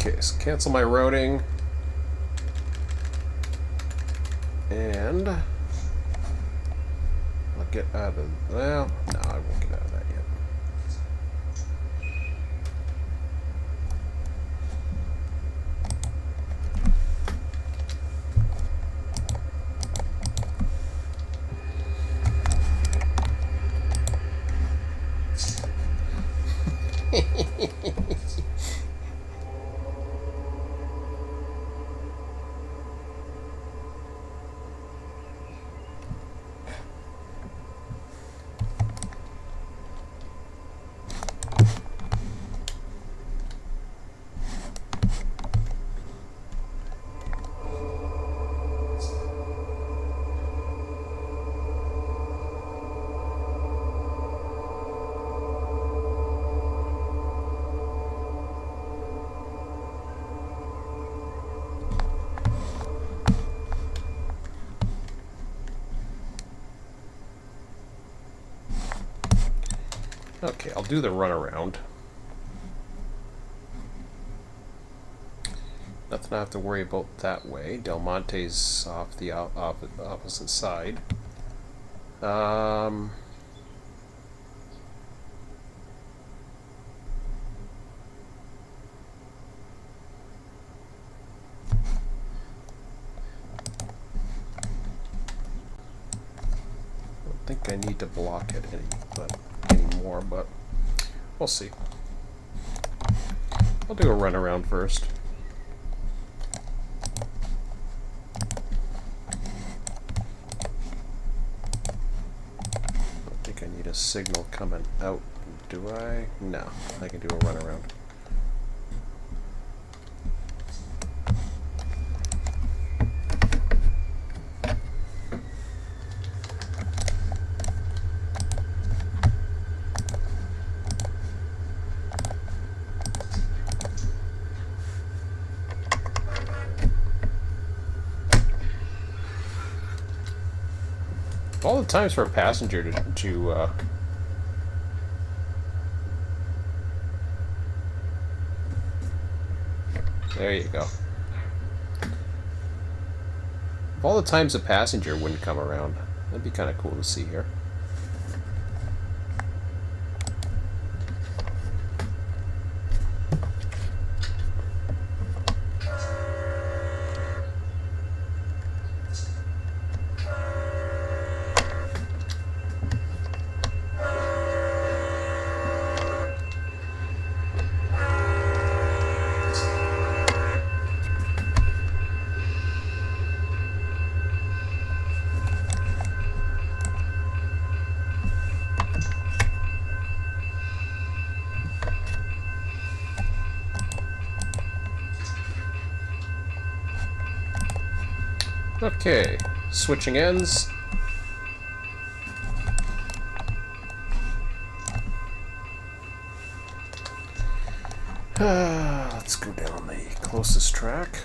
Okay, so cancel my routing. And I'll get out of, well, no, I won't get out of that yet. Okay, I'll do the runaround. Nothing I have to worry about that way. Del Monte's off the opposite side. I think I need to block it anymore, but we'll see. I'll do a runaround first. I think I need a signal coming out. Do I? No, I can do a runaround. All the times for a passenger to there you go. Of all the times a passenger wouldn't come around, that'd be kind of cool to see here. Okay, switching ends. Let's go down the closest track.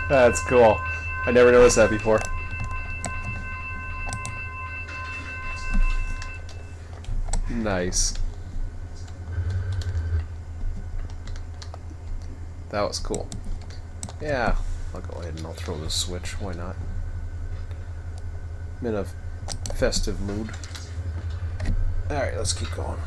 That's cool. I never noticed that before. Nice. That was cool. Yeah, I'll go ahead and I'll throw this switch. Why not? I'm in a festive mood. Alright, let's keep going.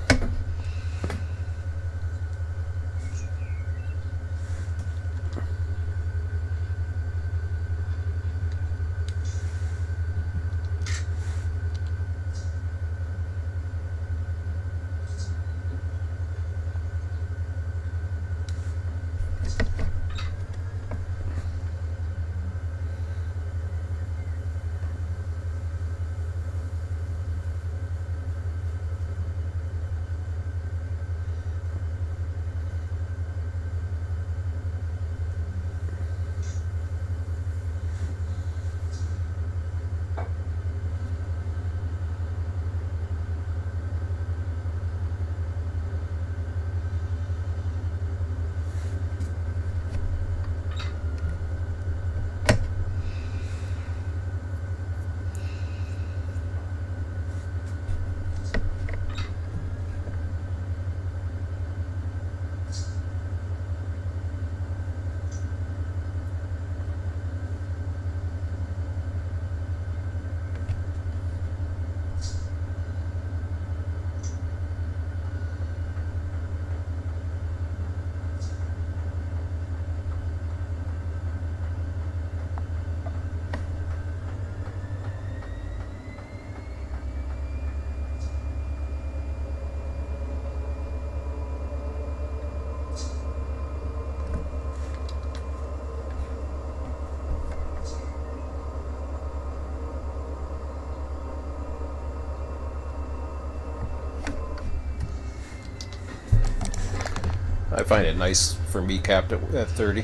I find it nice for me capped at 30.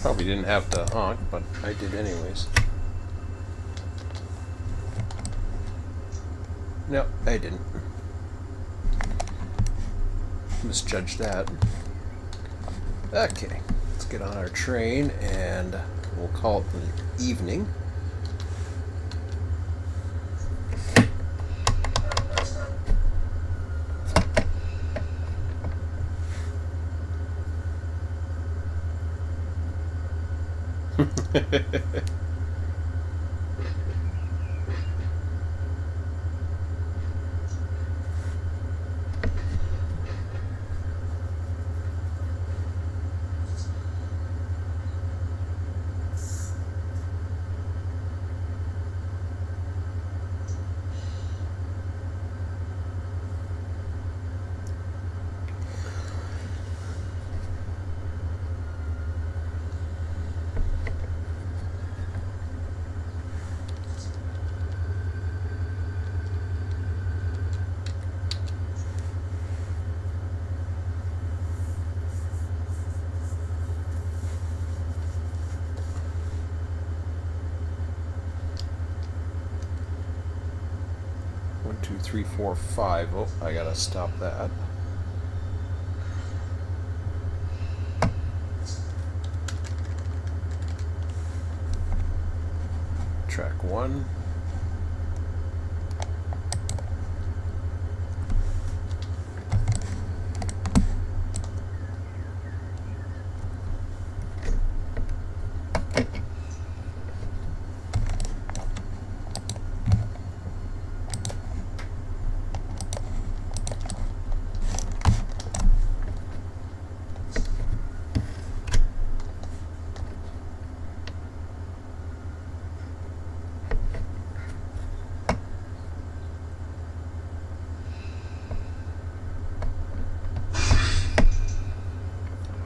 Probably didn't have to honk, but I did anyways. No, I didn't. Misjudged that. Okay, let's get on our train and we'll call it the evening. One, two, three, four, five. Oh, I gotta stop that. Track one.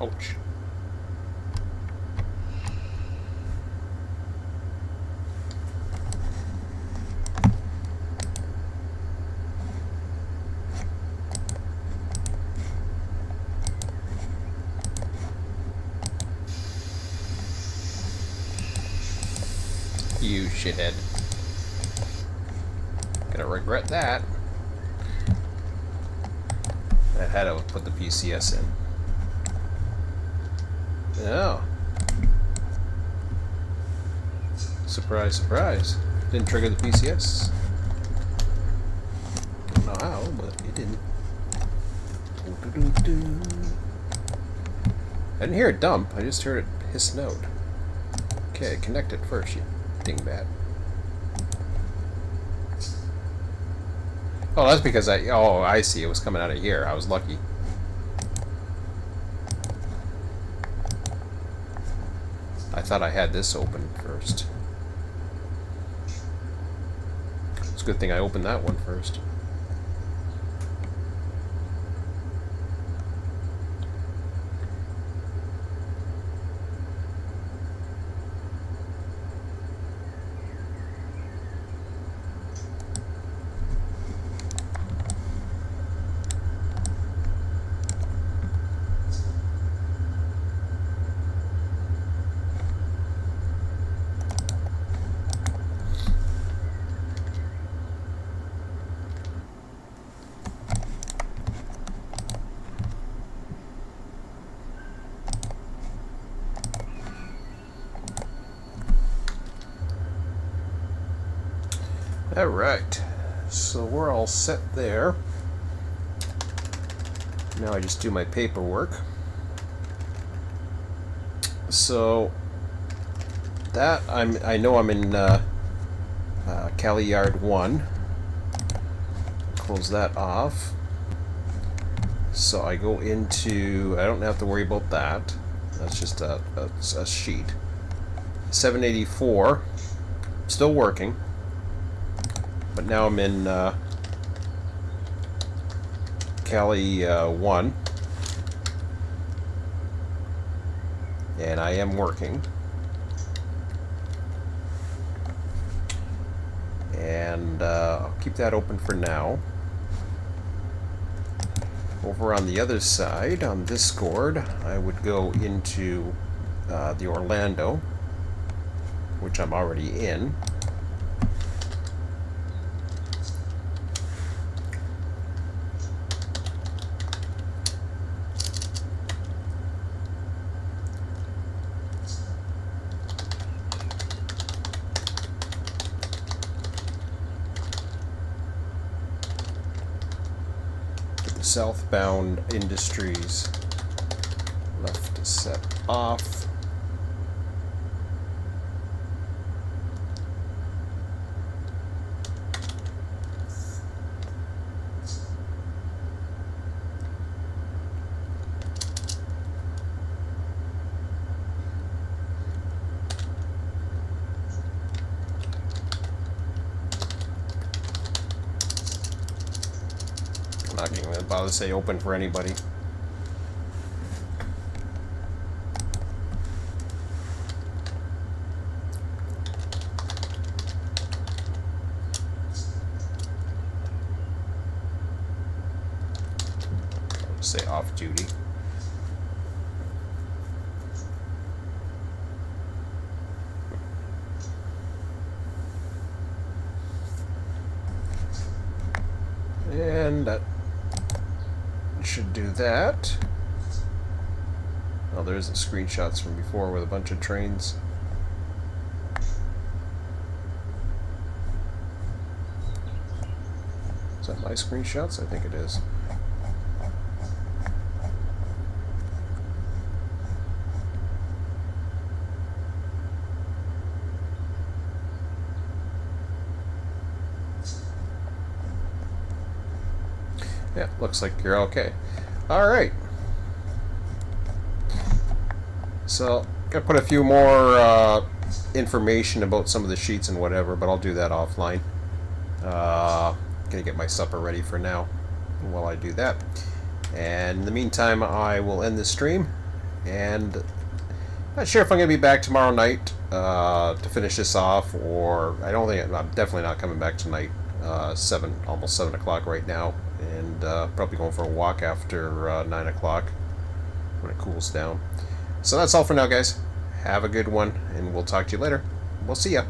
Ouch. You shithead. Gonna regret that. I had to put the PCS in. Oh. Surprise, surprise. Didn't trigger the PCS. Don't know how, but it didn't. I didn't hear it dump, I just heard it hiss node. Okay, connect it first, you dingbat. Oh, that's because I see, it was coming out of here. I was lucky. I thought I had this open first. It's a good thing I opened that one first. Alright, so we're all set there. Now I just do my paperwork. So that I know I'm in Taft Yard 1. Close that off. So I go into, I don't have to worry about that. That's just a sheet. 784, still working. But now I'm in Cali 1. And I am working. And I'll keep that open for now. Over on the other side, on Discord, I would go into the Orlando, which I'm already in. Southbound Industries left set off. I'm not going to bother to say open for anybody. I'll say off duty. And that should do that. Oh, there's the screenshots from before with a bunch of trains. Is that my screenshots? I think it is. Yeah, looks like you're okay. Alright. So, gotta put a few more information about some of the sheets and whatever, but I'll do that offline. Gonna get my supper ready for now while I do that. And in the meantime, I will end the stream. And not sure if I'm gonna be back tomorrow night to finish this off, or I'm definitely not coming back tonight. Almost 7 o'clock right now, and probably going for a walk after 9 o'clock when it cools down. So that's all for now, guys. Have a good one, and we'll talk to you later. We'll see ya.